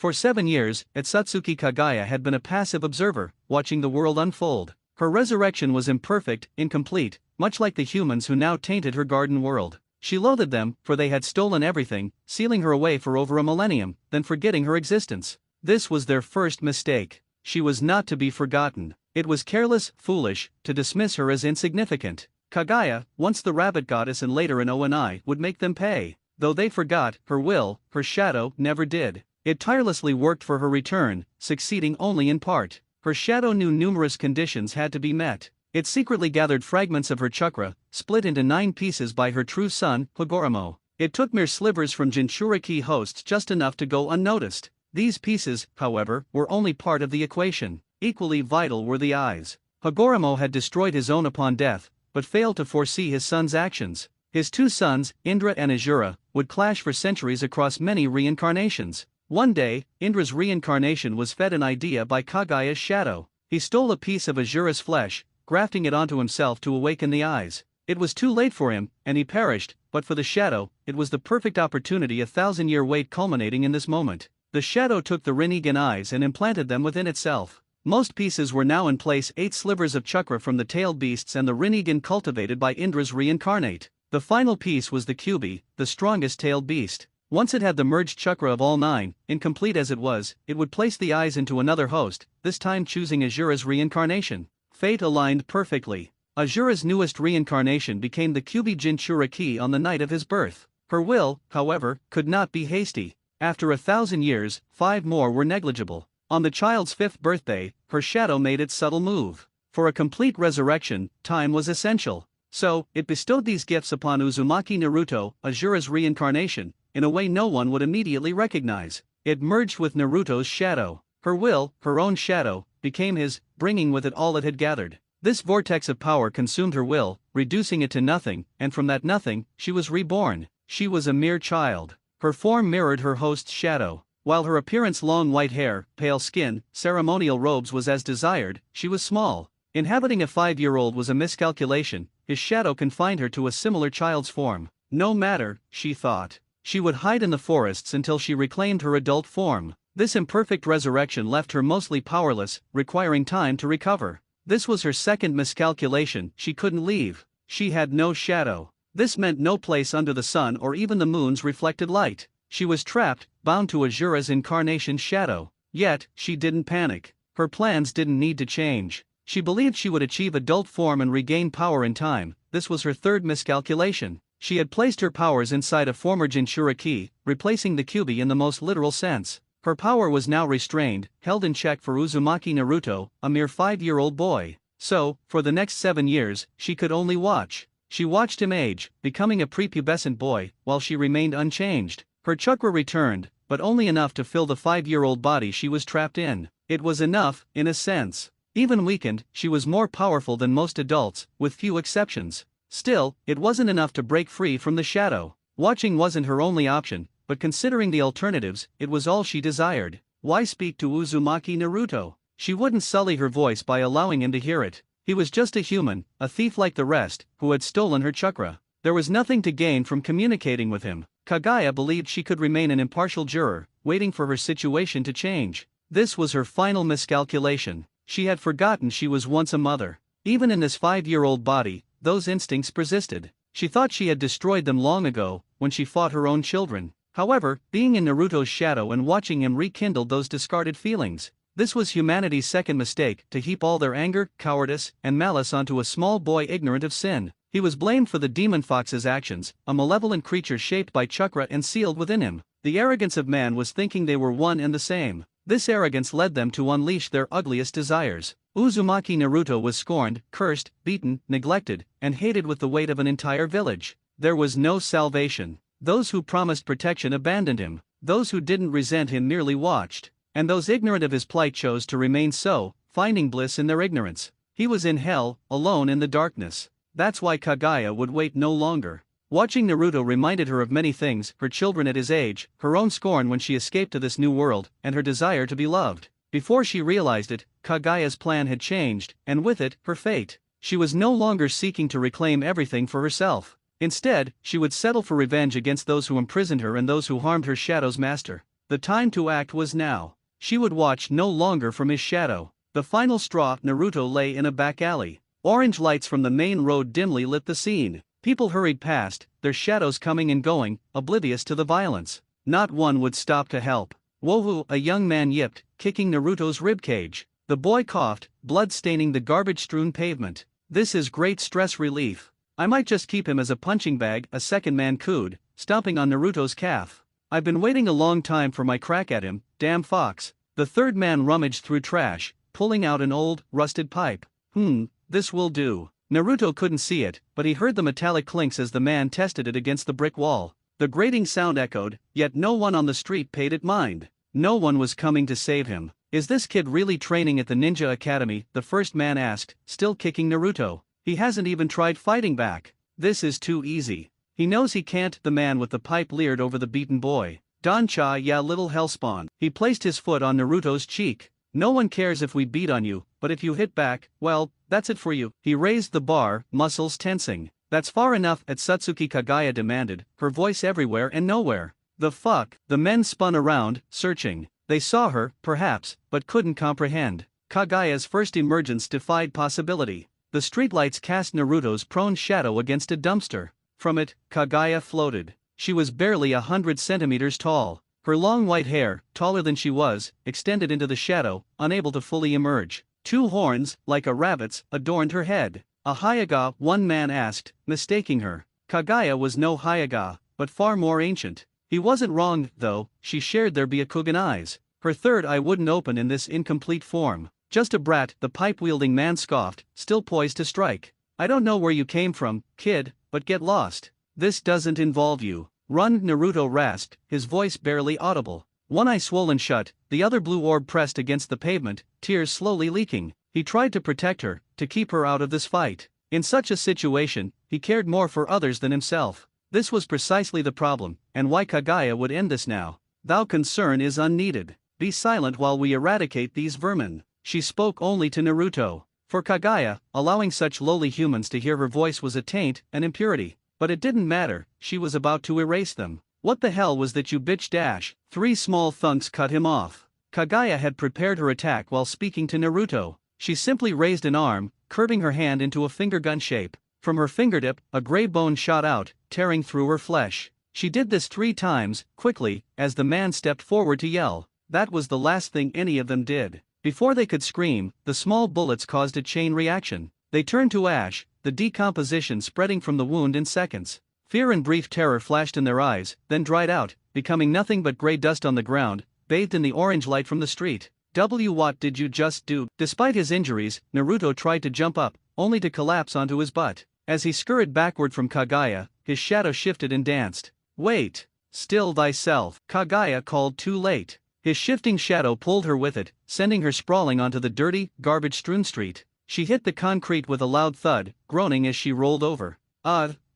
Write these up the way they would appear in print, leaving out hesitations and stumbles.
For 7 years, Otsutski Kaguya had been a passive observer, watching the world unfold. Her resurrection was imperfect, incomplete, much like the humans who now tainted her garden world. She loathed them, for they had stolen everything, sealing her away for over a millennium, then forgetting her existence. This was their first mistake. She was not to be forgotten. It was careless, foolish, to dismiss her as insignificant. Kaguya, once the rabbit goddess and later an Oni, would make them pay. Though they forgot, her will, her shadow, never did. It tirelessly worked for her return, succeeding only in part. Her shadow knew numerous conditions had to be met. It secretly gathered fragments of her chakra, split into 9 pieces by her true son, Hagoromo. It took mere slivers from Jinchuriki hosts just enough to go unnoticed. These pieces, however, were only part of the equation. Equally vital were the eyes. Hagoromo had destroyed his own upon death, but failed to foresee his son's actions. His 2 sons, Indra and Azura, would clash for centuries across many reincarnations. One day, Indra's reincarnation was fed an idea by Kaguya's shadow. He stole a piece of Azura's flesh, grafting it onto himself to awaken the eyes. It was too late for him, and he perished, but for the shadow, it was the perfect opportunity, a 1,000-year wait culminating in this moment. The shadow took the Rinnegan eyes and implanted them within itself. Most pieces were now in place, 8 slivers of chakra from the tailed beasts and the Rinnegan cultivated by Indra's reincarnate. The final piece was the Kyubi, the strongest tailed beast. Once it had the merged chakra of all 9, incomplete as it was, it would place the eyes into another host, this time choosing Azura's reincarnation. Fate aligned perfectly. Azura's newest reincarnation became the Kyubi Jinchuriki on the night of his birth. Her will, however, could not be hasty. After 1,000 years, 5 more were negligible. On the child's 5th birthday, her shadow made its subtle move. For a complete resurrection, time was essential. So, it bestowed these gifts upon Uzumaki Naruto, Azura's reincarnation, in a way no one would immediately recognize. It merged with Naruto's shadow. Her will, her own shadow, became his, bringing with it all it had gathered. This vortex of power consumed her will, reducing it to nothing, and from that nothing, she was reborn. She was a mere child. Her form mirrored her host's shadow. While her appearance, long white hair, pale skin, ceremonial robes, was as desired, she was small. Inhabiting a 5-year-old was a miscalculation. His shadow confined her to a similar child's form. No matter, she thought. She would hide in the forests until she reclaimed her adult form. This imperfect resurrection left her mostly powerless, requiring time to recover. This was her second miscalculation. She couldn't leave. She had no shadow. This meant no place under the sun or even the moon's reflected light. She was trapped, bound to Azura's incarnation shadow. Yet, she didn't panic. Her plans didn't need to change. She believed she would achieve adult form and regain power in time. This was her third miscalculation. She had placed her powers inside a former Jinchuriki, replacing the Kyubi in the most literal sense. Her power was now restrained, held in check for Uzumaki Naruto, a mere 5-year-old boy. So, for the next 7 years, she could only watch. She watched him age, becoming a prepubescent boy, while she remained unchanged. Her chakra returned, but only enough to fill the 5-year-old body she was trapped in. It was enough, in a sense. Even weakened, she was more powerful than most adults, with few exceptions. Still, it wasn't enough to break free from the shadow. Watching wasn't her only option, but considering the alternatives, it was all she desired. Why speak to Uzumaki Naruto? She wouldn't sully her voice by allowing him to hear it. He was just a human, a thief like the rest, who had stolen her chakra. There was nothing to gain from communicating with him. Kaguya believed she could remain an impartial juror, waiting for her situation to change. This was her final miscalculation. She had forgotten she was once a mother. Even in this 5-year-old body, those instincts persisted. She thought she had destroyed them long ago, when she fought her own children. However, being in Naruto's shadow and watching him rekindled those discarded feelings. This was humanity's second mistake, to heap all their anger, cowardice, and malice onto a small boy ignorant of sin. He was blamed for the demon fox's actions, a malevolent creature shaped by chakra and sealed within him. The arrogance of man was thinking they were one and the same. This arrogance led them to unleash their ugliest desires. Uzumaki Naruto was scorned, cursed, beaten, neglected, and hated with the weight of an entire village. There was no salvation. Those who promised protection abandoned him. Those who didn't resent him merely watched. And those ignorant of his plight chose to remain so, finding bliss in their ignorance. He was in hell, alone in the darkness. That's why Kaguya would wait no longer. Watching Naruto reminded her of many things, her children at his age, her own scorn when she escaped to this new world, and her desire to be loved. Before she realized it, Kaguya's plan had changed, and with it, her fate. She was no longer seeking to reclaim everything for herself. Instead, she would settle for revenge against those who imprisoned her and those who harmed her shadow's master. The time to act was now. She would watch no longer from his shadow. The final straw. Naruto lay in a back alley. Orange lights from the main road dimly lit the scene. People hurried past, their shadows coming and going, oblivious to the violence. Not one would stop to help. Wohu, a young man yipped, kicking Naruto's ribcage. The boy coughed, blood staining the garbage-strewn pavement. This is great stress relief. I might just keep him as a punching bag, a second man cooed, stomping on Naruto's calf. I've been waiting a long time for my crack at him, damn fox. The third man rummaged through trash, pulling out an old, rusted pipe. This will do. Naruto couldn't see it, but he heard the metallic clinks as the man tested it against the brick wall. The grating sound echoed, yet no one on the street paid it mind. No one was coming to save him. Is this kid really training at the ninja academy? The first man asked, still kicking Naruto. He hasn't even tried fighting back. This is too easy. He knows he can't. The man with the pipe leered over the beaten boy. Doncha, yeah, little hellspawn. He placed his foot on Naruto's cheek. No one cares if we beat on you, but if you hit back, well, that's it for you. He raised the bar, muscles tensing. That's far enough, Otsutski, Kaguya demanded, her voice everywhere and nowhere. The fuck? The men spun around, searching. They saw her, perhaps, but couldn't comprehend. Kaguya's first emergence defied possibility. The streetlights cast Naruto's prone shadow against a dumpster. From it, Kaguya floated. She was barely 100 centimeters tall. Her long white hair, taller than she was, extended into the shadow, unable to fully emerge. Two horns, like a rabbit's, adorned her head. A Hyaga, one man asked, mistaking her. Kaguya was no Hyaga, but far more ancient. He wasn't wrong, though. She shared their Byakugan eyes. Her third eye wouldn't open in this incomplete form. Just a brat, the pipe-wielding man scoffed, still poised to strike. I don't know where you came from, kid, but get lost. This doesn't involve you. Run, Naruto rasped, his voice barely audible. One eye swollen shut, the other blue orb pressed against the pavement, tears slowly leaking. He tried to protect her, to keep her out of this fight. In such a situation, he cared more for others than himself. This was precisely the problem, and why Kaguya would end this now. Thou concern is unneeded. Be silent while we eradicate these vermin. She spoke only to Naruto. For Kaguya, allowing such lowly humans to hear her voice was a taint, an impurity. But it didn't matter, she was about to erase them. What the hell was that, you bitch dash? 3 small thunks cut him off. Kaguya had prepared her attack while speaking to Naruto. She simply raised an arm, curving her hand into a finger gun shape. From her fingertip, a gray bone shot out, tearing through her flesh. She did this 3 times, quickly, as the man stepped forward to yell. That was the last thing any of them did. Before they could scream, the small bullets caused a chain reaction. They turned to ash, the decomposition spreading from the wound in seconds. Fear and brief terror flashed in their eyes, then dried out, becoming nothing but gray dust on the ground, bathed in the orange light from the street. What did you just do? Despite his injuries, Naruto tried to jump up, only to collapse onto his butt. As he scurried backward from Kaguya, his shadow shifted and danced. Wait! Still thyself, Kaguya called too late. His shifting shadow pulled her with it, sending her sprawling onto the dirty, garbage-strewn street. She hit the concrete with a loud thud, groaning as she rolled over.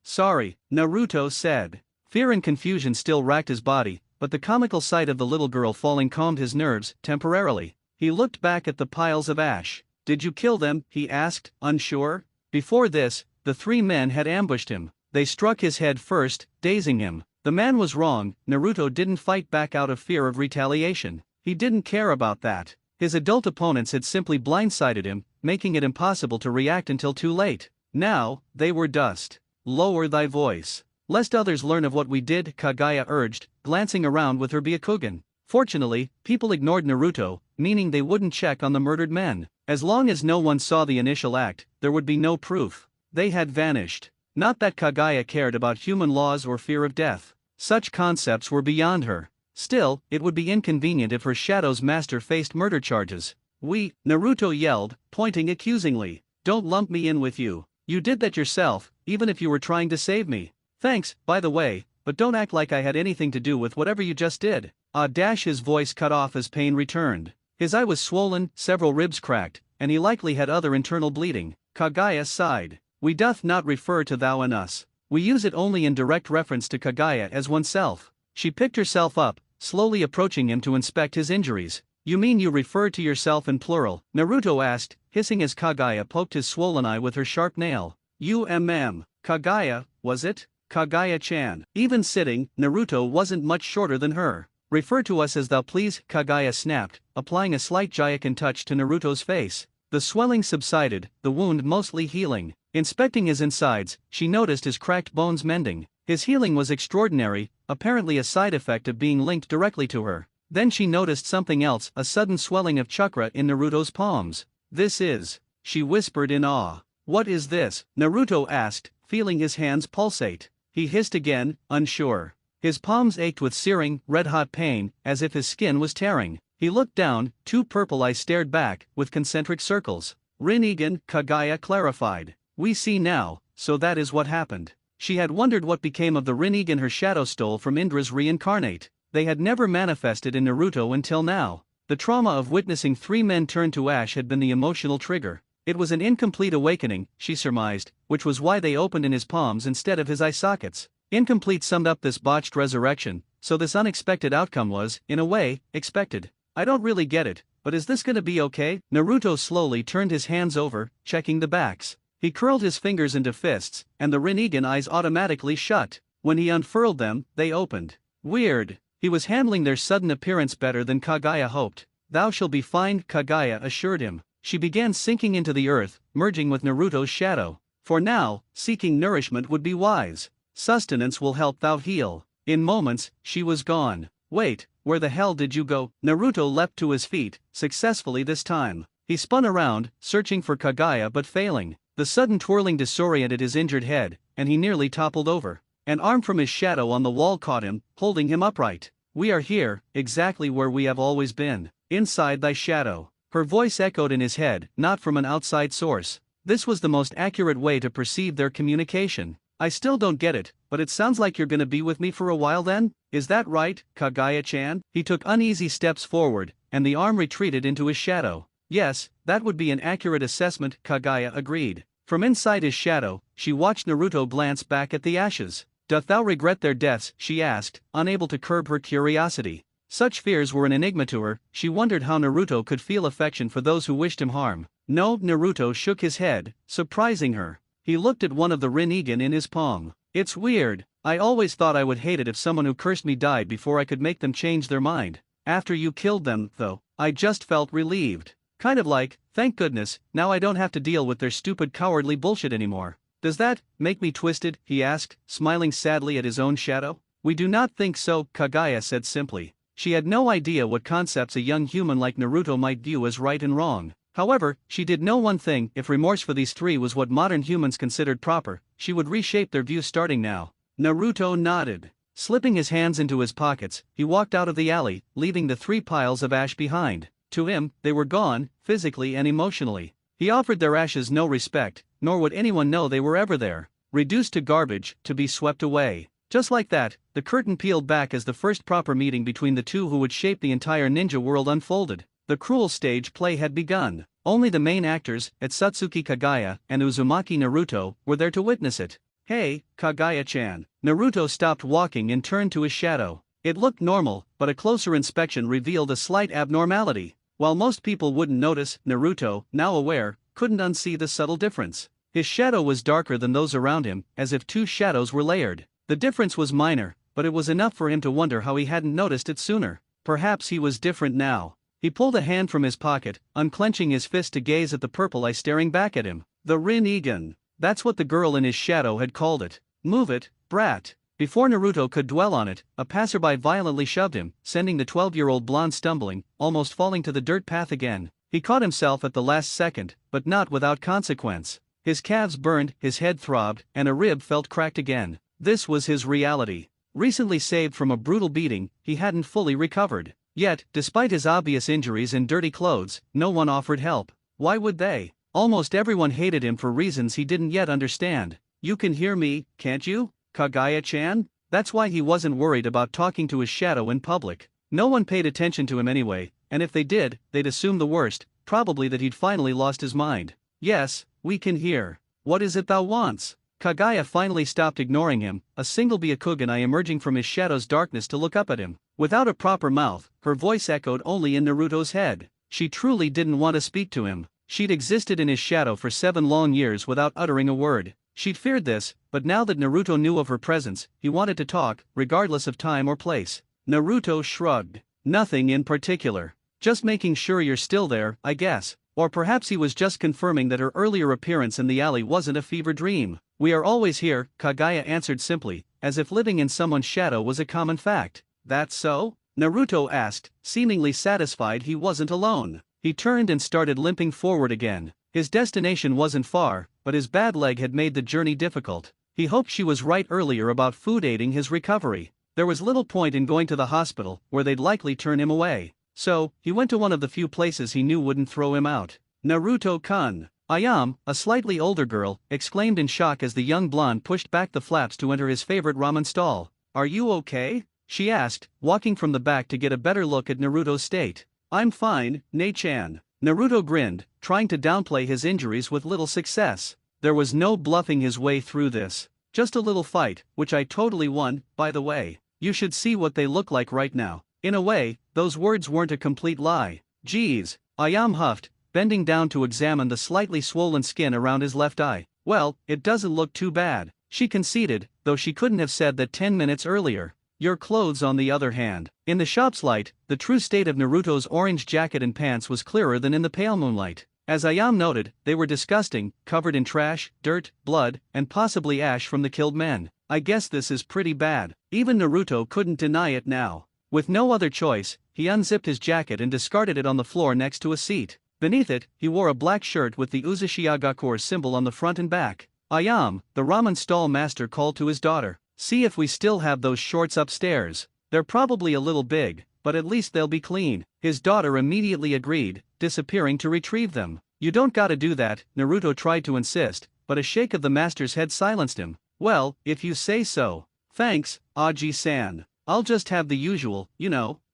Sorry, Naruto said. Fear and confusion still racked his body, but the comical sight of the little girl falling calmed his nerves, temporarily. He looked back at the piles of ash. Did you kill them? He asked, unsure. Before this, the 3 men had ambushed him. They struck his head first, dazing him. The man was wrong. Naruto didn't fight back out of fear of retaliation. He didn't care about that. His adult opponents had simply blindsided him, making it impossible to react until too late. Now, they were dust. Lower thy voice. Lest others learn of what we did, Kaguya urged, glancing around with her Byakugan. Fortunately, people ignored Naruto, meaning they wouldn't check on the murdered men. As long as no one saw the initial act, there would be no proof. They had vanished. Not that Kaguya cared about human laws or fear of death. Such concepts were beyond her. Still, it would be inconvenient if her shadow's master faced murder charges. Naruto yelled, pointing accusingly. Don't lump me in with you. You did that yourself, even if you were trying to save me. Thanks, by the way, but don't act like I had anything to do with whatever you just did. His voice cut off as pain returned. His eye was swollen, several ribs cracked, and he likely had other internal bleeding. Kaguya sighed. We doth not refer to thou and us. We use it only in direct reference to Kaguya as oneself. She picked herself up, slowly approaching him to inspect his injuries. You mean you refer to yourself in plural? Naruto asked, hissing as Kaguya poked his swollen eye with her sharp nail. Kaguya, was it? Kaguya-chan. Even sitting, Naruto wasn't much shorter than her. Refer to us as thou please, Kaguya snapped, applying a slight Jaiken touch to Naruto's face. The swelling subsided, the wound mostly healing. Inspecting his insides, she noticed his cracked bones mending. His healing was extraordinary, apparently a side effect of being linked directly to her. Then she noticed something else, a sudden swelling of chakra in Naruto's palms. This is, she whispered in awe. What is this? Naruto asked, feeling his hands pulsate. He hissed again, unsure. His palms ached with searing, red-hot pain, as if his skin was tearing. He looked down, two purple eyes stared back, with concentric circles. Rinnegan, Kaguya clarified. We see now, so that is what happened. She had wondered what became of the Rinnegan her shadow stole from Indra's reincarnate. They had never manifested in Naruto until now. The trauma of witnessing three men turn to ash had been the emotional trigger. It was an incomplete awakening, she surmised, which was why they opened in his palms instead of his eye sockets. Incomplete summed up this botched resurrection, so this unexpected outcome was, in a way, expected. I don't really get it, but is this gonna be okay? Naruto slowly turned his hands over, checking the backs. He curled his fingers into fists, and the Rinnegan eyes automatically shut. When he unfurled them, they opened. Weird. He was handling their sudden appearance better than Kaguya hoped. Thou shall be fine, Kaguya assured him. She began sinking into the earth, merging with Naruto's shadow. For now, seeking nourishment would be wise. Sustenance will help thou heal. In moments, she was gone. Wait, where the hell did you go? Naruto leapt to his feet, successfully this time. He spun around, searching for Kaguya but failing. The sudden twirling disoriented his injured head, and he nearly toppled over. An arm from his shadow on the wall caught him, holding him upright. We are here, exactly where we have always been. Inside thy shadow. Her voice echoed in his head, not from an outside source. This was the most accurate way to perceive their communication. I still don't get it, but it sounds like you're gonna be with me for a while then? Is that right, Kaguya-chan? He took uneasy steps forward, and the arm retreated into his shadow. Yes, that would be an accurate assessment, Kaguya agreed. From inside his shadow, she watched Naruto glance back at the ashes. Doth thou regret their deaths? She asked, unable to curb her curiosity. Such fears were an enigma to her. She wondered how Naruto could feel affection for those who wished him harm. No, Naruto shook his head, surprising her. He looked at one of the Rinnegan in his palm. It's weird. I always thought I would hate it if someone who cursed me died before I could make them change their mind. After you killed them, though, I just felt relieved. Kind of like, thank goodness, now I don't have to deal with their stupid cowardly bullshit anymore. Does that make me twisted? He asked, smiling sadly at his own shadow. We do not think so, Kaguya said simply. She had no idea what concepts a young human like Naruto might view as right and wrong. However, she did know one thing: if remorse for these three was what modern humans considered proper, she would reshape their views starting now. Naruto nodded. Slipping his hands into his pockets, he walked out of the alley, leaving the three piles of ash behind. To him, they were gone, physically and emotionally. He offered their ashes no respect, nor would anyone know they were ever there. Reduced to garbage, to be swept away. Just like that, the curtain peeled back as the first proper meeting between the two who would shape the entire ninja world unfolded. The cruel stage play had begun. Only the main actors, Otsutski Kaguya and Uzumaki Naruto, were there to witness it. Hey, Kaguya-chan. Naruto stopped walking and turned to his shadow. It looked normal, but a closer inspection revealed a slight abnormality. While most people wouldn't notice, Naruto, now aware, couldn't unsee the subtle difference. His shadow was darker than those around him, as if two shadows were layered. The difference was minor, but it was enough for him to wonder how he hadn't noticed it sooner. Perhaps he was different now. He pulled a hand from his pocket, unclenching his fist to gaze at the purple eye staring back at him. The Rinnegan. That's what the girl in his shadow had called it. Move it, brat. Before Naruto could dwell on it, a passerby violently shoved him, sending the 12-year-old blonde stumbling, almost falling to the dirt path again. He caught himself at the last second, but not without consequence. His calves burned, his head throbbed, and a rib felt cracked again. This was his reality. Recently saved from a brutal beating, he hadn't fully recovered. Yet, despite his obvious injuries and dirty clothes, no one offered help. Why would they? Almost everyone hated him for reasons he didn't yet understand. You can hear me, can't you, Kaguya-chan? That's why he wasn't worried about talking to his shadow in public. No one paid attention to him anyway, and if they did, they'd assume the worst, probably that he'd finally lost his mind. Yes, we can hear. What is it thou wants? Kaguya finally stopped ignoring him, a single Byakugan eye emerging from his shadow's darkness to look up at him. Without a proper mouth, her voice echoed only in Naruto's head. She truly didn't want to speak to him. She'd existed in his shadow for 7 long years without uttering a word. She'd feared this, but now that Naruto knew of her presence, he wanted to talk, regardless of time or place. Naruto shrugged. Nothing in particular. Just making sure you're still there, I guess. Or perhaps he was just confirming that her earlier appearance in the alley wasn't a fever dream. We are always here, Kaguya answered simply, as if living in someone's shadow was a common fact. That's so? Naruto asked, seemingly satisfied he wasn't alone. He turned and started limping forward again. His destination wasn't far, but his bad leg had made the journey difficult. He hoped she was right earlier about food aiding his recovery. There was little point in going to the hospital, where they'd likely turn him away. So, he went to one of the few places he knew wouldn't throw him out. Naruto-kun. Ayam, a slightly older girl, exclaimed in shock as the young blonde pushed back the flaps to enter his favorite ramen stall. Are you okay? She asked, walking from the back to get a better look at Naruto's state. I'm fine, Ne-chan. Naruto grinned, trying to downplay his injuries with little success. There was no bluffing his way through this. Just a little fight, which I totally won, by the way. You should see what they look like right now. In a way, those words weren't a complete lie. Geez, Ayam huffed, bending down to examine the slightly swollen skin around his left eye. Well, it doesn't look too bad, she conceded, though she couldn't have said that 10 minutes earlier. Your clothes on the other hand. In the shop's light, the true state of Naruto's orange jacket and pants was clearer than in the pale moonlight. As Ayam noted, they were disgusting, covered in trash, dirt, blood, and possibly ash from the killed men. I guess this is pretty bad. Even Naruto couldn't deny it now. With no other choice, he unzipped his jacket and discarded it on the floor next to a seat. Beneath it, he wore a black shirt with the Uzushiagakure's symbol on the front and back. Ayam, the ramen stall master, called to his daughter. See if we still have those shorts upstairs. They're probably a little big, but at least they'll be clean. His daughter immediately agreed, disappearing to retrieve them. You don't gotta do that, Naruto tried to insist, but a shake of the master's head silenced him. Well, if you say so. Thanks, Aji-san. I'll just have the usual,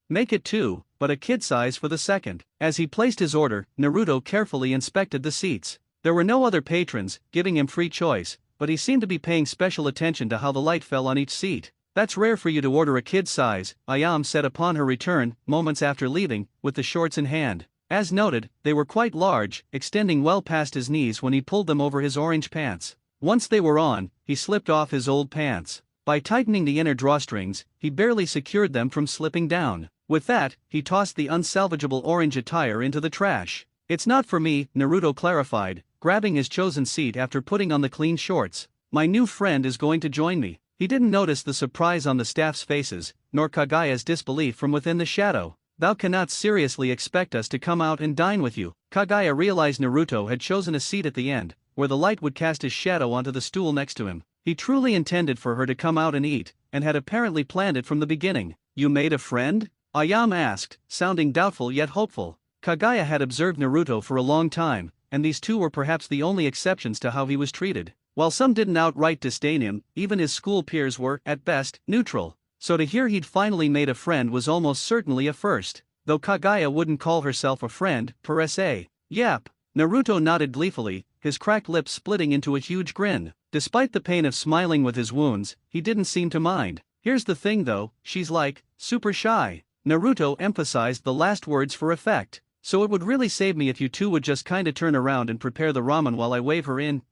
make it two, but a kid size for the second. As he placed his order, Naruto carefully inspected the seats. There were no other patrons, giving him free choice, but he seemed to be paying special attention to how the light fell on each seat. That's rare for you to order a kid size, Ayam said upon her return, moments after leaving, with the shorts in hand. As noted, they were quite large, extending well past his knees when he pulled them over his orange pants. Once they were on, he slipped off his old pants. By tightening the inner drawstrings, he barely secured them from slipping down. With that, he tossed the unsalvageable orange attire into the trash. It's not for me, Naruto clarified, grabbing his chosen seat after putting on the clean shorts. My new friend is going to join me. He didn't notice the surprise on the staff's faces, nor Kaguya's disbelief from within the shadow. Thou cannot seriously expect us to come out and dine with you. Kaguya realized Naruto had chosen a seat at the end, where the light would cast his shadow onto the stool next to him. He truly intended for her to come out and eat, and had apparently planned it from the beginning. You made a friend? Ayam asked, sounding doubtful yet hopeful. Kaguya had observed Naruto for a long time, and these two were perhaps the only exceptions to how he was treated. While some didn't outright disdain him, even his school peers were, at best, neutral. So to hear he'd finally made a friend was almost certainly a first. Though Kaguya wouldn't call herself a friend, per se. Yep. Naruto nodded gleefully, his cracked lips splitting into a huge grin. Despite the pain of smiling with his wounds, he didn't seem to mind. Here's the thing though, she's super shy. Naruto emphasized the last words for effect. So it would really save me if you two would just kinda turn around and prepare the ramen while I wave her in,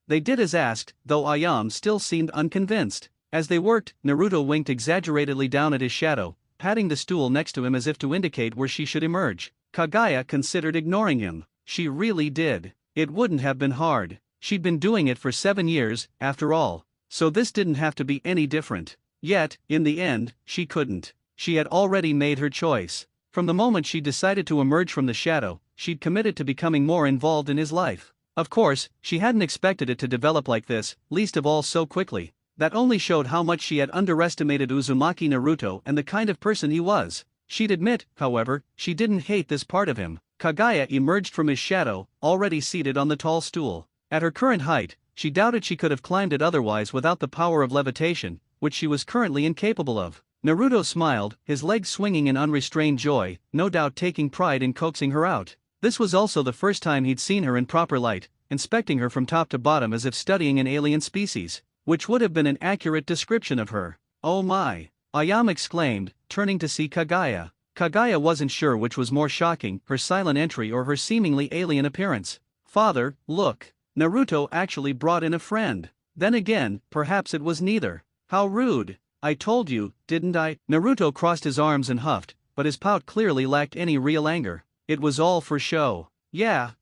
They did as asked, though Ayam still seemed unconvinced. As they worked, Naruto winked exaggeratedly down at his shadow, patting the stool next to him as if to indicate where she should emerge. Kaguya considered ignoring him. She really did. It wouldn't have been hard. She'd been doing it for 7 years, after all. So this didn't have to be any different. Yet, in the end, she couldn't. She had already made her choice. From the moment she decided to emerge from the shadow, she'd committed to becoming more involved in his life. Of course, she hadn't expected it to develop like this, least of all so quickly. That only showed how much she had underestimated Uzumaki Naruto and the kind of person he was. She'd admit, however, she didn't hate this part of him. Kaguya emerged from his shadow, already seated on the tall stool. At her current height, she doubted she could have climbed it otherwise without the power of levitation, which she was currently incapable of. Naruto smiled, his legs swinging in unrestrained joy, no doubt taking pride in coaxing her out. This was also the first time he'd seen her in proper light, inspecting her from top to bottom as if studying an alien species, which would have been an accurate description of her. Oh my! Ayam exclaimed, turning to see Kaguya. Kaguya wasn't sure which was more shocking, her silent entry or her seemingly alien appearance. Father, look! Naruto actually brought in a friend. Then again, perhaps it was neither. How rude! I told you, didn't I? Naruto crossed his arms and huffed, but his pout clearly lacked any real anger. It was all for show. Yeah.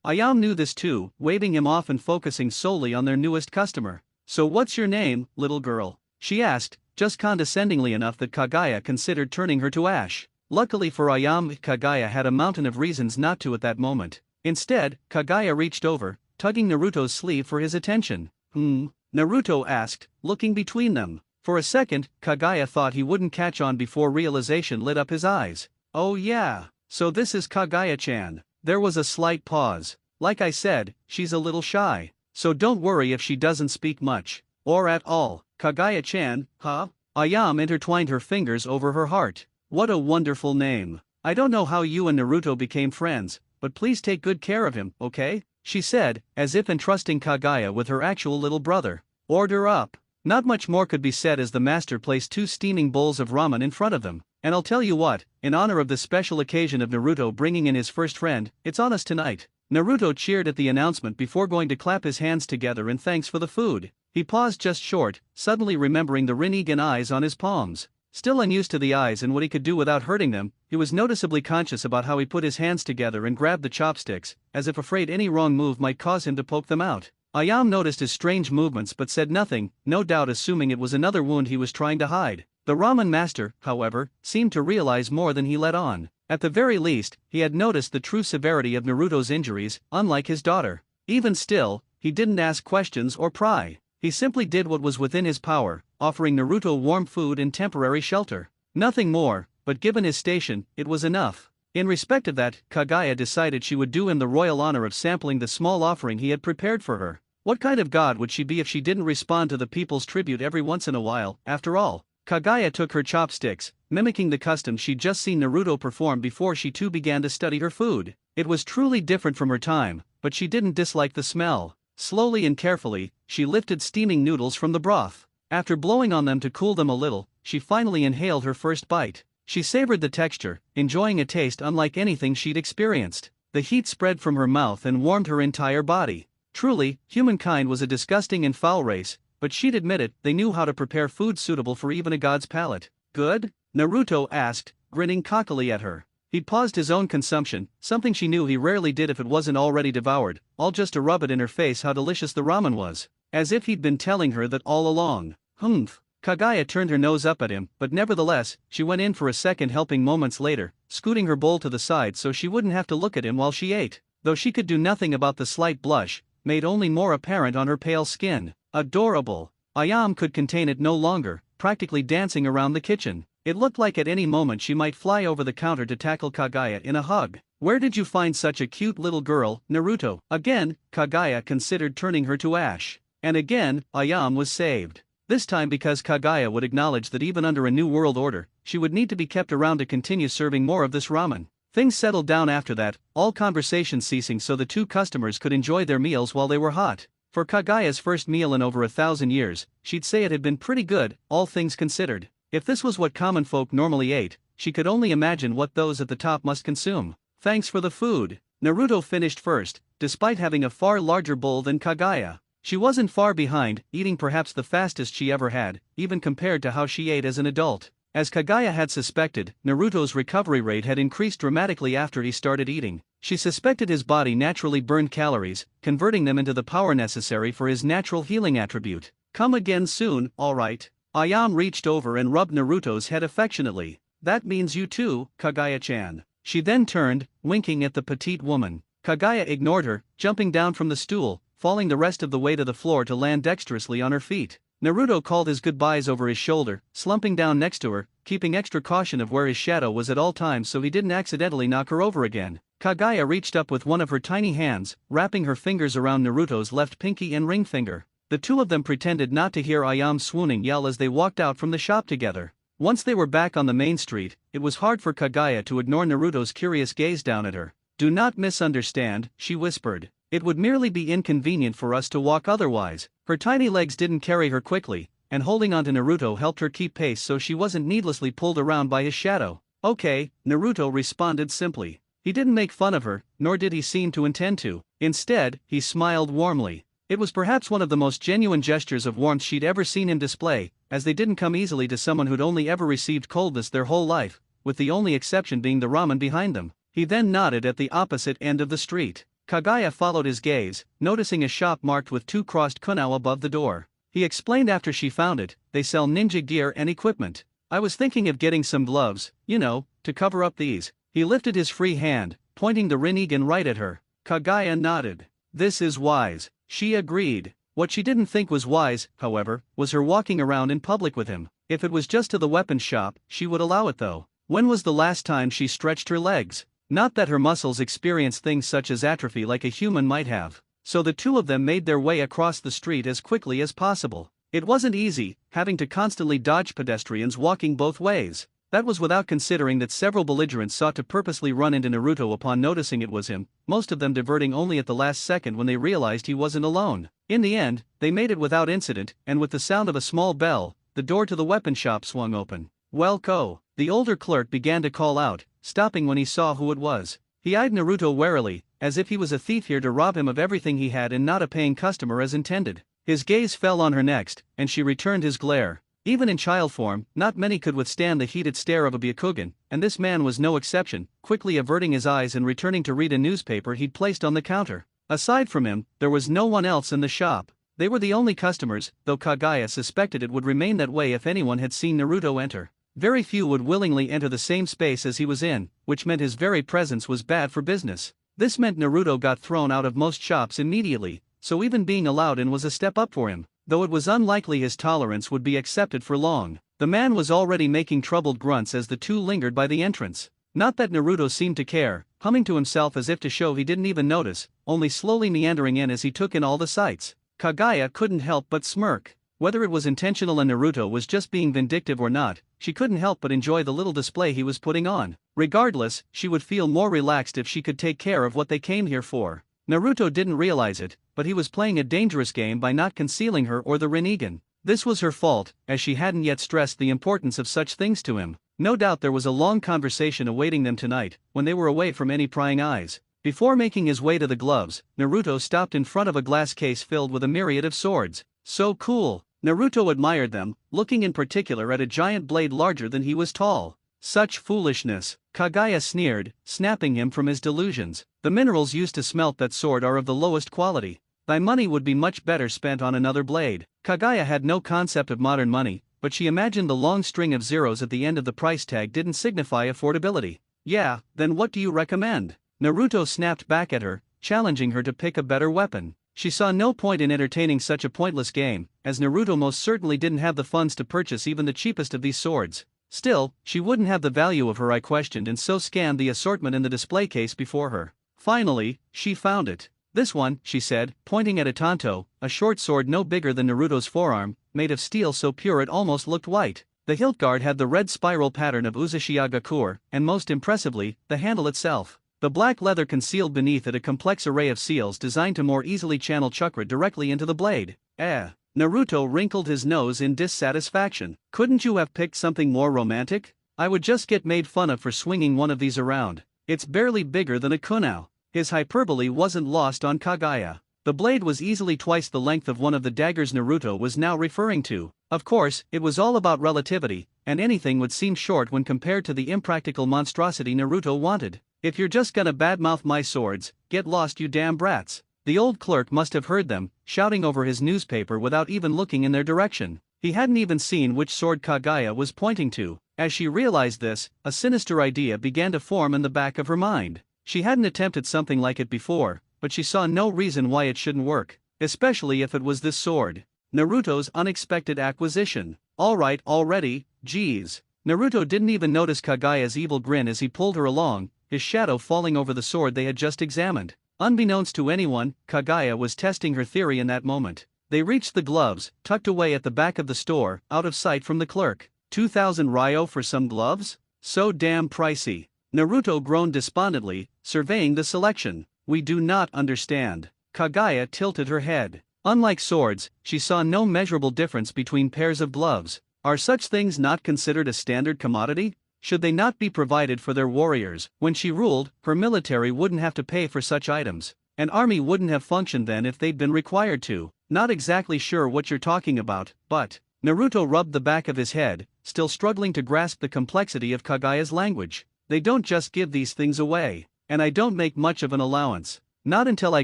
Ayam knew this too, waving him off and focusing solely on their newest customer. So what's your name, little girl? She asked, just condescendingly enough that Kaguya considered turning her to ash. Luckily for Ayam, Kaguya had a mountain of reasons not to at that moment. Instead, Kaguya reached over, tugging Naruto's sleeve for his attention. Naruto asked, looking between them. For a second, Kaguya thought he wouldn't catch on before realization lit up his eyes. Oh yeah, so this is Kaguya-chan. There was a slight pause. Like I said, she's a little shy. So don't worry if she doesn't speak much. Or at all. Kaguya-chan, huh? Ayam intertwined her fingers over her heart. What a wonderful name. I don't know how you and Naruto became friends, but please take good care of him, okay? She said, as if entrusting Kaguya with her actual little brother. Order up. Not much more could be said as the master placed 2 steaming bowls of ramen in front of them. And I'll tell you what, in honor of the special occasion of Naruto bringing in his first friend, it's on us tonight. Naruto cheered at the announcement before going to clap his hands together in thanks for the food. He paused just short, suddenly remembering the Rinnegan eyes on his palms. Still unused to the eyes and what he could do without hurting them, he was noticeably conscious about how he put his hands together and grabbed the chopsticks, as if afraid any wrong move might cause him to poke them out. Ayam noticed his strange movements but said nothing, no doubt assuming it was another wound he was trying to hide. The ramen master, however, seemed to realize more than he let on. At the very least, he had noticed the true severity of Naruto's injuries, unlike his daughter. Even still, he didn't ask questions or pry. He simply did what was within his power, offering Naruto warm food and temporary shelter. Nothing more, but given his station, it was enough. In respect of that, Kaguya decided she would do him the royal honor of sampling the small offering he had prepared for her. What kind of god would she be if she didn't respond to the people's tribute every once in a while, after all? Kaguya took her chopsticks, mimicking the custom she'd just seen Naruto perform before she too began to study her food. It was truly different from her time, but she didn't dislike the smell. Slowly and carefully, she lifted steaming noodles from the broth. After blowing on them to cool them a little, she finally inhaled her first bite. She savored the texture, enjoying a taste unlike anything she'd experienced. The heat spread from her mouth and warmed her entire body. Truly, humankind was a disgusting and foul race, but she'd admit it, they knew how to prepare food suitable for even a god's palate. Good? Naruto asked, grinning cockily at her. He'd paused his own consumption, something she knew he rarely did if it wasn't already devoured, all just to rub it in her face how delicious the ramen was. As if he'd been telling her that all along. Humph. Kaguya turned her nose up at him, but nevertheless, she went in for a second helping moments later, scooting her bowl to the side so she wouldn't have to look at him while she ate. Though she could do nothing about the slight blush, made only more apparent on her pale skin. Adorable. Ayam could contain it no longer, practically dancing around the kitchen. It looked like at any moment she might fly over the counter to tackle Kaguya in a hug. Where did you find such a cute little girl, Naruto? Again, Kaguya considered turning her to ash. And again, Ayam was saved. This time because Kaguya would acknowledge that even under a new world order, she would need to be kept around to continue serving more of this ramen. Things settled down after that, all conversation ceasing so the 2 customers could enjoy their meals while they were hot. For Kaguya's first meal in over 1,000 years, she'd say it had been pretty good, all things considered. If this was what common folk normally ate, she could only imagine what those at the top must consume. Thanks for the food. Naruto finished first, despite having a far larger bowl than Kaguya. She wasn't far behind, eating perhaps the fastest she ever had, even compared to how she ate as an adult. As Kaguya had suspected, Naruto's recovery rate had increased dramatically after he started eating. She suspected his body naturally burned calories, converting them into the power necessary for his natural healing attribute. Come again soon, alright. Ayam reached over and rubbed Naruto's head affectionately. That means you too, Kaguya-chan. She then turned, winking at the petite woman. Kaguya ignored her, jumping down from the stool, falling the rest of the way to the floor to land dexterously on her feet. Naruto called his goodbyes over his shoulder, slumping down next to her, keeping extra caution of where his shadow was at all times so he didn't accidentally knock her over again. Kaguya reached up with one of her tiny hands, wrapping her fingers around Naruto's left pinky and ring finger. The 2 of them pretended not to hear Ayam's swooning yell as they walked out from the shop together. Once they were back on the main street, it was hard for Kaguya to ignore Naruto's curious gaze down at her. Do not misunderstand, she whispered. It would merely be inconvenient for us to walk otherwise. Her tiny legs didn't carry her quickly, and holding onto Naruto helped her keep pace so she wasn't needlessly pulled around by his shadow. Okay, Naruto responded simply. He didn't make fun of her, nor did he seem to intend to. Instead, he smiled warmly. It was perhaps one of the most genuine gestures of warmth she'd ever seen him display, as they didn't come easily to someone who'd only ever received coldness their whole life, with the only exception being the ramen behind them. He then nodded at the opposite end of the street. Kaguya followed his gaze, noticing a shop marked with 2 crossed kunao above the door. He explained after she found it, they sell ninja gear and equipment. I was thinking of getting some gloves, to cover up these. He lifted his free hand, pointing the Rinnegan right at her. Kaguya nodded. This is wise, she agreed. What she didn't think was wise, however, was her walking around in public with him. If it was just to the weapons shop, she would allow it though. When was the last time she stretched her legs? Not that her muscles experienced things such as atrophy like a human might have. So the two of them made their way across the street as quickly as possible. It wasn't easy, having to constantly dodge pedestrians walking both ways. That was without considering that several belligerents sought to purposely run into Naruto upon noticing it was him, most of them diverting only at the last second when they realized he wasn't alone. In the end, they made it without incident, and with the sound of a small bell, the door to the weapon shop swung open. "Welko," the older clerk began to call out, stopping when he saw who it was. He eyed Naruto warily, as if he was a thief here to rob him of everything he had and not a paying customer as intended. His gaze fell on her next, and she returned his glare. Even in child form, not many could withstand the heated stare of a Byakugan, and this man was no exception, quickly averting his eyes and returning to read a newspaper he'd placed on the counter. Aside from him, there was no one else in the shop. They were the only customers, though Kaguya suspected it would remain that way if anyone had seen Naruto enter. Very few would willingly enter the same space as he was in, which meant his very presence was bad for business. This meant Naruto got thrown out of most shops immediately, so even being allowed in was a step up for him, though it was unlikely his tolerance would be accepted for long. The man was already making troubled grunts as the two lingered by the entrance. Not that Naruto seemed to care, humming to himself as if to show he didn't even notice, only slowly meandering in as he took in all the sights. Kaguya couldn't help but smirk. Whether it was intentional and Naruto was just being vindictive or not, she couldn't help but enjoy the little display he was putting on. Regardless, she would feel more relaxed if she could take care of what they came here for. Naruto didn't realize it, but he was playing a dangerous game by not concealing her or the Rinnegan. This was her fault, as she hadn't yet stressed the importance of such things to him. No doubt there was a long conversation awaiting them tonight, when they were away from any prying eyes. Before making his way to the gloves, Naruto stopped in front of a glass case filled with a myriad of swords. So cool. Naruto admired them, looking in particular at a giant blade larger than he was tall. Such foolishness, Kaguya sneered, snapping him from his delusions. The minerals used to smelt that sword are of the lowest quality. Thy money would be much better spent on another blade. Kaguya had no concept of modern money, but she imagined the long string of zeros at the end of the price tag didn't signify affordability. Yeah, then what do you recommend? Naruto snapped back at her, challenging her to pick a better weapon. She saw no point in entertaining such a pointless game, as Naruto most certainly didn't have the funds to purchase even the cheapest of these swords. Still, she wouldn't have the value of her I questioned and so scanned the assortment in the display case before her. Finally, she found it. This one, she said, pointing at a tanto, a short sword no bigger than Naruto's forearm, made of steel so pure it almost looked white. The hilt guard had the red spiral pattern of Uzushiagakur, and most impressively, the handle itself. The black leather concealed beneath it a complex array of seals designed to more easily channel chakra directly into the blade. Naruto wrinkled his nose in dissatisfaction. Couldn't you have picked something more romantic? I would just get made fun of for swinging one of these around. It's barely bigger than a kunao. His hyperbole wasn't lost on Kaguya. The blade was easily twice the length of one of the daggers Naruto was now referring to. Of course, it was all about relativity, and anything would seem short when compared to the impractical monstrosity Naruto wanted. If you're just gonna badmouth my swords, get lost you damn brats. The old clerk must have heard them, shouting over his newspaper without even looking in their direction. He hadn't even seen which sword Kaguya was pointing to. As she realized this, a sinister idea began to form in the back of her mind. She hadn't attempted something like it before, but she saw no reason why it shouldn't work, especially if it was this sword. Naruto's unexpected acquisition. Alright already, geez. Naruto didn't even notice Kaguya's evil grin as he pulled her along, his shadow falling over the sword they had just examined. Unbeknownst to anyone, Kaguya was testing her theory in that moment. They reached the gloves, tucked away at the back of the store, out of sight from the clerk. 2,000 ryo for some gloves? So damn pricey. Naruto groaned despondently, surveying the selection. We do not understand. Kaguya tilted her head. Unlike swords, she saw no measurable difference between pairs of gloves. Are such things not considered a standard commodity? Should they not be provided for their warriors? When she ruled, her military wouldn't have to pay for such items. An army wouldn't have functioned then if they'd been required to. Not exactly sure what you're talking about, but Naruto rubbed the back of his head, still struggling to grasp the complexity of Kaguya's language. They don't just give these things away. And I don't make much of an allowance. Not until I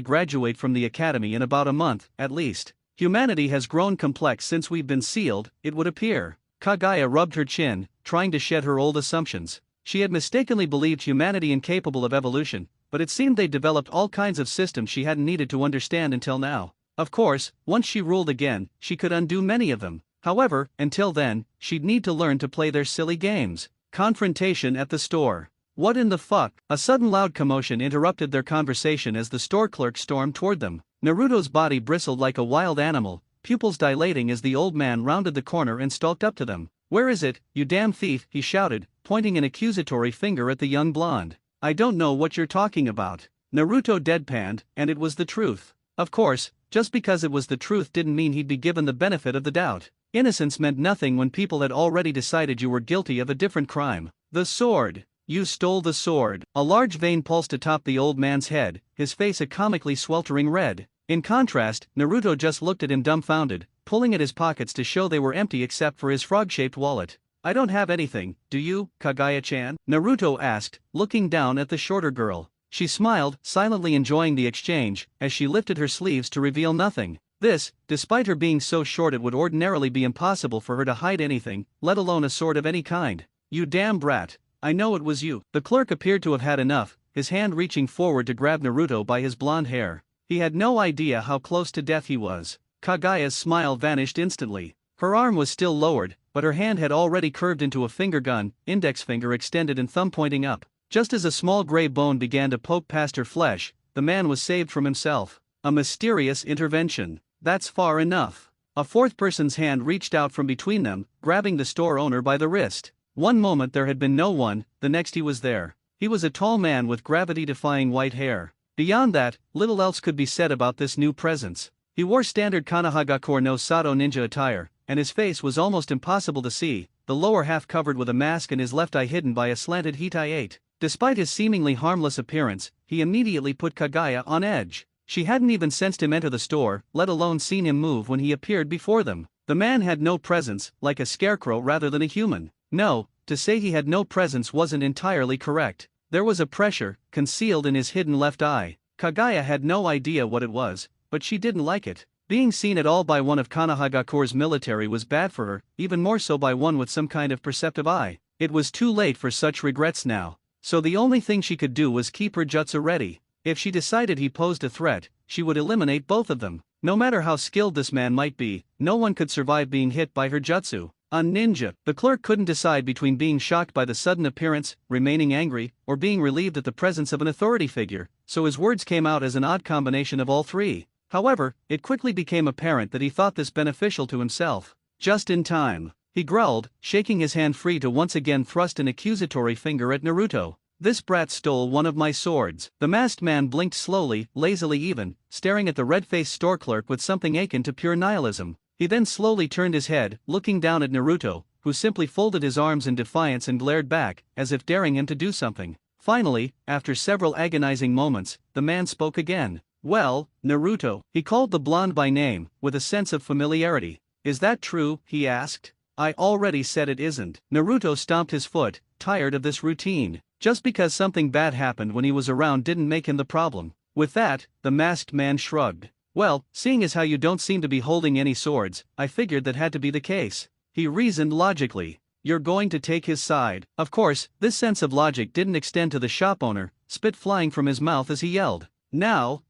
graduate from the academy in about a month, at least. Humanity has grown complex since we've been sealed, it would appear. Kaguya rubbed her chin, trying to shed her old assumptions. She had mistakenly believed humanity incapable of evolution, but it seemed they'd developed all kinds of systems she hadn't needed to understand until now. Of course, once she ruled again, she could undo many of them. However, until then, she'd need to learn to play their silly games. Confrontation at the store. What in the fuck? A sudden loud commotion interrupted their conversation as the store clerk stormed toward them. Naruto's body bristled like a wild animal, pupils dilating as the old man rounded the corner and stalked up to them. "Where is it, you damn thief?" he shouted, pointing an accusatory finger at the young blonde. "I don't know what you're talking about." Naruto deadpanned, and it was the truth. Of course, just because it was the truth didn't mean he'd be given the benefit of the doubt. Innocence meant nothing when people had already decided you were guilty of a different crime. The sword. "You stole the sword." A large vein pulsed atop the old man's head, his face a comically sweltering red. In contrast, Naruto just looked at him dumbfounded, pulling at his pockets to show they were empty except for his frog-shaped wallet. "I don't have anything, do you, Kaguya-chan?" Naruto asked, looking down at the shorter girl. She smiled, silently enjoying the exchange, as she lifted her sleeves to reveal nothing. This, despite her being so short it would ordinarily be impossible for her to hide anything, let alone a sword of any kind. "You damn brat. I know it was you." The clerk appeared to have had enough, his hand reaching forward to grab Naruto by his blonde hair. He had no idea how close to death he was. Kaguya's smile vanished instantly. Her arm was still lowered, but her hand had already curved into a finger gun, index finger extended and thumb pointing up. Just as a small gray bone began to poke past her flesh, the man was saved from himself. A mysterious intervention. That's far enough. A fourth person's hand reached out from between them, grabbing the store owner by the wrist. One moment there had been no one, the next he was there. He was a tall man with gravity-defying white hair. Beyond that, little else could be said about this new presence. He wore standard Konohagakure no Sato ninja attire, and his face was almost impossible to see, the lower half covered with a mask and his left eye hidden by a slanted hitai. Despite his seemingly harmless appearance, he immediately put Kaguya on edge. She hadn't even sensed him enter the store, let alone seen him move when he appeared before them. The man had no presence, like a scarecrow rather than a human. No, to say he had no presence wasn't entirely correct. There was a pressure, concealed in his hidden left eye. Kaguya had no idea what it was, but she didn't like it. Being seen at all by one of Konohagakure's military was bad for her, even more so by one with some kind of perceptive eye. It was too late for such regrets now. So the only thing she could do was keep her jutsu ready. If she decided he posed a threat, she would eliminate both of them. No matter how skilled this man might be, no one could survive being hit by her jutsu. A ninja. The clerk couldn't decide between being shocked by the sudden appearance, remaining angry, or being relieved at the presence of an authority figure, so his words came out as an odd combination of all three. However, it quickly became apparent that he thought this beneficial to himself. Just in time. He growled, shaking his hand free to once again thrust an accusatory finger at Naruto. "This brat stole one of my swords." The masked man blinked slowly, lazily even, staring at the red-faced store clerk with something akin to pure nihilism. He then slowly turned his head, looking down at Naruto, who simply folded his arms in defiance and glared back, as if daring him to do something. Finally, after several agonizing moments, the man spoke again. "Well, Naruto." He called the blonde by name, with a sense of familiarity. "Is that true?" he asked. "I already said it isn't." Naruto stomped his foot, tired of this routine. Just because something bad happened when he was around didn't make him the problem. With that, the masked man shrugged. "Well, seeing as how you don't seem to be holding any swords, I figured that had to be the case." He reasoned logically. "You're going to take his side." Of course, this sense of logic didn't extend to the shop owner, spit flying from his mouth as he yelled. Now,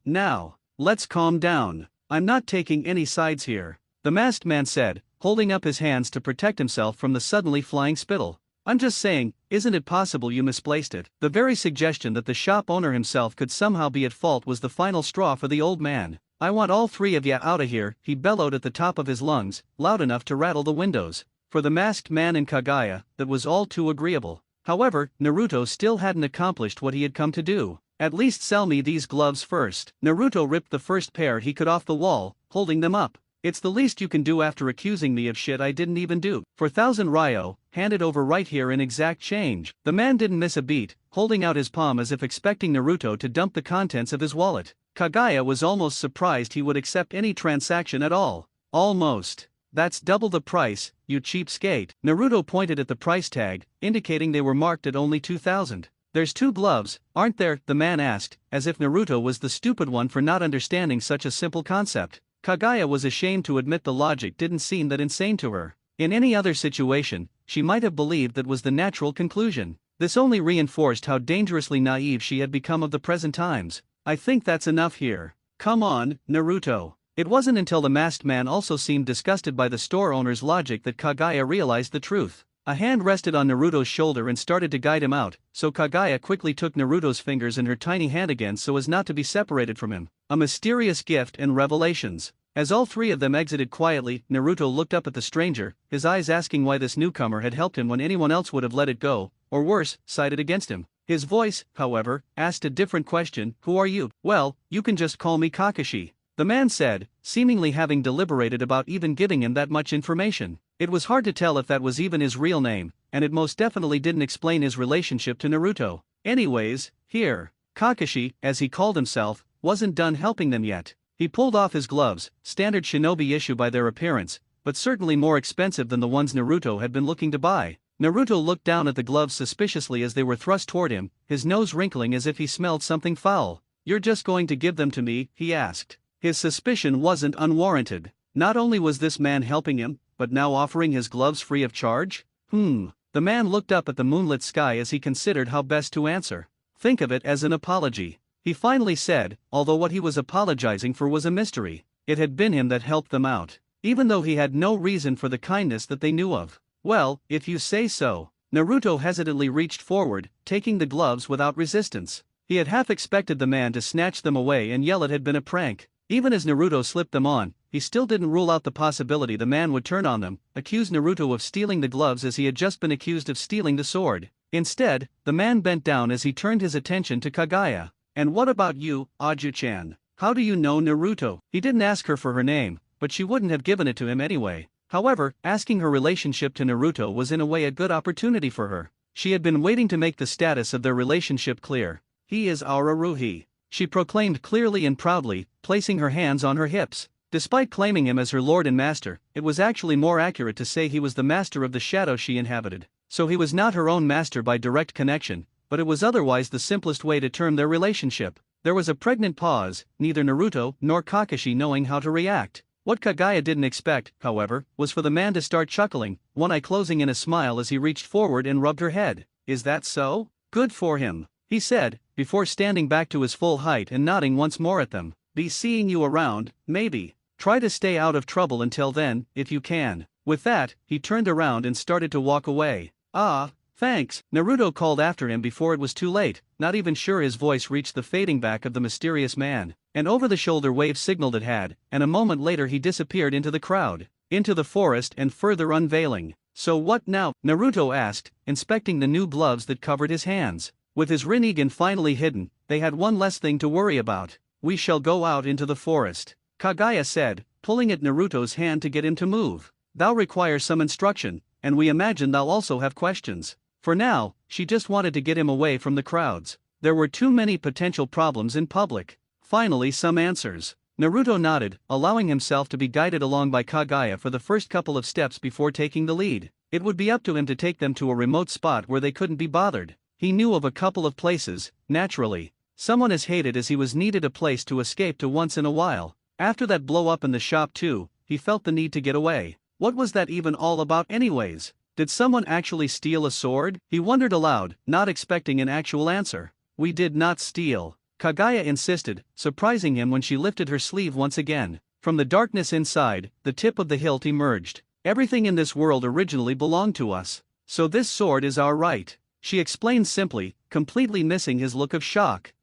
let's calm down. I'm not taking any sides here," the masked man said, holding up his hands to protect himself from the suddenly flying spittle. "I'm just saying, isn't it possible you misplaced it?" The very suggestion that the shop owner himself could somehow be at fault was the final straw for the old man. "I want all three of ya outta here," he bellowed at the top of his lungs, loud enough to rattle the windows. For the masked man and Kaguya, that was all too agreeable. However, Naruto still hadn't accomplished what he had come to do. "At least sell me these gloves first." Naruto ripped the first pair he could off the wall, holding them up. "It's the least you can do after accusing me of shit I didn't even do. For 1,000 ryo, hand it over right here in exact change." The man didn't miss a beat, holding out his palm as if expecting Naruto to dump the contents of his wallet. Kaguya was almost surprised he would accept any transaction at all. Almost. That's double the price, you cheapskate. Naruto pointed at the price tag, indicating they were marked at only 2,000. There's 2 gloves, aren't there? The man asked, as if Naruto was the stupid one for not understanding such a simple concept. Kaguya was ashamed to admit the logic didn't seem that insane to her. In any other situation, she might have believed that was the natural conclusion. This only reinforced how dangerously naive she had become of the present times. I think that's enough here. Come on, Naruto. It wasn't until the masked man also seemed disgusted by the store owner's logic that Kaguya realized the truth. A hand rested on Naruto's shoulder and started to guide him out, so Kaguya quickly took Naruto's fingers in her tiny hand again so as not to be separated from him. A mysterious gift and revelations. As all 3 of them exited quietly, Naruto looked up at the stranger, his eyes asking why this newcomer had helped him when anyone else would have let it go, or worse, sided against him. His voice, however, asked a different question. Who are you? Well, you can just call me Kakashi, the man said, seemingly having deliberated about even giving him that much information. It was hard to tell if that was even his real name, and it most definitely didn't explain his relationship to Naruto. Anyways, here, Kakashi, as he called himself, wasn't done helping them yet. He pulled off his gloves, standard shinobi issue by their appearance, but certainly more expensive than the ones Naruto had been looking to buy. Naruto looked down at the gloves suspiciously as they were thrust toward him, his nose wrinkling as if he smelled something foul. You're just going to give them to me? He asked. His suspicion wasn't unwarranted. Not only was this man helping him, but now offering his gloves free of charge? The man looked up at the moonlit sky as he considered how best to answer. Think of it as an apology, he finally said, although what he was apologizing for was a mystery. It had been him that helped them out, even though he had no reason for the kindness that they knew of. Well, if you say so. Naruto hesitantly reached forward, taking the gloves without resistance. He had half expected the man to snatch them away and yell it had been a prank. Even as Naruto slipped them on, he still didn't rule out the possibility the man would turn on them, accuse Naruto of stealing the gloves as he had just been accused of stealing the sword. Instead, the man bent down as he turned his attention to Kaguya. And what about you, Aju-chan? How do you know Naruto? He didn't ask her for her name, but she wouldn't have given it to him anyway. However, asking her relationship to Naruto was in a way a good opportunity for her. She had been waiting to make the status of their relationship clear. He is our Ruhi, she proclaimed clearly and proudly, placing her hands on her hips. Despite claiming him as her lord and master, it was actually more accurate to say he was the master of the shadow she inhabited. So he was not her own master by direct connection, but it was otherwise the simplest way to term their relationship. There was a pregnant pause, neither Naruto nor Kakashi knowing how to react. What Kaguya didn't expect, however, was for the man to start chuckling, one eye closing in a smile as he reached forward and rubbed her head. Is that so? Good for him, he said, before standing back to his full height and nodding once more at them. Be seeing you around, maybe. Try to stay out of trouble until then, if you can. With that, he turned around and started to walk away. Ah, thanks, Naruto called after him before it was too late, not even sure his voice reached the fading back of the mysterious man. An over-the-shoulder wave signaled it had, and a moment later he disappeared into the crowd, into the forest and further unveiling. So what now? Naruto asked, inspecting the new gloves that covered his hands. With his Rinnegan finally hidden, they had one less thing to worry about. We shall go out into the forest, Kaguya said, pulling at Naruto's hand to get him to move. Thou requires some instruction, and we imagine thou also have questions. For now, she just wanted to get him away from the crowds. There were too many potential problems in public. Finally some answers. Naruto nodded, allowing himself to be guided along by Kaguya for the first couple of steps before taking the lead. It would be up to him to take them to a remote spot where they couldn't be bothered. He knew of a couple of places, naturally. Someone as hated as he was needed a place to escape to once in a while. After that blow up in the shop too, he felt the need to get away. What was that even all about anyways? Did someone actually steal a sword? He wondered aloud, not expecting an actual answer. We did not steal, Kaguya insisted, surprising him when she lifted her sleeve once again. From the darkness inside, the tip of the hilt emerged. Everything in this world originally belonged to us. So this sword is our right, she explained simply, completely missing his look of shock.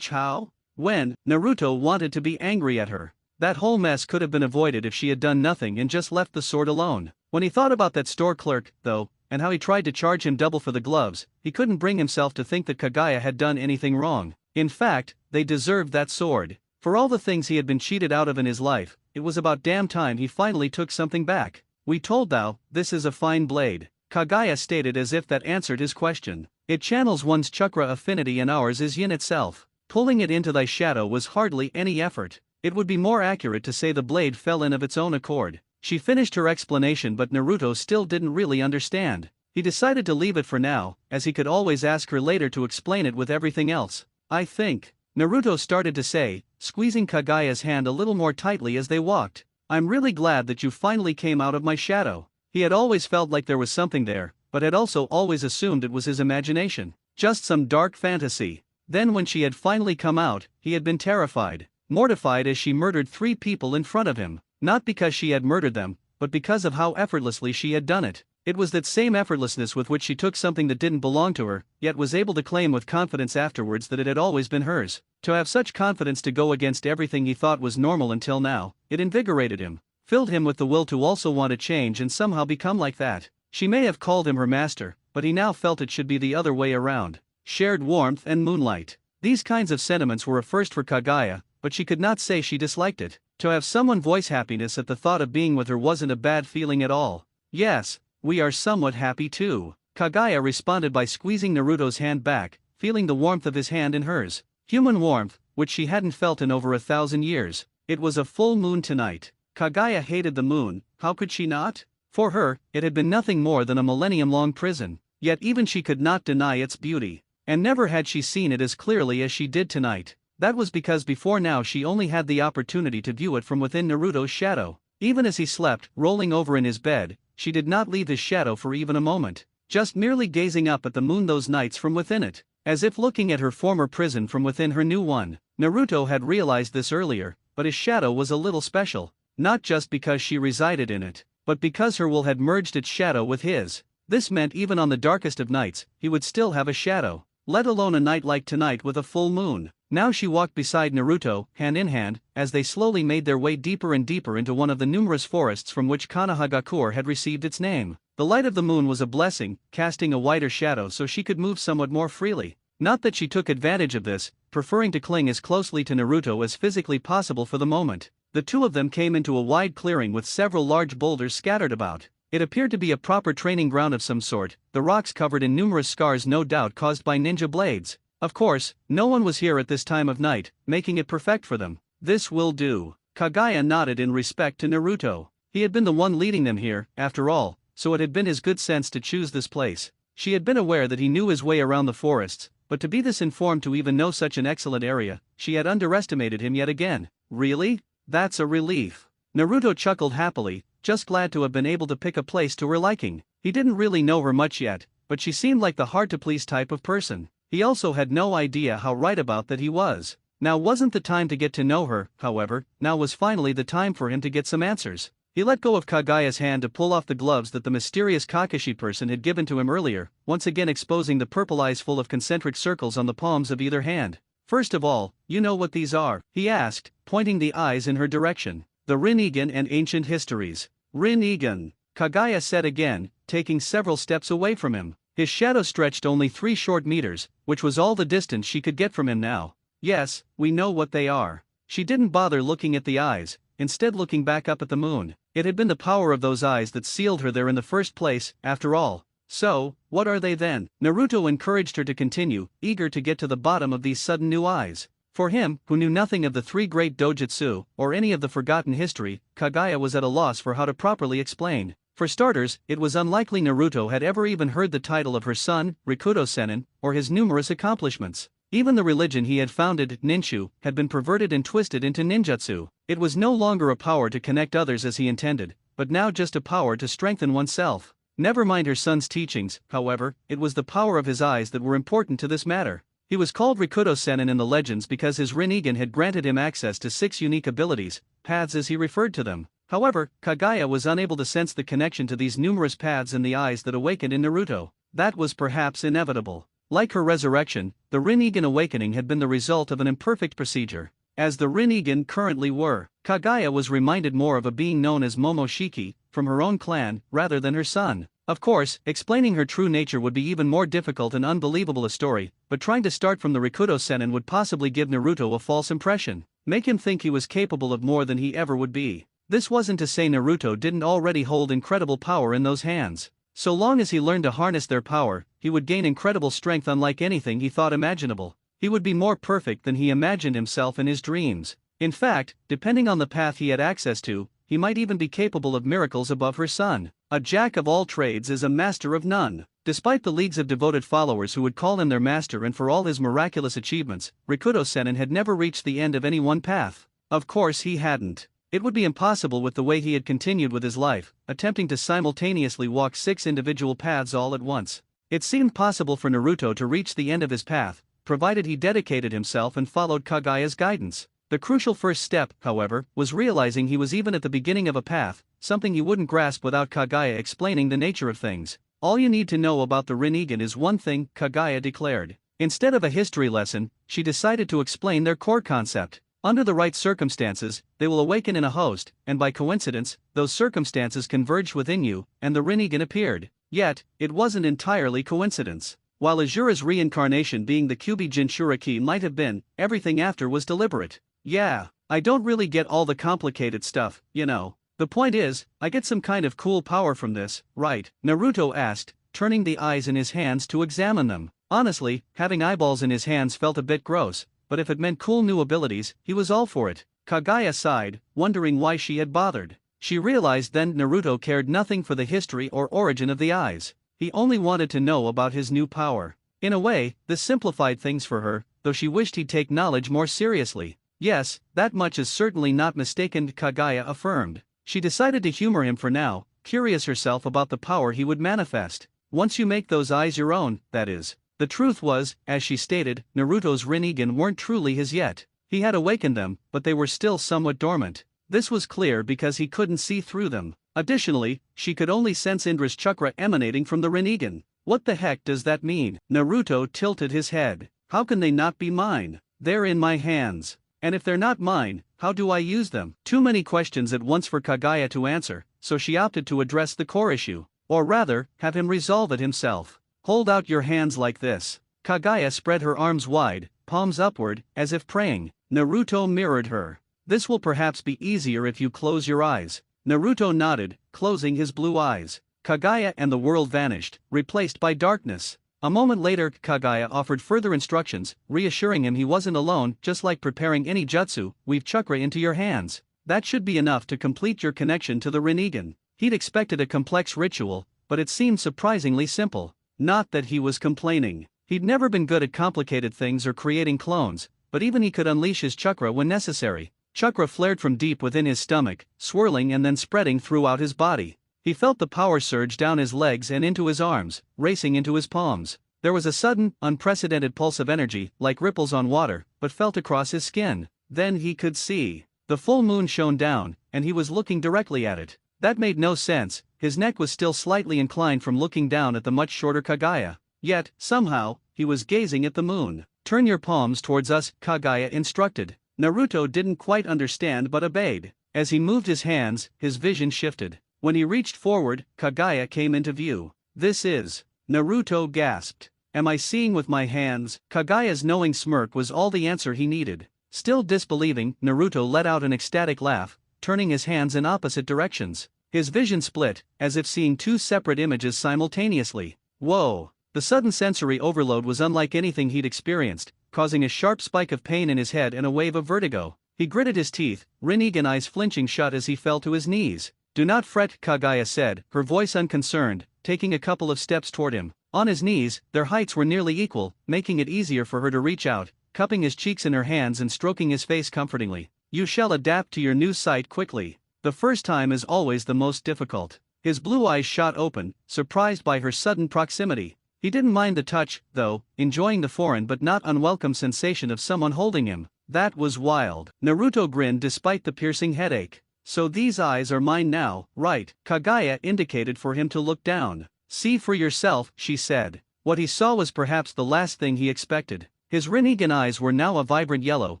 How? When? Naruto wanted to be angry at her. That whole mess could have been avoided if she had done nothing and just left the sword alone. When he thought about that store clerk, though, and how he tried to charge him double for the gloves, he couldn't bring himself to think that Kaguya had done anything wrong. In fact, they deserved that sword. For all the things he had been cheated out of in his life, it was about damn time he finally took something back. We told thou, this is a fine blade, Kaguya stated as if that answered his question. It channels one's chakra affinity and ours is yin itself. Pulling it into thy shadow was hardly any effort. It would be more accurate to say the blade fell in of its own accord. She finished her explanation, but Naruto still didn't really understand. He decided to leave it for now, as he could always ask her later to explain it with everything else. I think, Naruto started to say, squeezing Kaguya's hand a little more tightly as they walked. I'm really glad that you finally came out of my shadow. He had always felt like there was something there, but had also always assumed it was his imagination. Just some dark fantasy. Then when she had finally come out, he had been terrified, mortified as she murdered 3 people in front of him. Not because she had murdered them, but because of how effortlessly she had done it. It was that same effortlessness with which she took something that didn't belong to her, yet was able to claim with confidence afterwards that it had always been hers. To have such confidence to go against everything he thought was normal until now, it invigorated him, filled him with the will to also want to change and somehow become like that. She may have called him her master, but he now felt it should be the other way around. Shared warmth and moonlight. These kinds of sentiments were a first for Kaguya, but she could not say she disliked it. To have someone voice happiness at the thought of being with her wasn't a bad feeling at all. Yes, we are somewhat happy too. Kaguya responded by squeezing Naruto's hand back, feeling the warmth of his hand in hers. Human warmth, which she hadn't felt in over 1,000 years. It was a full moon tonight. Kaguya hated the moon, how could she not? For her, it had been nothing more than a millennium-long prison, yet even she could not deny its beauty. And never had she seen it as clearly as she did tonight. That was because before now she only had the opportunity to view it from within Naruto's shadow. Even as he slept, rolling over in his bed, she did not leave his shadow for even a moment, just merely gazing up at the moon those nights from within it, as if looking at her former prison from within her new one. Naruto had realized this earlier, but his shadow was a little special, not just because she resided in it, but because her will had merged its shadow with his. This meant even on the darkest of nights, he would still have a shadow, let alone a night like tonight with a full moon. Now she walked beside Naruto, hand in hand, as they slowly made their way deeper and deeper into one of the numerous forests from which Konohagakure had received its name. The light of the moon was a blessing, casting a wider shadow so she could move somewhat more freely. Not that she took advantage of this, preferring to cling as closely to Naruto as physically possible for the moment. The two of them came into a wide clearing with several large boulders scattered about. It appeared to be a proper training ground of some sort, the rocks covered in numerous scars no doubt caused by ninja blades. Of course, no one was here at this time of night, making it perfect for them. This will do. Kaguya nodded in respect to Naruto. He had been the one leading them here, after all, so it had been his good sense to choose this place. She had been aware that he knew his way around the forests, but to be this informed to even know such an excellent area, she had underestimated him yet again. Really? That's a relief. Naruto chuckled happily, just glad to have been able to pick a place to her liking. He didn't really know her much yet, but she seemed like the hard-to-please type of person. He also had no idea how right about that he was. Now wasn't the time to get to know her, however, now was finally the time for him to get some answers. He let go of Kaguya's hand to pull off the gloves that the mysterious Kakashi person had given to him earlier, once again exposing the purple eyes full of concentric circles on the palms of either hand. First of all, you know what these are? He asked, pointing the eyes in her direction. The Rinnegan and Ancient Histories. Rinnegan, Kaguya said again, taking several steps away from him. His shadow stretched only 3 short meters, which was all the distance she could get from him now. Yes, we know what they are. She didn't bother looking at the eyes, instead looking back up at the moon. It had been the power of those eyes that sealed her there in the first place, after all. So, what are they then? Naruto encouraged her to continue, eager to get to the bottom of these sudden new eyes. For him, who knew nothing of the 3 great dojutsu, or any of the forgotten history, Kaguya was at a loss for how to properly explain. For starters, it was unlikely Naruto had ever even heard the title of her son, Rikudo Sennin, or his numerous accomplishments. Even the religion he had founded, Ninshu, had been perverted and twisted into ninjutsu. It was no longer a power to connect others as he intended, but now just a power to strengthen oneself. Never mind her son's teachings, however, it was the power of his eyes that were important to this matter. He was called Rikudo Sennin in the legends because his Rinnegan had granted him access to 6 unique abilities, paths as he referred to them. However, Kaguya was unable to sense the connection to these numerous paths in the eyes that awakened in Naruto. That was perhaps inevitable. Like her resurrection, the Rinnegan awakening had been the result of an imperfect procedure. As the Rinnegan currently were, Kaguya was reminded more of a being known as Momoshiki, from her own clan, rather than her son. Of course, explaining her true nature would be even more difficult and unbelievable a story, but trying to start from the Rikudo Sennin would possibly give Naruto a false impression, make him think he was capable of more than he ever would be. This wasn't to say Naruto didn't already hold incredible power in those hands. So long as he learned to harness their power, he would gain incredible strength unlike anything he thought imaginable. He would be more perfect than he imagined himself in his dreams. In fact, depending on the path he had access to, he might even be capable of miracles above her son. A jack of all trades is a master of none. Despite the leagues of devoted followers who would call him their master and for all his miraculous achievements, Rikudo Senin had never reached the end of any one path. Of course he hadn't. It would be impossible with the way he had continued with his life, attempting to simultaneously walk 6 individual paths all at once. It seemed possible for Naruto to reach the end of his path, provided he dedicated himself and followed Kaguya's guidance. The crucial first step, however, was realizing he was even at the beginning of a path, something he wouldn't grasp without Kaguya explaining the nature of things. All you need to know about the Rinnegan is one thing, Kaguya declared. Instead of a history lesson, she decided to explain their core concept. Under the right circumstances, they will awaken in a host, and by coincidence, those circumstances converged within you, and the Rinnegan appeared. Yet, it wasn't entirely coincidence. While Azura's reincarnation being the Kyuubi Jinchuriki might have been, everything after was deliberate. Yeah, I don't really get all the complicated stuff, you know. The point is, I get some kind of cool power from this, right? Naruto asked, turning the eyes in his hands to examine them. Honestly, having eyeballs in his hands felt a bit gross, but if it meant cool new abilities, he was all for it. Kaguya sighed, wondering why she had bothered. She realized then Naruto cared nothing for the history or origin of the eyes. He only wanted to know about his new power. In a way, this simplified things for her, though she wished he'd take knowledge more seriously. Yes, that much is certainly not mistaken, Kaguya affirmed. She decided to humor him for now, curious herself about the power he would manifest. Once you make those eyes your own, that is. The truth was, as she stated, Naruto's Rinnegan weren't truly his yet. He had awakened them, but they were still somewhat dormant. This was clear because he couldn't see through them. Additionally, she could only sense Indra's chakra emanating from the Rinnegan. What the heck does that mean? Naruto tilted his head. How can they not be mine? They're in my hands. And if they're not mine, how do I use them? Too many questions at once for Kaguya to answer, so she opted to address the core issue. Or rather, have him resolve it himself. Hold out your hands like this. Kaguya spread her arms wide, palms upward, as if praying. Naruto mirrored her. This will perhaps be easier if you close your eyes. Naruto nodded, closing his blue eyes. Kaguya and the world vanished, replaced by darkness. A moment later, Kaguya offered further instructions, reassuring him he wasn't alone. Just like preparing any jutsu, weave chakra into your hands. That should be enough to complete your connection to the Rinnegan. He'd expected a complex ritual, but it seemed surprisingly simple. Not that he was complaining. He'd never been good at complicated things or creating clones, but even he could unleash his chakra when necessary. Chakra flared from deep within his stomach, swirling and then spreading throughout his body. He felt the power surge down his legs and into his arms, racing into his palms. There was a sudden, unprecedented pulse of energy, like ripples on water, but felt across his skin. Then he could see. The full moon shone down, and he was looking directly at it. That made no sense. His neck was still slightly inclined from looking down at the much shorter Kaguya. Yet, somehow, he was gazing at the moon. Turn your palms towards us, Kaguya instructed. Naruto didn't quite understand but obeyed. As he moved his hands, his vision shifted. When he reached forward, Kaguya came into view. This is. Naruto gasped. Am I seeing with my hands? Kaguya's knowing smirk was all the answer he needed. Still disbelieving, Naruto let out an ecstatic laugh, turning his hands in opposite directions. His vision split, as if seeing 2 separate images simultaneously. Whoa! The sudden sensory overload was unlike anything he'd experienced, causing a sharp spike of pain in his head and a wave of vertigo. He gritted his teeth, Rinnegan eyes flinching shut as he fell to his knees. Do not fret, Kaguya said, her voice unconcerned, taking a couple of steps toward him. On his knees, their heights were nearly equal, making it easier for her to reach out, cupping his cheeks in her hands and stroking his face comfortingly. You shall adapt to your new sight quickly. The first time is always the most difficult. His blue eyes shot open, surprised by her sudden proximity. He didn't mind the touch, though, enjoying the foreign but not unwelcome sensation of someone holding him. That was wild. Naruto grinned despite the piercing headache. So these eyes are mine now, right? Kaguya indicated for him to look down. See for yourself, she said. What he saw was perhaps the last thing he expected. His Rinnegan eyes were now a vibrant yellow,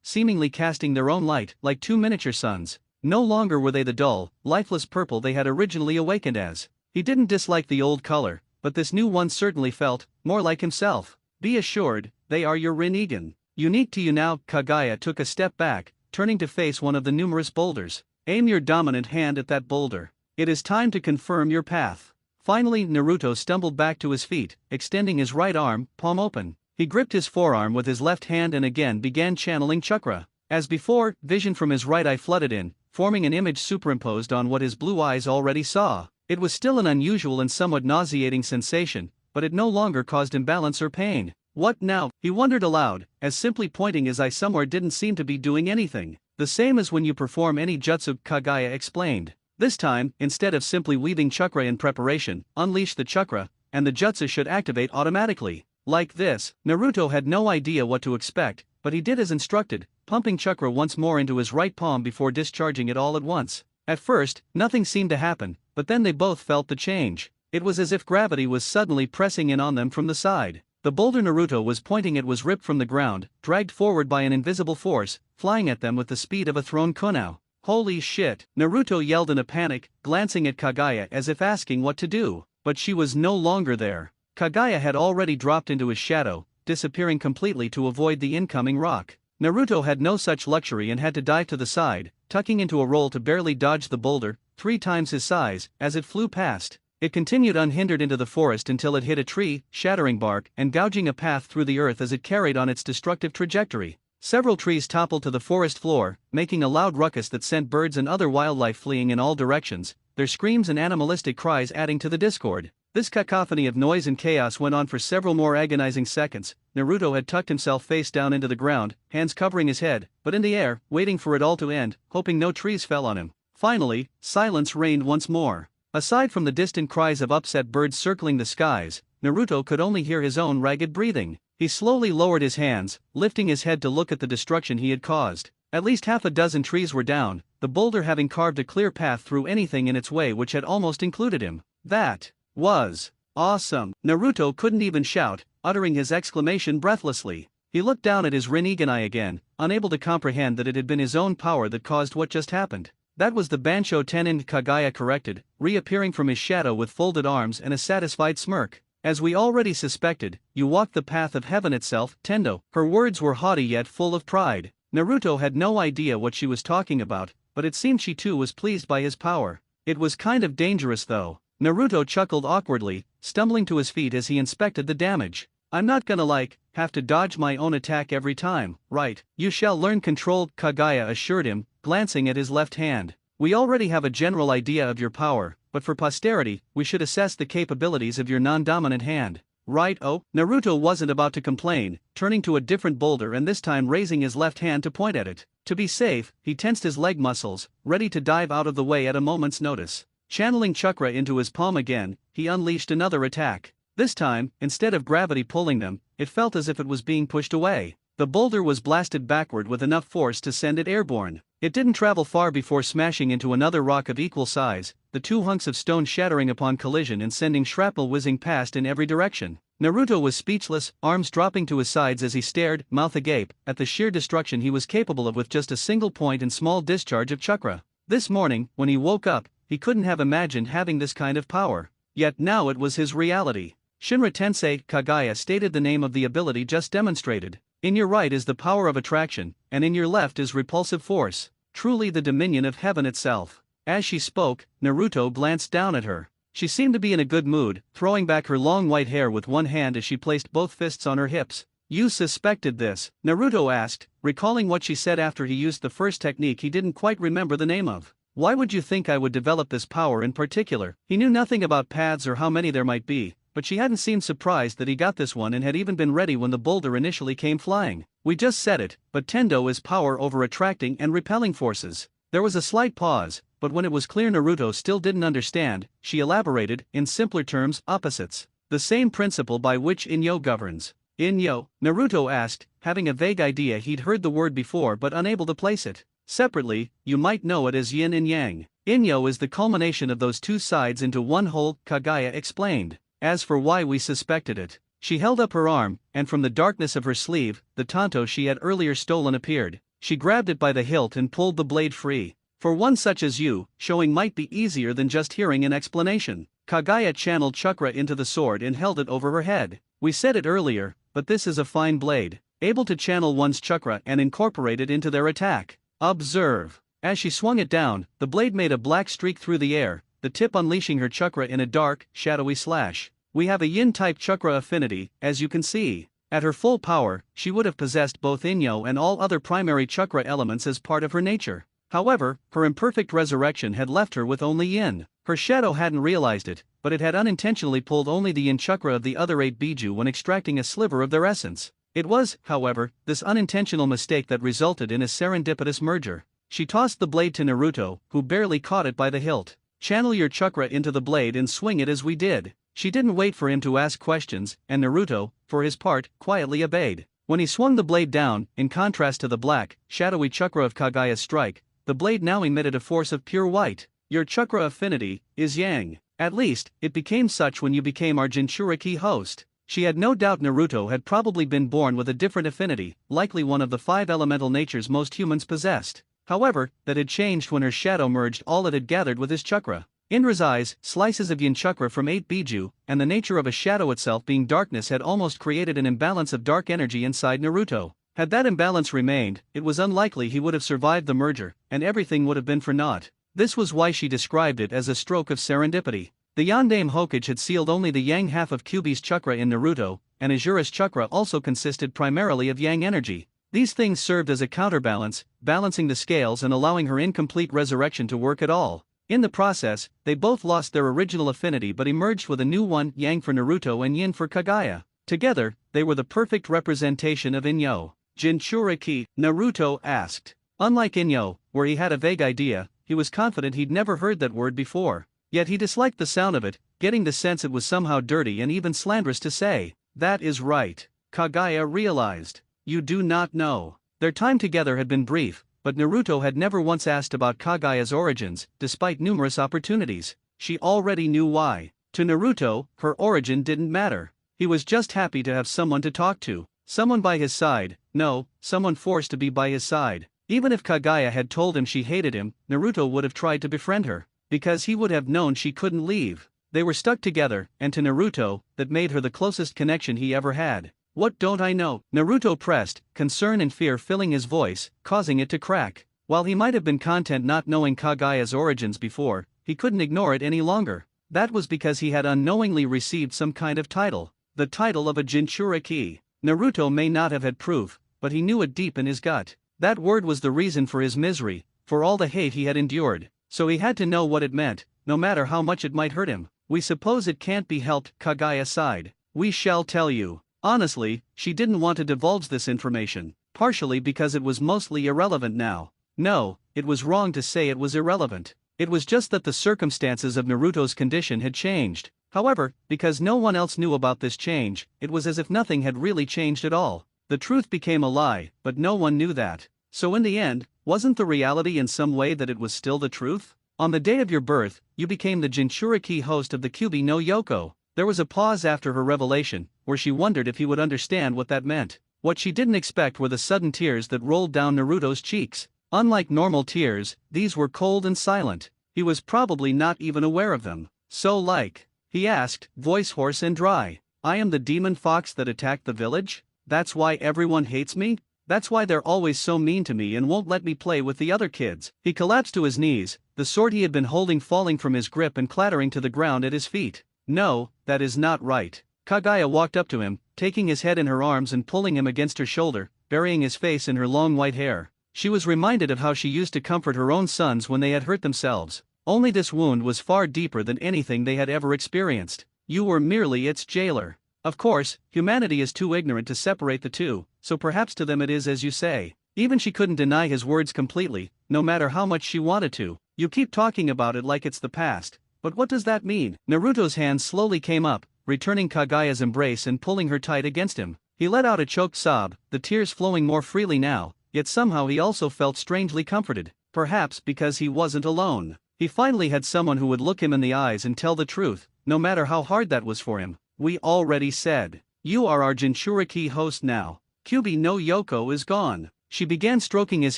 seemingly casting their own light, like 2 miniature suns. No longer were they the dull, lifeless purple they had originally awakened as. He didn't dislike the old color, but this new one certainly felt more like himself. Be assured, they are your Rinnegan. Unique to you now. Kaguya took a step back, turning to face one of the numerous boulders. Aim your dominant hand at that boulder. It is time to confirm your path. Finally, Naruto stumbled back to his feet, extending his right arm, palm open. He gripped his forearm with his left hand and again began channeling chakra. As before, vision from his right eye flooded in, forming an image superimposed on what his blue eyes already saw. It was still an unusual and somewhat nauseating sensation, but it no longer caused imbalance or pain. What now? He wondered aloud, as simply pointing his eye somewhere didn't seem to be doing anything. The same as when you perform any jutsu, Kaguya explained. This time, instead of simply weaving chakra in preparation, unleash the chakra, and the jutsu should activate automatically. Like this. Naruto had no idea what to expect, but he did as instructed, pumping chakra once more into his right palm before discharging it all at once. At first, nothing seemed to happen, but then they both felt the change. It was as if gravity was suddenly pressing in on them from the side. The boulder Naruto was pointing at was ripped from the ground, dragged forward by an invisible force, flying at them with the speed of a thrown kunai. Holy shit! Naruto yelled in a panic, glancing at Kaguya as if asking what to do, but she was no longer there. Kaguya had already dropped into his shadow, disappearing completely to avoid the incoming rock. Naruto had no such luxury and had to dive to the side, tucking into a roll to barely dodge the boulder, 3 times his size, as it flew past. It continued unhindered into the forest until it hit a tree, shattering bark and gouging a path through the earth as it carried on its destructive trajectory. Several trees toppled to the forest floor, making a loud ruckus that sent birds and other wildlife fleeing in all directions, their screams and animalistic cries adding to the discord. This cacophony of noise and chaos went on for several more agonizing seconds. Naruto had tucked himself face down into the ground, hands covering his head, but in the air, waiting for it all to end, hoping no trees fell on him. Finally, silence reigned once more. Aside from the distant cries of upset birds circling the skies, Naruto could only hear his own ragged breathing. He slowly lowered his hands, lifting his head to look at the destruction he had caused. At least half a dozen trees were down, the boulder having carved a clear path through anything in its way which had almost included him. That was awesome. Naruto couldn't even shout, uttering his exclamation breathlessly. He looked down at his Rinnegan again, unable to comprehend that it had been his own power that caused what just happened. That was the Bansho Tenin, Kaguya corrected, reappearing from his shadow with folded arms and a satisfied smirk. As we already suspected, you walked the path of heaven itself, Tendo. Her words were haughty yet full of pride. Naruto had no idea what she was talking about, but it seemed she too was pleased by his power. It was kind of dangerous though. Naruto chuckled awkwardly, stumbling to his feet as he inspected the damage. I'm not gonna have to dodge my own attack every time, right? You shall learn controlled, Kaguya assured him, glancing at his left hand. We already have a general idea of your power, but for posterity, we should assess the capabilities of your non-dominant hand. Right? Oh, Naruto wasn't about to complain, turning to a different boulder and this time raising his left hand to point at it. To be safe, he tensed his leg muscles, ready to dive out of the way at a moment's notice. Channeling chakra into his palm again, he unleashed another attack. This time, instead of gravity pulling them, it felt as if it was being pushed away. The boulder was blasted backward with enough force to send it airborne. It didn't travel far before smashing into another rock of equal size, the 2 hunks of stone shattering upon collision and sending shrapnel whizzing past in every direction. Naruto was speechless, arms dropping to his sides as he stared, mouth agape, at the sheer destruction he was capable of with just a single point and small discharge of chakra. This morning, when he woke up, he couldn't have imagined having this kind of power. Yet now it was his reality. Shinra Tensei, Kaguya stated the name of the ability just demonstrated. In your right is the power of attraction, and in your left is repulsive force. Truly the dominion of heaven itself. As she spoke, Naruto glanced down at her. She seemed to be in a good mood, throwing back her long white hair with one hand as she placed both fists on her hips. You suspected this? Naruto asked, recalling what she said after he used the first technique he didn't quite remember the name of. Why would you think I would develop this power in particular? He knew nothing about paths or how many there might be, but she hadn't seemed surprised that he got this one and had even been ready when the boulder initially came flying. We just said it, but Tendo is power over attracting and repelling forces. There was a slight pause, but when it was clear Naruto still didn't understand, she elaborated, in simpler terms, opposites. The same principle by which Inyo governs. Inyo? Naruto asked, having a vague idea he'd heard the word before but unable to place it. Separately, you might know it as yin and yang. Inyo is the culmination of those 2 sides into one whole, Kaguya explained. As for why we suspected it, she held up her arm, and from the darkness of her sleeve, the tanto she had earlier stolen appeared. She grabbed it by the hilt and pulled the blade free. For one such as you, showing might be easier than just hearing an explanation. Kaguya channeled chakra into the sword and held it over her head. We said it earlier, but this is a fine blade, able to channel one's chakra and incorporate it into their attack. Observe. As she swung it down, the blade made a black streak through the air, the tip unleashing her chakra in a dark, shadowy slash. We have a yin-type chakra affinity, as you can see. At her full power, she would have possessed both Inyo and all other primary chakra elements as part of her nature. However, her imperfect resurrection had left her with only yin. Her shadow hadn't realized it, but it had unintentionally pulled only the yin chakra of the other 8 biju when extracting a sliver of their essence. It was, however, this unintentional mistake that resulted in a serendipitous merger. She tossed the blade to Naruto, who barely caught it by the hilt. "Channel your chakra into the blade and swing it as we did." She didn't wait for him to ask questions, and Naruto, for his part, quietly obeyed. When he swung the blade down, in contrast to the black, shadowy chakra of Kaguya's strike, the blade now emitted a force of pure white. "Your chakra affinity is yang. At least, it became such when you became our Jinchuriki host." She had no doubt Naruto had probably been born with a different affinity, likely one of the 5 elemental natures most humans possessed. However, that had changed when her shadow merged all it had gathered with his chakra. Indra's eyes, slices of yin chakra from 8 biju, and the nature of a shadow itself being darkness had almost created an imbalance of dark energy inside Naruto. Had that imbalance remained, it was unlikely he would have survived the merger, and everything would have been for naught. This was why she described it as a stroke of serendipity. The Yondaime Hokage had sealed only the yang half of Kyuubi's chakra in Naruto, and Azura's chakra also consisted primarily of yang energy. These things served as a counterbalance, balancing the scales and allowing her incomplete resurrection to work at all. In the process, they both lost their original affinity but emerged with a new one, yang for Naruto and yin for Kaguya. Together, they were the perfect representation of Inyo. "Jinchuriki?" Naruto asked. Unlike Inyo, where he had a vague idea, he was confident he'd never heard that word before. Yet he disliked the sound of it, getting the sense it was somehow dirty and even slanderous to say. "That is right," Kaguya realized. "You do not know." Their time together had been brief, but Naruto had never once asked about Kaguya's origins, despite numerous opportunities. She already knew why. To Naruto, her origin didn't matter. He was just happy to have someone to talk to. Someone by his side, no, someone forced to be by his side. Even if Kaguya had told him she hated him, Naruto would have tried to befriend her, because he would have known she couldn't leave. They were stuck together, and to Naruto, that made her the closest connection he ever had. "What don't I know?" Naruto pressed, concern and fear filling his voice, causing it to crack. While he might have been content not knowing Kaguya's origins before, he couldn't ignore it any longer. That was because he had unknowingly received some kind of title. The title of a Jinchuriki. Naruto may not have had proof, but he knew it deep in his gut. That word was the reason for his misery, for all the hate he had endured. So he had to know what it meant, no matter how much it might hurt him. "We suppose it can't be helped," Kaguya sighed. "We shall tell you." Honestly, she didn't want to divulge this information, partially because it was mostly irrelevant now. No, it was wrong to say it was irrelevant. It was just that the circumstances of Naruto's condition had changed. However, because no one else knew about this change, it was as if nothing had really changed at all. The truth became a lie, but no one knew that. So in the end, wasn't the reality in some way that it was still the truth? On the day of your birth, you became the Jinchuriki host of the Kyuubi no Yoko. There was a pause after her revelation, where she wondered if he would understand what that meant. What she didn't expect were the sudden tears that rolled down Naruto's cheeks. Unlike normal tears, these were cold and silent. He was probably not even aware of them. "So like?" he asked, voice hoarse and dry. "I am the demon fox that attacked the village? That's why everyone hates me? That's why they're always so mean to me and won't let me play with the other kids?" He collapsed to his knees, the sword he had been holding falling from his grip and clattering to the ground at his feet. "No, that is not right." Kaguya walked up to him, taking his head in her arms and pulling him against her shoulder, burying his face in her long white hair. She was reminded of how she used to comfort her own sons when they had hurt themselves. Only this wound was far deeper than anything they had ever experienced. "You were merely its jailer." Of course, humanity is too ignorant to separate the two, so perhaps to them it is as you say. Even she couldn't deny his words completely, no matter how much she wanted to. "You keep talking about it like it's the past, but what does that mean?" Naruto's hand slowly came up, returning Kaguya's embrace and pulling her tight against him. He let out a choked sob, the tears flowing more freely now, yet somehow he also felt strangely comforted, perhaps because he wasn't alone. He finally had someone who would look him in the eyes and tell the truth, no matter how hard that was for him. "We already said. You are our Jinchuriki host now. Kyuubi no Yoko is gone." She began stroking his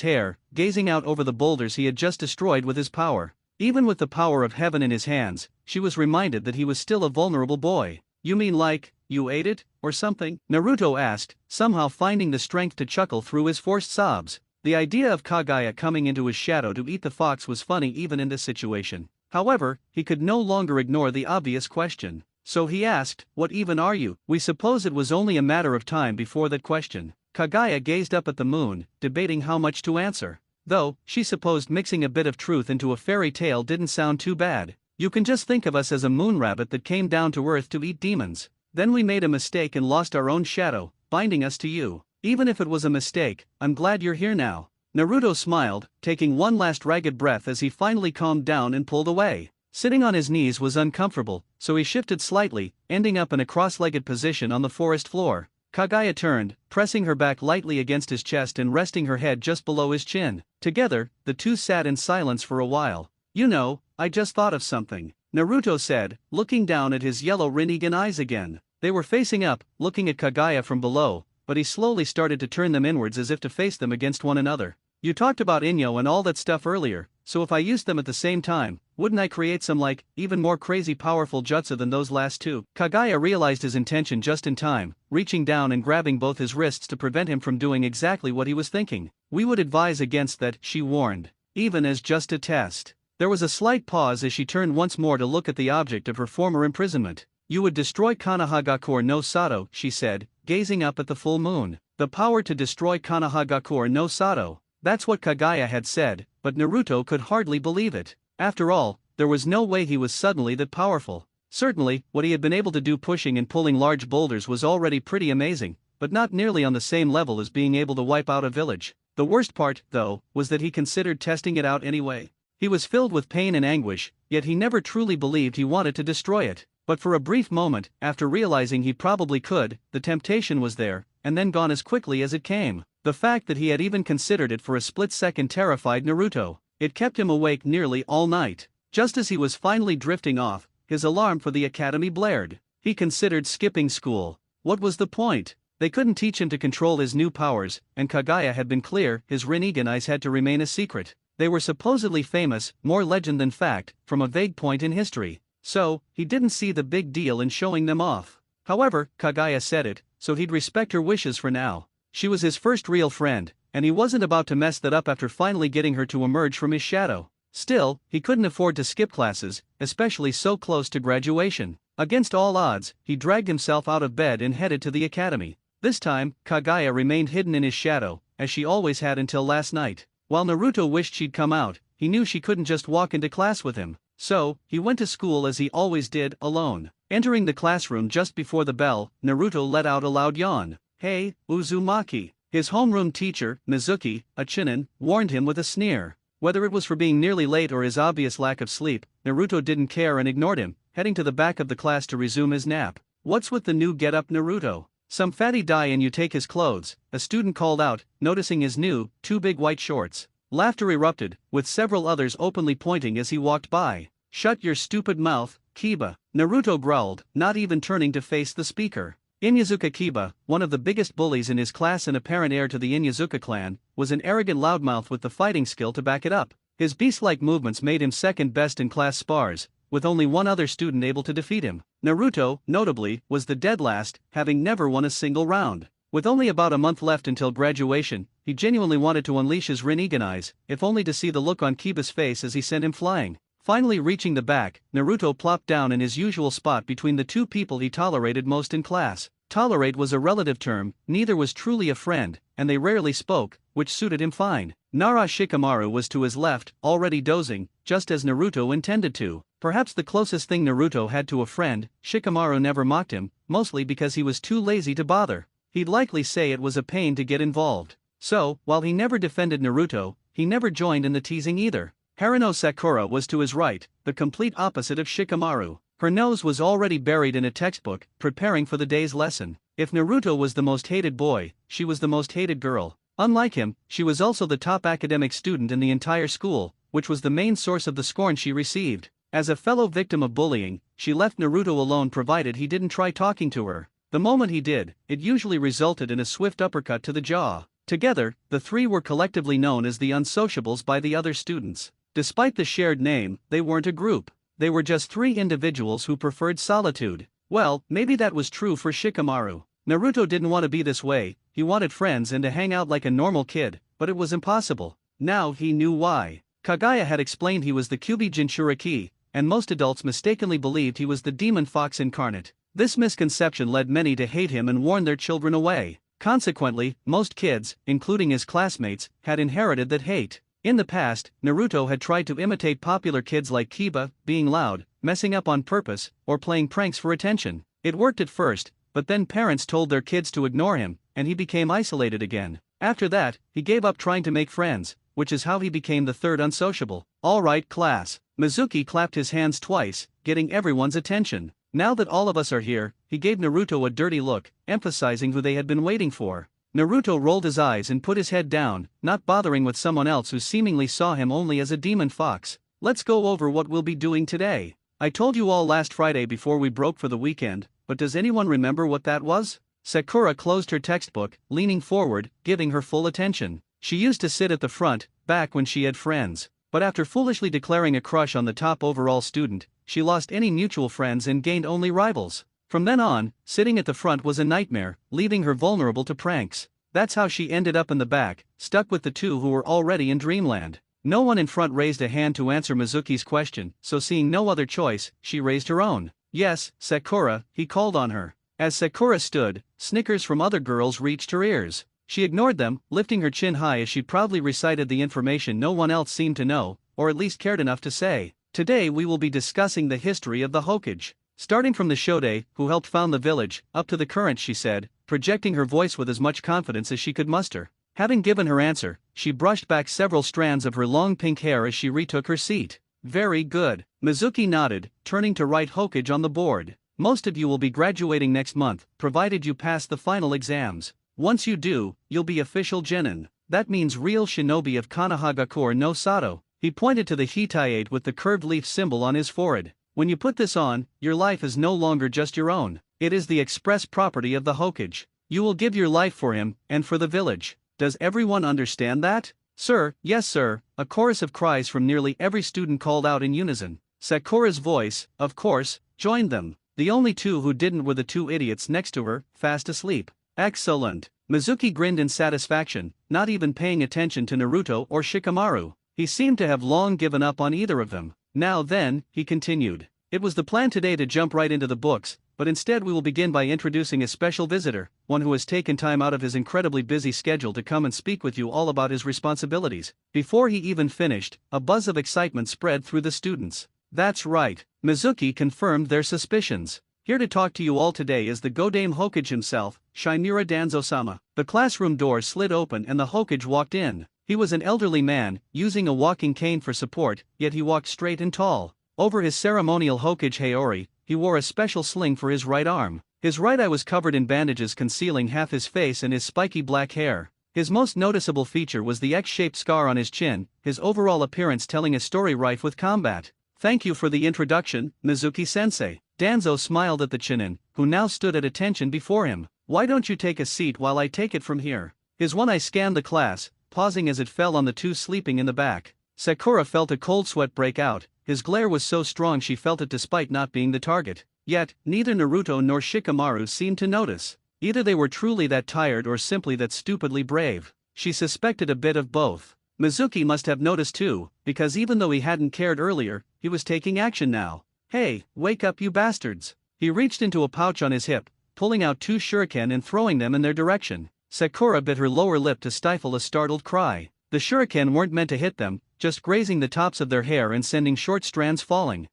hair, gazing out over the boulders he had just destroyed with his power. Even with the power of heaven in his hands, she was reminded that he was still a vulnerable boy. "You mean like, you ate it, or something?" Naruto asked, somehow finding the strength to chuckle through his forced sobs. The idea of Kaguya coming into his shadow to eat the fox was funny even in this situation. However, he could no longer ignore the obvious question. So he asked, "What even are you?" We suppose it was only a matter of time before that question. Kaguya gazed up at the moon, debating how much to answer. though she supposed mixing a bit of truth into a fairy tale didn't sound too bad. You can just think of us as a moon rabbit that came down to Earth to eat demons. Then we made a mistake and lost our own shadow, binding us to you. Even if it was a mistake, I'm glad you're here now." Naruto smiled, taking one last ragged breath as he finally calmed down and pulled away. Sitting on his knees was uncomfortable, so he shifted slightly, ending up in a cross-legged position on the forest floor. Kaguya turned, pressing her back lightly against his chest and resting her head just below his chin. Together, the two sat in silence for a while. "You know, I just thought of something," Naruto said, looking down at his yellow Rinnegan eyes again. They were facing up, looking at Kaguya from below, but he slowly started to turn them inwards as if to face them against one another. "You talked about Inyo and all that stuff earlier, so if I used them at the same time, wouldn't I create some even more crazy powerful jutsu than those last two?" Kaguya realized his intention just in time, reaching down and grabbing both his wrists to prevent him from doing exactly what he was thinking. "We would advise against that," she warned, "even as just a test." There was a slight pause as she turned once more to look at the object of her former imprisonment. "You would destroy Konohagakure no Sato," she said, gazing up at the full moon. The power to destroy Konohagakure no Sato. That's what Kaguya had said, but Naruto could hardly believe it. After all, there was no way he was suddenly that powerful. Certainly, what he had been able to do pushing and pulling large boulders was already pretty amazing, but not nearly on the same level as being able to wipe out a village. The worst part, though, was that he considered testing it out anyway. He was filled with pain and anguish, yet he never truly believed he wanted to destroy it. But for a brief moment, after realizing he probably could, the temptation was there, and then gone as quickly as it came. The fact that he had even considered it for a split second terrified Naruto. It kept him awake nearly all night. Just as he was finally drifting off, his alarm for the academy blared. He considered skipping school. What was the point? They couldn't teach him to control his new powers, and Kaguya had been clear his Rinnegan eyes had to remain a secret. They were supposedly famous, more legend than fact, from a vague point in history. So, he didn't see the big deal in showing them off. However, Kaguya said it, so he'd respect her wishes for now. She was his first real friend, and he wasn't about to mess that up after finally getting her to emerge from his shadow. Still, he couldn't afford to skip classes, especially so close to graduation. Against all odds, he dragged himself out of bed and headed to the academy. This time, Kaguya remained hidden in his shadow, as she always had until last night. While Naruto wished she'd come out, he knew she couldn't just walk into class with him. So, he went to school as he always did, alone. Entering the classroom just before the bell, Naruto let out a loud yawn. "Hey, Uzumaki." His homeroom teacher, Mizuki, a Chunin, warned him with a sneer. Whether it was for being nearly late or his obvious lack of sleep, Naruto didn't care and ignored him, heading to the back of the class to resume his nap. "What's with the new get-up, Naruto? Some fatty die and you take his clothes," a student called out, noticing his new, too big white shorts. Laughter erupted, with several others openly pointing as he walked by. "Shut your stupid mouth, Kiba," Naruto growled, not even turning to face the speaker. Inyazuka Kiba, one of the biggest bullies in his class and apparent heir to the Inyazuka clan, was an arrogant loudmouth with the fighting skill to back it up. His beast-like movements made him second best in class spars, with only one other student able to defeat him. Naruto, notably, was the dead last, having never won a single round. With only about a month left until graduation, he genuinely wanted to unleash his Rinnegan eyes, if only to see the look on Kiba's face as he sent him flying. Finally reaching the back, Naruto plopped down in his usual spot between the two people he tolerated most in class. Tolerate was a relative term, neither was truly a friend, and they rarely spoke, which suited him fine. Nara Shikamaru was to his left, already dozing, just as Naruto intended to. Perhaps the closest thing Naruto had to a friend, Shikamaru never mocked him, mostly because he was too lazy to bother. He'd likely say it was a pain to get involved. So, while he never defended Naruto, he never joined in the teasing either. Haruno Sakura was to his right, the complete opposite of Shikamaru. Her nose was already buried in a textbook, preparing for the day's lesson. If Naruto was the most hated boy, she was the most hated girl. Unlike him, she was also the top academic student in the entire school, which was the main source of the scorn she received. As a fellow victim of bullying, she left Naruto alone provided he didn't try talking to her. The moment he did, it usually resulted in a swift uppercut to the jaw. Together, the three were collectively known as the unsociables by the other students. Despite the shared name, they weren't a group. They were just three individuals who preferred solitude. Well, maybe that was true for Shikamaru. Naruto didn't want to be this way, he wanted friends and to hang out like a normal kid, but it was impossible. Now he knew why. Kaguya had explained he was the Kyuubi Jinchuriki, and most adults mistakenly believed he was the demon fox incarnate. This misconception led many to hate him and warn their children away. Consequently, most kids, including his classmates, had inherited that hate. In the past, Naruto had tried to imitate popular kids like Kiba, being loud, messing up on purpose, or playing pranks for attention. It worked at first, but then parents told their kids to ignore him, and he became isolated again. After that, he gave up trying to make friends, which is how he became the third unsociable. Alright class. Mizuki clapped his hands twice, getting everyone's attention. Now that all of us are here, he gave Naruto a dirty look, emphasizing who they had been waiting for. Naruto rolled his eyes and put his head down, not bothering with someone else who seemingly saw him only as a demon fox. Let's go over what we'll be doing today. I told you all last Friday before we broke for the weekend, but does anyone remember what that was? Sakura closed her textbook, leaning forward, giving her full attention. She used to sit at the front, back when she had friends. But after foolishly declaring a crush on the top overall student, she lost any mutual friends and gained only rivals. From then on, sitting at the front was a nightmare, leaving her vulnerable to pranks. That's how she ended up in the back, stuck with the two who were already in dreamland. No one in front raised a hand to answer Mizuki's question, so seeing no other choice, she raised her own. Yes, Sakura, he called on her. As Sakura stood, snickers from other girls reached her ears. She ignored them, lifting her chin high as she proudly recited the information no one else seemed to know, or at least cared enough to say. Today we will be discussing the history of the Hokage. Starting from the Shode, who helped found the village, up to the current, she said, projecting her voice with as much confidence as she could muster. Having given her answer, she brushed back several strands of her long pink hair as she retook her seat. Very good. Mizuki nodded, turning to write Hokage on the board. Most of you will be graduating next month, provided you pass the final exams. Once you do, you'll be official genin. That means real shinobi of Konohagakure no Sato. He pointed to the Hitaiate with the curved leaf symbol on his forehead. When you put this on, your life is no longer just your own. It is the express property of the Hokage. You will give your life for him, and for the village. Does everyone understand that? Sir, yes sir, a chorus of cries from nearly every student called out in unison. Sakura's voice, of course, joined them. The only two who didn't were the two idiots next to her, fast asleep. Excellent. Mizuki grinned in satisfaction, not even paying attention to Naruto or Shikamaru. He seemed to have long given up on either of them. Now then, he continued. It was the plan today to jump right into the books, but instead we will begin by introducing a special visitor, one who has taken time out of his incredibly busy schedule to come and speak with you all about his responsibilities. Before he even finished, a buzz of excitement spread through the students. That's right, Mizuki confirmed their suspicions. Here to talk to you all today is the Godame Hokage himself, Shinura Danzo-sama. The classroom door slid open and the Hokage walked in. He was an elderly man, using a walking cane for support, yet he walked straight and tall. Over his ceremonial Hokage Haori, he wore a special sling for his right arm. His right eye was covered in bandages concealing half his face and his spiky black hair. His most noticeable feature was the X-shaped scar on his chin, his overall appearance telling a story rife with combat. Thank you for the introduction, Mizuki-sensei. Danzo smiled at the Chunin, who now stood at attention before him. Why don't you take a seat while I take it from here? His one eye scanned the class, pausing as it fell on the two sleeping in the back. Sakura felt a cold sweat break out. His glare was so strong she felt it despite not being the target. Yet, neither Naruto nor Shikamaru seemed to notice. Either they were truly that tired or simply that stupidly brave. She suspected a bit of both. Mizuki must have noticed too, because even though he hadn't cared earlier, he was taking action now. Hey, wake up you bastards. He reached into a pouch on his hip, pulling out two shuriken and throwing them in their direction. Sakura bit her lower lip to stifle a startled cry. The shuriken weren't meant to hit them, just grazing the tops of their hair and sending short strands falling.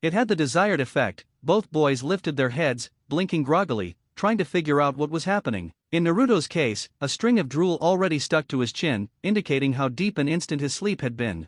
It had the desired effect. Both boys lifted their heads, blinking groggily, trying to figure out what was happening. In Naruto's case, a string of drool already stuck to his chin, indicating how deep and instant his sleep had been.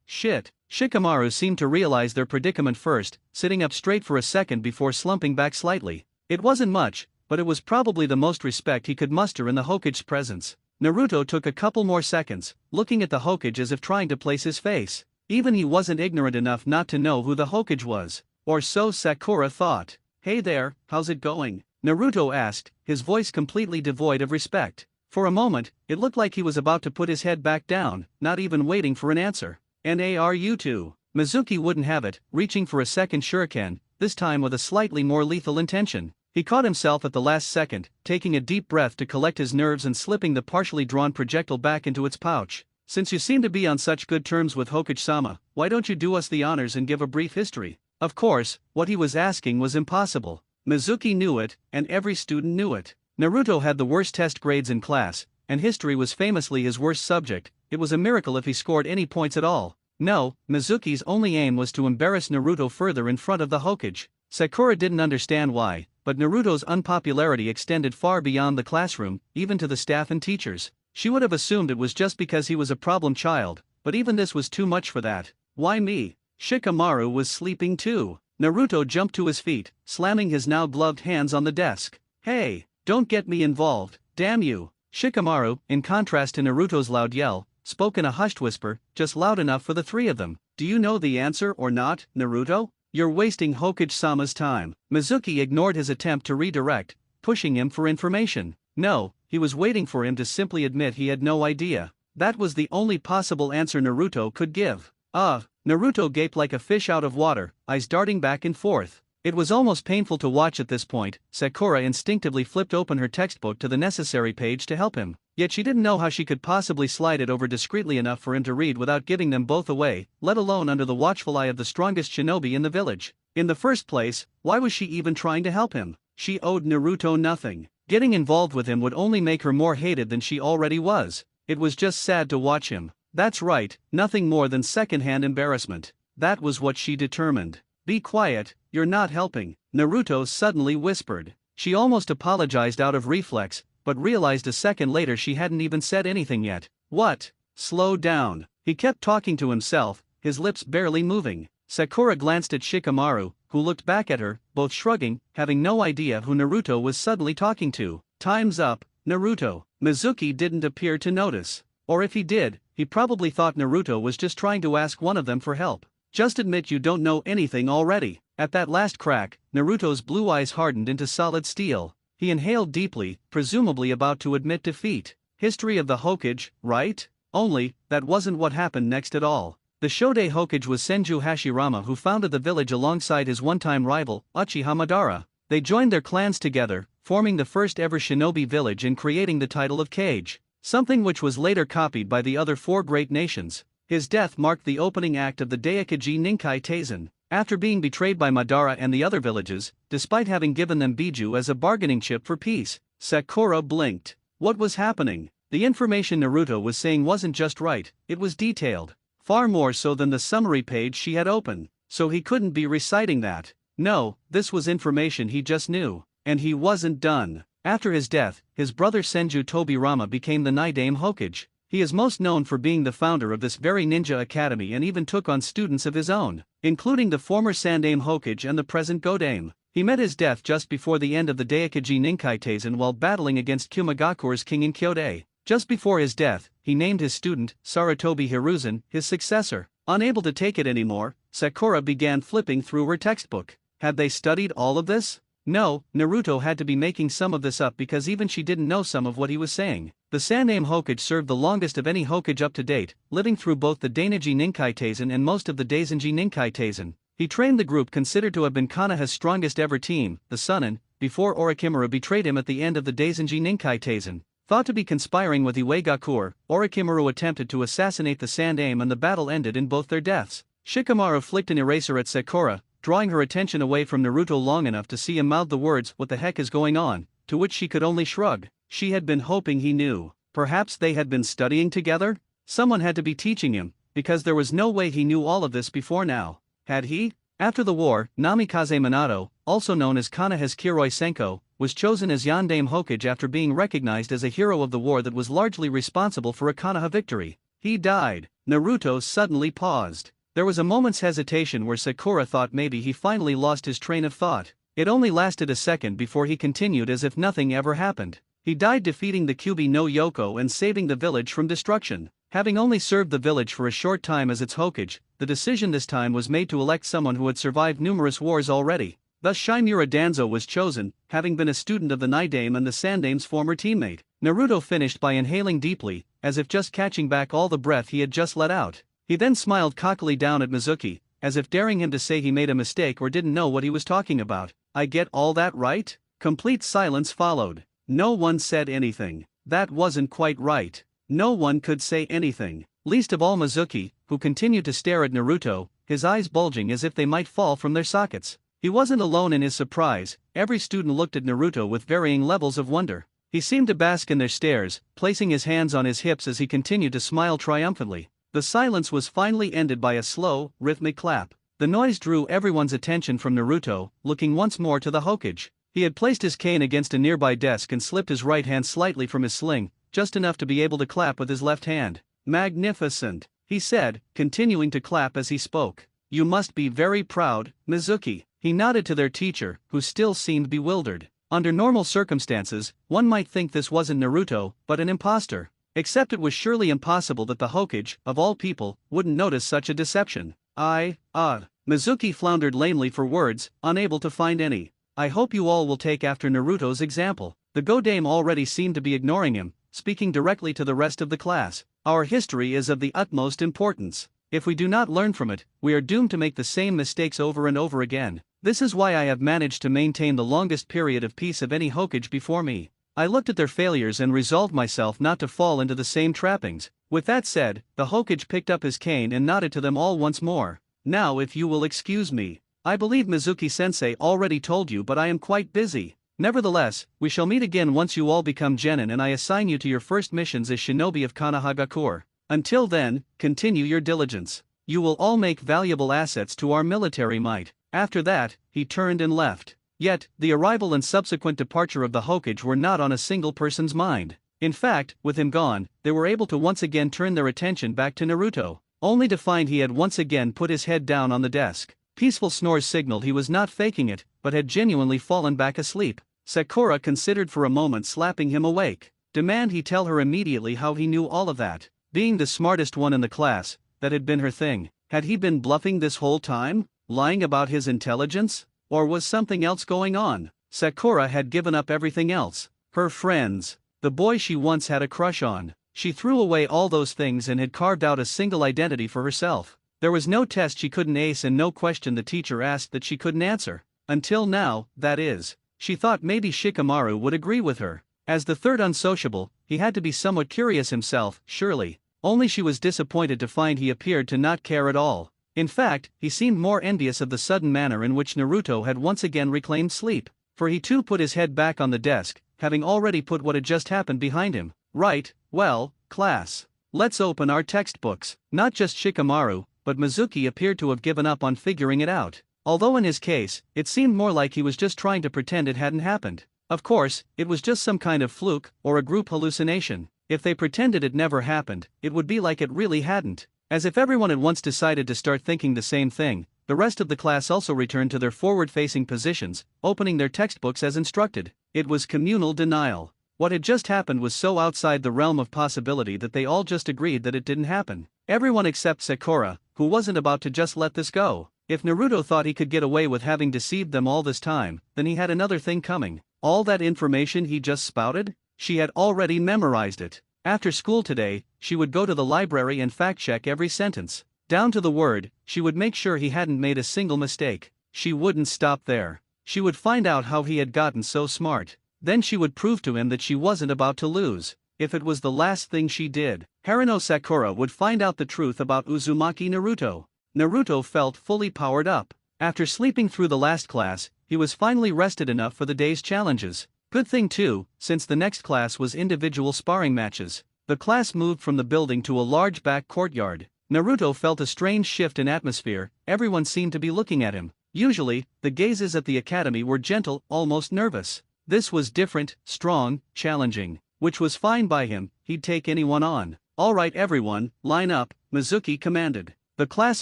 Shit. Shikamaru seemed to realize their predicament first, sitting up straight for a second before slumping back slightly. It wasn't much, but it was probably the most respect he could muster in the Hokage's presence. Naruto took a couple more seconds, looking at the Hokage as if trying to place his face. Even he wasn't ignorant enough not to know who the Hokage was. Or so Sakura thought. Hey there, how's it going? Naruto asked, his voice completely devoid of respect. For a moment, it looked like he was about to put his head back down, not even waiting for an answer. Naruto. Mizuki wouldn't have it, reaching for a second shuriken, this time with a slightly more lethal intention. He caught himself at the last second, taking a deep breath to collect his nerves and slipping the partially drawn projectile back into its pouch. Since you seem to be on such good terms with Hokage-sama, why don't you do us the honors and give a brief history? Of course, what he was asking was impossible. Mizuki knew it, and every student knew it. Naruto had the worst test grades in class, and history was famously his worst subject. It was a miracle if he scored any points at all. No, Mizuki's only aim was to embarrass Naruto further in front of the Hokage. Sakura didn't understand why, but Naruto's unpopularity extended far beyond the classroom, even to the staff and teachers. She would have assumed it was just because he was a problem child, but even this was too much for that. Why me? Shikamaru was sleeping too. Naruto jumped to his feet, slamming his now gloved hands on the desk. Hey, don't get me involved, damn you. Shikamaru, in contrast to Naruto's loud yell, spoke in a hushed whisper, just loud enough for the three of them. Do you know the answer or not, Naruto? You're wasting Hokage-sama's time. Mizuki ignored his attempt to redirect, pushing him for information. No, he was waiting for him to simply admit he had no idea. That was the only possible answer Naruto could give. Naruto gaped like a fish out of water, eyes darting back and forth. It was almost painful to watch at this point. Sakura instinctively flipped open her textbook to the necessary page to help him, yet she didn't know how she could possibly slide it over discreetly enough for him to read without giving them both away, let alone under the watchful eye of the strongest shinobi in the village. In the first place, why was she even trying to help him? She owed Naruto nothing. Getting involved with him would only make her more hated than she already was. It was just sad to watch him. That's right, nothing more than secondhand embarrassment. That was what she determined. Be quiet, you're not helping, Naruto suddenly whispered. She almost apologized out of reflex, but realized a second later she hadn't even said anything yet. What? Slow down. He kept talking to himself, his lips barely moving. Sakura glanced at Shikamaru, who looked back at her, both shrugging, having no idea who Naruto was suddenly talking to. Time's up, Naruto. Mizuki didn't appear to notice. Or if he did, he probably thought Naruto was just trying to ask one of them for help. Just admit you don't know anything already. At that last crack, Naruto's blue eyes hardened into solid steel. He inhaled deeply, presumably about to admit defeat. History of the Hokage, right? Only, that wasn't what happened next at all. The Shodai Hokage was Senju Hashirama, who founded the village alongside his one-time rival, Uchiha Madara. They joined their clans together, forming the first ever shinobi village and creating the title of Kage, something which was later copied by the other four great nations. His death marked the opening act of the Daikaji Ninkai Taisen. After being betrayed by Madara and the other villages, despite having given them Biju as a bargaining chip for peace, Sakura blinked. What was happening? The information Naruto was saying wasn't just right, it was detailed. Far more so than the summary page she had opened. So he couldn't be reciting that. No, this was information he just knew. And he wasn't done. After his death, his brother Senju Tobirama became the Naidame Hokage. He is most known for being the founder of this very ninja academy and even took on students of his own, including the former Sandame Hokage and the present Godame. He met his death just before the end of the Daikaji Ninkai Taisen while battling against Kumigakure's king in Kyodai. Just before his death, he named his student, Sarutobi Hiruzen, his successor. Unable to take it anymore, Sakura began flipping through her textbook. Had they studied all of this? No, Naruto had to be making some of this up because even she didn't know some of what he was saying. The Sandame Hokage served the longest of any Hokage up to date, living through both the Dainaji Ninkai Taisen and most of the Daizenji Ninkai Taisen. He trained the group considered to have been Konoha's strongest ever team, the Sunin, before Orochimaru betrayed him at the end of the Daizenji Ninkai Taisen. Thought to be conspiring with Iwagakure, Orochimaru attempted to assassinate the Sandame and the battle ended in both their deaths. Shikamaru flicked an eraser at Sakura, drawing her attention away from Naruto long enough to see him mouth the words, "What the heck is going on?" to which she could only shrug. She had been hoping he knew. Perhaps they had been studying together? Someone had to be teaching him, because there was no way he knew all of this before now. Had he? After the war, Namikaze Minato, also known as Konoha's Kiroi Senko, was chosen as Yandame Hokage after being recognized as a hero of the war that was largely responsible for a Konoha victory. He died. Naruto suddenly paused. There was a moment's hesitation where Sakura thought maybe he finally lost his train of thought. It only lasted a second before he continued as if nothing ever happened. He died defeating the Kyubi no Yoko and saving the village from destruction. Having only served the village for a short time as its Hokage, the decision this time was made to elect someone who had survived numerous wars already. Thus Shimura Danzo was chosen, having been a student of the Naidame and the Sandame's former teammate. Naruto finished by inhaling deeply, as if just catching back all the breath he had just let out. He then smiled cockily down at Mizuki, as if daring him to say he made a mistake or didn't know what he was talking about. I get all that right? Complete silence followed. No one said anything. That wasn't quite right. No one could say anything, least of all Mizuki, who continued to stare at Naruto, his eyes bulging as if they might fall from their sockets. He wasn't alone in his surprise. Every student looked at Naruto with varying levels of wonder. He seemed to bask in their stares, placing his hands on his hips as he continued to smile triumphantly. The silence was finally ended by a slow, rhythmic clap. The noise drew everyone's attention from Naruto, looking once more to the Hokage. He had placed his cane against a nearby desk and slipped his right hand slightly from his sling, just enough to be able to clap with his left hand. "Magnificent," he said, continuing to clap as he spoke. "You must be very proud, Mizuki." He nodded to their teacher, who still seemed bewildered. Under normal circumstances, one might think this wasn't Naruto, but an imposter. Except it was surely impossible that the Hokage, of all people, wouldn't notice such a deception. Mizuki floundered lamely for words, unable to find any. "I hope you all will take after Naruto's example." The Godame already seemed to be ignoring him, speaking directly to the rest of the class. "Our history is of the utmost importance. If we do not learn from it, we are doomed to make the same mistakes over and over again. This is why I have managed to maintain the longest period of peace of any Hokage before me. I looked at their failures and resolved myself not to fall into the same trappings." With that said, the Hokage picked up his cane and nodded to them all once more. "Now if you will excuse me. I believe Mizuki-sensei already told you, but I am quite busy. Nevertheless, we shall meet again once you all become genin and I assign you to your first missions as shinobi of Konohagakure. Until then, continue your diligence. You will all make valuable assets to our military might." After that, he turned and left. Yet, the arrival and subsequent departure of the Hokage were not on a single person's mind. In fact, with him gone, they were able to once again turn their attention back to Naruto, only to find he had once again put his head down on the desk. Peaceful snores signaled he was not faking it, but had genuinely fallen back asleep. Sakura considered for a moment slapping him awake. Demand he tell her immediately how he knew all of that. Being the smartest one in the class, that had been her thing. Had he been bluffing this whole time? Lying about his intelligence? Or was something else going on? Sakura had given up everything else. Her friends. The boy she once had a crush on. She threw away all those things and had carved out a single identity for herself. There was no test she couldn't ace and no question the teacher asked that she couldn't answer. Until now, that is. She thought maybe Shikamaru would agree with her. As the third unsociable, he had to be somewhat curious himself, surely. Only she was disappointed to find he appeared to not care at all. In fact, he seemed more envious of the sudden manner in which Naruto had once again reclaimed sleep. For he too put his head back on the desk, having already put what had just happened behind him. "Right, well, class. Let's open our textbooks." Not just Shikamaru, but Mizuki appeared to have given up on figuring it out. Although in his case, it seemed more like he was just trying to pretend it hadn't happened. Of course, it was just some kind of fluke, or a group hallucination. If they pretended it never happened, it would be like it really hadn't. As if everyone at once decided to start thinking the same thing, the rest of the class also returned to their forward-facing positions, opening their textbooks as instructed. It was communal denial. What had just happened was so outside the realm of possibility that they all just agreed that it didn't happen. Everyone except Sakura, who wasn't about to just let this go. If Naruto thought he could get away with having deceived them all this time, then he had another thing coming. All that information he just spouted? She had already memorized it. After school today, she would go to the library and fact-check every sentence. Down to the word, she would make sure he hadn't made a single mistake. She wouldn't stop there. She would find out how he had gotten so smart. Then she would prove to him that she wasn't about to lose. If it was the last thing she did, Haruno Sakura would find out the truth about Uzumaki Naruto. Naruto felt fully powered up. After sleeping through the last class, he was finally rested enough for the day's challenges. Good thing too, since the next class was individual sparring matches. The class moved from the building to a large back courtyard. Naruto felt a strange shift in atmosphere. Everyone seemed to be looking at him. Usually, the gazes at the academy were gentle, almost nervous. This was different, strong, challenging. Which was fine by him, he'd take anyone on. "Alright everyone, line up," Mizuki commanded. The class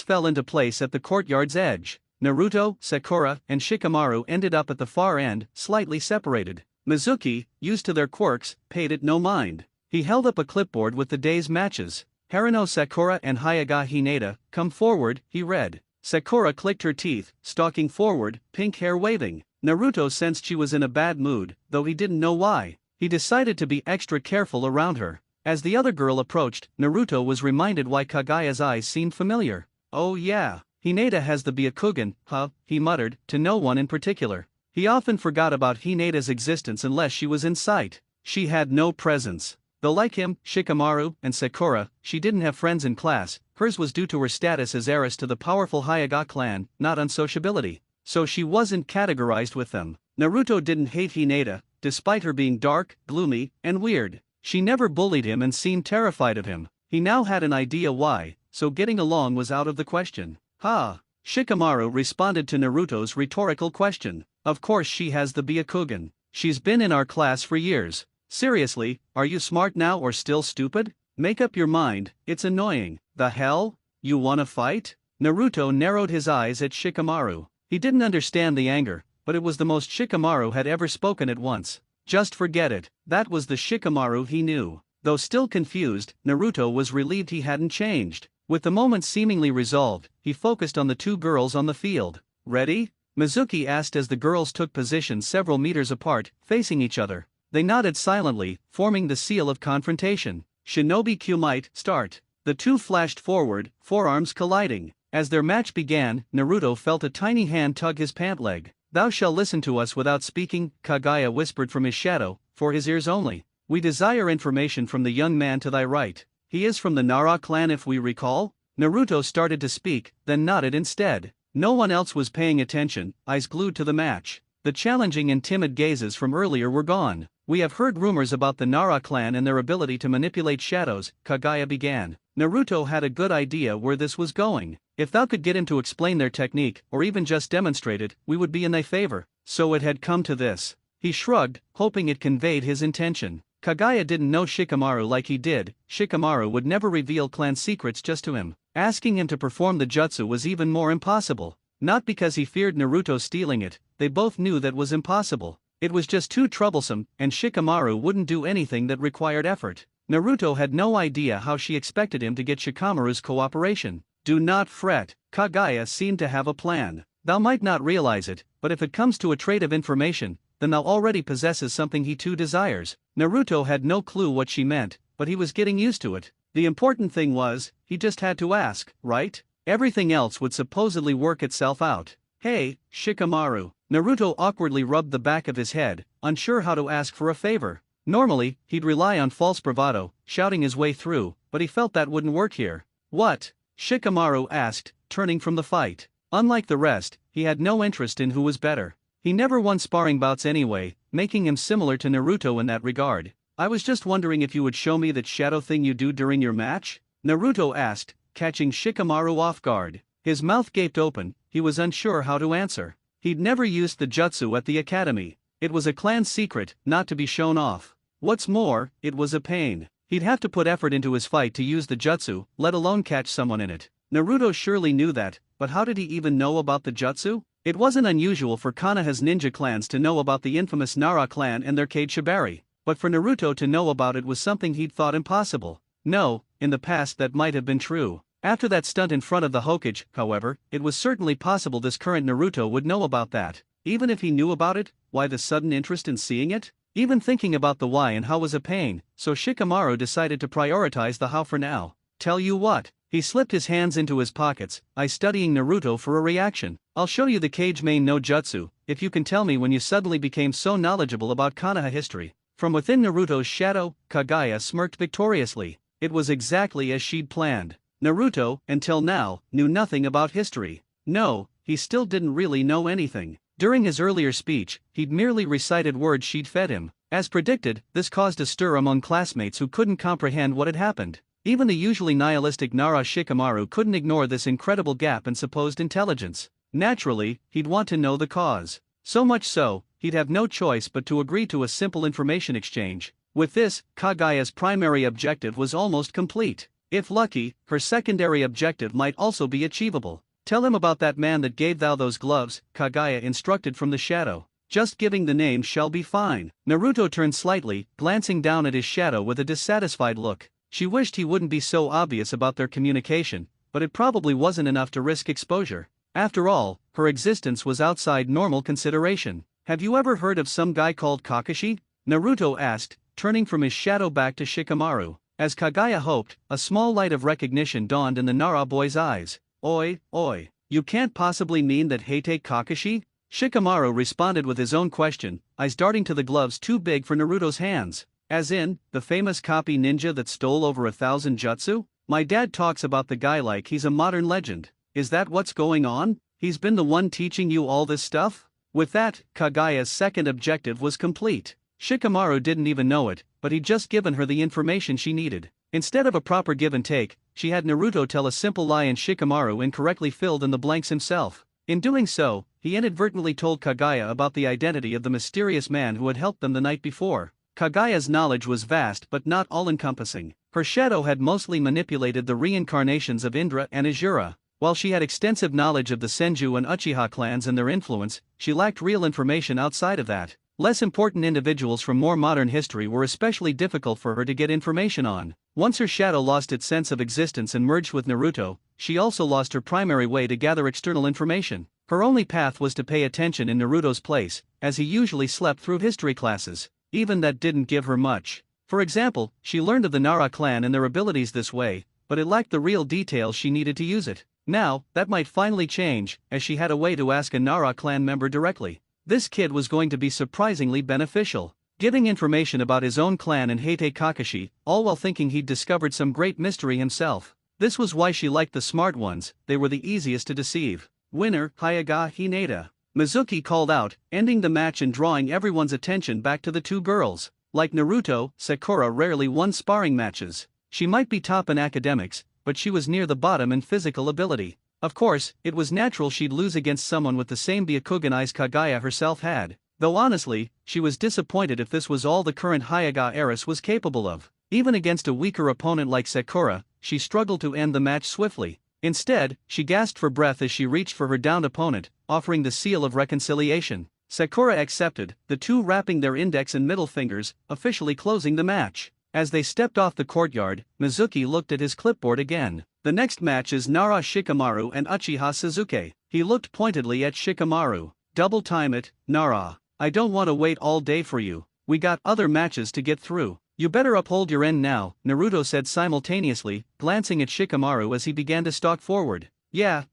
fell into place at the courtyard's edge. Naruto, Sakura, and Shikamaru ended up at the far end, slightly separated. Mizuki, used to their quirks, paid it no mind. He held up a clipboard with the day's matches. "Haruno Sakura and Hayaga Hinata, come forward," he read. Sakura clicked her teeth, stalking forward, pink hair waving. Naruto sensed she was in a bad mood, though he didn't know why. He decided to be extra careful around her. As the other girl approached, Naruto was reminded why Kaguya's eyes seemed familiar. "Oh yeah, Hinata has the Byakugan, huh?" he muttered, to no one in particular. He often forgot about Hinata's existence unless she was in sight. She had no presence. Though like him, Shikamaru, and Sakura, she didn't have friends in class, hers was due to her status as heiress to the powerful Hayaga clan, not unsociability. So she wasn't categorized with them. Naruto didn't hate Hinata, despite her being dark, gloomy, and weird. She never bullied him and seemed terrified of him. He now had an idea why, so getting along was out of the question. Ha! Shikamaru responded to Naruto's rhetorical question. Of course she has the Byakugan. She's been in our class for years. Seriously, are you smart now or still stupid? Make up your mind, it's annoying. The hell? You wanna fight? Naruto narrowed his eyes at Shikamaru. He didn't understand the anger, but it was the most Shikamaru had ever spoken at once. Just forget it, that was the Shikamaru he knew. Though still confused, Naruto was relieved he hadn't changed. With the moment seemingly resolved, he focused on the two girls on the field. Ready? Mizuki asked as the girls took position several meters apart, facing each other. They nodded silently, forming the seal of confrontation. Shinobi Q might start. The two flashed forward, forearms colliding. As their match began, Naruto felt a tiny hand tug his pant leg. Thou shalt listen to us without speaking, Kaguya whispered from his shadow, for his ears only. We desire information from the young man to thy right. He is from the Nara clan if we recall? Naruto started to speak, then nodded instead. No one else was paying attention, eyes glued to the match. The challenging and timid gazes from earlier were gone. We have heard rumors about the Nara clan and their ability to manipulate shadows, Kaguya began. Naruto had a good idea where this was going. If thou could get him to explain their technique, or even just demonstrate it, we would be in thy favor. So it had come to this. He shrugged, hoping it conveyed his intention. Kaguya didn't know Shikamaru like he did. Shikamaru would never reveal clan secrets just to him. Asking him to perform the jutsu was even more impossible. Not because he feared Naruto stealing it, they both knew that was impossible. It was just too troublesome, and Shikamaru wouldn't do anything that required effort. Naruto had no idea how she expected him to get Shikamaru's cooperation. Do not fret, Kaguya seemed to have a plan. Thou might not realize it, but if it comes to a trait of information, then thou already possesses something he too desires. Naruto had no clue what she meant, but he was getting used to it. The important thing was, he just had to ask, right? Everything else would supposedly work itself out. Hey, Shikamaru. Naruto awkwardly rubbed the back of his head, unsure how to ask for a favor. Normally, he'd rely on false bravado, shouting his way through, but he felt that wouldn't work here. What? Shikamaru asked, turning from the fight. Unlike the rest, he had no interest in who was better. He never won sparring bouts anyway, making him similar to Naruto in that regard. I was just wondering if you would show me that shadow thing you do during your match? Naruto asked, catching Shikamaru off guard. His mouth gaped open, he was unsure how to answer. He'd never used the jutsu at the academy. It was a clan secret, not to be shown off. What's more, it was a pain. He'd have to put effort into his fight to use the jutsu, let alone catch someone in it. Naruto surely knew that, but how did he even know about the jutsu? It wasn't unusual for Konoha's ninja clans to know about the infamous Nara clan and their Kage Shibari, but for Naruto to know about it was something he'd thought impossible. No, in the past that might have been true. After that stunt in front of the Hokage, however, it was certainly possible this current Naruto would know about that. Even if he knew about it, why the sudden interest in seeing it? Even thinking about the why and how was a pain, so Shikamaru decided to prioritize the how for now. Tell you what, he slipped his hands into his pockets, eyes studying Naruto for a reaction. I'll show you the Kage main no jutsu, if you can tell me when you suddenly became so knowledgeable about Konoha history. From within Naruto's shadow, Kaguya smirked victoriously. It was exactly as she'd planned. Naruto, until now, knew nothing about history. No, he still didn't really know anything. During his earlier speech, he'd merely recited words she'd fed him. As predicted, this caused a stir among classmates who couldn't comprehend what had happened. Even the usually nihilistic Nara Shikamaru couldn't ignore this incredible gap in supposed intelligence. Naturally, he'd want to know the cause. So much so, he'd have no choice but to agree to a simple information exchange. With this, Kaguya's primary objective was almost complete. If lucky, her secondary objective might also be achievable. Tell him about that man that gave thou those gloves, Kaguya instructed from the shadow. Just giving the name shall be fine. Naruto turned slightly, glancing down at his shadow with a dissatisfied look. She wished he wouldn't be so obvious about their communication, but it probably wasn't enough to risk exposure. After all, her existence was outside normal consideration. Have you ever heard of some guy called Kakashi? Naruto asked, turning from his shadow back to Shikamaru. As Kaguya hoped, a small light of recognition dawned in the Nara boy's eyes. Oi, oi, you can't possibly mean that Heite Kakashi? Shikamaru responded with his own question, eyes darting to the gloves too big for Naruto's hands. As in, the famous copy ninja that stole over 1,000 jutsu? My dad talks about the guy like he's a modern legend. Is that what's going on? He's been the one teaching you all this stuff? With that, Kaguya's second objective was complete. Shikamaru didn't even know it, but he'd just given her the information she needed. Instead of a proper give and take, she had Naruto tell a simple lie and Shikamaru incorrectly filled in the blanks himself. In doing so, he inadvertently told Kaguya about the identity of the mysterious man who had helped them the night before. Kaguya's knowledge was vast but not all-encompassing. Her shadow had mostly manipulated the reincarnations of Indra and Azura. While she had extensive knowledge of the Senju and Uchiha clans and their influence, she lacked real information outside of that. Less important individuals from more modern history were especially difficult for her to get information on. Once her shadow lost its sense of existence and merged with Naruto, she also lost her primary way to gather external information. Her only path was to pay attention in Naruto's place, as he usually slept through history classes. Even that didn't give her much. For example, she learned of the Nara clan and their abilities this way, but it lacked the real details she needed to use it. Now, that might finally change, as she had a way to ask a Nara clan member directly. This kid was going to be surprisingly beneficial, giving information about his own clan and Heite Kakashi, all while thinking he'd discovered some great mystery himself. This was why she liked the smart ones, they were the easiest to deceive. Winner, Hyuga Hinata. Mizuki called out, ending the match and drawing everyone's attention back to the two girls. Like Naruto, Sakura rarely won sparring matches. She might be top in academics, but she was near the bottom in physical ability. Of course, it was natural she'd lose against someone with the same Byakugan eyes Kaguya herself had. Though honestly, she was disappointed if this was all the current Hyuga heiress was capable of. Even against a weaker opponent like Sakura, she struggled to end the match swiftly. Instead, she gasped for breath as she reached for her downed opponent, offering the seal of reconciliation. Sakura accepted, the two wrapping their index and middle fingers, officially closing the match. As they stepped off the courtyard, Mizuki looked at his clipboard again. The next match is Nara Shikamaru and Uchiha Sasuke. He looked pointedly at Shikamaru. Double time it, Nara. I don't want to wait all day for you. We got other matches to get through. You better uphold your end now, Naruto said simultaneously, glancing at Shikamaru as he began to stalk forward. Yeah,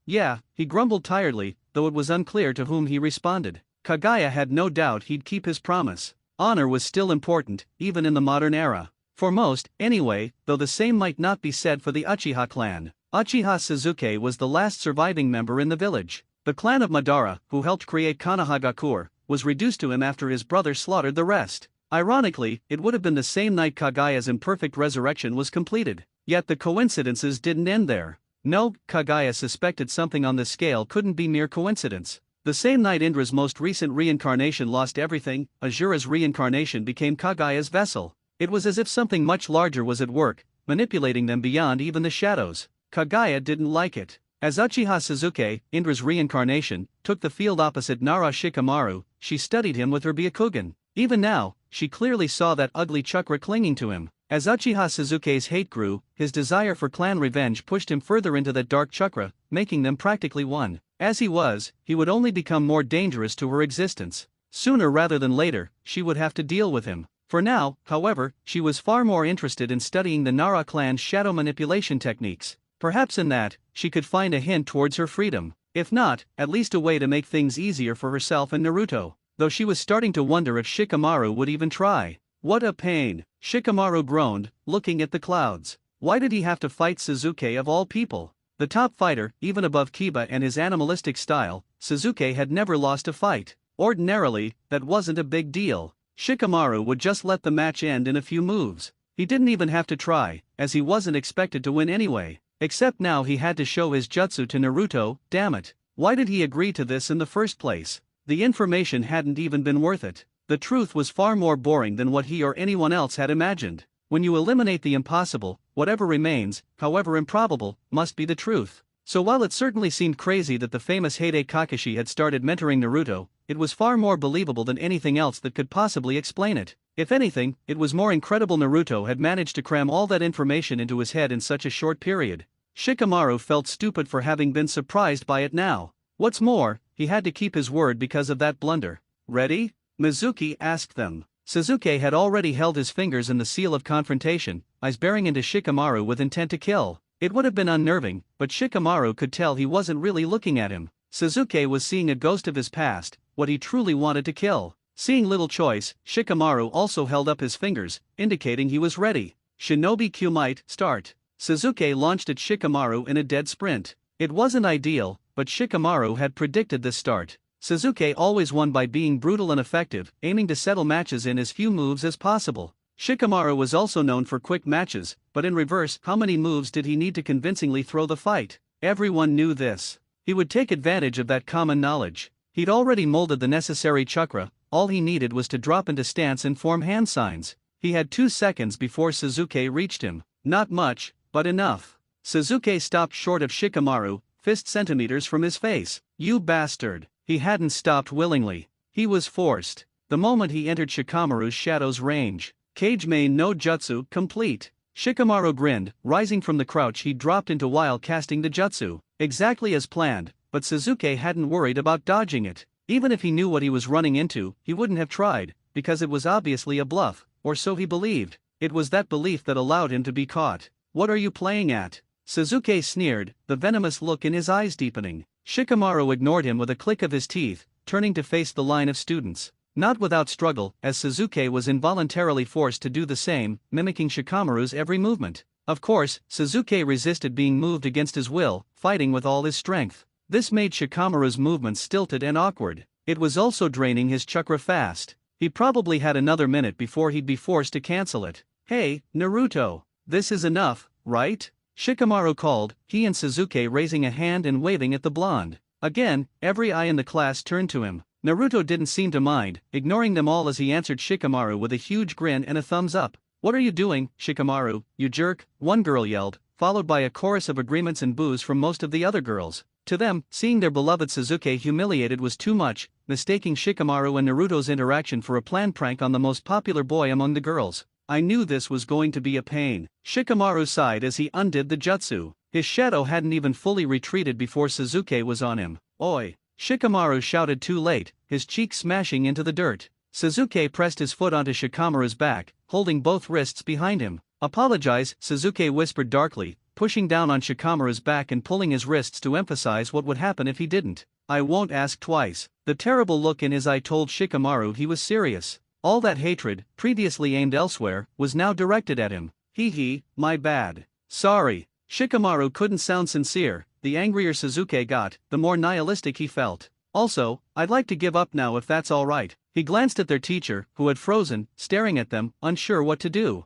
he grumbled tiredly, though it was unclear to whom he responded. Kaguya had no doubt he'd keep his promise. Honor was still important, even in the modern era. For most, anyway, though the same might not be said for the Uchiha clan. Uchiha Sasuke was the last surviving member in the village. The clan of Madara, who helped create Konohagakure, was reduced to him after his brother slaughtered the rest. Ironically, it would have been the same night Kaguya's imperfect resurrection was completed. Yet the coincidences didn't end there. No, Kaguya suspected something on this scale couldn't be mere coincidence. The same night Indra's most recent reincarnation lost everything, Azura's reincarnation became Kaguya's vessel. It was as if something much larger was at work, manipulating them beyond even the shadows. Kaguya didn't like it. As Uchiha Sasuke, Indra's reincarnation, took the field opposite Nara Shikamaru, she studied him with her Byakugan. Even now, she clearly saw that ugly chakra clinging to him. As Uchiha Sasuke's hate grew, his desire for clan revenge pushed him further into that dark chakra, making them practically one. As he would only become more dangerous to her existence. Sooner rather than later, she would have to deal with him. For now, however, she was far more interested in studying the Nara clan's shadow manipulation techniques. Perhaps in that, she could find a hint towards her freedom. If not, at least a way to make things easier for herself and Naruto. Though she was starting to wonder if Shikamaru would even try. What a pain, Shikamaru groaned, looking at the clouds. Why did he have to fight Sasuke of all people? The top fighter, even above Kiba and his animalistic style, Sasuke had never lost a fight. Ordinarily, that wasn't a big deal. Shikamaru would just let the match end in a few moves. He didn't even have to try, as he wasn't expected to win anyway. Except now he had to show his jutsu to Naruto, damn it. Why did he agree to this in the first place? The information hadn't even been worth it. The truth was far more boring than what he or anyone else had imagined. When you eliminate the impossible, whatever remains, however improbable, must be the truth. So while it certainly seemed crazy that the famous Heite Kakashi had started mentoring Naruto, it was far more believable than anything else that could possibly explain it. If anything, it was more incredible Naruto had managed to cram all that information into his head in such a short period. Shikamaru felt stupid for having been surprised by it now. What's more, he had to keep his word because of that blunder. Ready? Mizuki asked them. Sasuke had already held his fingers in the seal of confrontation, eyes bearing into Shikamaru with intent to kill. It would have been unnerving, but Shikamaru could tell he wasn't really looking at him. Sasuke was seeing a ghost of his past, what he truly wanted to kill. Seeing little choice, Shikamaru also held up his fingers, indicating he was ready. Shinobi Q might start. Sasuke launched at Shikamaru in a dead sprint. It wasn't ideal, but Shikamaru had predicted this start. Sasuke always won by being brutal and effective, aiming to settle matches in as few moves as possible. Shikamaru was also known for quick matches, but in reverse, how many moves did he need to convincingly throw the fight? Everyone knew this. He would take advantage of that common knowledge. He'd already molded the necessary chakra, all he needed was to drop into stance and form hand signs. He had 2 seconds before Sasuke reached him. Not much, but enough. Sasuke stopped short of Shikamaru, fist centimeters from his face. You bastard. He hadn't stopped willingly. He was forced. The moment he entered Shikamaru's shadow's range. Kage main no jutsu complete. Shikamaru grinned, rising from the crouch he dropped into while casting the jutsu. Exactly as planned, but Sasuke hadn't worried about dodging it. Even if he knew what he was running into, he wouldn't have tried, because it was obviously a bluff, or so he believed. It was that belief that allowed him to be caught. What are you playing at? Sasuke sneered, the venomous look in his eyes deepening. Shikamaru ignored him with a click of his teeth, turning to face the line of students. Not without struggle, as Sasuke was involuntarily forced to do the same, mimicking Shikamaru's every movement. Of course, Sasuke resisted being moved against his will, fighting with all his strength. This made Shikamaru's movements stilted and awkward. It was also draining his chakra fast. He probably had another minute before he'd be forced to cancel it. Hey, Naruto. This is enough, right? Shikamaru called, he and Sasuke raising a hand and waving at the blonde. Again, every eye in the class turned to him. Naruto didn't seem to mind, ignoring them all as he answered Shikamaru with a huge grin and a thumbs up. What are you doing, Shikamaru, you jerk? One girl yelled, followed by a chorus of agreements and boos from most of the other girls. To them, seeing their beloved Sasuke humiliated was too much, mistaking Shikamaru and Naruto's interaction for a planned prank on the most popular boy among the girls. I knew this was going to be a pain. Shikamaru sighed as he undid the jutsu. His shadow hadn't even fully retreated before Sasuke was on him. Oi! Shikamaru shouted too late, his cheek smashing into the dirt. Sasuke pressed his foot onto Shikamaru's back, holding both wrists behind him. Apologize, Sasuke whispered darkly, pushing down on Shikamaru's back and pulling his wrists to emphasize what would happen if he didn't. I won't ask twice. The terrible look in his eye told Shikamaru he was serious. All that hatred, previously aimed elsewhere, was now directed at him. Hee, my bad. Sorry. Shikamaru couldn't sound sincere. The angrier Sasuke got, the more nihilistic he felt. Also, I'd like to give up now if that's alright. He glanced at their teacher, who had frozen, staring at them, unsure what to do.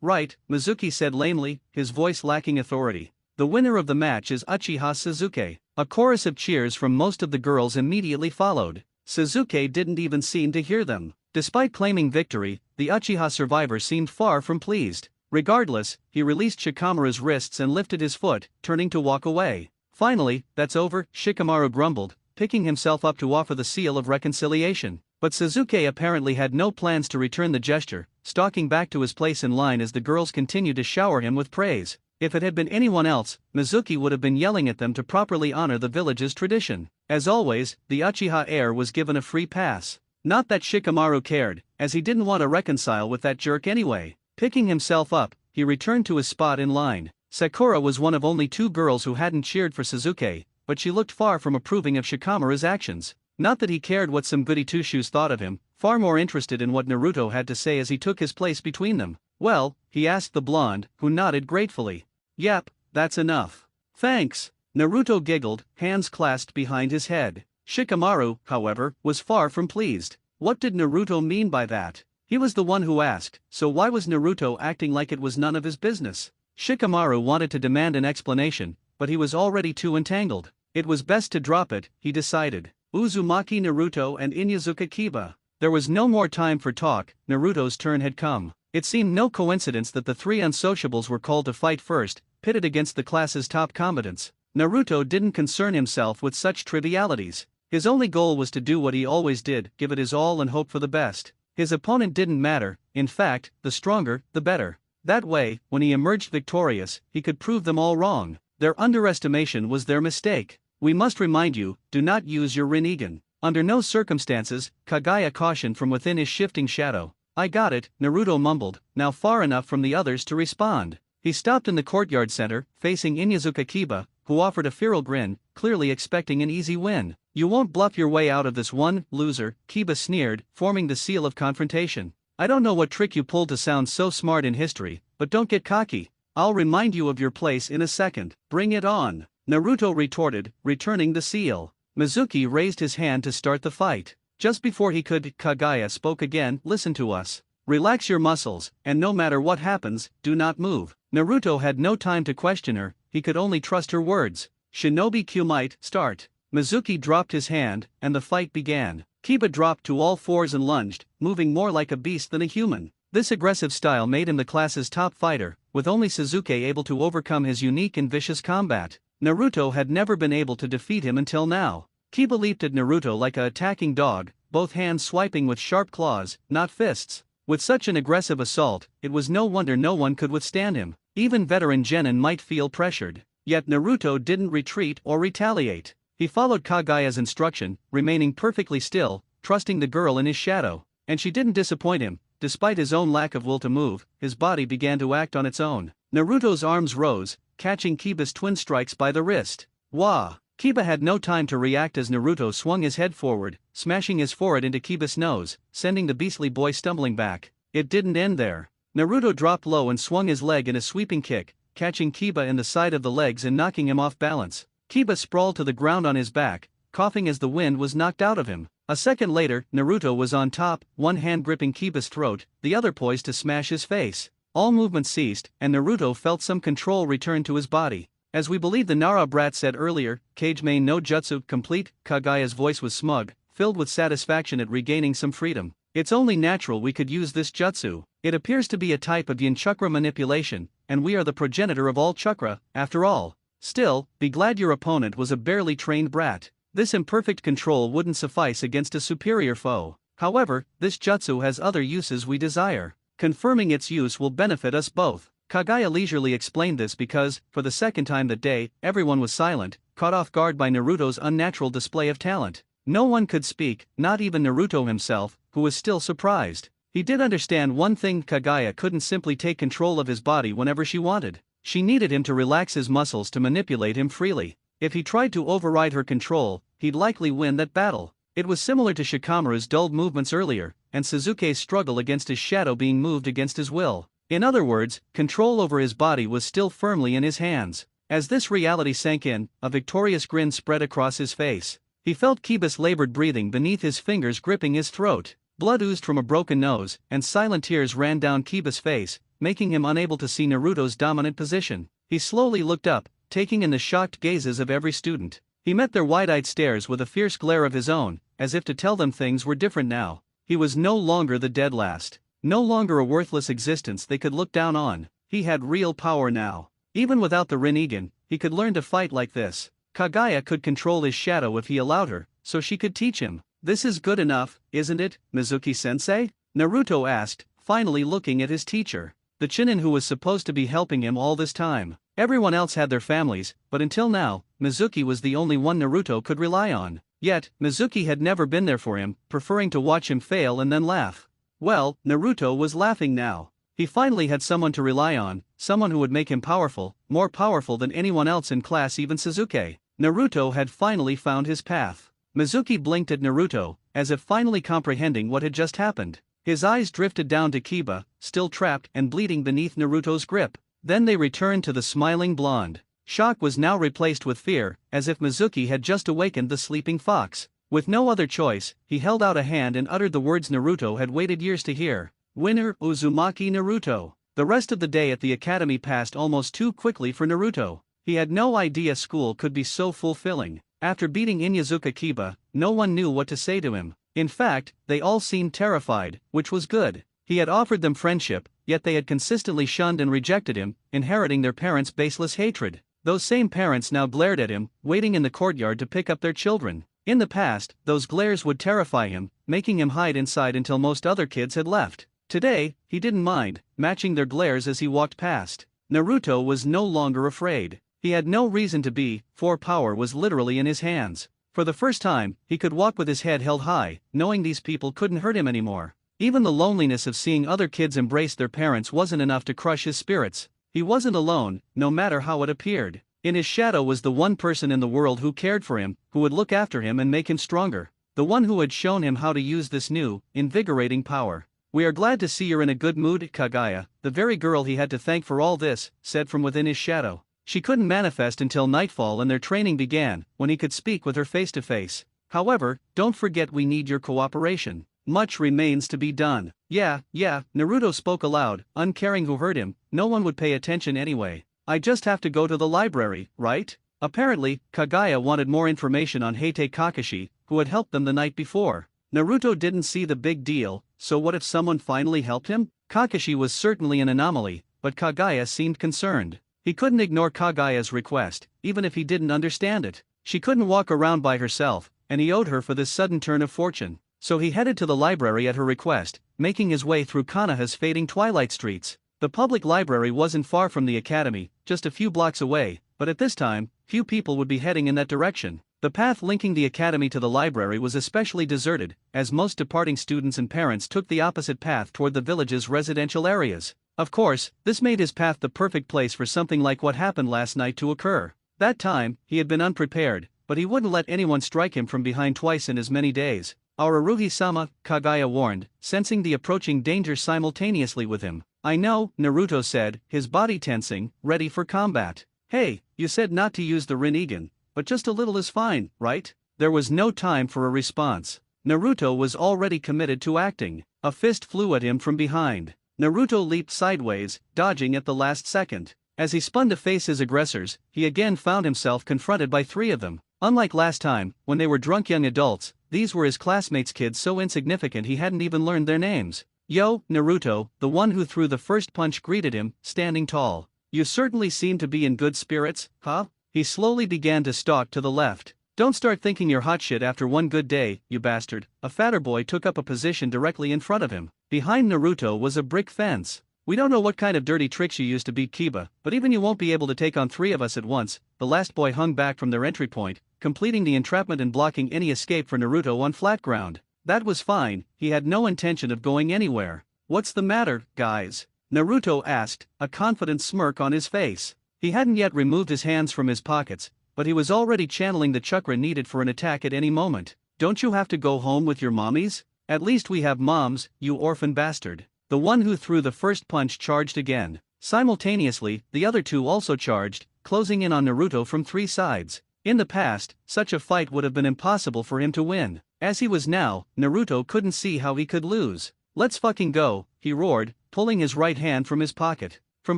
Right, Mizuki said lamely, his voice lacking authority. The winner of the match is Uchiha Sasuke. A chorus of cheers from most of the girls immediately followed. Sasuke didn't even seem to hear them. Despite claiming victory, the Uchiha survivor seemed far from pleased. Regardless, he released Shikamaru's wrists and lifted his foot, turning to walk away. Finally, that's over, Shikamaru grumbled, picking himself up to offer the seal of reconciliation. But Sasuke apparently had no plans to return the gesture, stalking back to his place in line as the girls continued to shower him with praise. If it had been anyone else, Mizuki would have been yelling at them to properly honor the village's tradition. As always, the Uchiha heir was given a free pass. Not that Shikamaru cared, as he didn't want to reconcile with that jerk anyway. Picking himself up, he returned to his spot in line. Sakura was one of only 2 girls who hadn't cheered for Sasuke, but she looked far from approving of Shikamaru's actions. Not that he cared what some goody two-shoes thought of him, far more interested in what Naruto had to say as he took his place between them. Well, he asked the blonde, who nodded gratefully. Yep, that's enough. Thanks. Naruto giggled, hands clasped behind his head. Shikamaru, however, was far from pleased. What did Naruto mean by that? He was the one who asked, so why was Naruto acting like it was none of his business? Shikamaru wanted to demand an explanation, but he was already too entangled. It was best to drop it, he decided. Uzumaki Naruto and Inyazuka Kiba. There was no more time for talk, Naruto's turn had come. It seemed no coincidence that the 3 unsociables were called to fight first, pitted against the class's top combatants. Naruto didn't concern himself with such trivialities. His only goal was to do what he always did, give it his all and hope for the best. His opponent didn't matter, in fact, the stronger, the better. That way, when he emerged victorious, he could prove them all wrong. Their underestimation was their mistake. We must remind you, do not use your Rinnegan. Under no circumstances, Kaguya cautioned from within his shifting shadow. I got it, Naruto mumbled, now far enough from the others to respond. He stopped in the courtyard center, facing Inyazuka Kiba, who offered a feral grin, clearly expecting an easy win. You won't bluff your way out of this one, loser, Kiba sneered, forming the seal of confrontation. I don't know what trick you pulled to sound so smart in history, but don't get cocky. I'll remind you of your place in a second. Bring it on, Naruto retorted, returning the seal. Mizuki raised his hand to start the fight. Just before he could, Kaguya spoke again, "Listen to us. Relax your muscles, and no matter what happens, do not move." Naruto had no time to question her, he could only trust her words. "Shinobi Q might start." Mizuki dropped his hand, and the fight began. Kiba dropped to all fours and lunged, moving more like a beast than a human. This aggressive style made him the class's top fighter, with only Sasuke able to overcome his unique and vicious combat. Naruto had never been able to defeat him until now. Kiba leaped at Naruto like a attacking dog, both hands swiping with sharp claws, not fists. With such an aggressive assault, it was no wonder no one could withstand him. Even veteran genin might feel pressured. Yet Naruto didn't retreat or retaliate. He followed Kaguya's instruction, remaining perfectly still, trusting the girl in his shadow. And she didn't disappoint him. Despite his own lack of will to move, his body began to act on its own. Naruto's arms rose, catching Kiba's twin strikes by the wrist. Wah! Kiba had no time to react as Naruto swung his head forward, smashing his forehead into Kiba's nose, sending the beastly boy stumbling back. It didn't end there. Naruto dropped low and swung his leg in a sweeping kick, catching Kiba in the side of the legs and knocking him off balance. Kiba sprawled to the ground on his back, coughing as the wind was knocked out of him. A second later, Naruto was on top, one hand gripping Kiba's throat, the other poised to smash his face. All movement ceased, and Naruto felt some control return to his body. As we believe the Nara brat said earlier, Kage main no jutsu complete. Kaguya's voice was smug, filled with satisfaction at regaining some freedom. It's only natural we could use this jutsu. It appears to be a type of yin chakra manipulation, and we are the progenitor of all chakra, after all. Still, be glad your opponent was a barely trained brat. This imperfect control wouldn't suffice against a superior foe. However, this jutsu has other uses we desire. Confirming its use will benefit us both. Kaguya leisurely explained this because, for the second time that day, everyone was silent, caught off guard by Naruto's unnatural display of talent. No one could speak, not even Naruto himself, who was still surprised. He did understand one thing: Kaguya couldn't simply take control of his body whenever she wanted. She needed him to relax his muscles to manipulate him freely. If he tried to override her control, he'd likely win that battle. It was similar to Shikamaru's dulled movements earlier, and Sasuke's struggle against his shadow being moved against his will. In other words, control over his body was still firmly in his hands. As this reality sank in, a victorious grin spread across his face. He felt Kiba's labored breathing beneath his fingers gripping his throat. Blood oozed from a broken nose, and silent tears ran down Kiba's face, making him unable to see Naruto's dominant position. He slowly looked up, taking in the shocked gazes of every student. He met their wide-eyed stares with a fierce glare of his own, as if to tell them things were different now. He was no longer the dead last. No longer a worthless existence they could look down on. He had real power now. Even without the Rinnegan, he could learn to fight like this. Kaguya could control his shadow if he allowed her, so she could teach him. "This is good enough, isn't it, Mizuki-sensei?" Naruto asked, finally looking at his teacher. The Chunin who was supposed to be helping him all this time. Everyone else had their families, but until now, Mizuki was the only one Naruto could rely on. Yet, Mizuki had never been there for him, preferring to watch him fail and then laugh. Well, Naruto was laughing now. He finally had someone to rely on, someone who would make him powerful, more powerful than anyone else in class, even Sasuke. Naruto had finally found his path. Mizuki blinked at Naruto, as if finally comprehending what had just happened. His eyes drifted down to Kiba, still trapped and bleeding beneath Naruto's grip. Then they returned to the smiling blonde. Shock was now replaced with fear, as if Mizuki had just awakened the sleeping fox. With no other choice, he held out a hand and uttered the words Naruto had waited years to hear. "Winner Uzumaki Naruto." The rest of the day at the academy passed almost too quickly for Naruto. He had no idea school could be so fulfilling. After beating Inyazuka Kiba, no one knew what to say to him. In fact, they all seemed terrified, which was good. He had offered them friendship, yet they had consistently shunned and rejected him, inheriting their parents' baseless hatred. Those same parents now glared at him, waiting in the courtyard to pick up their children. In the past, those glares would terrify him, making him hide inside until most other kids had left. Today, he didn't mind, matching their glares as he walked past. Naruto was no longer afraid. He had no reason to be, for power was literally in his hands. For the first time, he could walk with his head held high, knowing these people couldn't hurt him anymore. Even the loneliness of seeing other kids embrace their parents wasn't enough to crush his spirits. He wasn't alone, no matter how it appeared. In his shadow was the one person in the world who cared for him, who would look after him and make him stronger. The one who had shown him how to use this new, invigorating power. "We are glad to see you're in a good mood, Kaguya." The very girl he had to thank for all this, said from within his shadow. She couldn't manifest until nightfall and their training began, when he could speak with her face to face. However, don't forget we need your cooperation. Much remains to be done. Yeah, Naruto spoke aloud, uncaring who heard him, no one would pay attention anyway. I just have to go to the library, right? Apparently, Kaguya wanted more information on Heite Kakashi, who had helped them the night before. Naruto didn't see the big deal, so what if someone finally helped him? Kakashi was certainly an anomaly, but Kaguya seemed concerned. He couldn't ignore Kaguya's request, even if he didn't understand it. She couldn't walk around by herself, and he owed her for this sudden turn of fortune. So he headed to the library at her request, making his way through Konoha's fading twilight streets. The public library wasn't far from the academy, just a few blocks away, but at this time, few people would be heading in that direction. The path linking the academy to the library was especially deserted, as most departing students and parents took the opposite path toward the village's residential areas. Of course, this made his path the perfect place for something like what happened last night to occur. That time, he had been unprepared, but he wouldn't let anyone strike him from behind twice in as many days. Our Aruhi-sama, Kaguya warned, sensing the approaching danger simultaneously with him. I know, Naruto said, his body tensing, ready for combat. Hey, you said not to use the Rinnegan, but just a little is fine, right? There was no time for a response. Naruto was already committed to acting. A fist flew at him from behind. Naruto leaped sideways, dodging at the last second. As he spun to face his aggressors, he again found himself confronted by three of them. Unlike last time, when they were drunk young adults, these were his classmates' kids so insignificant he hadn't even learned their names. Yo, Naruto, the one who threw the first punch greeted him, standing tall. You certainly seem to be in good spirits, huh? He slowly began to stalk to the left. Don't start thinking you're hot shit after one good day, you bastard. A fatter boy took up a position directly in front of him. Behind Naruto was a brick fence. We don't know what kind of dirty tricks you used to beat Kiba, but even you won't be able to take on three of us at once. The last boy hung back from their entry point, completing the entrapment and blocking any escape for Naruto on flat ground. That was fine, he had no intention of going anywhere. What's the matter, guys? Naruto asked, a confident smirk on his face. He hadn't yet removed his hands from his pockets, but he was already channeling the chakra needed for an attack at any moment. Don't you have to go home with your mommies? At least we have moms, you orphan bastard. The one who threw the first punch charged again. Simultaneously, the other two also charged, closing in on Naruto from three sides. In the past, such a fight would have been impossible for him to win. As he was now, Naruto couldn't see how he could lose. Let's fucking go, he roared, pulling his right hand from his pocket. From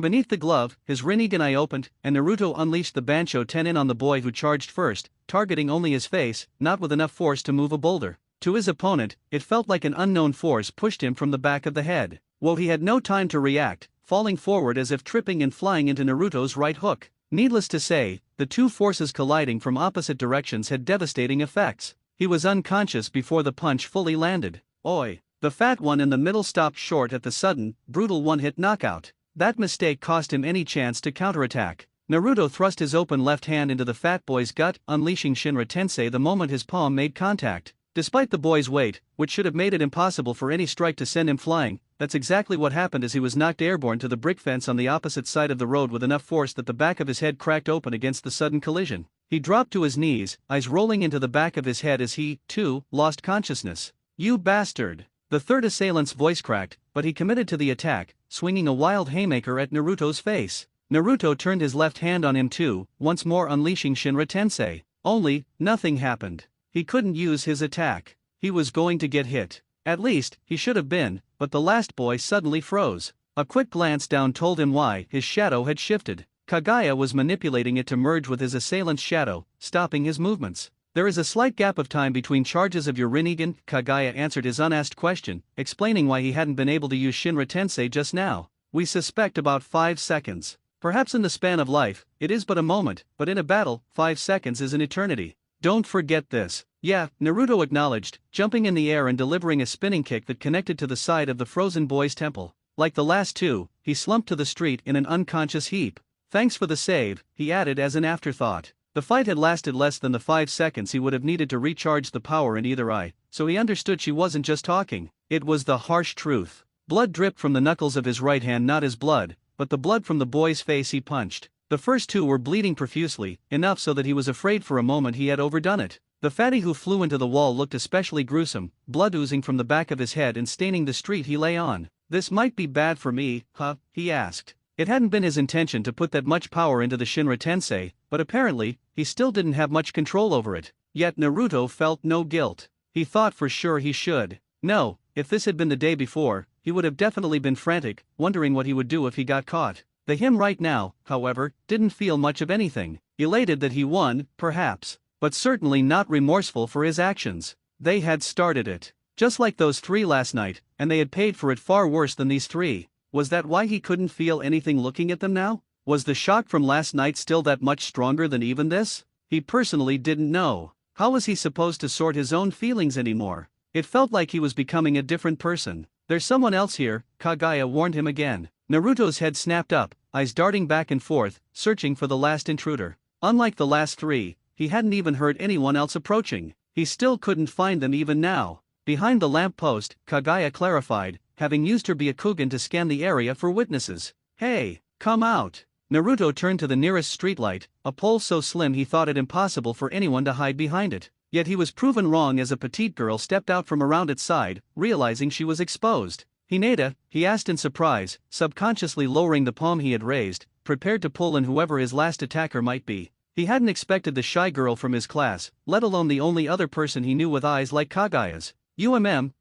beneath the glove, his Rinnegan eye opened, and Naruto unleashed the Bansho Tenin on the boy who charged first, targeting only his face, not with enough force to move a boulder. To his opponent, it felt like an unknown force pushed him from the back of the head. Well, he had no time to react, falling forward as if tripping and flying into Naruto's right hook. Needless to say, the two forces colliding from opposite directions had devastating effects. He was unconscious before the punch fully landed. Oi! The fat one in the middle stopped short at the sudden, brutal one-hit knockout. That mistake cost him any chance to counterattack. Naruto thrust his open left hand into the fat boy's gut, unleashing Shinra Tensei the moment his palm made contact. Despite the boy's weight, which should have made it impossible for any strike to send him flying, that's exactly what happened as he was knocked airborne to the brick fence on the opposite side of the road with enough force that the back of his head cracked open against the sudden collision. He dropped to his knees, eyes rolling into the back of his head as he, too, lost consciousness. You bastard! The third assailant's voice cracked, but he committed to the attack, swinging a wild haymaker at Naruto's face. Naruto turned his left hand on him too, once more unleashing Shinra Tensei. Only, nothing happened. He couldn't use his attack. He was going to get hit. At least, he should have been, but the last boy suddenly froze. A quick glance down told him why. His shadow had shifted. Kaguya was manipulating it to merge with his assailant's shadow, stopping his movements. There is a slight gap of time between charges of your Rinnegan, Kaguya answered his unasked question, explaining why he hadn't been able to use Shinra Tensei just now. We suspect about 5 seconds. Perhaps in the span of life, it is but a moment, but in a battle, 5 seconds is an eternity. Don't forget this. Yeah, Naruto acknowledged, jumping in the air and delivering a spinning kick that connected to the side of the frozen boy's temple. Like the last two, he slumped to the street in an unconscious heap. Thanks for the save, he added as an afterthought. The fight had lasted less than the 5 seconds he would have needed to recharge the power in either eye, so he understood she wasn't just talking. It was the harsh truth. Blood dripped from the knuckles of his right hand, not his blood, but the blood from the boy's face he punched. The first two were bleeding profusely, enough so that he was afraid for a moment he had overdone it. The fatty who flew into the wall looked especially gruesome, blood oozing from the back of his head and staining the street he lay on. This might be bad for me, huh? He asked. It hadn't been his intention to put that much power into the Shinra Tensei, but apparently, he still didn't have much control over it. Yet Naruto felt no guilt. He thought for sure he should. No, if this had been the day before, he would have definitely been frantic, wondering what he would do if he got caught. Him right now, however, didn't feel much of anything. Elated that he won, perhaps, but certainly not remorseful for his actions. They had started it. Just like those three last night, and they had paid for it far worse than these three. Was that why he couldn't feel anything looking at them now? Was the shock from last night still that much stronger than even this? He personally didn't know. How was he supposed to sort his own feelings anymore? It felt like he was becoming a different person. There's someone else here, Kaguya warned him again. Naruto's head snapped up, eyes darting back and forth, searching for the last intruder. Unlike the last three, he hadn't even heard anyone else approaching. He still couldn't find them even now. Behind the lamp post, Kaguya clarified, having used her Byakugan to scan the area for witnesses. Hey, come out. Naruto turned to the nearest streetlight, a pole so slim he thought it impossible for anyone to hide behind it. Yet he was proven wrong as a petite girl stepped out from around its side, realizing she was exposed. Hinata, he asked in surprise, subconsciously lowering the palm he had raised, prepared to pull in whoever his last attacker might be. He hadn't expected the shy girl from his class, let alone the only other person he knew with eyes like Kaguya's.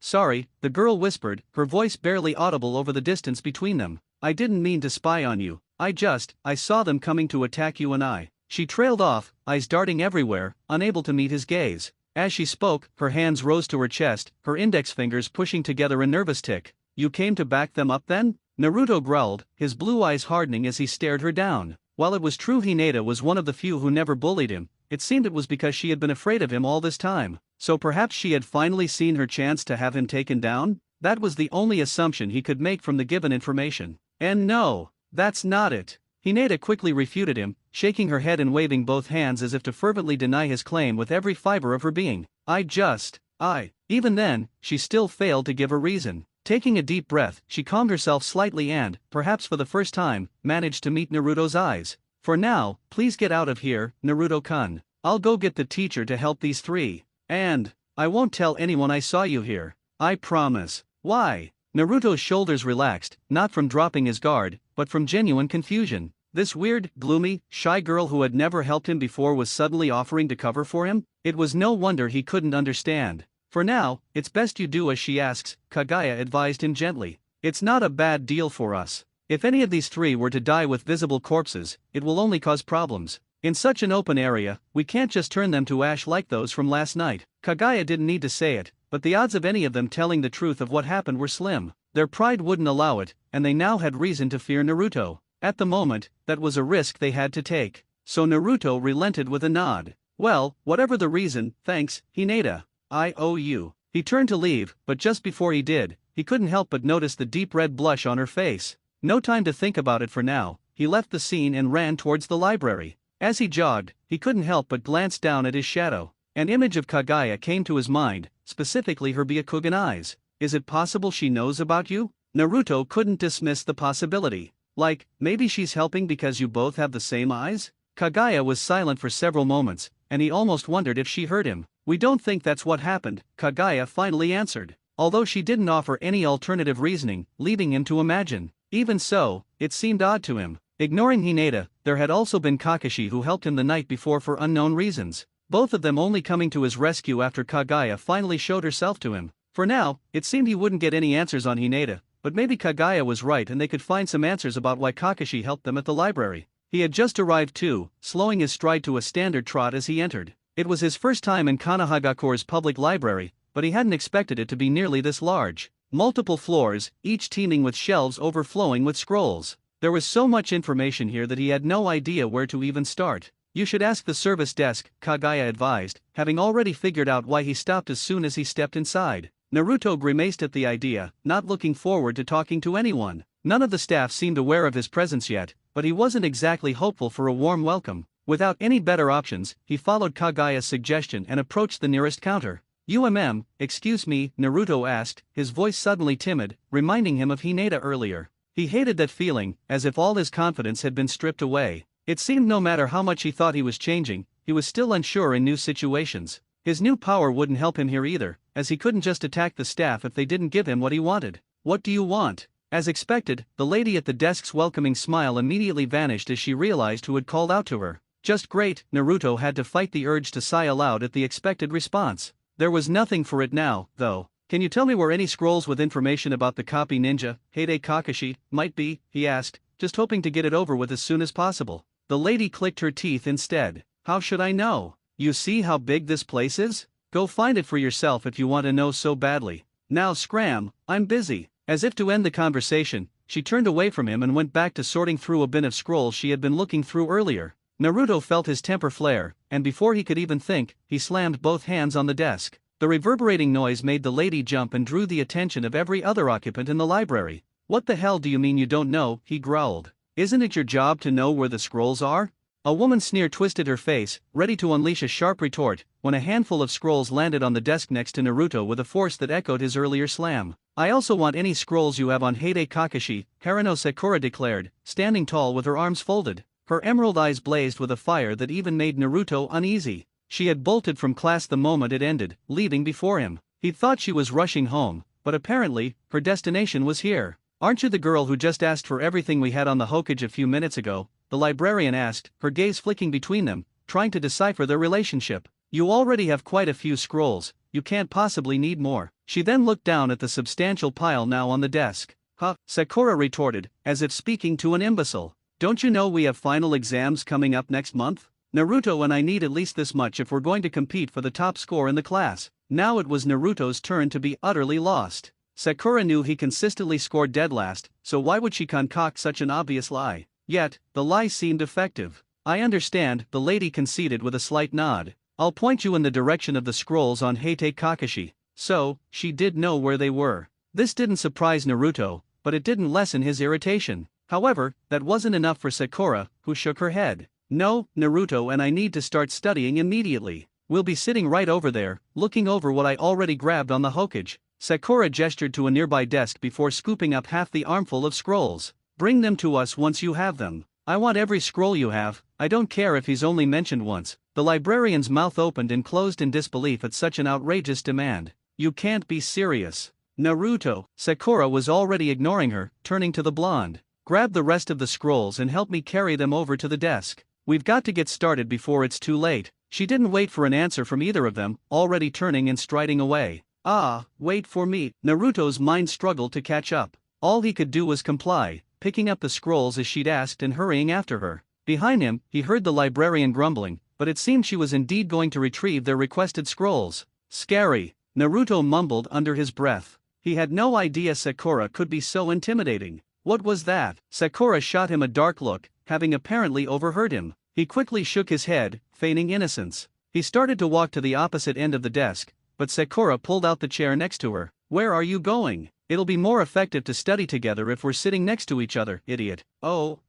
Sorry, the girl whispered, her voice barely audible over the distance between them. I didn't mean to spy on you. I saw them coming to attack you and I. She trailed off, eyes darting everywhere, unable to meet his gaze. As she spoke, her hands rose to her chest, her index fingers pushing together a nervous tick. You came to back them up then? Naruto growled, his blue eyes hardening as he stared her down. While it was true Hinata was one of the few who never bullied him, it seemed it was because she had been afraid of him all this time. So perhaps she had finally seen her chance to have him taken down? That was the only assumption he could make from the given information. And no, that's not it. Hinata quickly refuted him, shaking her head and waving both hands as if to fervently deny his claim with every fiber of her being. Even then, she still failed to give a reason. Taking a deep breath, she calmed herself slightly and, perhaps for the first time, managed to meet Naruto's eyes. For now, please get out of here, Naruto-kun. I'll go get the teacher to help these three. And, I won't tell anyone I saw you here. I promise. Why? Naruto's shoulders relaxed, not from dropping his guard, but from genuine confusion. This weird, gloomy, shy girl who had never helped him before was suddenly offering to cover for him? It was no wonder he couldn't understand. For now, it's best you do as she asks, Kaguya advised him gently. It's not a bad deal for us. If any of these three were to die with visible corpses, it will only cause problems. In such an open area, we can't just turn them to ash like those from last night. Kaguya didn't need to say it, but the odds of any of them telling the truth of what happened were slim. Their pride wouldn't allow it, and they now had reason to fear Naruto. At the moment, that was a risk they had to take. So Naruto relented with a nod. Well, whatever the reason, thanks, Hinata. I owe you. He turned to leave, but just before he did, he couldn't help but notice the deep red blush on her face. No time to think about it for now, he left the scene and ran towards the library. As he jogged, he couldn't help but glance down at his shadow. An image of Kaguya came to his mind, specifically her Byakugan eyes. Is it possible she knows about you? Naruto couldn't dismiss the possibility. Like, maybe she's helping because you both have the same eyes? Kaguya was silent for several moments, and he almost wondered if she heard him. We don't think that's what happened, Kaguya finally answered. Although she didn't offer any alternative reasoning, leaving him to imagine. Even so, it seemed odd to him. Ignoring Hinata, there had also been Kakashi who helped him the night before for unknown reasons. Both of them only coming to his rescue after Kaguya finally showed herself to him. For now, it seemed he wouldn't get any answers on Hinata, but maybe Kaguya was right and they could find some answers about why Kakashi helped them at the library. He had just arrived too, slowing his stride to a standard trot as he entered. It was his first time in Konohagakure's public library, but he hadn't expected it to be nearly this large. Multiple floors, each teeming with shelves overflowing with scrolls. There was so much information here that he had no idea where to even start. You should ask the service desk, Kaguya advised, having already figured out why he stopped as soon as he stepped inside. Naruto grimaced at the idea, not looking forward to talking to anyone. None of the staff seemed aware of his presence yet, but he wasn't exactly hopeful for a warm welcome. Without any better options, he followed Kaguya's suggestion and approached the nearest counter. Excuse me, Naruto asked, his voice suddenly timid, reminding him of Hinata earlier. He hated that feeling, as if all his confidence had been stripped away. It seemed no matter how much he thought he was changing, he was still unsure in new situations. His new power wouldn't help him here either, as he couldn't just attack the staff if they didn't give him what he wanted. What do you want? As expected, the lady at the desk's welcoming smile immediately vanished as she realized who had called out to her. Just great, Naruto had to fight the urge to sigh aloud at the expected response. There was nothing for it now, though. Can you tell me where any scrolls with information about the copy ninja, Heide Kakashi, might be? He asked, just hoping to get it over with as soon as possible. The lady clicked her teeth instead. How should I know? You see how big this place is? Go find it for yourself if you want to know so badly. Now scram, I'm busy. As if to end the conversation, she turned away from him and went back to sorting through a bin of scrolls she had been looking through earlier. Naruto felt his temper flare, and before he could even think, he slammed both hands on the desk. The reverberating noise made the lady jump and drew the attention of every other occupant in the library. What the hell do you mean you don't know? He growled. Isn't it your job to know where the scrolls are? A woman's sneer twisted her face, ready to unleash a sharp retort, when a handful of scrolls landed on the desk next to Naruto with a force that echoed his earlier slam. I also want any scrolls you have on Heide Kakashi, Harano Sakura declared, standing tall with her arms folded. Her emerald eyes blazed with a fire that even made Naruto uneasy. She had bolted from class the moment it ended, leaving before him. He thought she was rushing home, but apparently, her destination was here. Aren't you the girl who just asked for everything we had on the Hokage a few minutes ago? The librarian asked, her gaze flicking between them, trying to decipher their relationship. You already have quite a few scrolls, you can't possibly need more. She then looked down at the substantial pile now on the desk. Huh? Sakura retorted, as if speaking to an imbecile. Don't you know we have final exams coming up next month? Naruto and I need at least this much if we're going to compete for the top score in the class. Now it was Naruto's turn to be utterly lost. Sakura knew he consistently scored dead last, so why would she concoct such an obvious lie? Yet, the lie seemed effective. I understand, the lady conceded with a slight nod. I'll point you in the direction of the scrolls on Heite Kakashi. So, she did know where they were. This didn't surprise Naruto, but it didn't lessen his irritation. However, that wasn't enough for Sakura, who shook her head. No, Naruto and I need to start studying immediately. We'll be sitting right over there, looking over what I already grabbed on the Hokage. Sakura gestured to a nearby desk before scooping up half the armful of scrolls. Bring them to us once you have them. I want every scroll you have, I don't care if he's only mentioned once. The librarian's mouth opened and closed in disbelief at such an outrageous demand. You can't be serious. Naruto, Sakura was already ignoring her, turning to the blonde. Grab the rest of the scrolls and help me carry them over to the desk. We've got to get started before it's too late. She didn't wait for an answer from either of them, already turning and striding away. Ah, wait for me. Naruto's mind struggled to catch up. All he could do was comply, picking up the scrolls as she'd asked and hurrying after her. Behind him, he heard the librarian grumbling, but it seemed she was indeed going to retrieve their requested scrolls. Scary, Naruto mumbled under his breath. He had no idea Sakura could be so intimidating. What was that? Sakura shot him a dark look, having apparently overheard him. He quickly shook his head, feigning innocence. He started to walk to the opposite end of the desk, but Sakura pulled out the chair next to her. Where are you going? It'll be more effective to study together if we're sitting next to each other, idiot. Oh,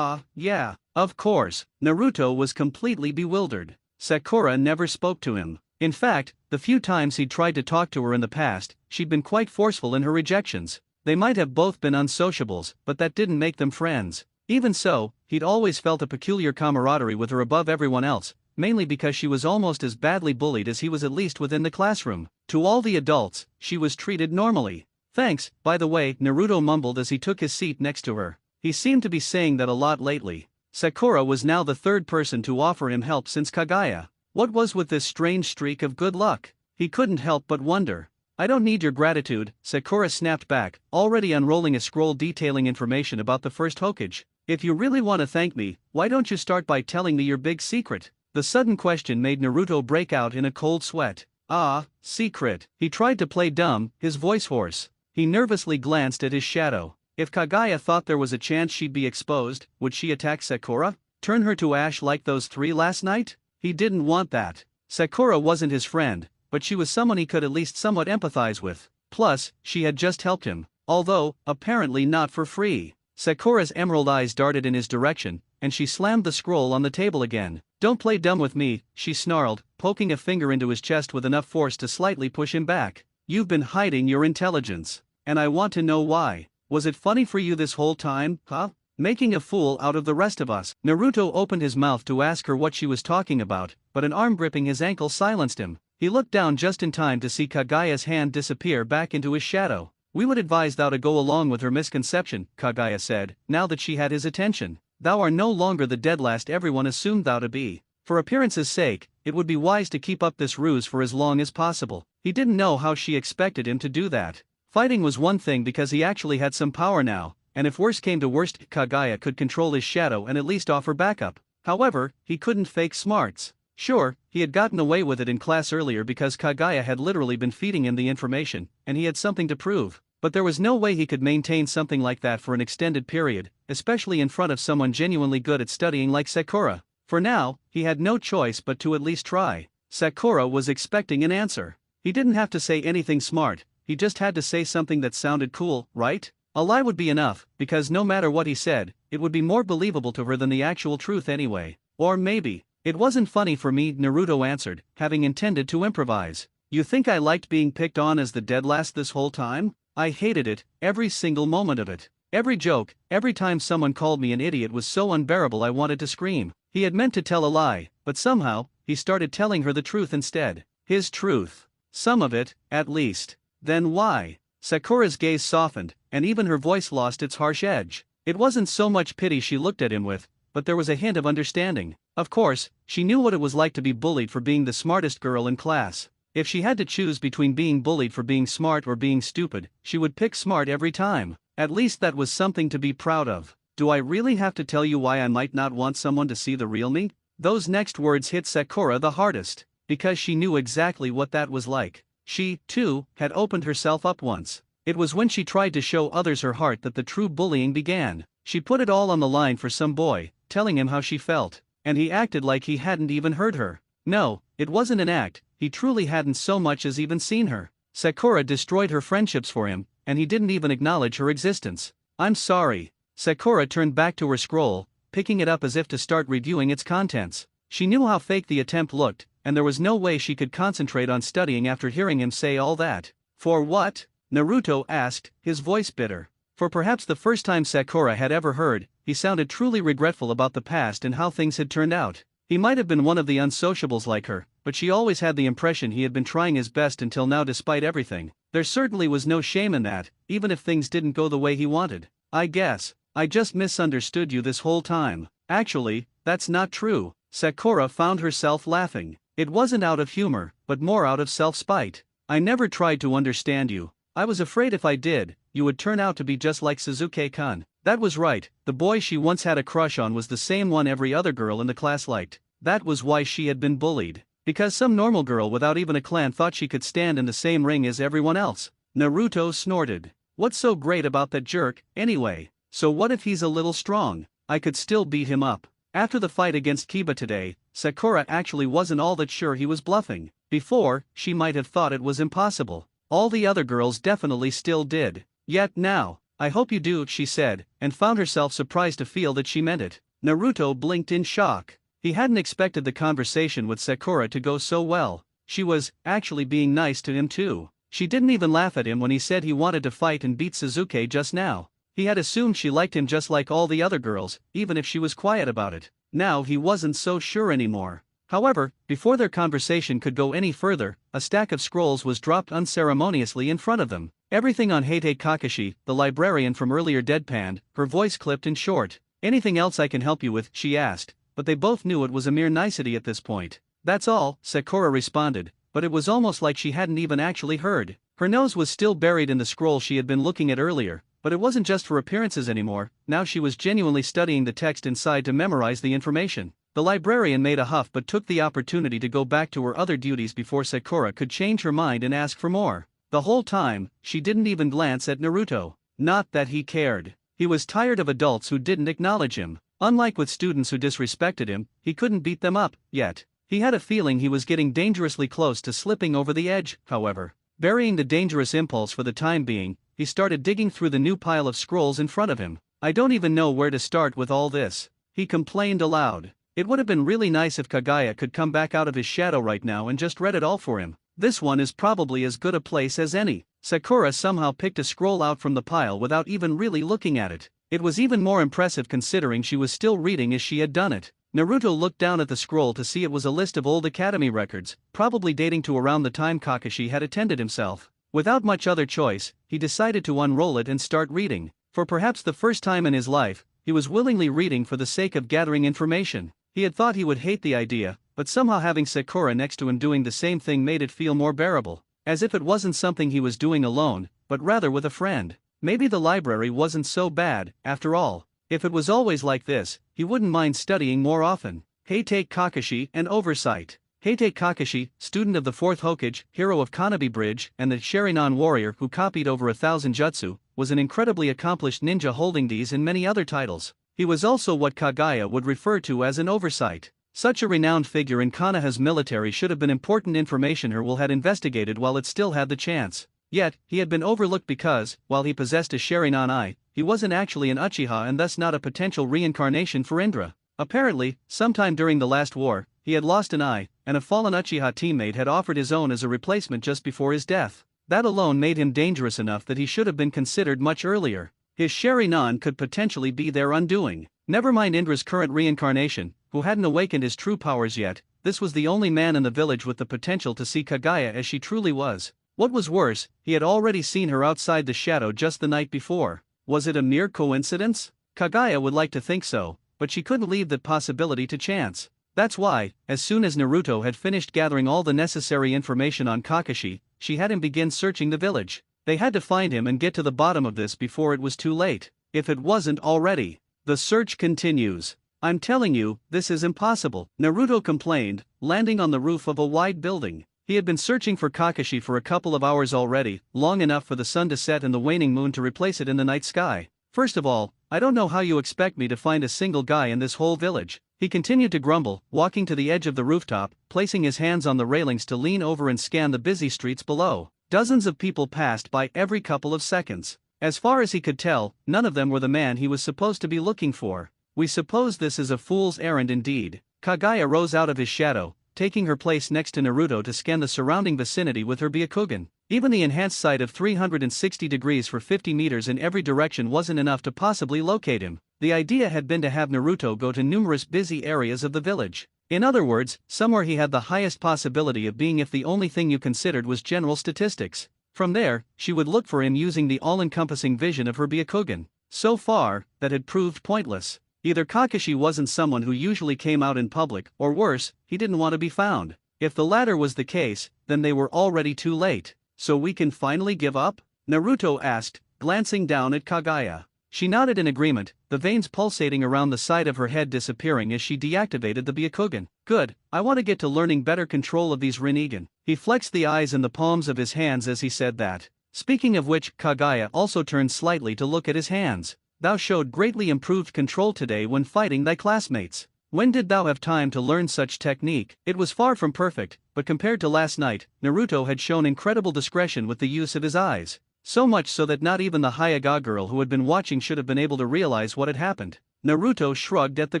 yeah, of course. Naruto was completely bewildered. Sakura never spoke to him. In fact, the few times he'd tried to talk to her in the past, she'd been quite forceful in her rejections. They might have both been unsociables, but that didn't make them friends. Even so, he'd always felt a peculiar camaraderie with her above everyone else, mainly because she was almost as badly bullied as he was, at least within the classroom. To all the adults, she was treated normally. Thanks, by the way, Naruto mumbled as he took his seat next to her. He seemed to be saying that a lot lately. Sakura was now the third person to offer him help since Kaguya. What was with this strange streak of good luck? He couldn't help but wonder. I don't need your gratitude, Sakura snapped back, already unrolling a scroll detailing information about the first Hokage. If you really want to thank me, why don't you start by telling me your big secret? The sudden question made Naruto break out in a cold sweat. Ah, secret. He tried to play dumb, his voice hoarse. He nervously glanced at his shadow. If Kaguya thought there was a chance she'd be exposed, would she attack Sakura? Turn her to ash like those three last night? He didn't want that. Sakura wasn't his friend, but she was someone he could at least somewhat empathize with. Plus, she had just helped him, although, apparently not for free. Sakura's emerald eyes darted in his direction, and she slammed the scroll on the table again. Don't play dumb with me, she snarled, poking a finger into his chest with enough force to slightly push him back. You've been hiding your intelligence. And I want to know why. Was it funny for you this whole time, huh? Making a fool out of the rest of us. Naruto opened his mouth to ask her what she was talking about, but an arm gripping his ankle silenced him. He looked down just in time to see Kaguya's hand disappear back into his shadow. We would advise thou to go along with her misconception, Kaguya said, now that she had his attention. Thou art no longer the dead last everyone assumed thou to be. For appearance's sake, it would be wise to keep up this ruse for as long as possible. He didn't know how she expected him to do that. Fighting was one thing because he actually had some power now, and if worse came to worst, Kaguya could control his shadow and at least offer backup. However, he couldn't fake smarts. Sure, he had gotten away with it in class earlier because Kaguya had literally been feeding him the information, and he had something to prove. But there was no way he could maintain something like that for an extended period, especially in front of someone genuinely good at studying like Sakura. For now, he had no choice but to at least try. Sakura was expecting an answer. He didn't have to say anything smart, he just had to say something that sounded cool, right? A lie would be enough, because no matter what he said, it would be more believable to her than the actual truth anyway. Or maybe, it wasn't funny for me, Naruto answered, having intended to improvise. You think I liked being picked on as the dead last this whole time? I hated it, every single moment of it. Every joke, every time someone called me an idiot was so unbearable I wanted to scream. He had meant to tell a lie, but somehow, he started telling her the truth instead. His truth. Some of it, at least. Then why? Sakura's gaze softened, and even her voice lost its harsh edge. It wasn't so much pity she looked at him with, but there was a hint of understanding. Of course, she knew what it was like to be bullied for being the smartest girl in class. If she had to choose between being bullied for being smart or being stupid, she would pick smart every time. At least that was something to be proud of. Do I really have to tell you why I might not want someone to see the real me? Those next words hit Sakura the hardest, because she knew exactly what that was like. She, too, had opened herself up once. It was when she tried to show others her heart that the true bullying began. She put it all on the line for some boy, telling him how she felt, and he acted like he hadn't even heard her. No, it wasn't an act, he truly hadn't so much as even seen her. Sakura destroyed her friendships for him, and he didn't even acknowledge her existence. I'm sorry. Sakura turned back to her scroll, picking it up as if to start reviewing its contents. She knew how fake the attempt looked, and there was no way she could concentrate on studying after hearing him say all that. For what? Naruto asked, his voice bitter. For perhaps the first time Sakura had ever heard, he sounded truly regretful about the past and how things had turned out. He might have been one of the unsociables like her, but she always had the impression he had been trying his best until now despite everything. There certainly was no shame in that, even if things didn't go the way he wanted. I guess, I just misunderstood you this whole time. Actually, that's not true. Sakura found herself laughing. It wasn't out of humor, but more out of self-spite. I never tried to understand you. I was afraid if I did, you would turn out to be just like Suzuki-kun. That was right, the boy she once had a crush on was the same one every other girl in the class liked. That was why she had been bullied. Because some normal girl without even a clan thought she could stand in the same ring as everyone else. Naruto snorted. What's so great about that jerk, anyway? So what if he's a little strong? I could still beat him up. After the fight against Kiba today, Sakura actually wasn't all that sure he was bluffing. Before, she might have thought it was impossible. All the other girls definitely still did. Yet now, I hope you do, she said, and found herself surprised to feel that she meant it. Naruto blinked in shock. He hadn't expected the conversation with Sakura to go so well. She was, actually being nice to him too. She didn't even laugh at him when he said he wanted to fight and beat Suzuki just now. He had assumed she liked him just like all the other girls, even if she was quiet about it. Now he wasn't so sure anymore. However, before their conversation could go any further, a stack of scrolls was dropped unceremoniously in front of them. Everything on Heite Kakashi, the librarian from earlier deadpanned, her voice clipped and short. Anything else I can help you with, she asked, but they both knew it was a mere nicety at this point. That's all, Sakura responded, but it was almost like she hadn't even actually heard. Her nose was still buried in the scroll she had been looking at earlier, but it wasn't just for appearances anymore, now she was genuinely studying the text inside to memorize the information. The librarian made a huff but took the opportunity to go back to her other duties before Sakura could change her mind and ask for more. The whole time, she didn't even glance at Naruto. Not that he cared. He was tired of adults who didn't acknowledge him. Unlike with students who disrespected him, he couldn't beat them up, yet. He had a feeling he was getting dangerously close to slipping over the edge, however. Burying the dangerous impulse for the time being, he started digging through the new pile of scrolls in front of him. I don't even know where to start with all this, he complained aloud. It would have been really nice if Kaguya could come back out of his shadow right now and just read it all for him. This one is probably as good a place as any. Sakura somehow picked a scroll out from the pile without even really looking at it. It was even more impressive considering she was still reading as she had done it. Naruto looked down at the scroll to see it was a list of old academy records, probably dating to around the time Kakashi had attended himself. Without much other choice, he decided to unroll it and start reading. For perhaps the first time in his life, he was willingly reading for the sake of gathering information. He had thought he would hate the idea, but somehow having Sakura next to him doing the same thing made it feel more bearable. As if it wasn't something he was doing alone, but rather with a friend. Maybe the library wasn't so bad, after all. If it was always like this, he wouldn't mind studying more often. Heitei Kakashi and Oversight. Heitei Kakashi, student of the 4th Hokage, hero of Kanabi Bridge, and the Sharingan warrior who copied over 1,000 jutsu, was an incredibly accomplished ninja holding these and many other titles. He was also what Kaguya would refer to as an oversight. Such a renowned figure in Konoha's military should have been important information her will had investigated while it still had the chance. Yet, he had been overlooked because, while he possessed a Sharingan eye, he wasn't actually an Uchiha and thus not a potential reincarnation for Indra. Apparently, sometime during the last war, he had lost an eye, and a fallen Uchiha teammate had offered his own as a replacement just before his death. That alone made him dangerous enough that he should have been considered much earlier. His Sharingan could potentially be their undoing. Never mind Indra's current reincarnation, who hadn't awakened his true powers yet, this was the only man in the village with the potential to see Kaguya as she truly was. What was worse, he had already seen her outside the shadow just the night before. Was it a mere coincidence? Kaguya would like to think so, but she couldn't leave that possibility to chance. That's why, as soon as Naruto had finished gathering all the necessary information on Kakashi, she had him begin searching the village. They had to find him and get to the bottom of this before it was too late, if it wasn't already. The search continues. I'm telling you, this is impossible, Naruto complained, landing on the roof of a wide building. He had been searching for Kakashi for a couple of hours already, long enough for the sun to set and the waning moon to replace it in the night sky. First of all, I don't know how you expect me to find a single guy in this whole village. He continued to grumble, walking to the edge of the rooftop, placing his hands on the railings to lean over and scan the busy streets below. Dozens of people passed by every couple of seconds. As far as he could tell, none of them were the man he was supposed to be looking for. We suppose this is a fool's errand indeed. Kaguya rose out of his shadow, taking her place next to Naruto to scan the surrounding vicinity with her Byakugan. Even the enhanced sight of 360 degrees for 50 meters in every direction wasn't enough to possibly locate him. The idea had been to have Naruto go to numerous busy areas of the village. In other words, somewhere he had the highest possibility of being if the only thing you considered was general statistics. From there, she would look for him using the all-encompassing vision of her Byakugan. So far, that had proved pointless. Either Kakashi wasn't someone who usually came out in public, or worse, he didn't want to be found. If the latter was the case, then they were already too late. So we can finally give up? Naruto asked, glancing down at Kaguya. She nodded in agreement, the veins pulsating around the side of her head disappearing as she deactivated the Byakugan. Good, I want to get to learning better control of these Rinnegan. He flexed the eyes in the palms of his hands as he said that. Speaking of which, Kaguya also turned slightly to look at his hands. Thou showed greatly improved control today when fighting thy classmates. When did thou have time to learn such technique? It was far from perfect, but compared to last night, Naruto had shown incredible discretion with the use of his eyes. So much so that not even the Hyuga girl who had been watching should have been able to realize what had happened. Naruto shrugged at the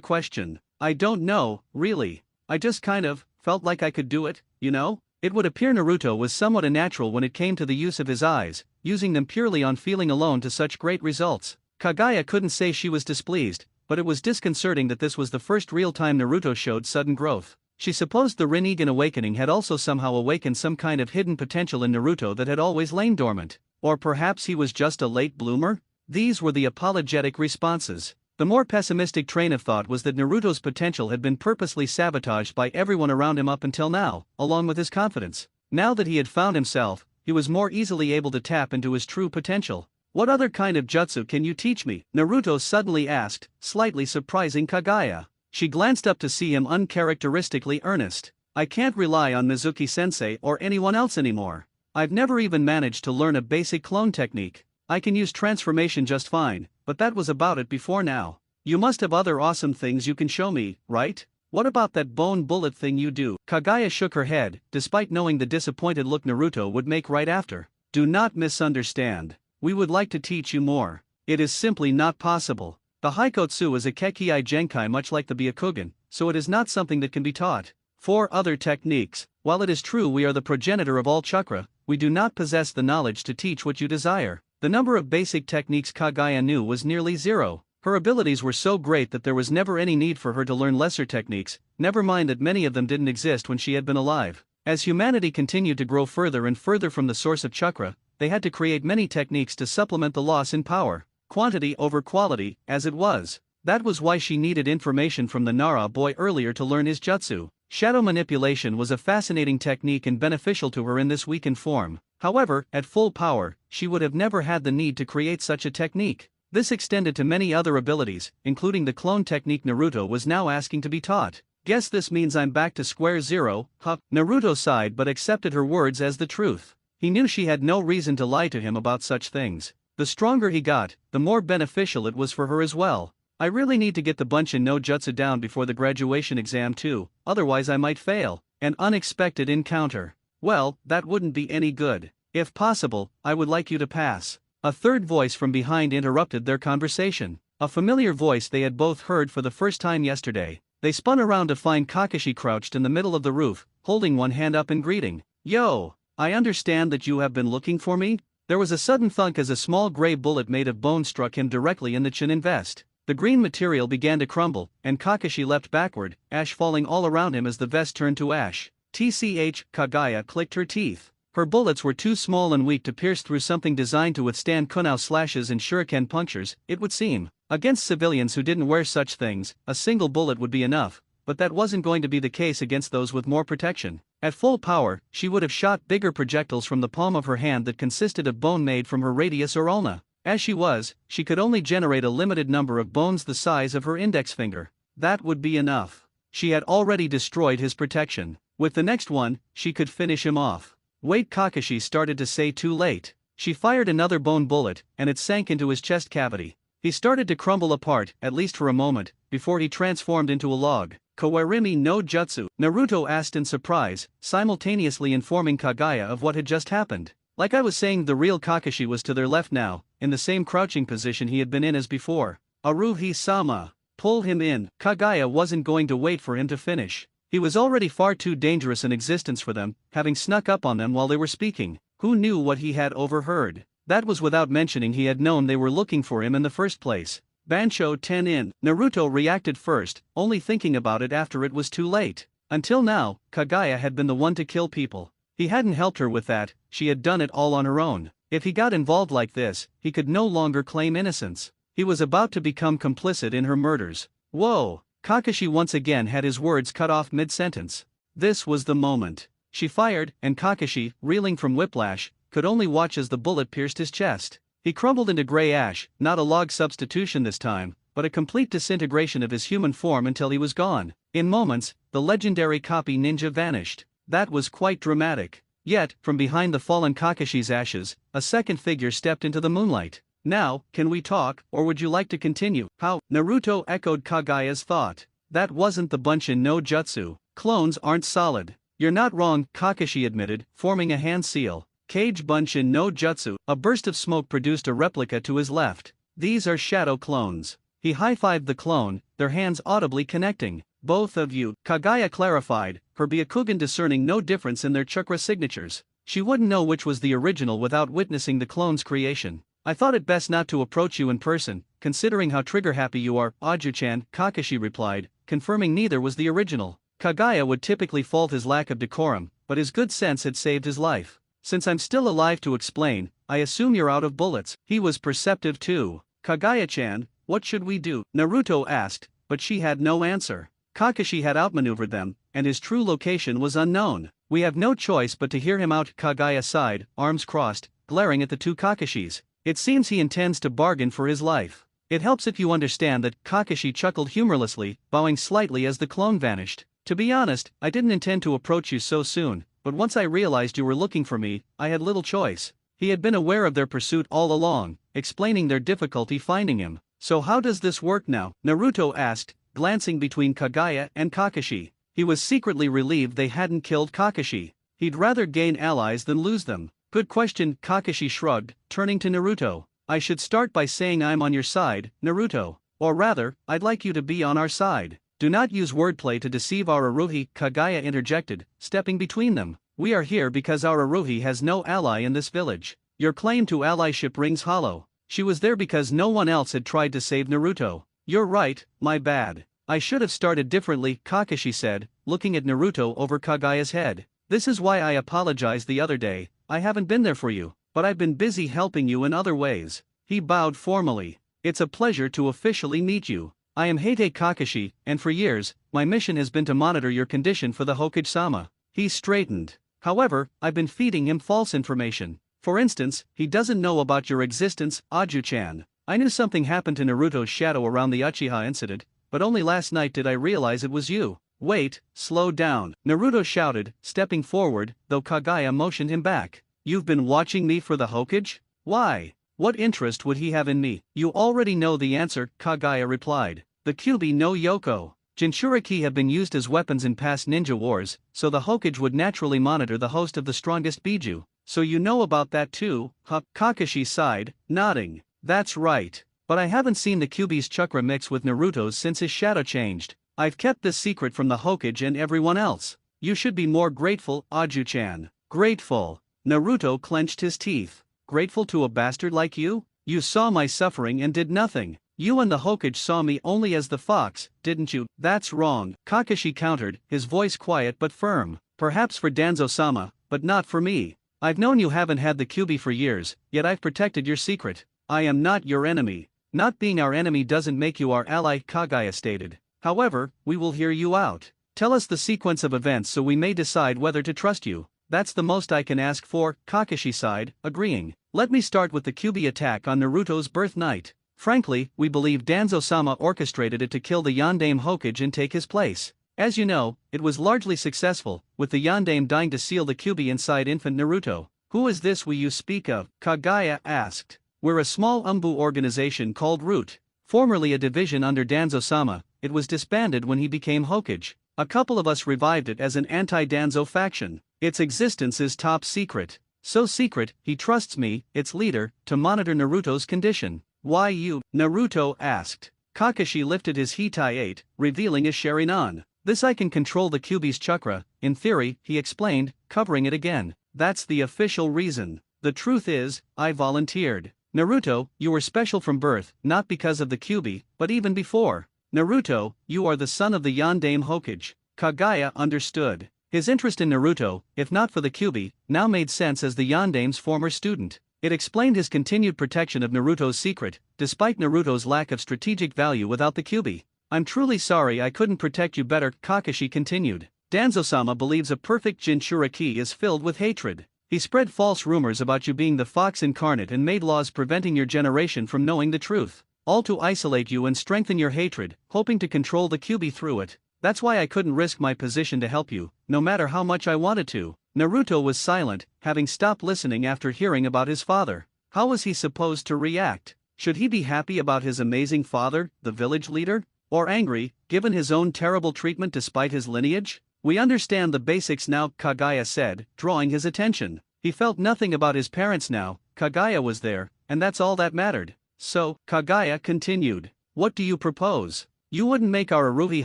question. I don't know, really. I just kind of felt like I could do it, you know? It would appear Naruto was somewhat unnatural when it came to the use of his eyes, using them purely on feeling alone to such great results. Kaguya couldn't say she was displeased, but it was disconcerting that this was the first real time Naruto showed sudden growth. She supposed the Rinnegan awakening had also somehow awakened some kind of hidden potential in Naruto that had always lain dormant. Or perhaps he was just a late bloomer? These were the apologetic responses. The more pessimistic train of thought was that Naruto's potential had been purposely sabotaged by everyone around him up until now, along with his confidence. Now that he had found himself, he was more easily able to tap into his true potential. What other kind of jutsu can you teach me? Naruto suddenly asked, slightly surprising Kaguya. She glanced up to see him uncharacteristically earnest. I can't rely on Mizuki-sensei or anyone else anymore. I've never even managed to learn a basic clone technique. I can use transformation just fine, but that was about it before now. You must have other awesome things you can show me, right? What about that bone bullet thing you do? Kaguya shook her head, despite knowing the disappointed look Naruto would make right after. Do not misunderstand. We would like to teach you more. It is simply not possible. The Haikotsu is a Kekii Genkai much like the Byakugan, so it is not something that can be taught. 4 other techniques. While it is true we are the progenitor of all chakra, we do not possess the knowledge to teach what you desire. The number of basic techniques Kaguya knew was nearly 0. Her abilities were so great that there was never any need for her to learn lesser techniques, never mind that many of them didn't exist when she had been alive. As humanity continued to grow further and further from the source of chakra, they had to create many techniques to supplement the loss in power, quantity over quality, as it was. That was why she needed information from the Nara boy earlier to learn his jutsu. Shadow manipulation was a fascinating technique and beneficial to her in this weakened form. However, at full power, she would have never had the need to create such a technique. This extended to many other abilities, including the clone technique Naruto was now asking to be taught. Guess this means I'm back to square zero, huh? Naruto sighed but accepted her words as the truth. He knew she had no reason to lie to him about such things. The stronger he got, the more beneficial it was for her as well. I really need to get the Bunshin no Jutsu down before the graduation exam too, otherwise I might fail. An unexpected encounter. Well, that wouldn't be any good. If possible, I would like you to pass. A third voice from behind interrupted their conversation. A familiar voice they had both heard for the first time yesterday. They spun around to find Kakashi crouched in the middle of the roof, holding one hand up in greeting. Yo! I understand that you have been looking for me? There was a sudden thunk as a small gray bullet made of bone struck him directly in the chin and vest. The green material began to crumble, and Kakashi leapt backward, ash falling all around him as the vest turned to ash. TCH, Kaguya clicked her teeth. Her bullets were too small and weak to pierce through something designed to withstand kunai slashes and shuriken punctures, it would seem. Against civilians who didn't wear such things, a single bullet would be enough, but that wasn't going to be the case against those with more protection. At full power, she would have shot bigger projectiles from the palm of her hand that consisted of bone made from her radius or ulna. As she was, she could only generate a limited number of bones the size of her index finger. That would be enough. She had already destroyed his protection. With the next one, she could finish him off. Wait, Kakashi started to say too late. She fired another bone bullet, and it sank into his chest cavity. He started to crumble apart, at least for a moment, before he transformed into a log. Kawarimi no Jutsu, Naruto asked in surprise, simultaneously informing Kaguya of what had just happened. Like I was saying, the real Kakashi was to their left now, in the same crouching position he had been in as before. Aruhi-sama. Pull him in. Kaguya wasn't going to wait for him to finish. He was already far too dangerous an existence for them, having snuck up on them while they were speaking. Who knew what he had overheard? That was without mentioning he had known they were looking for him in the first place. Bancho 10 in. Naruto reacted first, only thinking about it after it was too late. Until now, Kaguya had been the one to kill people. He hadn't helped her with that, she had done it all on her own. If he got involved like this, he could no longer claim innocence. He was about to become complicit in her murders. Whoa! Kakashi once again had his words cut off mid-sentence. This was the moment. She fired, and Kakashi, reeling from whiplash, could only watch as the bullet pierced his chest. He crumbled into gray ash, not a log substitution this time, but a complete disintegration of his human form until he was gone. In moments, the legendary copy ninja vanished. That was quite dramatic. Yet, from behind the fallen Kakashi's ashes, a second figure stepped into the moonlight. Now, can we talk, or would you like to continue? How? Naruto echoed Kaguya's thought. That wasn't the Bunshin no Jutsu. Clones aren't solid. You're not wrong, Kakashi admitted, forming a hand seal. Kage Bunshin no Jutsu. A burst of smoke produced a replica to his left. These are shadow clones. He high-fived the clone, their hands audibly connecting. Both of you, Kaguya clarified, her Byakugan discerning no difference in their chakra signatures. She wouldn't know which was the original without witnessing the clone's creation. I thought it best not to approach you in person, considering how trigger-happy you are, Aju-chan, Kakashi replied, confirming neither was the original. Kaguya would typically fault his lack of decorum, but his good sense had saved his life. Since I'm still alive to explain, I assume you're out of bullets. He was perceptive too. Kaguya-chan, what should we do? Naruto asked, but she had no answer. Kakashi had outmaneuvered them, and his true location was unknown. We have no choice but to hear him out, Kaguya sighed, arms crossed, glaring at the two Kakashis. It seems he intends to bargain for his life. It helps if you understand that, Kakashi chuckled humorlessly, bowing slightly as the clone vanished. To be honest, I didn't intend to approach you so soon, but once I realized you were looking for me, I had little choice. He had been aware of their pursuit all along, explaining their difficulty finding him. So how does this work now? Naruto asked, glancing between Kaguya and Kakashi. He was secretly relieved they hadn't killed Kakashi. He'd rather gain allies than lose them. Good question, Kakashi shrugged, turning to Naruto. I should start by saying I'm on your side, Naruto. Or rather, I'd like you to be on our side. Do not use wordplay to deceive our Aruhi, Kaguya interjected, stepping between them. We are here because our Aruhi has no ally in this village. Your claim to allyship rings hollow. She was there because no one else had tried to save Naruto. You're right, my bad. I should have started differently, Kakashi said, looking at Naruto over Kaguya's head. This is why I apologized the other day. I haven't been there for you, but I've been busy helping you in other ways. He bowed formally. It's a pleasure to officially meet you. I am Heite Kakashi, and for years, my mission has been to monitor your condition for the Hokage-sama. He straightened. However, I've been feeding him false information. For instance, he doesn't know about your existence, Aju-chan. I knew something happened to Naruto's shadow around the Uchiha incident, but only last night did I realize it was you. Wait, slow down, Naruto shouted, stepping forward, though Kaguya motioned him back. You've been watching me for the Hokage? Why? What interest would he have in me? You already know the answer, Kaguya replied. The Kyuubi no Yoko. Jinchuriki have been used as weapons in past ninja wars, so the Hokage would naturally monitor the host of the strongest Biju. So you know about that too, huh? Kakashi sighed, nodding. That's right. But I haven't seen the Kyuubi's chakra mix with Naruto's since his shadow changed. I've kept this secret from the Hokage and everyone else. You should be more grateful, Aju-chan. Grateful. Naruto clenched his teeth. Grateful to a bastard like you? You saw my suffering and did nothing. You and the Hokage saw me only as the fox, didn't you? That's wrong, Kakashi countered, his voice quiet but firm. Perhaps for Danzo-sama, but not for me. I've known you haven't had the Kyuubi for years, yet I've protected your secret. I am not your enemy. Not being our enemy doesn't make you our ally, Kaguya stated. However, we will hear you out. Tell us the sequence of events so we may decide whether to trust you. That's the most I can ask for, Kakashi sighed, agreeing. Let me start with the Kyuubi attack on Naruto's birth night. Frankly, we believe Danzo-sama orchestrated it to kill the Yondaime Hokage and take his place. As you know, it was largely successful, with the Yondaime dying to seal the Kyuubi inside infant Naruto. Who is this we you speak of? Kaguya asked. We're a small Umbu organization called Root. Formerly a division under Danzo-sama, it was disbanded when he became Hokage. A couple of us revived it as an anti-Danzo faction. Its existence is top secret. So secret, he trusts me, its leader, to monitor Naruto's condition. Why you? Naruto asked. Kakashi lifted his Hitai-8, revealing his Sharingan. This I can control the Kyuubi's chakra, in theory, he explained, covering it again. That's the official reason. The truth is, I volunteered. Naruto, you were special from birth, not because of the Kyuubi, but even before. Naruto, you are the son of the Yondaime Hokage. Kaguya understood. His interest in Naruto, if not for the Kyuubi, now made sense as the Yondaime's former student. It explained his continued protection of Naruto's secret, despite Naruto's lack of strategic value without the Kyuubi. I'm truly sorry I couldn't protect you better, Kakashi continued. Danzo-sama believes a perfect Jinchuriki is filled with hatred. He spread false rumors about you being the fox incarnate and made laws preventing your generation from knowing the truth. All to isolate you and strengthen your hatred, hoping to control the Kyuubi through it. That's why I couldn't risk my position to help you, no matter how much I wanted to. Naruto was silent, having stopped listening after hearing about his father. How was he supposed to react? Should he be happy about his amazing father, the village leader? Or angry, given his own terrible treatment despite his lineage? We understand the basics now, Kaguya said, drawing his attention. He felt nothing about his parents now, Kaguya was there, and that's all that mattered. So, Kaguya continued. What do you propose? You wouldn't make our Aruhi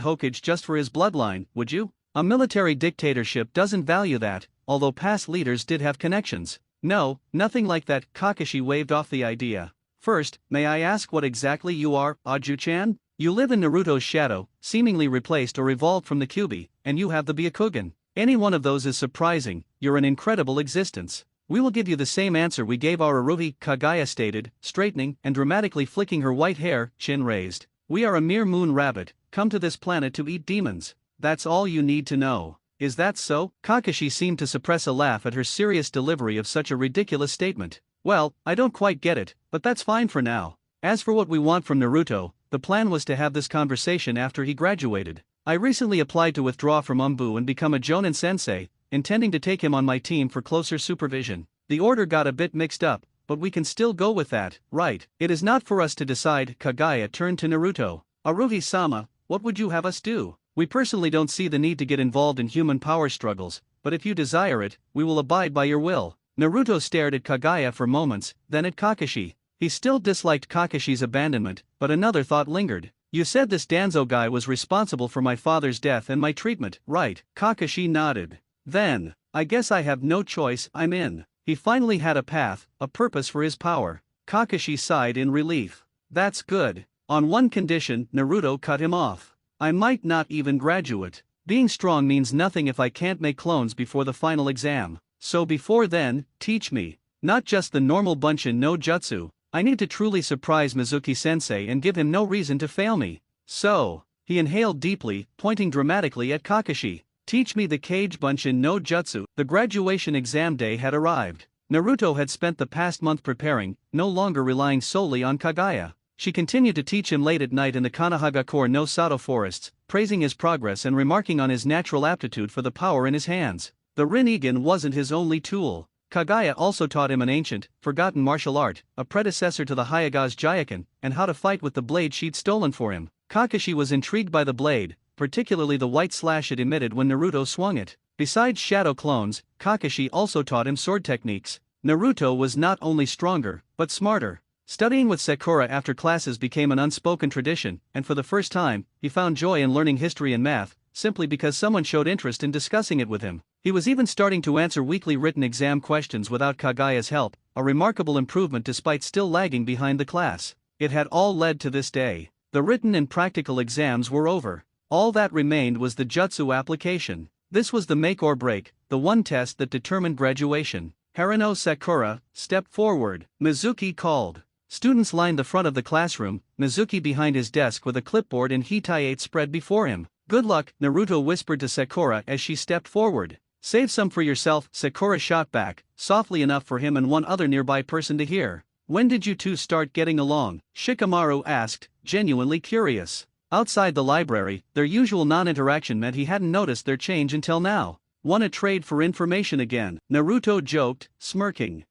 Hokage just for his bloodline, would you? A military dictatorship doesn't value that, although past leaders did have connections. No, nothing like that, Kakashi waved off the idea. First, may I ask what exactly you are, Aju-chan? You live in Naruto's shadow, seemingly replaced or evolved from the Kyuubi, and you have the Byakugan. Any one of those is surprising, you're an incredible existence. We will give you the same answer we gave our Aruhi, Kaguya stated, straightening and dramatically flicking her white hair, chin raised. We are a mere moon rabbit, come to this planet to eat demons. That's all you need to know. Is that so? Kakashi seemed to suppress a laugh at her serious delivery of such a ridiculous statement. Well, I don't quite get it, but that's fine for now. As for what we want from Naruto, the plan was to have this conversation after he graduated. I recently applied to withdraw from Umbu and become a Jonin sensei, intending to take him on my team for closer supervision. The order got a bit mixed up, but we can still go with that, right? It is not for us to decide, Kaguya turned to Naruto. Aruhi-sama, what would you have us do? We personally don't see the need to get involved in human power struggles, but if you desire it, we will abide by your will. Naruto stared at Kaguya for moments, then at Kakashi. He still disliked Kakashi's abandonment, but another thought lingered. You said this Danzo guy was responsible for my father's death and my treatment, right? Kakashi nodded. Then, I guess I have no choice, I'm in. He finally had a path, a purpose for his power. Kakashi sighed in relief. That's good. On one condition, Naruto cut him off. I might not even graduate. Being strong means nothing if I can't make clones before the final exam. So before then, teach me. Not just the normal Bunshin no Jutsu. I need to truly surprise Mizuki-sensei and give him no reason to fail me. So, he inhaled deeply, pointing dramatically at Kakashi. Teach me the Kage Bunshin no Jutsu. The graduation exam day had arrived. Naruto had spent the past month preparing, no longer relying solely on Kaguya. She continued to teach him late at night in the Kanahagakure no Sato forests, praising his progress and remarking on his natural aptitude for the power in his hands. The Rinnegan wasn't his only tool. Kaguya also taught him an ancient, forgotten martial art, a predecessor to the Hyaga's Jyaken, and how to fight with the blade she'd stolen for him. Kakashi was intrigued by the blade, particularly the white slash it emitted when Naruto swung it. Besides shadow clones, Kakashi also taught him sword techniques. Naruto was not only stronger, but smarter. Studying with Sakura after classes became an unspoken tradition, and for the first time, he found joy in learning history and math, simply because someone showed interest in discussing it with him. He was even starting to answer weekly written exam questions without Kaguya's help, a remarkable improvement despite still lagging behind the class. It had all led to this day. The written and practical exams were over. All that remained was the jutsu application. This was the make or break, the one test that determined graduation. Haruno Sakura stepped forward. Mizuki called. Students lined the front of the classroom, Mizuki behind his desk with a clipboard and Hitai-8 spread before him. Good luck, Naruto whispered to Sakura as she stepped forward. Save some for yourself, Sakura shot back, softly enough for him and one other nearby person to hear. When did you two start getting along? Shikamaru asked, genuinely curious. Outside the library, their usual non-interaction meant he hadn't noticed their change until now. Wanna trade for information again? Naruto joked, smirking.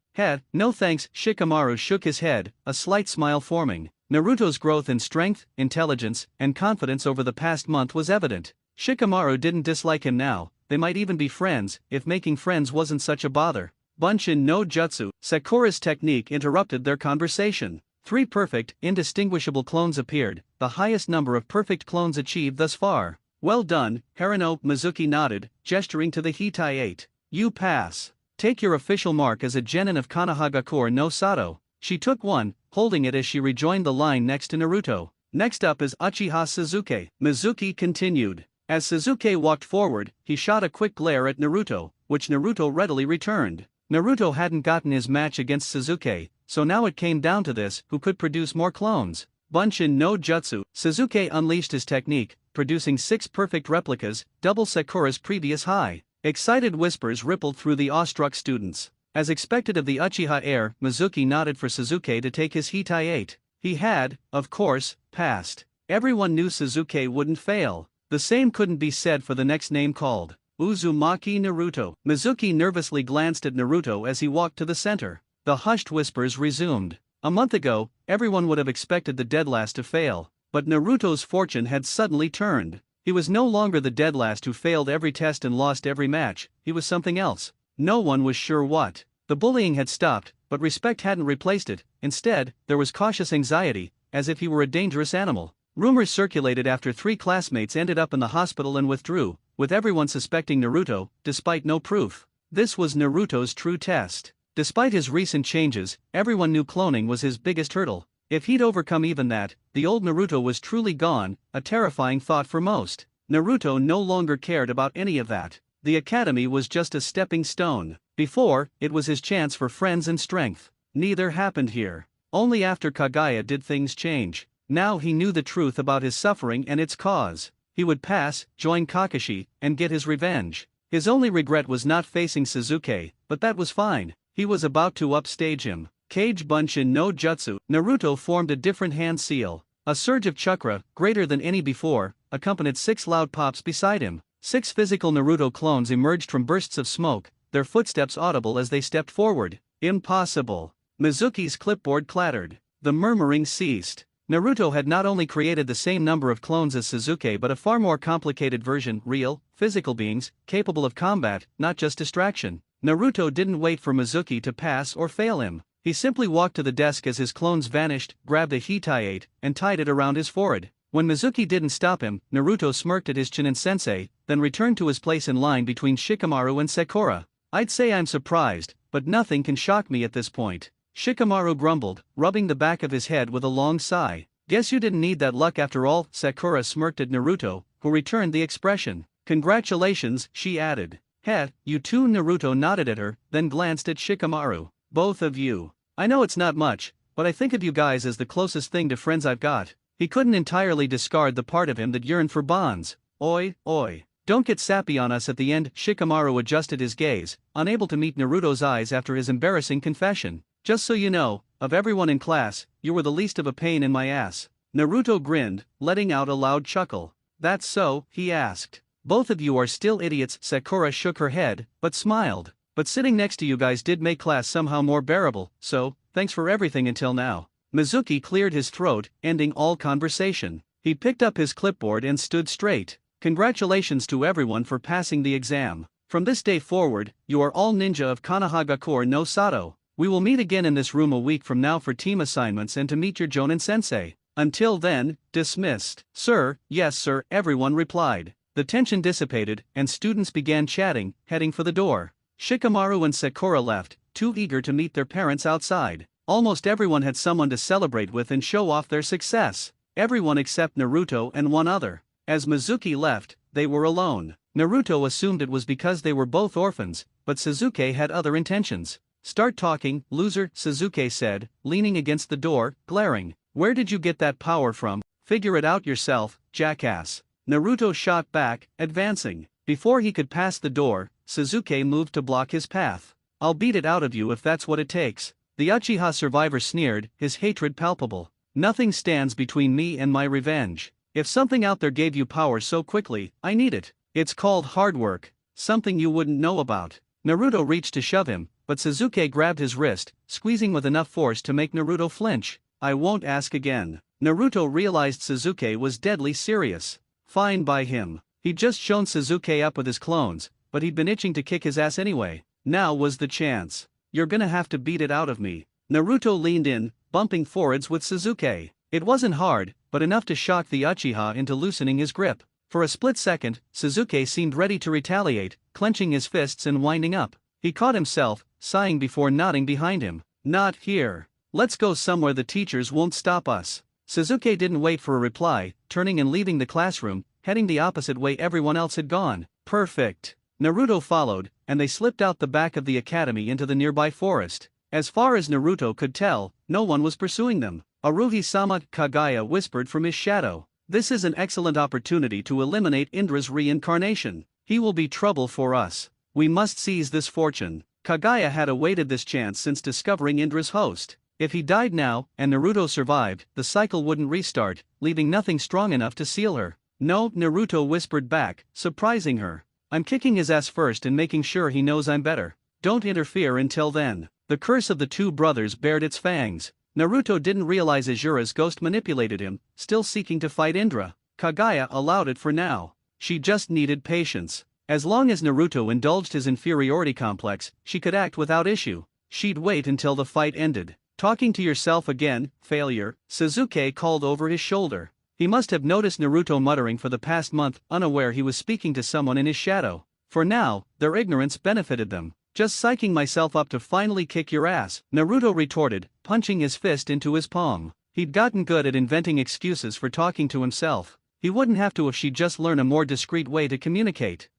No thanks, Shikamaru shook his head, a slight smile forming. Naruto's growth in strength, intelligence, and confidence over the past month was evident. Shikamaru didn't dislike him now, they might even be friends, if making friends wasn't such a bother. Bunshin no Jutsu, Sakura's technique interrupted their conversation. 3 perfect, indistinguishable clones appeared, the highest number of perfect clones achieved thus far. Well done, Haruno, Mizuki nodded, gesturing to the Hitai-8. You pass. Take your official mark as a genin of Kanahagakure no Sato. She took one, holding it as she rejoined the line next to Naruto. Next up is Uchiha Suzuki. Mizuki continued. As Suzuki walked forward, he shot a quick glare at Naruto, which Naruto readily returned. Naruto hadn't gotten his match against Suzuki, so now it came down to this, who could produce more clones. Bunshin no Jutsu, Suzuki unleashed his technique, producing 6 perfect replicas, double Sakura's previous high. Excited whispers rippled through the awestruck students. As expected of the Uchiha heir, Mizuki nodded for Suzuki to take his Hitai-8. He had, of course, passed. Everyone knew Suzuki wouldn't fail. The same couldn't be said for the next name called. Uzumaki Naruto. Mizuki nervously glanced at Naruto as he walked to the center. The hushed whispers resumed. A month ago, everyone would have expected the deadlast to fail, but Naruto's fortune had suddenly turned. He was no longer the deadlast who failed every test and lost every match, he was something else. No one was sure what. The bullying had stopped, but respect hadn't replaced it. Instead, there was cautious anxiety, as if he were a dangerous animal. Rumors circulated after 3 classmates ended up in the hospital and withdrew, with everyone suspecting Naruto, despite no proof. This was Naruto's true test. Despite his recent changes, everyone knew cloning was his biggest hurdle. If he'd overcome even that, the old Naruto was truly gone, a terrifying thought for most. Naruto no longer cared about any of that. The academy was just a stepping stone. Before, it was his chance for friends and strength. Neither happened here. Only after Kaguya did things change. Now he knew the truth about his suffering and its cause. He would pass, join Kakashi, and get his revenge. His only regret was not facing Suzuki, but that was fine. He was about to upstage him. Kage Bunshin no Jutsu. Naruto formed a different hand seal. A surge of chakra, greater than any before, accompanied 6 loud pops beside him. 6 physical Naruto clones emerged from bursts of smoke, their footsteps audible as they stepped forward. Impossible. Mizuki's clipboard clattered. The murmuring ceased. Naruto had not only created the same number of clones as Suzuki but a far more complicated version, real, physical beings, capable of combat, not just distraction. Naruto didn't wait for Mizuki to pass or fail him. He simply walked to the desk as his clones vanished, grabbed a Hitai-8, and tied it around his forehead. When Mizuki didn't stop him, Naruto smirked at his Chunin-sensei, then returned to his place in line between Shikamaru and Sakura. I'd say I'm surprised, but nothing can shock me at this point. Shikamaru grumbled, rubbing the back of his head with a long sigh. Guess you didn't need that luck after all, Sakura smirked at Naruto, who returned the expression. Congratulations, she added. Heh, you too. Naruto nodded at her, then glanced at Shikamaru. Both of you. I know it's not much, but I think of you guys as the closest thing to friends I've got. He couldn't entirely discard the part of him that yearned for bonds. Oi, oi. Don't get sappy on us at the end. Shikamaru adjusted his gaze, unable to meet Naruto's eyes after his embarrassing confession. Just so you know, of everyone in class, you were the least of a pain in my ass. Naruto grinned, letting out a loud chuckle. That's so, he asked. Both of you are still idiots. Sakura shook her head, but smiled. But sitting next to you guys did make class somehow more bearable, so, thanks for everything until now. Mizuki cleared his throat, ending all conversation. He picked up his clipboard and stood straight. Congratulations to everyone for passing the exam. From this day forward, you are all ninja of Konohagakure no Sato. We will meet again in this room a week from now for team assignments and to meet your Jonin sensei. Until then, dismissed. Sir, yes sir, everyone replied. The tension dissipated, and students began chatting, heading for the door. Shikamaru and Sakura left, too eager to meet their parents outside. Almost everyone had someone to celebrate with and show off their success. Everyone except Naruto and one other. As Mizuki left, they were alone. Naruto assumed it was because they were both orphans, but Suzuki had other intentions. Start talking, loser, Suzuki said, leaning against the door, glaring. Where did you get that power from? Figure it out yourself, jackass. Naruto shot back, advancing. Before he could pass the door, Suzuki moved to block his path. I'll beat it out of you if that's what it takes. The Uchiha survivor sneered, his hatred palpable. Nothing stands between me and my revenge. If something out there gave you power so quickly, I need it. It's called hard work. Something you wouldn't know about. Naruto reached to shove him, but Suzuki grabbed his wrist, squeezing with enough force to make Naruto flinch. I won't ask again. Naruto realized Suzuki was deadly serious. Fine by him. He'd just shown Suzuki up with his clones, but he'd been itching to kick his ass anyway. Now was the chance. You're gonna have to beat it out of me. Naruto leaned in, bumping forwards with Suzuki. It wasn't hard, but enough to shock the Uchiha into loosening his grip. For a split second, Suzuki seemed ready to retaliate, clenching his fists and winding up. He caught himself, sighing before nodding behind him. Not here. Let's go somewhere the teachers won't stop us. Suzuki didn't wait for a reply, turning and leaving the classroom, heading the opposite way everyone else had gone. Perfect. Naruto followed, and they slipped out the back of the academy into the nearby forest. As far as Naruto could tell, no one was pursuing them. Aruhi-sama, Kaguya whispered from his shadow. This is an excellent opportunity to eliminate Indra's reincarnation. He will be trouble for us. We must seize this fortune. Kaguya had awaited this chance since discovering Indra's host. If he died now, and Naruto survived, the cycle wouldn't restart, leaving nothing strong enough to seal her. No, Naruto whispered back, surprising her. I'm kicking his ass first and making sure he knows I'm better. Don't interfere until then. The curse of the two brothers bared its fangs. Naruto didn't realize Azura's ghost manipulated him, still seeking to fight Indra. Kaguya allowed it for now. She just needed patience. As long as Naruto indulged his inferiority complex, she could act without issue. She'd wait until the fight ended. Talking to yourself again, failure, Suzuki called over his shoulder. He must have noticed Naruto muttering for the past month, unaware he was speaking to someone in his shadow. For now, their ignorance benefited them. Just psyching myself up to finally kick your ass, Naruto retorted, punching his fist into his palm. He'd gotten good at inventing excuses for talking to himself. He wouldn't have to if she'd just learn a more discreet way to communicate.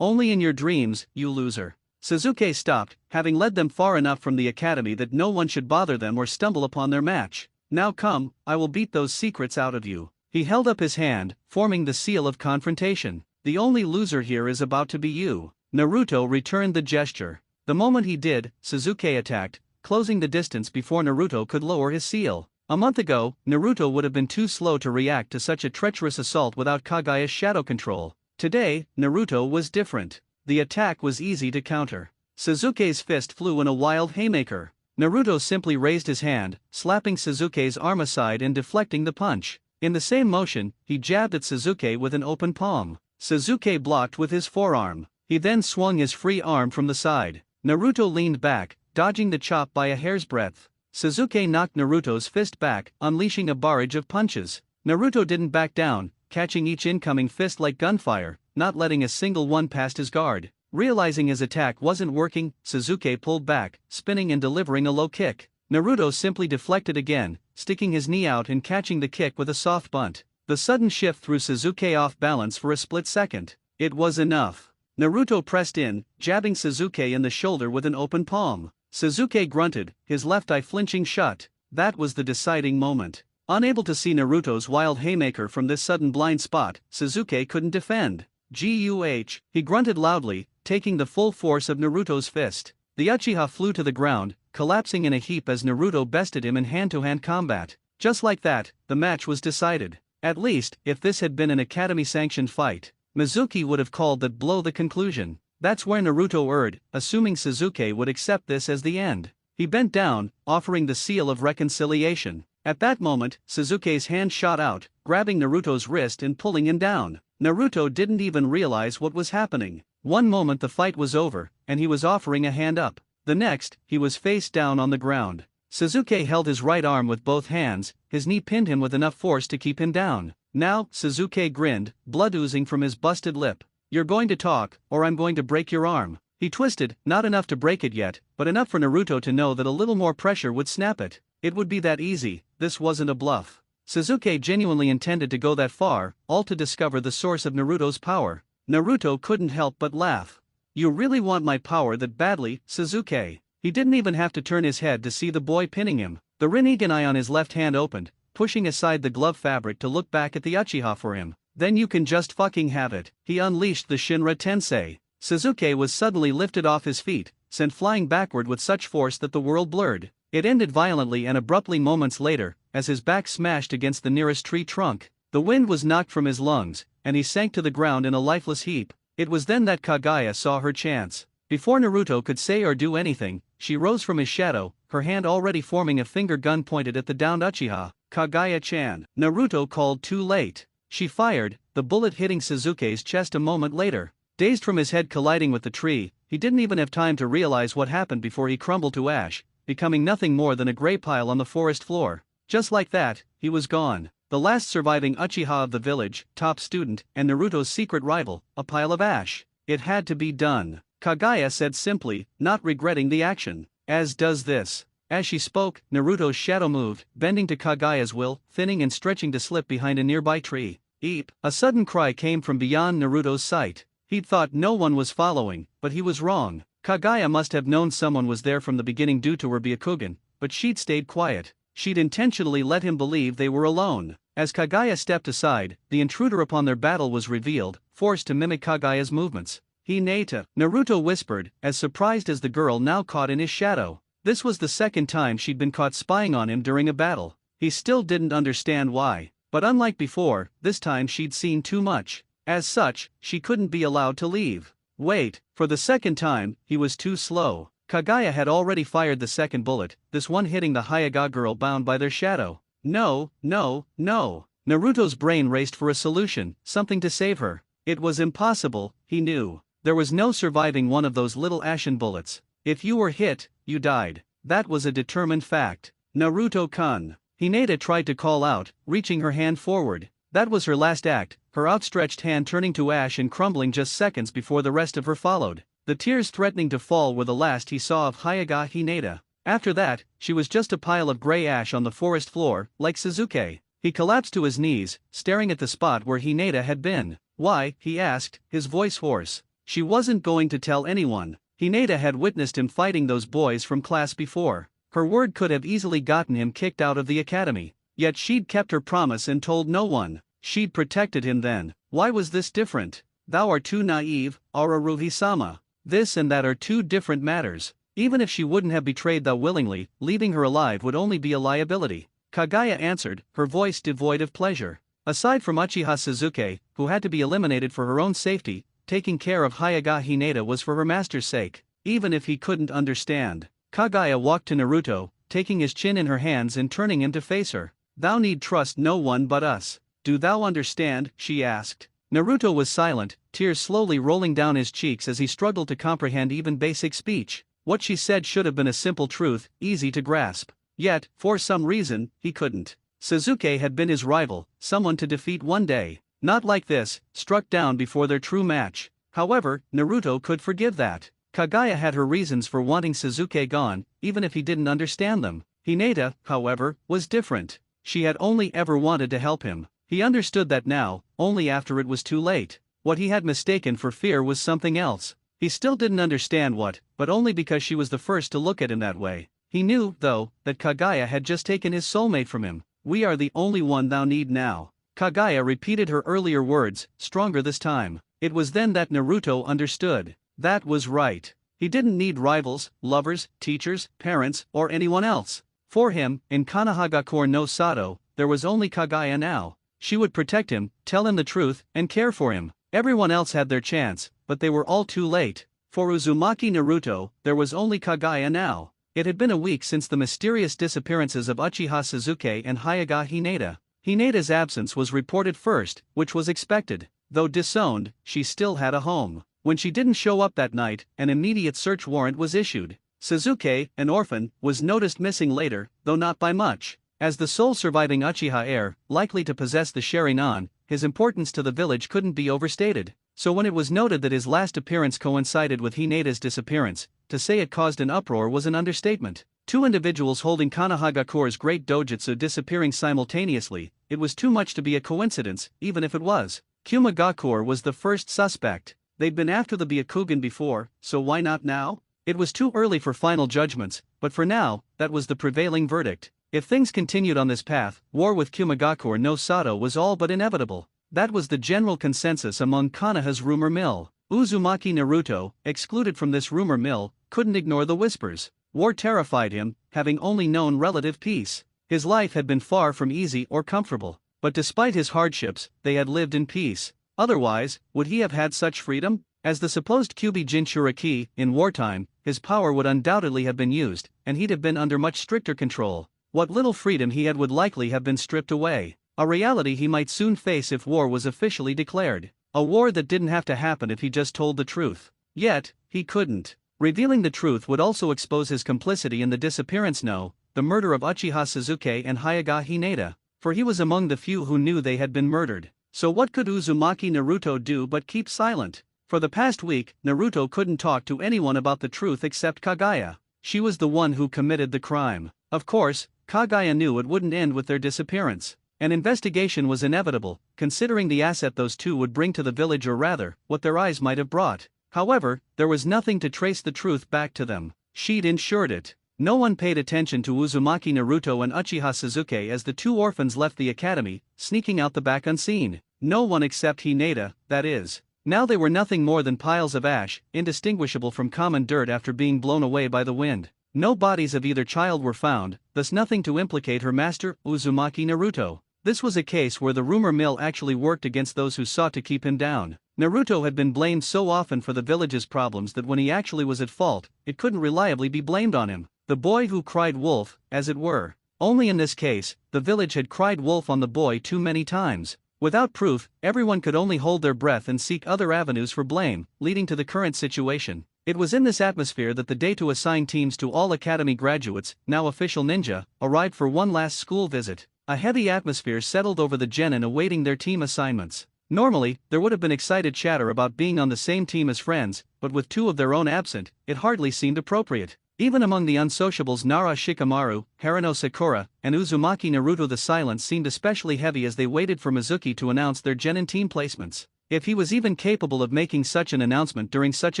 Only in your dreams, you loser. Suzuki stopped, having led them far enough from the academy that no one should bother them or stumble upon their match. Now come, I will beat those secrets out of you. He held up his hand, forming the seal of confrontation. The only loser here is about to be you. Naruto returned the gesture. The moment he did, Suzuki attacked, closing the distance before Naruto could lower his seal. A month ago, Naruto would have been too slow to react to such a treacherous assault without Kaguya's shadow control. Today, Naruto was different. The attack was easy to counter. Suzuki's fist flew in a wild haymaker. Naruto simply raised his hand, slapping Suzuki's arm aside and deflecting the punch. In the same motion, he jabbed at Suzuki with an open palm. Suzuki blocked with his forearm. He then swung his free arm from the side. Naruto leaned back, dodging the chop by a hair's breadth. Suzuki knocked Naruto's fist back, unleashing a barrage of punches. Naruto didn't back down, catching each incoming fist like gunfire, not letting a single one past his guard. Realizing his attack wasn't working, Suzuki pulled back, spinning and delivering a low kick. Naruto simply deflected again, sticking his knee out and catching the kick with a soft bunt. The sudden shift threw Suzuki off balance for a split second. It was enough. Naruto pressed in, jabbing Sasuke in the shoulder with an open palm. Sasuke grunted, his left eye flinching shut. That was the deciding moment. Unable to see Naruto's wild haymaker from this sudden blind spot, Sasuke couldn't defend. Guh, he grunted loudly, taking the full force of Naruto's fist. The Uchiha flew to the ground, collapsing in a heap as Naruto bested him in hand-to-hand combat. Just like that, the match was decided. At least, if this had been an academy-sanctioned fight, Mizuki would have called that blow the conclusion. That's where Naruto erred, assuming Sasuke would accept this as the end. He bent down, offering the seal of reconciliation. At that moment, Sasuke's hand shot out, grabbing Naruto's wrist and pulling him down. Naruto didn't even realize what was happening. One moment the fight was over, and he was offering a hand up. The next, he was face down on the ground. Sasuke held his right arm with both hands, his knee pinned him with enough force to keep him down. Now, Sasuke grinned, blood oozing from his busted lip. "You're going to talk, or I'm going to break your arm." He twisted, not enough to break it yet, but enough for Naruto to know that a little more pressure would snap it. It would be that easy. This wasn't a bluff. Sasuke genuinely intended to go that far, all to discover the source of Naruto's power. Naruto couldn't help but laugh. "You really want my power that badly, Sasuke?" He didn't even have to turn his head to see the boy pinning him. The Rinnegan eye on his left hand opened, pushing aside the glove fabric to look back at the Uchiha for him. "Then you can just fucking have it." He unleashed the Shinra Tensei. Sasuke was suddenly lifted off his feet, sent flying backward with such force that the world blurred. It ended violently and abruptly moments later, as his back smashed against the nearest tree trunk. The wind was knocked from his lungs, and he sank to the ground in a lifeless heap. It was then that Kaguya saw her chance. Before Naruto could say or do anything, she rose from his shadow, her hand already forming a finger gun pointed at the downed Uchiha. "Kaguya-chan." Naruto called too late. She fired, the bullet hitting Sasuke's chest a moment later. Dazed from his head colliding with the tree, he didn't even have time to realize what happened before he crumbled to ash, becoming nothing more than a gray pile on the forest floor. Just like that, he was gone. The last surviving Uchiha of the village, top student, and Naruto's secret rival, a pile of ash. It had to be done, Kaguya said simply, not regretting the action. "As does this." As she spoke, Naruto's shadow moved, bending to Kaguya's will, thinning and stretching to slip behind a nearby tree. "Eep!" A sudden cry came from beyond Naruto's sight. He'd thought no one was following, but he was wrong. Kaguya must have known someone was there from the beginning due to her Byakugan, but she'd stayed quiet. She'd intentionally let him believe they were alone. As Kaguya stepped aside, the intruder upon their battle was revealed, forced to mimic Kaguya's movements. "Hinata," Naruto whispered, as surprised as the girl now caught in his shadow. This was the second time she'd been caught spying on him during a battle. He still didn't understand why, but unlike before, this time she'd seen too much. As such, she couldn't be allowed to leave. Wait, for the second time, he was too slow. Kaguya had already fired the second bullet, this one hitting the Hyuga girl bound by their shadow. No, no, no. Naruto's brain raced for a solution, something to save her. It was impossible, he knew. There was no surviving one of those little ashen bullets. If you were hit, you died. That was a determined fact. "Naruto-kun." Hinata tried to call out, reaching her hand forward. That was her last act, her outstretched hand turning to ash and crumbling just seconds before the rest of her followed. The tears threatening to fall were the last he saw of Hyuga Hinata. After that, she was just a pile of gray ash on the forest floor, like Sasuke. He collapsed to his knees, staring at the spot where Hinata had been. "Why?" he asked, his voice hoarse. She wasn't going to tell anyone. Hinata had witnessed him fighting those boys from class before. Her word could have easily gotten him kicked out of the academy. Yet she'd kept her promise and told no one. She'd protected him then. Why was this different? "Thou art too naive, Araruhi-sama. This and that are two different matters." Even if she wouldn't have betrayed thou willingly, leaving her alive would only be a liability. Kaguya answered, her voice devoid of pleasure. Aside from Uchiha Sasuke, who had to be eliminated for her own safety, taking care of Hyuga Hinata was for her master's sake, even if he couldn't understand. Kaguya walked to Naruto, taking his chin in her hands and turning him to face her. "Thou need trust no one but us. Do thou understand?" she asked. Naruto was silent, tears slowly rolling down his cheeks as he struggled to comprehend even basic speech. What she said should have been a simple truth, easy to grasp. Yet, for some reason, he couldn't. Sasuke had been his rival, someone to defeat one day. Not like this, struck down before their true match. However, Naruto could forgive that. Kaguya had her reasons for wanting Sasuke gone, even if he didn't understand them. Hinata, however, was different. She had only ever wanted to help him. He understood that now, only after it was too late. What he had mistaken for fear was something else. He still didn't understand what, but only because she was the first to look at him that way. He knew, though, that Kaguya had just taken his soulmate from him. "We are the only one thou need now." Kaguya repeated her earlier words, stronger this time. It was then that Naruto understood. That was right. He didn't need rivals, lovers, teachers, parents, or anyone else. For him, in Konohagakure no Sato, there was only Kaguya now. She would protect him, tell him the truth, and care for him. Everyone else had their chance, but they were all too late. For Uzumaki Naruto, there was only Kaguya now. It had been a week since the mysterious disappearances of Uchiha Sasuke and Hyuga Hinata. Hinata's absence was reported first, which was expected. Though disowned, she still had a home. When she didn't show up that night, an immediate search warrant was issued. Sasuke, an orphan, was noticed missing later, though not by much. As the sole surviving Uchiha heir, likely to possess the Sharingan, his importance to the village couldn't be overstated. So when it was noted that his last appearance coincided with Hinata's disappearance, to say it caused an uproar was an understatement. Two individuals holding Konohagakure's great dojutsu disappearing simultaneously, it was too much to be a coincidence, even if it was. Kumagakure was the first suspect. They'd been after the Byakugan before, so why not now? It was too early for final judgments, but for now, that was the prevailing verdict. If things continued on this path, war with Kumagakure no Sato was all but inevitable. That was the general consensus among Konoha's rumor mill. Uzumaki Naruto, excluded from this rumor mill, couldn't ignore the whispers. War terrified him, having only known relative peace. His life had been far from easy or comfortable, but despite his hardships, they had lived in peace. Otherwise, would he have had such freedom? As the supposed Kyubi Jinchuriki, in wartime, his power would undoubtedly have been used, and he'd have been under much stricter control. What little freedom he had would likely have been stripped away. A reality he might soon face if war was officially declared. A war that didn't have to happen if he just told the truth. Yet, he couldn't. Revealing the truth would also expose his complicity in the disappearance the murder of Uchiha Sasuke and Hyuga Hinata, for he was among the few who knew they had been murdered. So what could Uzumaki Naruto do but keep silent? For the past week, Naruto couldn't talk to anyone about the truth except Kaguya. She was the one who committed the crime. Of course, Kaguya knew it wouldn't end with their disappearance. An investigation was inevitable, considering the asset those two would bring to the village, or rather, what their eyes might have brought. However, there was nothing to trace the truth back to them. She'd ensured it. No one paid attention to Uzumaki Naruto and Uchiha Sasuke as the two orphans left the academy, sneaking out the back unseen. No one except Hinata, that is. Now they were nothing more than piles of ash, indistinguishable from common dirt after being blown away by the wind. No bodies of either child were found, thus nothing to implicate her master, Uzumaki Naruto. This was a case where the rumor mill actually worked against those who sought to keep him down. Naruto had been blamed so often for the village's problems that when he actually was at fault, it couldn't reliably be blamed on him. The boy who cried wolf, as it were. Only in this case, the village had cried wolf on the boy too many times. Without proof, everyone could only hold their breath and seek other avenues for blame, leading to the current situation. It was in this atmosphere that the day to assign teams to all academy graduates, now official ninja, arrived for one last school visit. A heavy atmosphere settled over the genin awaiting their team assignments. Normally, there would have been excited chatter about being on the same team as friends, but with two of their own absent, it hardly seemed appropriate. Even among the unsociables Nara Shikamaru, Haruno Sakura, and Uzumaki Naruto, the silence seemed especially heavy as they waited for Mizuki to announce their genin team placements. If he was even capable of making such an announcement during such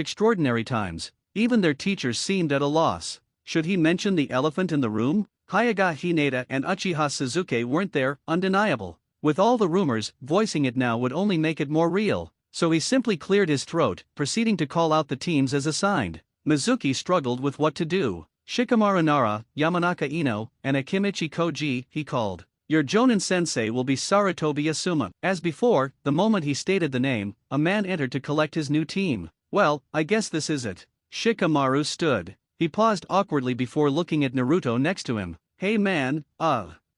extraordinary times, even their teachers seemed at a loss. Should he mention the elephant in the room? Hyuga Hinata and Uchiha Sasuke weren't there, undeniable. With all the rumors, voicing it now would only make it more real. So he simply cleared his throat, proceeding to call out the teams as assigned. Mizuki struggled with what to do. Shikamaru Nara, Yamanaka Ino, and Akimichi Koji, he called. Your Jonin sensei will be Sarutobi Asuma. As before, the moment he stated the name, a man entered to collect his new team. Well, I guess this is it. Shikamaru stood. He paused awkwardly before looking at Naruto next to him. Hey man,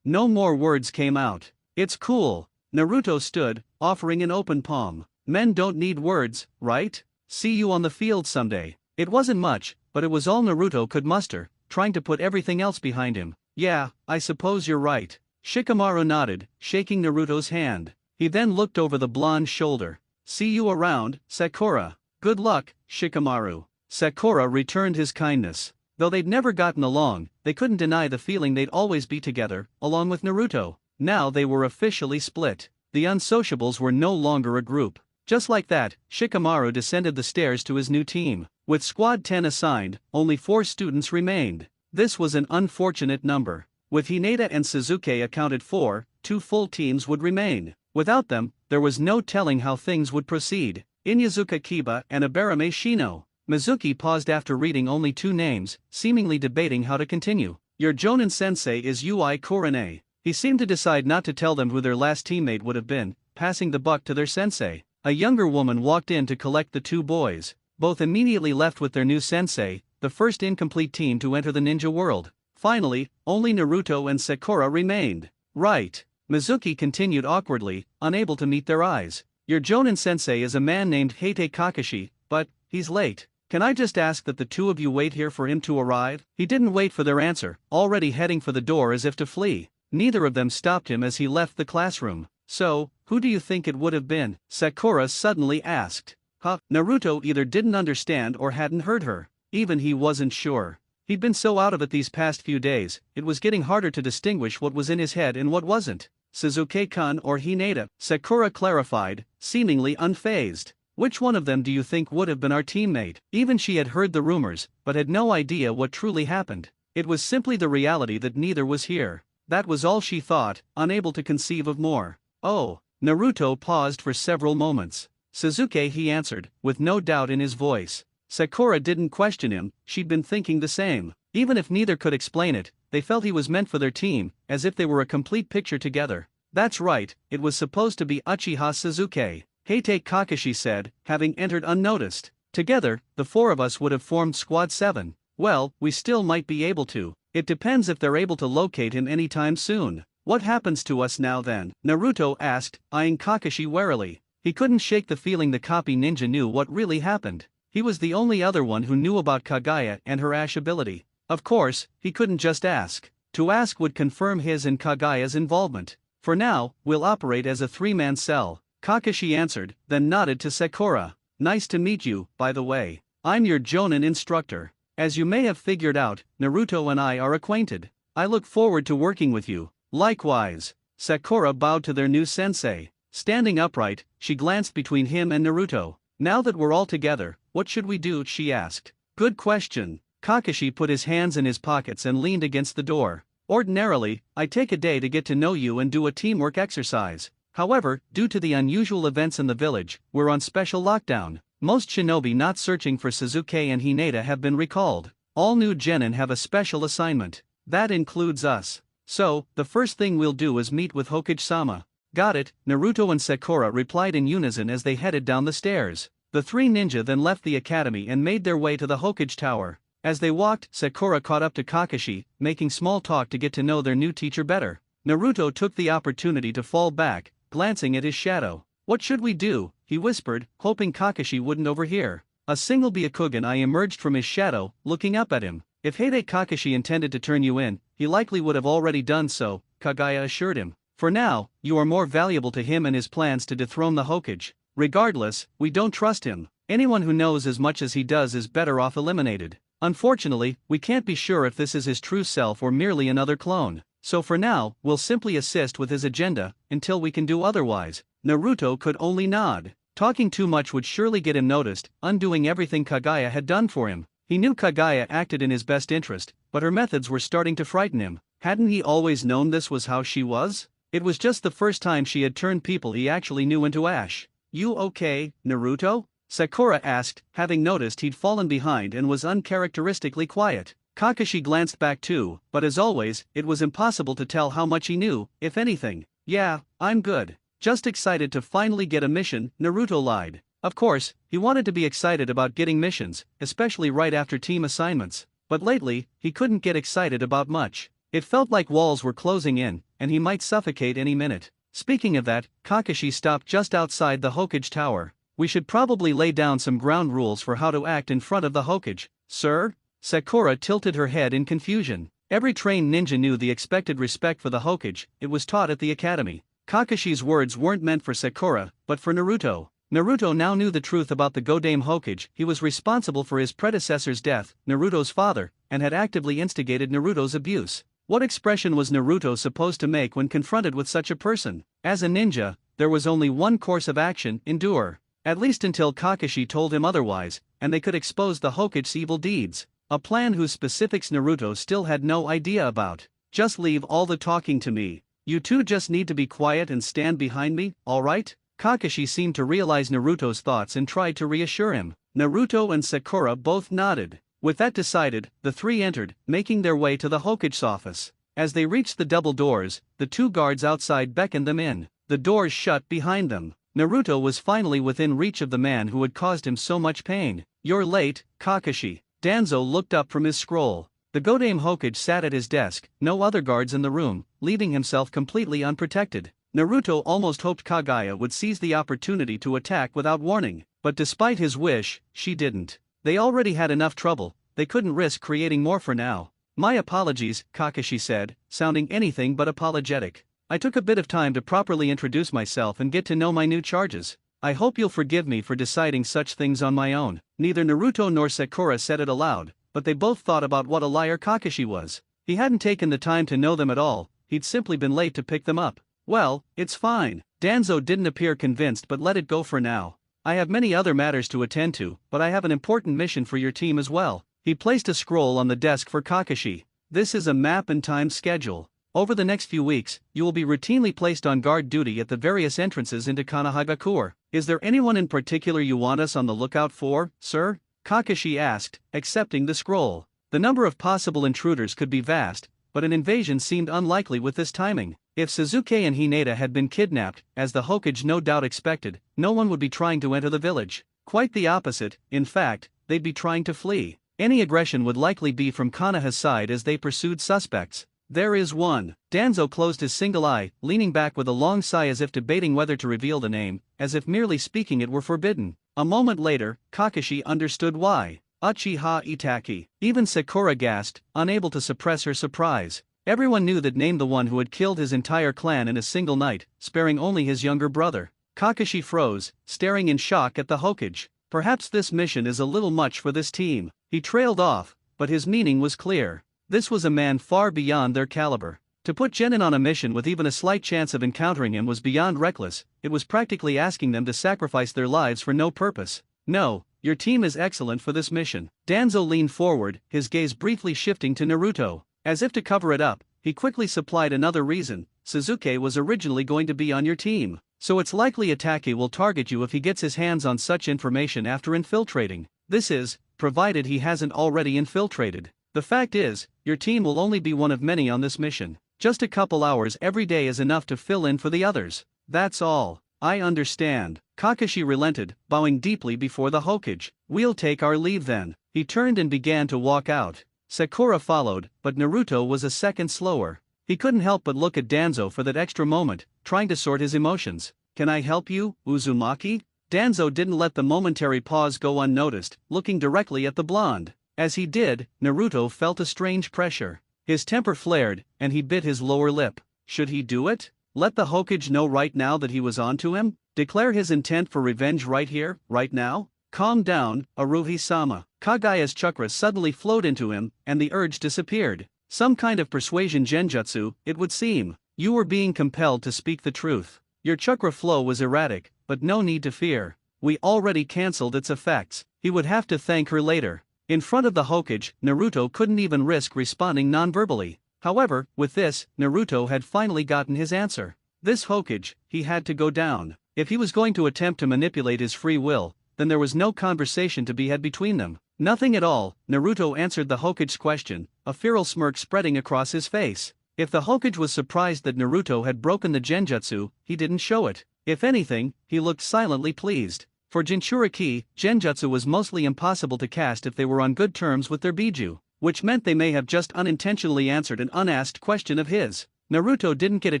No more words came out. It's cool. Naruto stood, offering an open palm. Men don't need words, right? See you on the field someday. It wasn't much, but it was all Naruto could muster, trying to put everything else behind him. Yeah, I suppose you're right. Shikamaru nodded, shaking Naruto's hand. He then looked over the blonde's shoulder. See you around, Sakura. Good luck, Shikamaru. Sakura returned his kindness. Though they'd never gotten along, they couldn't deny the feeling they'd always be together, along with Naruto. Now they were officially split. The unsociables were no longer a group. Just like that, Shikamaru descended the stairs to his new team. With Squad 10 assigned, only 4 students remained. This was an unfortunate number. With Hinata and Suzuki accounted for, 2 full teams would remain. Without them, there was no telling how things would proceed. Inyazuka Kiba and Abarame Shino. Mizuki paused after reading only 2 names, seemingly debating how to continue. Your Jonin sensei is Ui Korone. He seemed to decide not to tell them who their last teammate would have been, passing the buck to their sensei. A younger woman walked in to collect the 2 boys. Both immediately left with their new sensei, the first incomplete team to enter the ninja world. Finally, only Naruto and Sakura remained. Right. Mizuki continued awkwardly, unable to meet their eyes. Your Jonin sensei is a man named Heite Kakashi, but he's late. Can I just ask that the 2 of you wait here for him to arrive? He didn't wait for their answer, already heading for the door as if to flee. Neither of them stopped him as he left the classroom. So, who do you think it would have been? Sakura suddenly asked. Naruto either didn't understand or hadn't heard her. Even he wasn't sure. He'd been so out of it these past few days, it was getting harder to distinguish what was in his head and what wasn't. Suzuki-kun or Hinata, Sakura clarified, seemingly unfazed. Which one of them do you think would have been our teammate? Even she had heard the rumors, but had no idea what truly happened. It was simply the reality that neither was here. That was all she thought, unable to conceive of more. Oh. Naruto paused for several moments. Suzuki, he answered, with no doubt in his voice. Sakura didn't question him, she'd been thinking the same. Even if neither could explain it, they felt he was meant for their team, as if they were a complete picture together. That's right, it was supposed to be Uchiha Suzuki. Heite Kakashi said, having entered unnoticed. Together, the 4 of us would have formed Squad 7. Well, we still might be able to. It depends if they're able to locate him anytime soon. What happens to us now then? Naruto asked, eyeing Kakashi warily. He couldn't shake the feeling the copy ninja knew what really happened. He was the only other one who knew about Kaguya and her ash ability. Of course, he couldn't just ask. To ask would confirm his and Kaguya's involvement. For now, we'll operate as a 3-man cell, Kakashi answered, then nodded to Sakura. Nice to meet you, by the way. I'm your Jonin instructor. As you may have figured out, Naruto and I are acquainted. I look forward to working with you. Likewise. Sakura bowed to their new sensei. Standing upright, she glanced between him and Naruto. Now that we're all together, what should we do? She asked. Good question. Kakashi put his hands in his pockets and leaned against the door. Ordinarily, I take a day to get to know you and do a teamwork exercise. However, due to the unusual events in the village, we're on special lockdown. Most shinobi not searching for Suzuki and Hinata have been recalled. All new genin have a special assignment. That includes us. So, the first thing we'll do is meet with Hokage-sama. Got it, Naruto and Sakura replied in unison as they headed down the stairs. The 3 ninja then left the academy and made their way to the Hokage Tower. As they walked, Sakura caught up to Kakashi, making small talk to get to know their new teacher better. Naruto took the opportunity to fall back, glancing at his shadow. What should we do? He whispered, hoping Kakashi wouldn't overhear. A single Byakugan I emerged from his shadow, looking up at him. If Heide Kakashi intended to turn you in, he likely would have already done so, Kaguya assured him. For now, you are more valuable to him and his plans to dethrone the Hokage. Regardless, we don't trust him. Anyone who knows as much as he does is better off eliminated. Unfortunately, we can't be sure if this is his true self or merely another clone. So for now, we'll simply assist with his agenda, until we can do otherwise. Naruto could only nod. Talking too much would surely get him noticed, undoing everything Kaguya had done for him. He knew Kaguya acted in his best interest, but her methods were starting to frighten him. Hadn't he always known this was how she was? It was just the first time she had turned people he actually knew into ash. You okay, Naruto? Sakura asked, having noticed he'd fallen behind and was uncharacteristically quiet. Kakashi glanced back too, but as always, it was impossible to tell how much he knew, if anything. Yeah, I'm good. Just excited to finally get a mission, Naruto lied. Of course, he wanted to be excited about getting missions, especially right after team assignments. But lately, he couldn't get excited about much. It felt like walls were closing in, and he might suffocate any minute. Speaking of that, Kakashi stopped just outside the Hokage Tower. We should probably lay down some ground rules for how to act in front of the Hokage. Sir? Sakura tilted her head in confusion. Every trained ninja knew the expected respect for the Hokage, it was taught at the academy. Kakashi's words weren't meant for Sakura, but for Naruto. Naruto now knew the truth about the Godame Hokage. He was responsible for his predecessor's death, Naruto's father, and had actively instigated Naruto's abuse. What expression was Naruto supposed to make when confronted with such a person? As a ninja, there was only one course of action: endure. At least until Kakashi told him otherwise, and they could expose the Hokage's evil deeds. A plan whose specifics Naruto still had no idea about. Just leave all the talking to me. You two just need to be quiet and stand behind me, alright? Kakashi seemed to realize Naruto's thoughts and tried to reassure him. Naruto and Sakura both nodded. With that decided, the three entered, making their way to the Hokage's office. As they reached the double doors, the two guards outside beckoned them in. The doors shut behind them. Naruto was finally within reach of the man who had caused him so much pain. You're late, Kakashi. Danzo looked up from his scroll. The Godame Hokage sat at his desk, no other guards in the room, leaving himself completely unprotected. Naruto almost hoped Kaguya would seize the opportunity to attack without warning, but despite his wish, she didn't. They already had enough trouble, they couldn't risk creating more for now. My apologies, Kakashi said, sounding anything but apologetic. I took a bit of time to properly introduce myself and get to know my new charges. I hope you'll forgive me for deciding such things on my own. Neither Naruto nor Sakura said it aloud, but they both thought about what a liar Kakashi was. He hadn't taken the time to know them at all, he'd simply been late to pick them up. Well, it's fine. Danzo didn't appear convinced but let it go for now. I have many other matters to attend to, but I have an important mission for your team as well. He placed a scroll on the desk for Kakashi. This is a map and time schedule. Over the next few weeks, you will be routinely placed on guard duty at the various entrances into Konohagakure. Is there anyone in particular you want us on the lookout for, sir? Kakashi asked, accepting the scroll. The number of possible intruders could be vast, but an invasion seemed unlikely with this timing. If Suzuki and Hinata had been kidnapped, as the Hokage no doubt expected, no one would be trying to enter the village. Quite the opposite, in fact, they'd be trying to flee. Any aggression would likely be from Konoha's side as they pursued suspects. There is one. Danzo closed his single eye, leaning back with a long sigh as if debating whether to reveal the name, as if merely speaking it were forbidden. A moment later, Kakashi understood why. Uchiha Itaki. Even Sakura gasped, unable to suppress her surprise. Everyone knew that name the one who had killed his entire clan in a single night, sparing only his younger brother. Kakashi froze, staring in shock at the Hokage. Perhaps this mission is a little much for this team. He trailed off, but his meaning was clear. This was a man far beyond their caliber. To put Genin on a mission with even a slight chance of encountering him was beyond reckless. It was practically asking them to sacrifice their lives for no purpose. No, your team is excellent for this mission. Danzo leaned forward, his gaze briefly shifting to Naruto. As if to cover it up, he quickly supplied another reason. Suzuki was originally going to be on your team, so it's likely Itaki will target you if he gets his hands on such information after infiltrating. This is, provided he hasn't already infiltrated. The fact is, your team will only be one of many on this mission. Just a couple hours every day is enough to fill in for the others. That's all. I understand. Kakashi relented, bowing deeply before the Hokage. We'll take our leave then. He turned and began to walk out. Sakura followed, but Naruto was a second slower. He couldn't help but look at Danzo for that extra moment, trying to sort his emotions. Can I help you, Uzumaki? Danzo didn't let the momentary pause go unnoticed, looking directly at the blonde. As he did, Naruto felt a strange pressure. His temper flared, and he bit his lower lip. Should he do it? Let the Hokage know right now that he was onto him? Declare his intent for revenge right here, right now? Calm down, Aruhi-sama. Kaguya's chakra suddenly flowed into him, and the urge disappeared. Some kind of persuasion genjutsu, it would seem. You were being compelled to speak the truth. Your chakra flow was erratic, but no need to fear. We already cancelled its effects. He would have to thank her later. In front of the Hokage, Naruto couldn't even risk responding non-verbally. However, with this, Naruto had finally gotten his answer. This Hokage, he had to go down. If he was going to attempt to manipulate his free will, then there was no conversation to be had between them. Nothing at all. Naruto answered the Hokage's question, a feral smirk spreading across his face. If the Hokage was surprised that Naruto had broken the genjutsu, he didn't show it. If anything, he looked silently pleased. For Jinchuriki, genjutsu was mostly impossible to cast if they were on good terms with their Biju, which meant they may have just unintentionally answered an unasked question of his. Naruto didn't get a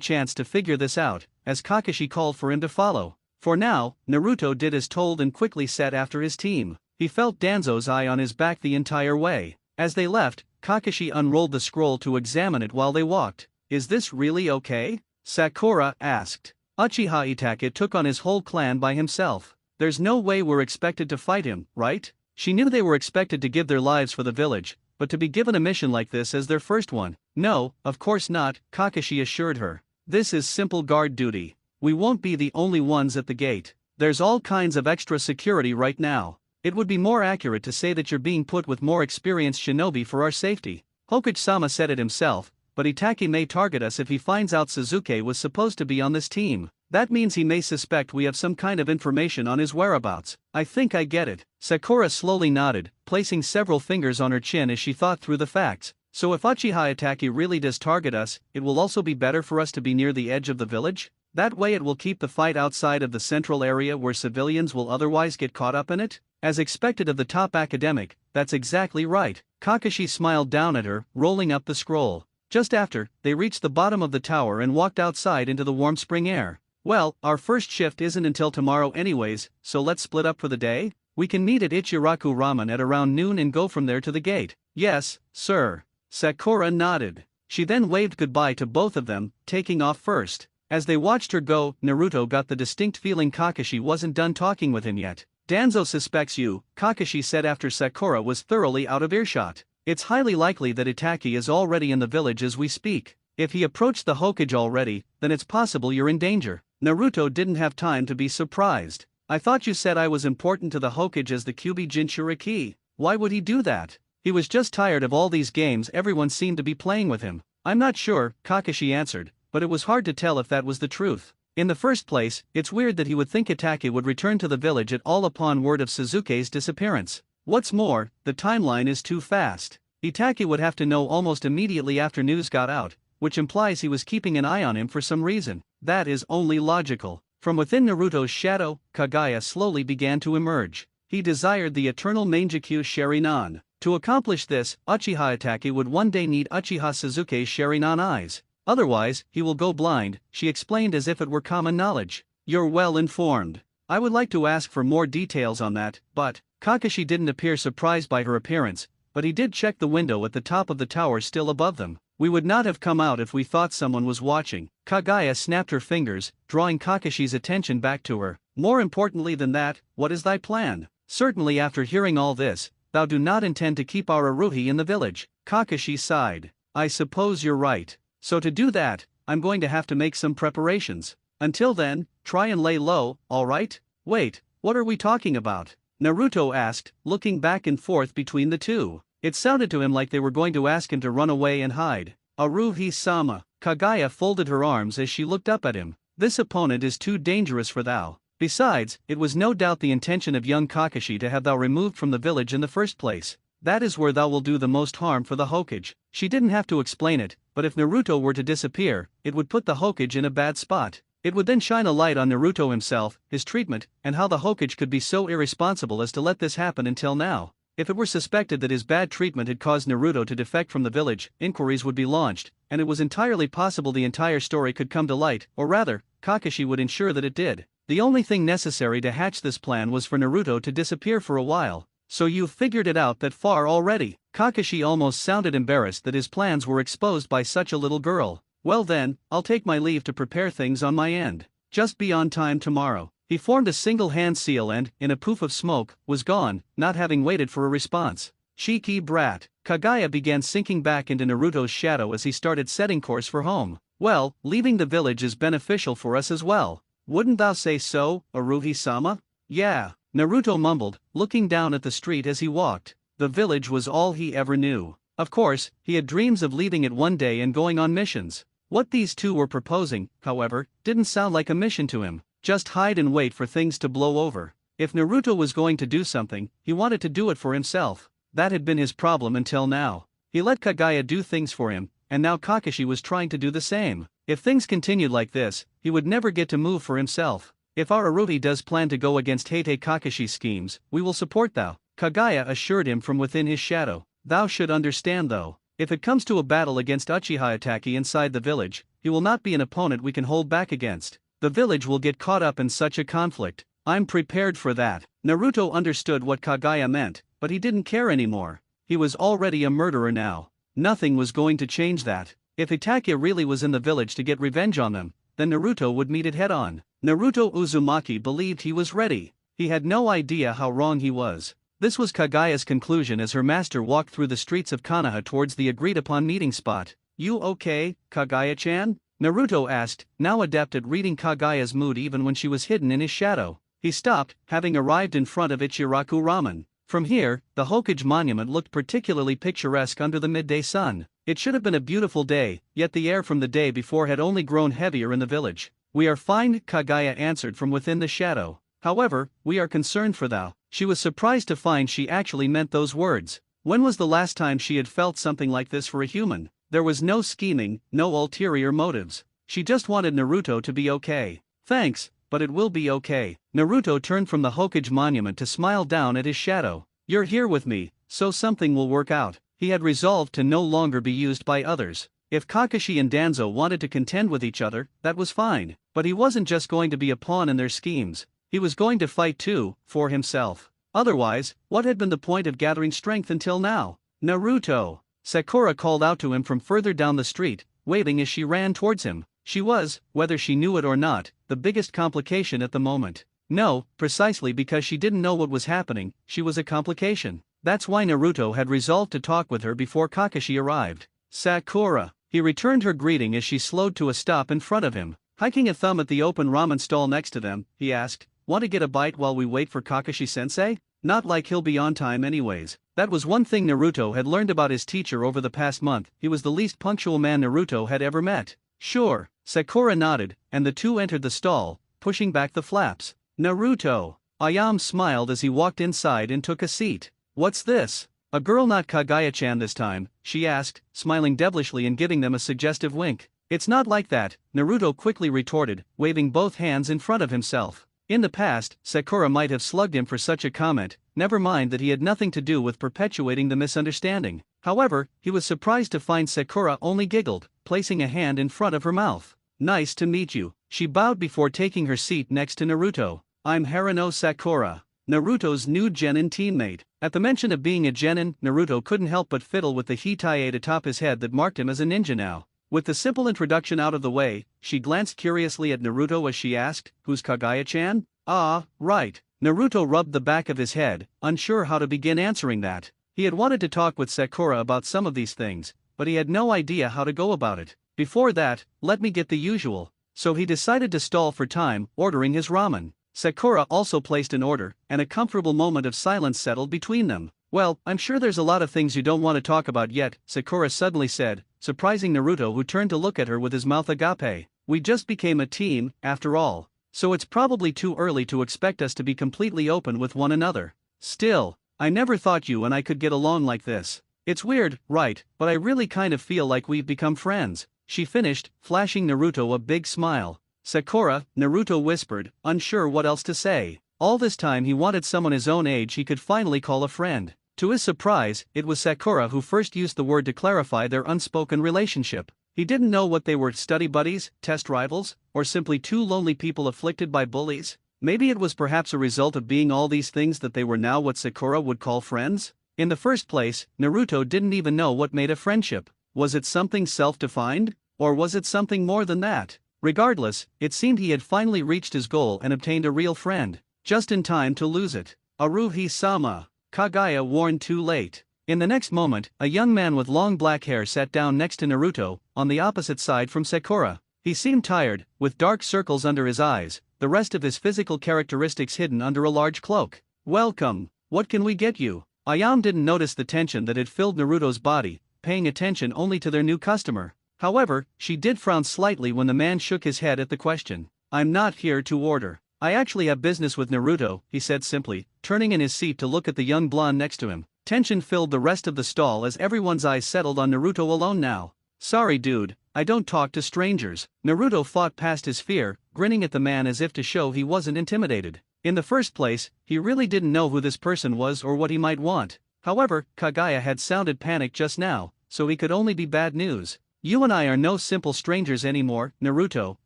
chance to figure this out, as Kakashi called for him to follow. For now, Naruto did as told and quickly set after his team. He felt Danzo's eye on his back the entire way. As they left, Kakashi unrolled the scroll to examine it while they walked. Is this really okay? Sakura asked. Uchiha Itake took on his whole clan by himself. There's no way we're expected to fight him, right? She knew they were expected to give their lives for the village, but to be given a mission like this as their first one? No, of course not, Kakashi assured her. This is simple guard duty. We won't be the only ones at the gate. There's all kinds of extra security right now. It would be more accurate to say that you're being put with more experienced shinobi for our safety. Hokage-sama said it himself, but Itaki may target us if he finds out Suzuki was supposed to be on this team. That means he may suspect we have some kind of information on his whereabouts. I think I get it. Sakura slowly nodded, placing several fingers on her chin as she thought through the facts. So if Uchiha Itaki really does target us, it will also be better for us to be near the edge of the village? That way it will keep the fight outside of the central area where civilians will otherwise get caught up in it? As expected of the top academic, that's exactly right. Kakashi smiled down at her, rolling up the scroll. Just after, they reached the bottom of the tower and walked outside into the warm spring air. Well, our first shift isn't until tomorrow anyways, so let's split up for the day? We can meet at Ichiraku Ramen at around noon and go from there to the gate. Yes, sir. Sakura nodded. She then waved goodbye to both of them, taking off first. As they watched her go, Naruto got the distinct feeling Kakashi wasn't done talking with him yet. Danzo suspects you, Kakashi said after Sakura was thoroughly out of earshot. It's highly likely that Itaki is already in the village as we speak. If he approached the Hokage already, then it's possible you're in danger. Naruto didn't have time to be surprised. I thought you said I was important to the Hokage as the Kyuubi Jinchuriki. Why would he do that? He was just tired of all these games everyone seemed to be playing with him. I'm not sure, Kakashi answered, but it was hard to tell if that was the truth. In the first place, it's weird that he would think Itaki would return to the village at all upon word of Suzuki's disappearance. What's more, the timeline is too fast. Itaki would have to know almost immediately after news got out, which implies he was keeping an eye on him for some reason. That is only logical. From within Naruto's shadow, Kaguya slowly began to emerge. He desired the eternal Mangekyou Sharingan. To accomplish this, Uchiha Itaki would one day need Uchiha Suzuki's Sharingan eyes. Otherwise, he will go blind, she explained as if it were common knowledge. You're well informed. I would like to ask for more details on that, but Kakashi didn't appear surprised by her appearance, but he did check the window at the top of the tower still above them. We would not have come out if we thought someone was watching. Kaguya snapped her fingers, drawing Kakashi's attention back to her. More importantly than that, what is thy plan? Certainly after hearing all this, thou do not intend to keep our Aruhi in the village. Kakashi sighed. I suppose you're right. So to do that, I'm going to have to make some preparations. Until then, try and lay low, alright? Wait, what are we talking about? Naruto asked, looking back and forth between the two. It sounded to him like they were going to ask him to run away and hide. Aruhi-sama. Kaguya folded her arms as she looked up at him. This opponent is too dangerous for thou. Besides, it was no doubt the intention of young Kakashi to have thou removed from the village in the first place. That is where thou will do the most harm for the Hokage. She didn't have to explain it, but if Naruto were to disappear, it would put the Hokage in a bad spot. It would then shine a light on Naruto himself, his treatment, and how the Hokage could be so irresponsible as to let this happen until now. If it were suspected that his bad treatment had caused Naruto to defect from the village, inquiries would be launched, and it was entirely possible the entire story could come to light, or rather, Kakashi would ensure that it did. The only thing necessary to hatch this plan was for Naruto to disappear for a while. So you've figured it out that far already? Kakashi almost sounded embarrassed that his plans were exposed by such a little girl. Well then, I'll take my leave to prepare things on my end. Just be on time tomorrow. He formed a single hand seal and, in a poof of smoke, was gone, not having waited for a response. Cheeky brat. Kaguya began sinking back into Naruto's shadow as he started setting course for home. Well, leaving the village is beneficial for us as well. Wouldn't thou say so, Aruhi-sama? Yeah, Naruto mumbled, looking down at the street as he walked. The village was all he ever knew. Of course, he had dreams of leaving it one day and going on missions. What these two were proposing, however, didn't sound like a mission to him. Just hide and wait for things to blow over. If Naruto was going to do something, he wanted to do it for himself. That had been his problem until now. He let Kaguya do things for him, and now Kakashi was trying to do the same. If things continued like this, he would never get to move for himself. If our Aruhi does plan to go against Heite Kakashi's schemes, we will support thou, Kaguya assured him from within his shadow. Thou should understand though, if it comes to a battle against Uchiha Itaki inside the village, he will not be an opponent we can hold back against. The village will get caught up in such a conflict. I'm prepared for that. Naruto understood what Kaguya meant, but he didn't care anymore. He was already a murderer now. Nothing was going to change that. If Itachi really was in the village to get revenge on them, then Naruto would meet it head-on. Naruto Uzumaki believed he was ready. He had no idea how wrong he was. This was Kaguya's conclusion as her master walked through the streets of Konoha towards the agreed-upon meeting spot. You okay, Kaguya-chan? Naruto asked, now adept at reading Kaguya's mood even when she was hidden in his shadow. He stopped, having arrived in front of Ichiraku Ramen. From here, the Hokage monument looked particularly picturesque under the midday sun. It should have been a beautiful day, yet the air from the day before had only grown heavier in the village. "We are fine," Kaguya answered from within the shadow. "However, we are concerned for thou." She was surprised to find she actually meant those words. When was the last time she had felt something like this for a human? There was no scheming, no ulterior motives. She just wanted Naruto to be okay. "Thanks, but it will be okay." Naruto turned from the Hokage monument to smile down at his shadow. "You're here with me, so something will work out." He had resolved to no longer be used by others. If Kakashi and Danzo wanted to contend with each other, that was fine, but he wasn't just going to be a pawn in their schemes. He was going to fight too, for himself. Otherwise, what had been the point of gathering strength until now? "Naruto!" Sakura called out to him from further down the street, waving as she ran towards him. She was, whether she knew it or not, the biggest complication at the moment. No, precisely because she didn't know what was happening, she was a complication. That's why Naruto had resolved to talk with her before Kakashi arrived. "Sakura." He returned her greeting as she slowed to a stop in front of him. Hiking a thumb at the open ramen stall next to them, he asked, "Want to get a bite while we wait for Kakashi-sensei?" Not like he'll be on time anyways. That was one thing Naruto had learned about his teacher over the past month. He was the least punctual man Naruto had ever met. "Sure." Sakura nodded, and the two entered the stall, pushing back the flaps. "Naruto." Ayame smiled as he walked inside and took a seat. "What's this? A girl, not Kaguya-chan this time?" she asked, smiling devilishly and giving them a suggestive wink. "It's not like that," Naruto quickly retorted, waving both hands in front of himself. In the past, Sakura might have slugged him for such a comment, never mind that he had nothing to do with perpetuating the misunderstanding. However, he was surprised to find Sakura only giggled, placing a hand in front of her mouth. "Nice to meet you." She bowed before taking her seat next to Naruto. "I'm Haruno Sakura, Naruto's new genin teammate." At the mention of being a genin, Naruto couldn't help but fiddle with the hetae atop his head that marked him as a ninja now. With the simple introduction out of the way, she glanced curiously at Naruto as she asked, "Who's Kaguya-chan?" "Ah, right." Naruto rubbed the back of his head, unsure how to begin answering that. He had wanted to talk with Sakura about some of these things, but he had no idea how to go about it. Before that, let me get the usual. So he decided to stall for time, ordering his ramen. Sakura also placed an order, and a comfortable moment of silence settled between them. "Well, I'm sure there's a lot of things you don't want to talk about yet," Sakura suddenly said, surprising Naruto, who turned to look at her with his mouth agape. "We just became a team, after all. So it's probably too early to expect us to be completely open with one another. Still, I never thought you and I could get along like this. It's weird, right, but I really kind of feel like we've become friends," she finished, flashing Naruto a big smile. "Sakura," Naruto whispered, unsure what else to say. All this time he wanted someone his own age he could finally call a friend. To his surprise, it was Sakura who first used the word to clarify their unspoken relationship. He didn't know what they were, study buddies, test rivals, or simply two lonely people afflicted by bullies. Maybe it was perhaps a result of being all these things that they were now what Sakura would call friends? In the first place, Naruto didn't even know what made a friendship. Was it something self-defined? Or was it something more than that? Regardless, it seemed he had finally reached his goal and obtained a real friend. Just in time to lose it. "Aruhi-sama." Kaguya warned too late. In the next moment, a young man with long black hair sat down next to Naruto, on the opposite side from Sakura. He seemed tired, with dark circles under his eyes, the rest of his physical characteristics hidden under a large cloak. "Welcome. What can we get you?" Ayame didn't notice the tension that had filled Naruto's body, paying attention only to their new customer. However, she did frown slightly when the man shook his head at the question. "I'm not here to order. I actually have business with Naruto," he said simply, turning in his seat to look at the young blonde next to him. Tension filled the rest of the stall as everyone's eyes settled on Naruto alone now. "Sorry dude, I don't talk to strangers." Naruto fought past his fear, grinning at the man as if to show he wasn't intimidated. In the first place, he really didn't know who this person was or what he might want. However, Kaguya had sounded panicked just now, so he could only be bad news. "You and I are no simple strangers anymore, Naruto,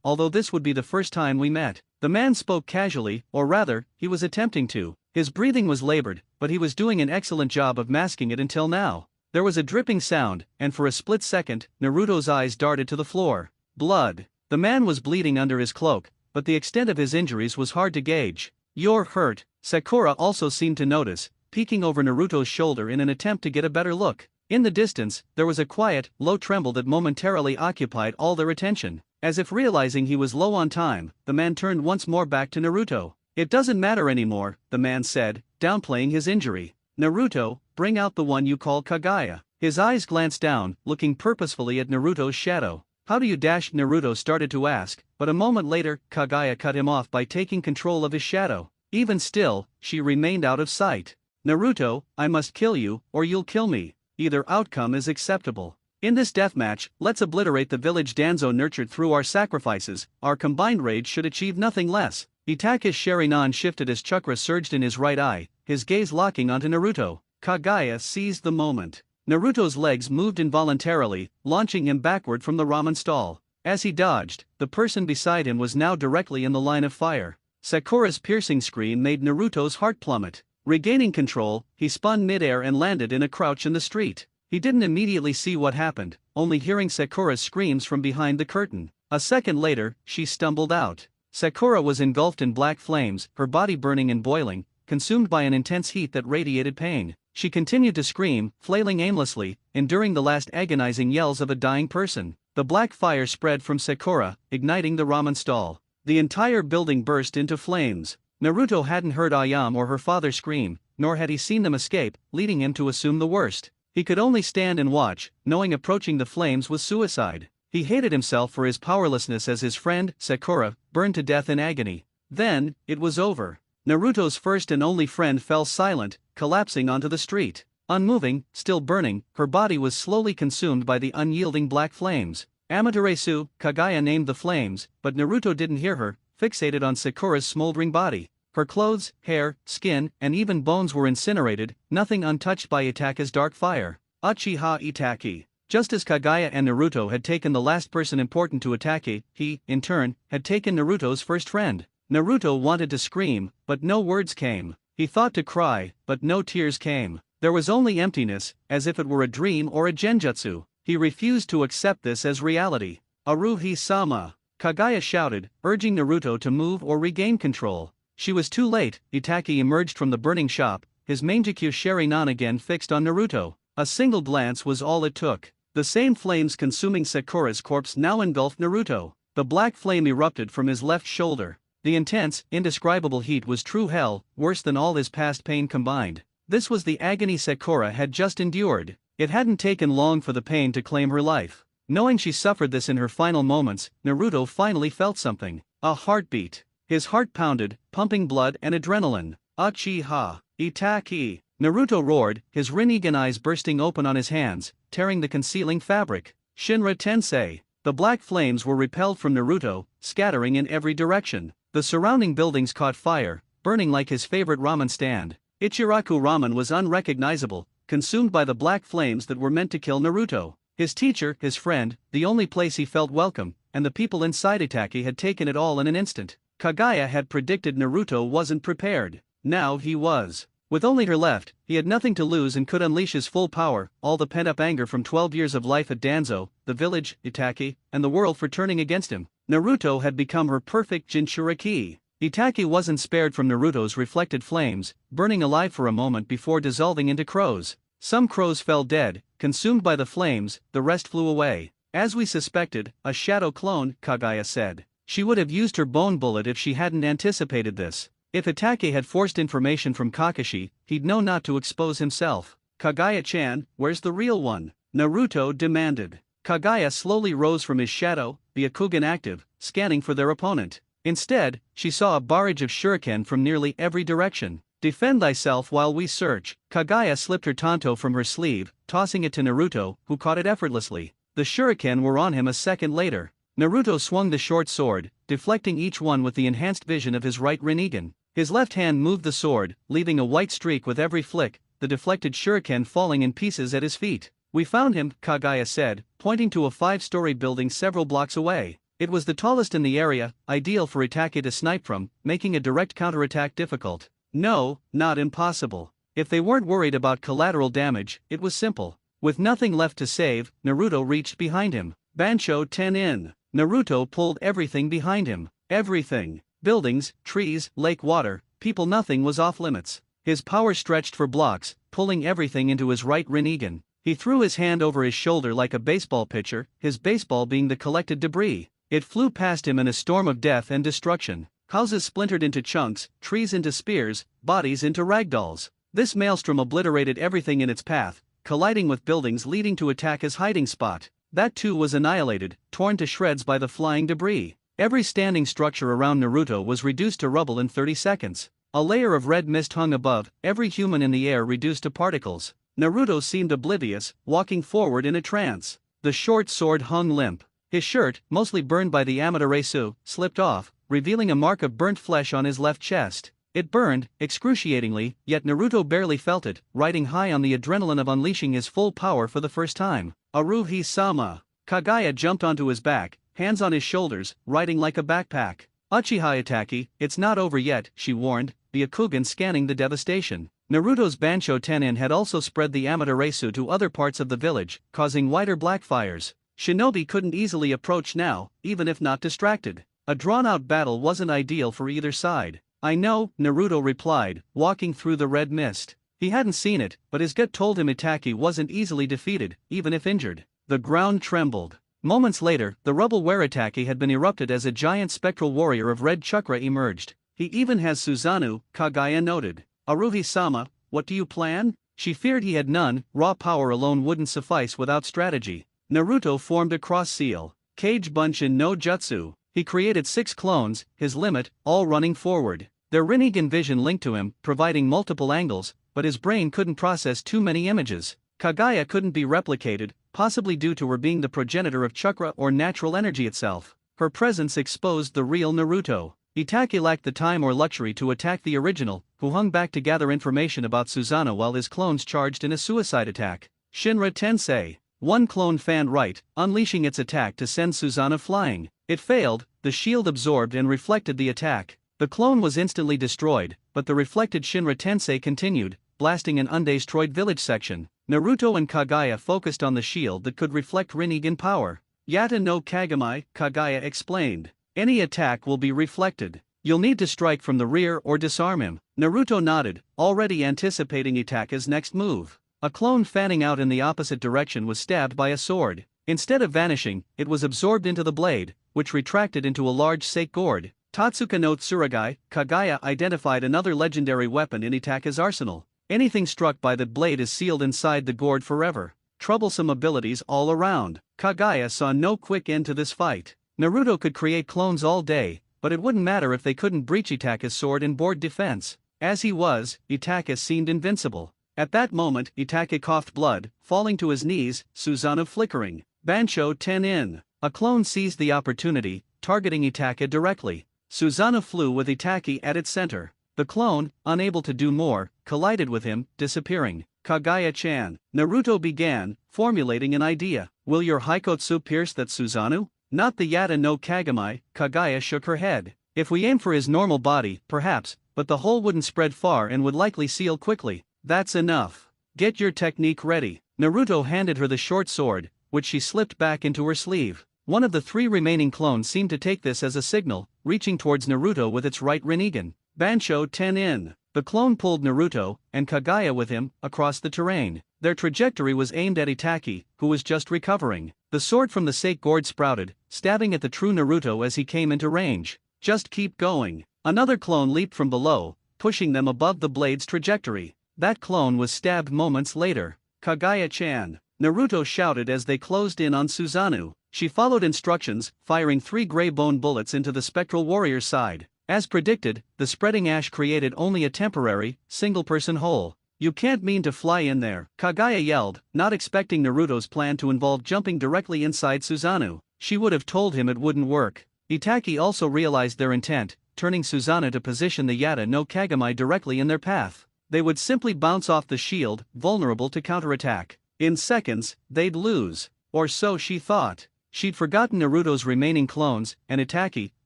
although this would be the first time we met." The man spoke casually, or rather, he was attempting to. His breathing was labored, but he was doing an excellent job of masking it until now. There was a dripping sound, and for a split second, Naruto's eyes darted to the floor. Blood. The man was bleeding under his cloak, but the extent of his injuries was hard to gauge. "You're hurt," Sakura also seemed to notice, peeking over Naruto's shoulder in an attempt to get a better look. In the distance, there was a quiet, low tremble that momentarily occupied all their attention. As if realizing he was low on time, the man turned once more back to Naruto. It doesn't matter anymore, the man said, downplaying his injury. Naruto, bring out the one you call Kaguya. His eyes glanced down, looking purposefully at Naruto's shadow. How do you dash? Naruto started to ask, but a moment later, Kaguya cut him off by taking control of his shadow. Even still, she remained out of sight. Naruto, I must kill you, or you'll kill me. Either outcome is acceptable. In this deathmatch, let's obliterate the village Danzo nurtured through our sacrifices. Our combined rage should achieve nothing less. Itake's Sharingan shifted as chakra surged in his right eye, his gaze locking onto Naruto. Kaguya seized the moment. Naruto's legs moved involuntarily, launching him backward from the ramen stall. As he dodged, the person beside him was now directly in the line of fire. Sakura's piercing scream made Naruto's heart plummet. Regaining control, he spun midair and landed in a crouch in the street. He didn't immediately see what happened, only hearing Sakura's screams from behind the curtain. A second later, she stumbled out. Sakura was engulfed in black flames, her body burning and boiling, consumed by an intense heat that radiated pain. She continued to scream, flailing aimlessly, enduring the last agonizing yells of a dying person. The black fire spread from Sakura, igniting the ramen stall. The entire building burst into flames. Naruto hadn't heard Ayame or her father scream, nor had he seen them escape, leading him to assume the worst. He could only stand and watch, knowing approaching the flames was suicide. He hated himself for his powerlessness as his friend, Sakura, burned to death in agony. Then, it was over. Naruto's first and only friend fell silent, collapsing onto the street. Unmoving, still burning, her body was slowly consumed by the unyielding black flames. Amaterasu, Kaguya named the flames, but Naruto didn't hear her, fixated on Sakura's smoldering body. Her clothes, hair, skin, and even bones were incinerated, nothing untouched by Itake's dark fire. Uchiha Itake. Just as Kaguya and Naruto had taken the last person important to Itake, he, in turn, had taken Naruto's first friend. Naruto wanted to scream, but no words came. He thought to cry, but no tears came. There was only emptiness, as if it were a dream or a genjutsu. He refused to accept this as reality. Aruhi-sama, Kaguya shouted, urging Naruto to move or regain control. She was too late. Itake emerged from the burning shop, his Mangekyo Sharingan again fixed on Naruto. A single glance was all it took. The same flames consuming Sakura's corpse now engulfed Naruto. The black flame erupted from his left shoulder. The intense, indescribable heat was true hell, worse than all his past pain combined. This was the agony Sakura had just endured. It hadn't taken long for the pain to claim her life. Knowing she suffered this in her final moments, Naruto finally felt something. A heartbeat. His heart pounded, pumping blood and adrenaline. Uchiha Itake. Naruto roared, his Rinnegan eyes bursting open on his hands, tearing the concealing fabric. Shinra Tensei. The black flames were repelled from Naruto, scattering in every direction. The surrounding buildings caught fire, burning like his favorite ramen stand. Ichiraku Ramen was unrecognizable, consumed by the black flames that were meant to kill Naruto. His teacher, his friend, the only place he felt welcome, and the people inside Itake had taken it all in an instant. Kaguya had predicted Naruto wasn't prepared. Now he was. With only her left, he had nothing to lose and could unleash his full power, all the pent-up anger from 12 years of life at Danzo, the village, Itake, and the world for turning against him. Naruto had become her perfect Jinchuriki. Itake wasn't spared from Naruto's reflected flames, burning alive for a moment before dissolving into crows. Some crows fell dead, consumed by the flames, the rest flew away. As we suspected, a shadow clone, Kaguya said. She would have used her bone bullet if she hadn't anticipated this. If Itake had forced information from Kakashi, he'd know not to expose himself. Kaguya-chan, where's the real one? Naruto demanded. Kaguya slowly rose from his shadow, the Akugan active, scanning for their opponent. Instead, she saw a barrage of shuriken from nearly every direction. Defend thyself while we search. Kaguya slipped her tanto from her sleeve, tossing it to Naruto, who caught it effortlessly. The shuriken were on him a second later. Naruto swung the short sword, deflecting each one with the enhanced vision of his right Rinnegan. His left hand moved the sword, leaving a white streak with every flick, the deflected shuriken falling in pieces at his feet. We found him, Kaguya said, pointing to a 5-story building several blocks away. It was the tallest in the area, ideal for Itake to snipe from, making a direct counterattack difficult. No, not impossible. If they weren't worried about collateral damage, it was simple. With nothing left to save, Naruto reached behind him. Bansho Tenin. Naruto pulled everything behind him. Everything. Buildings, trees, lake water, people, nothing was off limits. His power stretched for blocks, pulling everything into his right Rinnegan. He threw his hand over his shoulder like a baseball pitcher, his baseball being the collected debris. It flew past him in a storm of death and destruction. houses splintered into chunks, trees into spears, bodies into ragdolls. This maelstrom obliterated everything in its path, colliding with buildings leading to Itaka's hiding spot. That too was annihilated, torn to shreds by the flying debris. Every standing structure around Naruto was reduced to rubble in 30 seconds. A layer of red mist hung above, every human in the air reduced to particles. Naruto seemed oblivious, walking forward in a trance. The short sword hung limp. His shirt, mostly burned by the Amaterasu, slipped off, revealing a mark of burnt flesh on his left chest. It burned, excruciatingly, yet Naruto barely felt it, riding high on the adrenaline of unleashing his full power for the first time. Aruhi-sama. Kaguya jumped onto his back, hands on his shoulders, riding like a backpack. Uchiha Itaki, it's not over yet, she warned, the Akugan scanning the devastation. Naruto's Bansho Tenin had also spread the Amaterasu to other parts of the village, causing wider blackfires. Shinobi couldn't easily approach now, even if not distracted. A drawn-out battle wasn't ideal for either side. I know, Naruto replied, walking through the red mist. He hadn't seen it, but his gut told him Itaki wasn't easily defeated, even if injured. The ground trembled. Moments later, the rubble where Itaki had been erupted as a giant spectral warrior of red chakra emerged. He even has Susanoo, Kaguya noted. Aruhi-sama, what do you plan? She feared he had none, raw power alone wouldn't suffice without strategy. Naruto formed a cross-seal. Kage Bunshin no Jutsu. He created 6 clones, his limit, all running forward. Their Rinnegan vision linked to him, providing multiple angles, but his brain couldn't process too many images. Kaguya couldn't be replicated, possibly due to her being the progenitor of chakra or natural energy itself. Her presence exposed the real Naruto. Itaki lacked the time or luxury to attack the original, who hung back to gather information about Susanoo while his clones charged in a suicide attack. Shinra Tensei. One clone fanned right, unleashing its attack to send Susanoo flying. It failed, the shield absorbed and reflected the attack. The clone was instantly destroyed, but the reflected Shinra Tensei continued, blasting an undestroyed village section. Naruto and Kaguya focused on the shield that could reflect Rinnegan power. Yata no Kagami, Kaguya explained. Any attack will be reflected. You'll need to strike from the rear or disarm him. Naruto nodded, already anticipating Itaka's next move. A clone fanning out in the opposite direction was stabbed by a sword. Instead of vanishing, it was absorbed into the blade, which retracted into a large sake gourd. Tatsuka no Tsurugi, Kaguya identified another legendary weapon in Itaka's arsenal. Anything struck by the blade is sealed inside the gourd forever. Troublesome abilities all around. Kaguya saw no quick end to this fight. Naruto could create clones all day, but it wouldn't matter if they couldn't breach Itaka's sword and board defense. As he was, Itaka seemed invincible. At that moment, Itaka coughed blood, falling to his knees, Susanoo flickering. Bansho Tenin. A clone seized the opportunity, targeting Itaka directly. Susanoo flew with Itaki at its center. The clone, unable to do more, collided with him, disappearing. Kaguya-chan. Naruto began, formulating an idea. Will your Haikotsu pierce that Susanoo? Not the Yata no Kagami, Kaguya shook her head. If we aim for his normal body, perhaps, but the hole wouldn't spread far and would likely seal quickly. That's enough. Get your technique ready. Naruto handed her the short sword, which she slipped back into her sleeve. One of the 3 remaining clones seemed to take this as a signal, reaching towards Naruto with its right Rinnegan. Bansho Tenin. The clone pulled Naruto, and Kaguya with him, across the terrain. Their trajectory was aimed at Itaki, who was just recovering. The sword from the sake gourd sprouted, stabbing at the true Naruto as he came into range. Just keep going. Another clone leaped from below, pushing them above the blade's trajectory. That clone was stabbed moments later. Kaguya-chan. Naruto shouted as they closed in on Susanoo. She followed instructions, firing 3 gray bone bullets into the spectral warrior's side. As predicted, the spreading ash created only a temporary, single-person hole. You can't mean to fly in there, Kaguya yelled, not expecting Naruto's plan to involve jumping directly inside Susanoo. She would have told him it wouldn't work. Itaki also realized their intent, turning Susanoo to position the Yata no Kagami directly in their path. They would simply bounce off the shield, vulnerable to counterattack. In seconds, they'd lose. Or so she thought. She'd forgotten Naruto's remaining clones, and Itaki,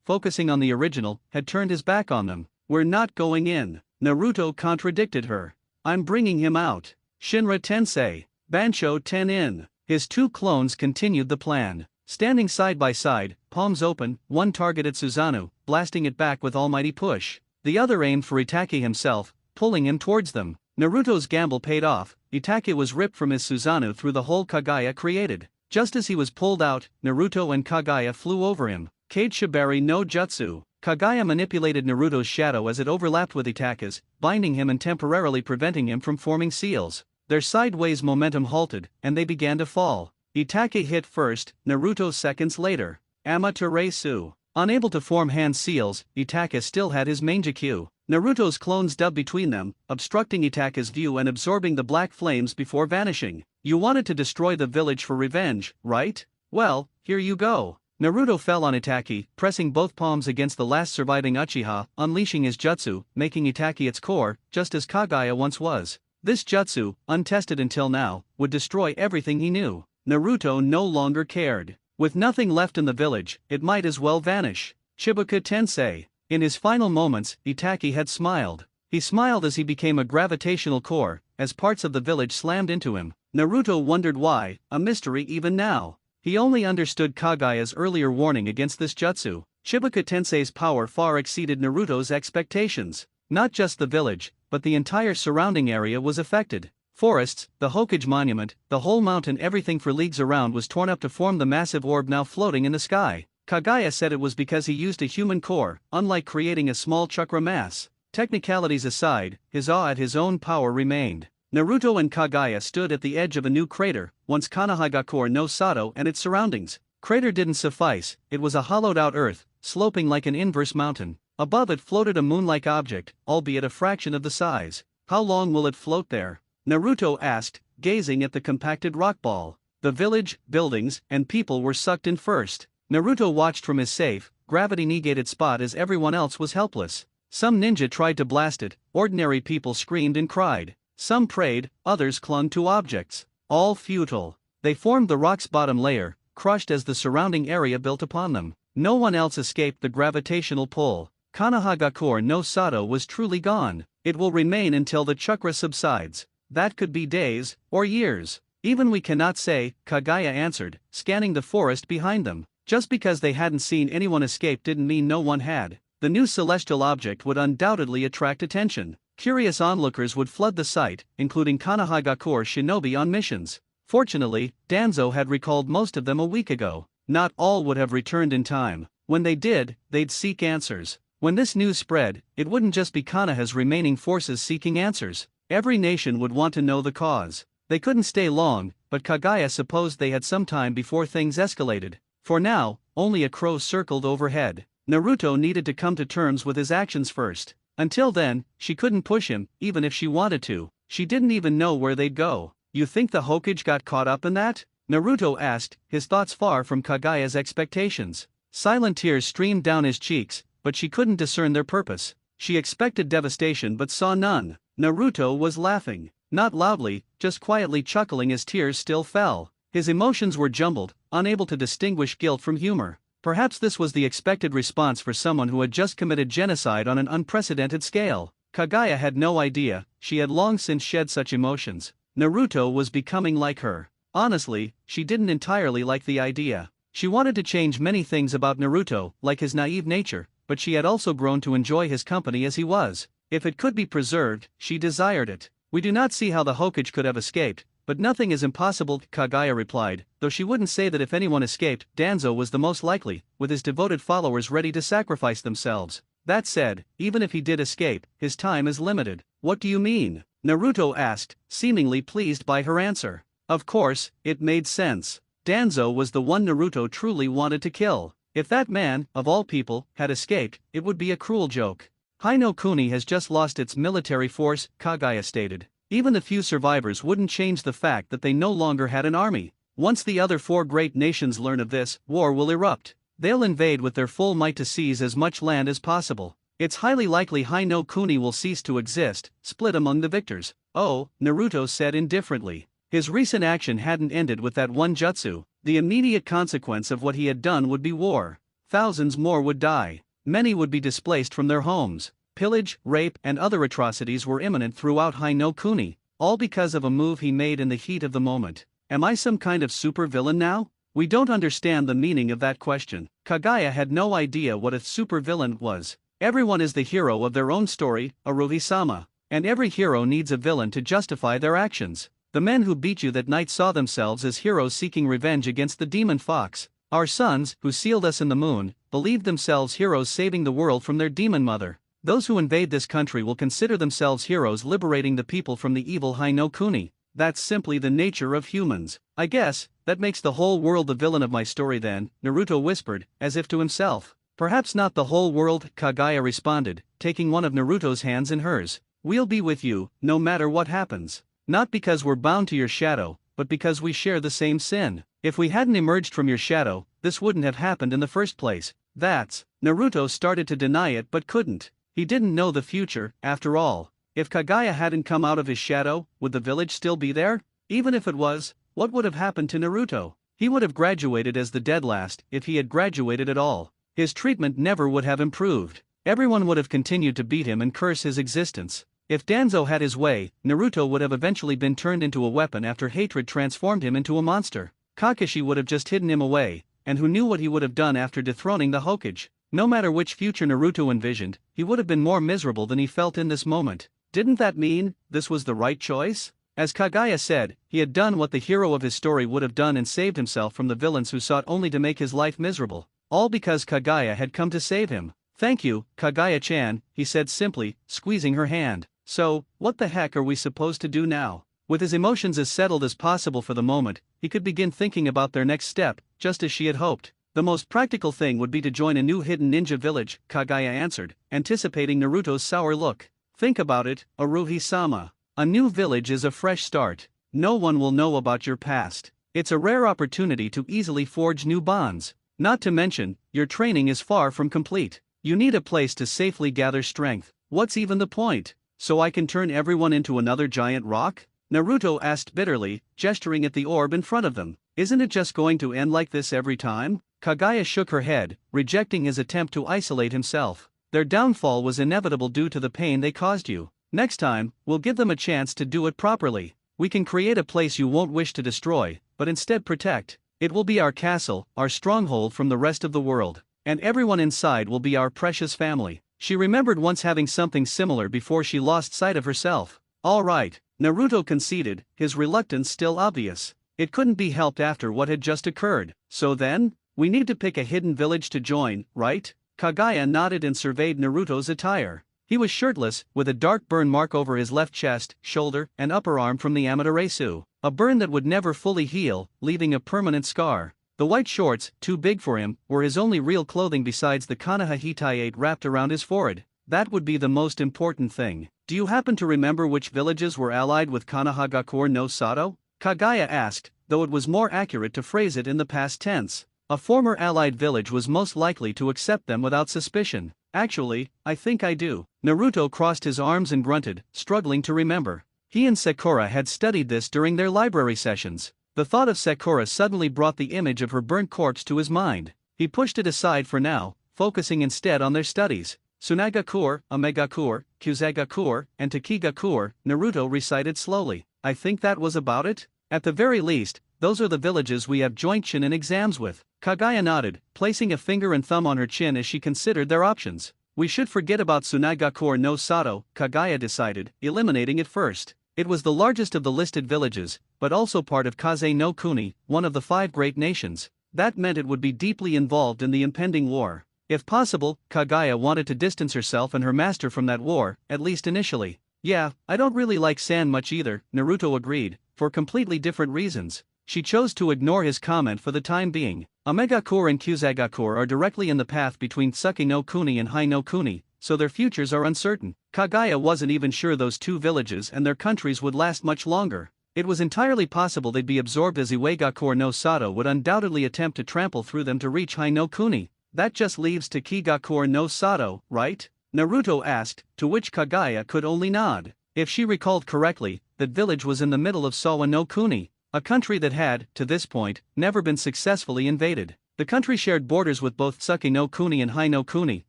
focusing on the original, had turned his back on them. We're not going in. Naruto contradicted her. I'm bringing him out. Shinra Tensei. Bansho Tenin. His 2 clones continued the plan. Standing side by side, palms open, one targeted Susanoo, blasting it back with almighty push. The other aimed for Itaki himself, pulling him towards them. Naruto's gamble paid off. Itaki was ripped from his Susanoo through the hole Kaguya created. Just as he was pulled out, Naruto and Kaguya flew over him. Kage Shibari no Jutsu. Kaguya manipulated Naruto's shadow as it overlapped with Itachi's, binding him and temporarily preventing him from forming seals. Their sideways momentum halted, and they began to fall. Itachi hit first, Naruto seconds later. Amaterasu. Unable to form hand seals, Itachi still had his Mangekyou. Naruto's clones dubbed between them, obstructing Itachi's view and absorbing the black flames before vanishing. You wanted to destroy the village for revenge, right? Well, here you go. Naruto fell on Itachi, pressing both palms against the last surviving Uchiha, unleashing his jutsu, making Itachi its core, just as Kaguya once was. This jutsu, untested until now, would destroy everything he knew. Naruto no longer cared. With nothing left in the village, it might as well vanish. Chibuka Tensei. In his final moments, Itachi had smiled. He smiled as he became a gravitational core, as parts of the village slammed into him. Naruto wondered why, a mystery even now. He only understood Kaguya's earlier warning against this jutsu. Chibuka Tensei's power far exceeded Naruto's expectations. Not just the village, but the entire surrounding area was affected. Forests, the Hokage monument, the whole mountain, everything for leagues around was torn up to form the massive orb now floating in the sky. Kaguya said it was because he used a human core, unlike creating a small chakra mass. Technicalities aside, his awe at his own power remained. Naruto and Kaguya stood at the edge of a new crater, once Kanahagakure no Sato and its surroundings. Crater didn't suffice, it was a hollowed-out earth, sloping like an inverse mountain. Above it floated a moon-like object, albeit a fraction of the size. How long will it float there? Naruto asked, gazing at the compacted rock ball. The village, buildings, and people were sucked in first. Naruto watched from his safe, gravity-negated spot as everyone else was helpless. Some ninja tried to blast it, ordinary people screamed and cried. Some prayed, others clung to objects. All futile. They formed the rock's bottom layer, crushed as the surrounding area built upon them. No one else escaped the gravitational pull. Kanahagakure no Sato was truly gone. It will remain until the chakra subsides. That could be days, or years. Even we cannot say, Kaguya answered, scanning the forest behind them. Just because they hadn't seen anyone escape didn't mean no one had. The new celestial object would undoubtedly attract attention. Curious onlookers would flood the site, including Kanahagakure shinobi on missions. Fortunately, Danzo had recalled most of them a week ago. Not all would have returned in time. When they did, they'd seek answers. When this news spread, it wouldn't just be Konoha's remaining forces seeking answers. Every nation would want to know the cause. They couldn't stay long, but Kaguya supposed they had some time before things escalated. For now, only a crow circled overhead. Naruto needed to come to terms with his actions first. Until then, she couldn't push him, even if she wanted to. She didn't even know where they'd go. You think the Hokage got caught up in that? Naruto asked, his thoughts far from Kaguya's expectations. Silent tears streamed down his cheeks, but she couldn't discern their purpose. She expected devastation but saw none. Naruto was laughing. Not loudly, just quietly chuckling as tears still fell. His emotions were jumbled, unable to distinguish guilt from humor. Perhaps this was the expected response for someone who had just committed genocide on an unprecedented scale. Kaguya had no idea, she had long since shed such emotions. Naruto was becoming like her. Honestly, she didn't entirely like the idea. She wanted to change many things about Naruto, like his naive nature, but she had also grown to enjoy his company as he was. If it could be preserved, she desired it. We do not see how the Hokage could have escaped, but nothing is impossible, Kaguya replied, though she wouldn't say that if anyone escaped, Danzo was the most likely, with his devoted followers ready to sacrifice themselves. That said, even if he did escape, his time is limited. What do you mean? Naruto asked, seemingly pleased by her answer. Of course, it made sense. Danzo was the one Naruto truly wanted to kill. If that man, of all people, had escaped, it would be a cruel joke. Haino Kuni has just lost its military force, Kaguya stated. Even the few survivors wouldn't change the fact that they no longer had an army. Once the other four great nations learn of this, war will erupt. They'll invade with their full might to seize as much land as possible. It's highly likely Haino Kuni will cease to exist, split among the victors. Oh, Naruto said indifferently. His recent action hadn't ended with that one jutsu. The immediate consequence of what he had done would be war. Thousands more would die. Many would be displaced from their homes. Pillage, rape, and other atrocities were imminent throughout Haino Kuni, all because of a move he made in the heat of the moment. Am I some kind of supervillain now? We don't understand the meaning of that question. Kaguya had no idea what a supervillain was. Everyone is the hero of their own story, Aruhi-sama. And every hero needs a villain to justify their actions. The men who beat you that night saw themselves as heroes seeking revenge against the demon fox. Our sons, who sealed us in the moon, believed themselves heroes saving the world from their demon mother. Those who invade this country will consider themselves heroes liberating the people from the evil Hai no Kuni. That's simply the nature of humans. I guess that makes the whole world the villain of my story then, Naruto whispered, as if to himself. Perhaps not the whole world, Kaguya responded, taking one of Naruto's hands in hers. We'll be with you, no matter what happens. Not because we're bound to your shadow, but because we share the same sin. If we hadn't emerged from your shadow, this wouldn't have happened in the first place. Naruto started to deny it but couldn't. He didn't know the future, after all. If Kaguya hadn't come out of his shadow, would the village still be there? Even if it was, what would have happened to Naruto? He would have graduated as the dead last, if he had graduated at all. His treatment never would have improved. Everyone would have continued to beat him and curse his existence. If Danzo had his way, Naruto would have eventually been turned into a weapon after hatred transformed him into a monster. Kakashi would have just hidden him away, and who knew what he would have done after dethroning the Hokage? No matter which future Naruto envisioned, he would have been more miserable than he felt in this moment. Didn't that mean this was the right choice? As Kaguya said, he had done what the hero of his story would have done and saved himself from the villains who sought only to make his life miserable. All because Kaguya had come to save him. Thank you, Kaguya-chan, he said simply, squeezing her hand. So, what the heck are we supposed to do now? With his emotions as settled as possible for the moment, he could begin thinking about their next step, just as she had hoped. The most practical thing would be to join a new hidden ninja village, Kaguya answered, anticipating Naruto's sour look. Think about it, Aruhi-sama. A new village is a fresh start. No one will know about your past. It's a rare opportunity to easily forge new bonds. Not to mention, your training is far from complete. You need a place to safely gather strength. What's even the point? So I can turn everyone into another giant rock? Naruto asked bitterly, gesturing at the orb in front of them. Isn't it just going to end like this every time? Kaguya shook her head, rejecting his attempt to isolate himself. Their downfall was inevitable due to the pain they caused you. Next time, we'll give them a chance to do it properly. We can create a place you won't wish to destroy, but instead protect. It will be our castle, our stronghold from the rest of the world. And everyone inside will be our precious family. She remembered once having something similar before she lost sight of herself. All right, Naruto conceded, his reluctance still obvious. It couldn't be helped after what had just occurred. So then? We need to pick a hidden village to join, right? Kaguya nodded and surveyed Naruto's attire. He was shirtless, with a dark burn mark over his left chest, shoulder, and upper arm from the Amaterasu. A burn that would never fully heal, leaving a permanent scar. The white shorts, too big for him, were his only real clothing besides the Konoha Hitaiate wrapped around his forehead. That would be the most important thing. Do you happen to remember which villages were allied with Konohagakure no Sato? Kaguya asked, though it was more accurate to phrase it in the past tense. A former allied village was most likely to accept them without suspicion. Actually, I think I do. Naruto crossed his arms and grunted, struggling to remember. He and Sakura had studied this during their library sessions. The thought of Sakura suddenly brought the image of her burnt corpse to his mind. He pushed it aside for now, focusing instead on their studies. Tsunagakure, Amegakure, Kusagakure, and Takigakure, Naruto recited slowly. I think that was about it? At the very least, those are the villages we have joint chin and exams with. Kaguya nodded, placing a finger and thumb on her chin as she considered their options. We should forget about Tsunagakure no Sato, Kaguya decided, eliminating it first. It was the largest of the listed villages, but also part of Kaze no Kuni, one of the 5 great nations. That meant it would be deeply involved in the impending war. If possible, Kaguya wanted to distance herself and her master from that war, at least initially. Yeah, I don't really like sand much either, Naruto agreed, for completely different reasons. She chose to ignore his comment for the time being. Amegakure and Kusagakure are directly in the path between Tsuki no Kuni and Hai no Kuni, so their futures are uncertain. Kaguya wasn't even sure those 2 villages and their countries would last much longer. It was entirely possible they'd be absorbed as Iwagakure no Sato would undoubtedly attempt to trample through them to reach Hai no Kuni. That just leaves Takigakure no Sato, right? Naruto asked, to which Kaguya could only nod. If she recalled correctly, that village was in the middle of Sawa no Kuni, a country that had, to this point, never been successfully invaded. The country shared borders with both Tsuki no Kuni and Hai no Kuni,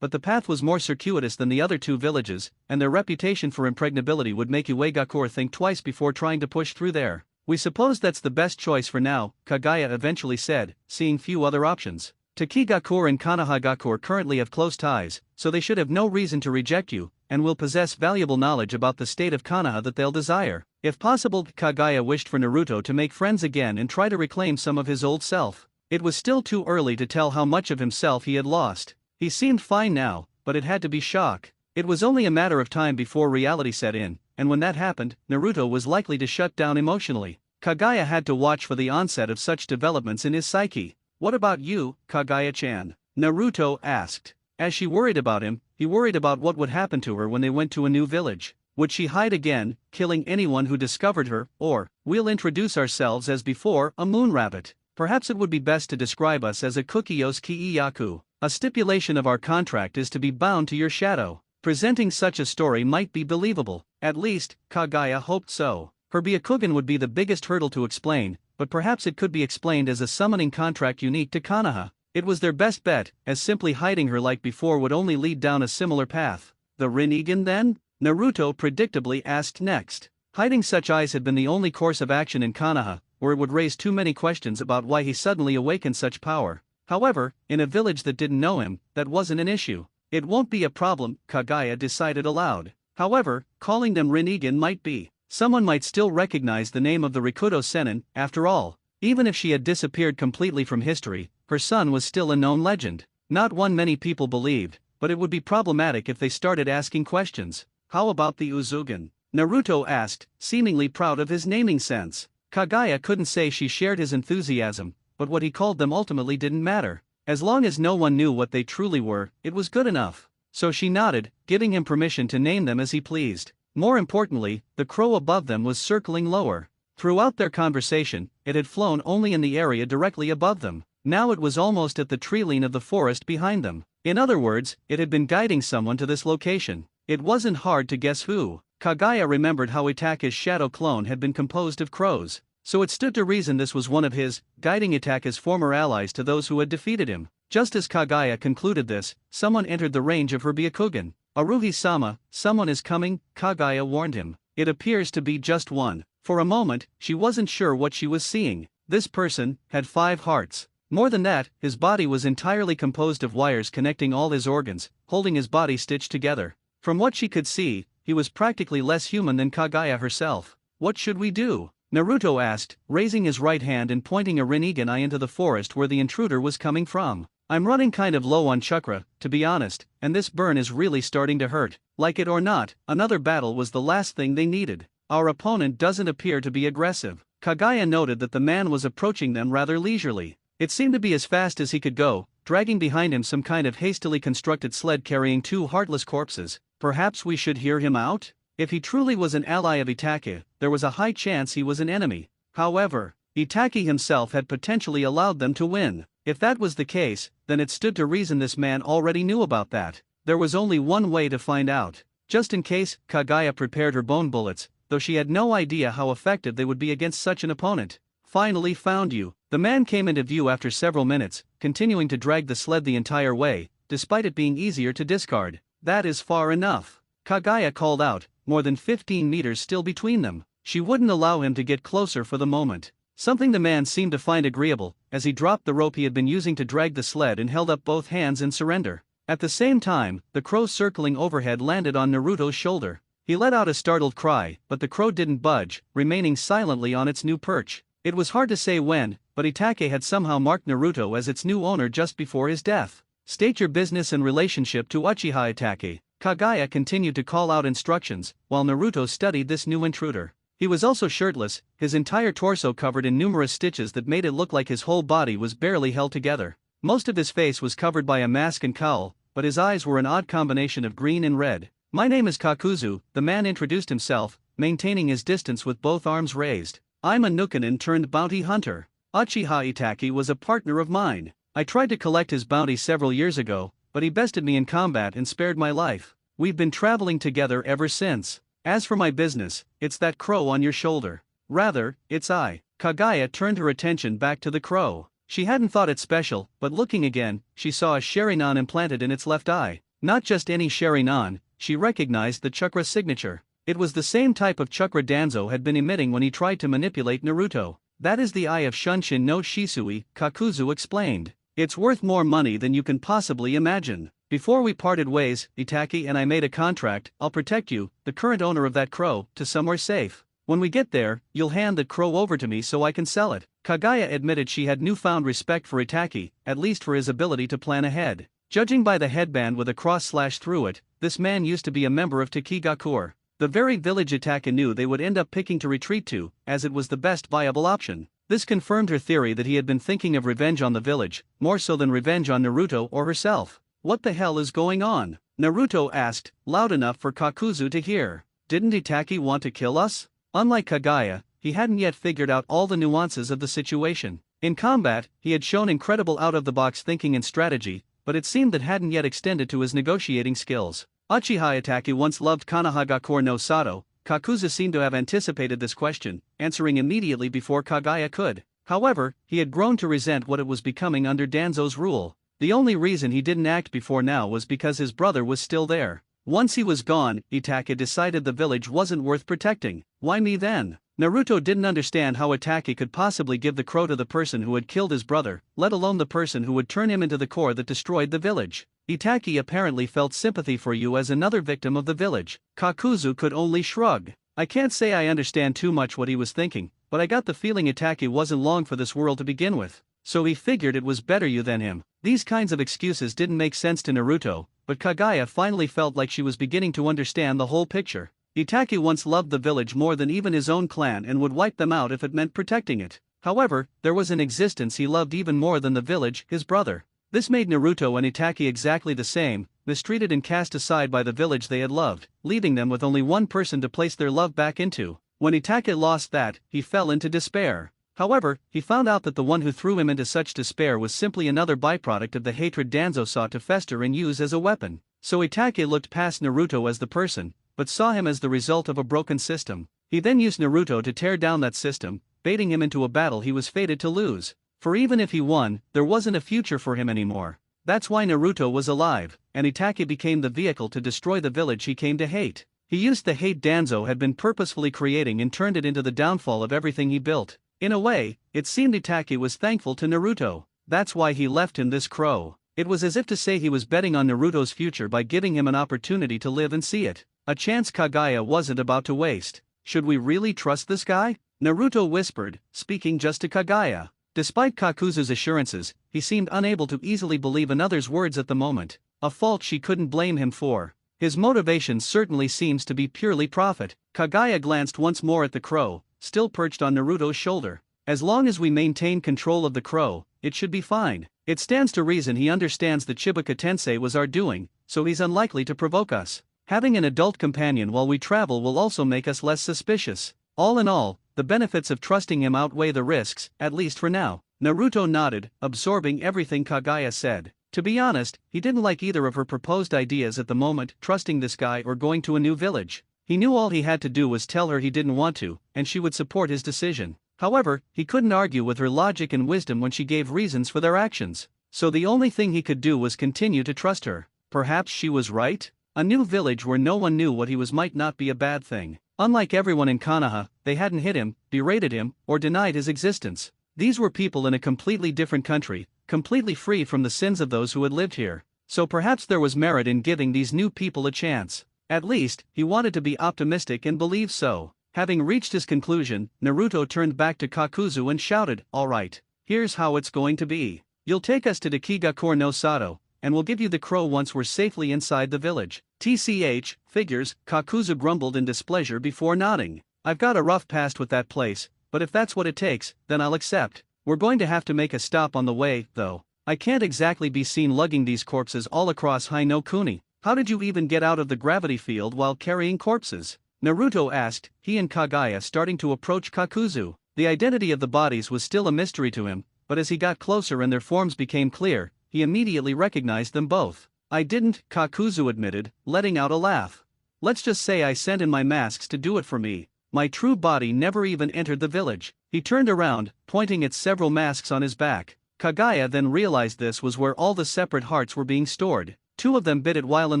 but the path was more circuitous than the other 2 villages, and their reputation for impregnability would make Iwagakure think twice before trying to push through there. We suppose that's the best choice for now, Kaguya eventually said, seeing few other options. Takigakure and Konohagakure currently have close ties, so they should have no reason to reject you, and will possess valuable knowledge about the state of Konoha that they'll desire. If possible, Kaguya wished for Naruto to make friends again and try to reclaim some of his old self. It was still too early to tell how much of himself he had lost. He seemed fine now, but it had to be shock. It was only a matter of time before reality set in, and when that happened, Naruto was likely to shut down emotionally. Kaguya had to watch for the onset of such developments in his psyche. "What about you, Kaguya-chan?" Naruto asked. As she worried about him, he worried about what would happen to her when they went to a new village. Would she hide again, killing anyone who discovered her, or, "We'll introduce ourselves as before, a moon rabbit. Perhaps it would be best to describe us as a Kukiyos Kiiyaku. A stipulation of our contract is to be bound to your shadow." Presenting such a story might be believable. At least, Kaguya hoped so. Her Byakugan would be the biggest hurdle to explain, but perhaps it could be explained as a summoning contract unique to Konoha. It was their best bet, as simply hiding her like before would only lead down a similar path. The Rinnegan then? Naruto predictably asked next. Hiding such eyes had been the only course of action in Konoha, or it would raise too many questions about why he suddenly awakened such power. However, in a village that didn't know him, that wasn't an issue. It won't be a problem, Kaguya decided aloud. However, calling them Rinnegan might be. Someone might still recognize the name of the Rikudo Sennin, after all. Even if she had disappeared completely from history, her son was still a known legend. Not one many people believed, but it would be problematic if they started asking questions. "How about the Uzugan?" Naruto asked, seemingly proud of his naming sense. Kaguya couldn't say she shared his enthusiasm, but what he called them ultimately didn't matter. As long as no one knew what they truly were, it was good enough. So she nodded, giving him permission to name them as he pleased. More importantly, the crow above them was circling lower. Throughout their conversation, it had flown only in the area directly above them. Now it was almost at the treeline of the forest behind them. In other words, it had been guiding someone to this location. It wasn't hard to guess who. Kaguya remembered how Itake's shadow clone had been composed of crows. So it stood to reason this was one of his, guiding Itake's former allies to those who had defeated him. Just as Kaguya concluded this, someone entered the range of her Byakugan. "Aruhi-sama, someone is coming," Kaguya warned him. "It appears to be just one." For a moment, she wasn't sure what she was seeing. This person had 5 hearts. More than that, his body was entirely composed of wires connecting all his organs, holding his body stitched together. From what she could see, he was practically less human than Kaguya herself. "What should we do?" Naruto asked, raising his right hand and pointing a Rinnegan eye into the forest where the intruder was coming from. "I'm running kind of low on chakra, to be honest, and this burn is really starting to hurt." Like it or not, another battle was the last thing they needed. "Our opponent doesn't appear to be aggressive." Kaguya noted that the man was approaching them rather leisurely. It seemed to be as fast as he could go, dragging behind him some kind of hastily constructed sled carrying 2 heartless corpses. Perhaps we should hear him out? If he truly was an ally of Itachi, there was a high chance he was an enemy. However, Itachi himself had potentially allowed them to win. If that was the case, then it stood to reason this man already knew about that. There was only one way to find out. Just in case, Kaguya prepared her bone bullets, though she had no idea how effective they would be against such an opponent. "Finally found you." The man came into view after several minutes, continuing to drag the sled the entire way, despite it being easier to discard. "That is far enough," Kaguya called out, more than 15 meters still between them. She wouldn't allow him to get closer for the moment. Something the man seemed to find agreeable, as he dropped the rope he had been using to drag the sled and held up both hands in surrender. At the same time, the crow circling overhead landed on Naruto's shoulder. He let out a startled cry, but the crow didn't budge, remaining silently on its new perch. It was hard to say when, but Itachi had somehow marked Naruto as its new owner just before his death. "State your business and relationship to Uchiha Itachi." Kaguya continued to call out instructions, while Naruto studied this new intruder. He was also shirtless, his entire torso covered in numerous stitches that made it look like his whole body was barely held together. Most of his face was covered by a mask and cowl, but his eyes were an odd combination of green and red. "My name is Kakuzu," the man introduced himself, maintaining his distance with both arms raised. "I'm a Nukanin turned bounty hunter. Uchiha Itachi was a partner of mine. I tried to collect his bounty several years ago, but he bested me in combat and spared my life. We've been traveling together ever since. As for my business, it's that crow on your shoulder. Rather, it's I." Kaguya turned her attention back to the crow. She hadn't thought it special, but looking again, she saw a Sharingan implanted in its left eye. Not just any Sharingan, she recognized the chakra signature. It was the same type of chakra Danzo had been emitting when he tried to manipulate Naruto. "That is the eye of Shunshin no Shisui," Kakuzu explained. "It's worth more money than you can possibly imagine. Before we parted ways, Itachi and I made a contract. I'll protect you, the current owner of that crow, to somewhere safe. When we get there, you'll hand the crow over to me so I can sell it. Kaguya admitted she had newfound respect for Itaki, at least for his ability to plan ahead. Judging by the headband with a cross slash through it, this man used to be a member of Takigakure, the very village Itaki knew they would end up picking to retreat to, as it was the best viable option. This confirmed her theory that he had been thinking of revenge on the village, more so than revenge on Naruto or herself. What the hell is going on? Naruto asked, loud enough for Kakuzu to hear. Didn't Itaki want to kill us? Unlike Kaguya, he hadn't yet figured out all the nuances of the situation. In combat, he had shown incredible out-of-the-box thinking and strategy, but it seemed that hadn't yet extended to his negotiating skills. Uchiha Itaki once loved Konohagakure no Sato. Kakuzu seemed to have anticipated this question, answering immediately before Kaguya could. However, he had grown to resent what it was becoming under Danzo's rule. The only reason he didn't act before now was because his brother was still there. Once he was gone, Itaki decided the village wasn't worth protecting. Why me then? Naruto didn't understand how Itaki could possibly give the crow to the person who had killed his brother, let alone the person who would turn him into the core that destroyed the village. Itaki apparently felt sympathy for you as another victim of the village. Kakuzu could only shrug. I can't say I understand too much what he was thinking, but I got the feeling Itaki wasn't long for this world to begin with. So he figured it was better you than him. These kinds of excuses didn't make sense to Naruto, but Kaguya finally felt like she was beginning to understand the whole picture. Itaki once loved the village more than even his own clan and would wipe them out if it meant protecting it. However, there was an existence he loved even more than the village, his brother. This made Naruto and Itaki exactly the same, mistreated and cast aside by the village they had loved, leaving them with only one person to place their love back into. When Itaki lost that, he fell into despair. However, he found out that the one who threw him into such despair was simply another byproduct of the hatred Danzo sought to fester and use as a weapon. So Itaki looked past Naruto as the person, but saw him as the result of a broken system. He then used Naruto to tear down that system, baiting him into a battle he was fated to lose. For even if he won, there wasn't a future for him anymore. That's why Naruto was alive, and Itaki became the vehicle to destroy the village he came to hate. He used the hate Danzo had been purposefully creating and turned it into the downfall of everything he built. In a way, it seemed Itaki was thankful to Naruto. That's why he left him this crow. It was as if to say he was betting on Naruto's future by giving him an opportunity to live and see it. A chance Kaguya wasn't about to waste. Should we really trust this guy? Naruto whispered, speaking just to Kaguya. Despite Kakuzu's assurances, he seemed unable to easily believe another's words at the moment, a fault she couldn't blame him for. His motivation certainly seems to be purely profit. Kaguya glanced once more at the crow, still perched on Naruto's shoulder. As long as we maintain control of the crow, it should be fine. It stands to reason he understands that Shibuya Tensei was our doing, so he's unlikely to provoke us. Having an adult companion while we travel will also make us less suspicious. All in all, the benefits of trusting him outweigh the risks, at least for now. Naruto nodded, absorbing everything Kaguya said. To be honest, he didn't like either of her proposed ideas at the moment, trusting this guy or going to a new village. He knew all he had to do was tell her he didn't want to, and she would support his decision. However, he couldn't argue with her logic and wisdom when she gave reasons for their actions. So the only thing he could do was continue to trust her. Perhaps she was right? A new village where no one knew what he was might not be a bad thing. Unlike everyone in Konoha, they hadn't hit him, berated him, or denied his existence. These were people in a completely different country, completely free from the sins of those who had lived here. So perhaps there was merit in giving these new people a chance. At least, he wanted to be optimistic and believe so. Having reached his conclusion, Naruto turned back to Kakuzu and shouted, "All right, here's how it's going to be. You'll take us to the Kigakure no Sato, and we'll give you the crow once we're safely inside the village." "TCH, figures," Kakuzu grumbled in displeasure before nodding. "I've got a rough past with that place, but if that's what it takes, then I'll accept. We're going to have to make a stop on the way, though. I can't exactly be seen lugging these corpses all across Hai no Kuni. How did you even get out of the gravity field while carrying corpses?" Naruto asked, he and Kaguya starting to approach Kakuzu. The identity of the bodies was still a mystery to him, but as he got closer and their forms became clear, he immediately recognized them both. "I didn't," Kakuzu admitted, letting out a laugh. "Let's just say I sent in my masks to do it for me. My true body never even entered the village." He turned around, pointing at several masks on his back. Kaguya then realized this was where all the separate hearts were being stored. "Two of them bit it while in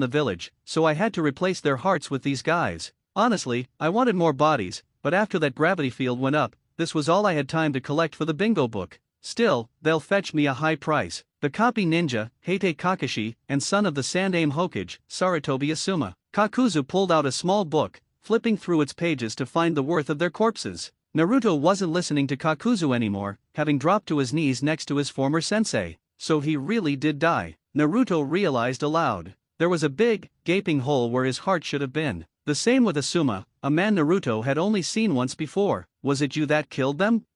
the village, so I had to replace their hearts with these guys. Honestly, I wanted more bodies, but after that gravity field went up, this was all I had time to collect for the bingo book. Still, they'll fetch me a high price." The copy ninja, Heite Kakashi, and son of the Sandaime Hokage, Sarutobi Asuma. Kakuzu pulled out a small book, flipping through its pages to find the worth of their corpses. Naruto wasn't listening to Kakuzu anymore, having dropped to his knees next to his former sensei. So he really did die. Naruto realized aloud. There was a big, gaping hole where his heart should have been. The same with Asuma, a man Naruto had only seen once before. Was it you that killed them?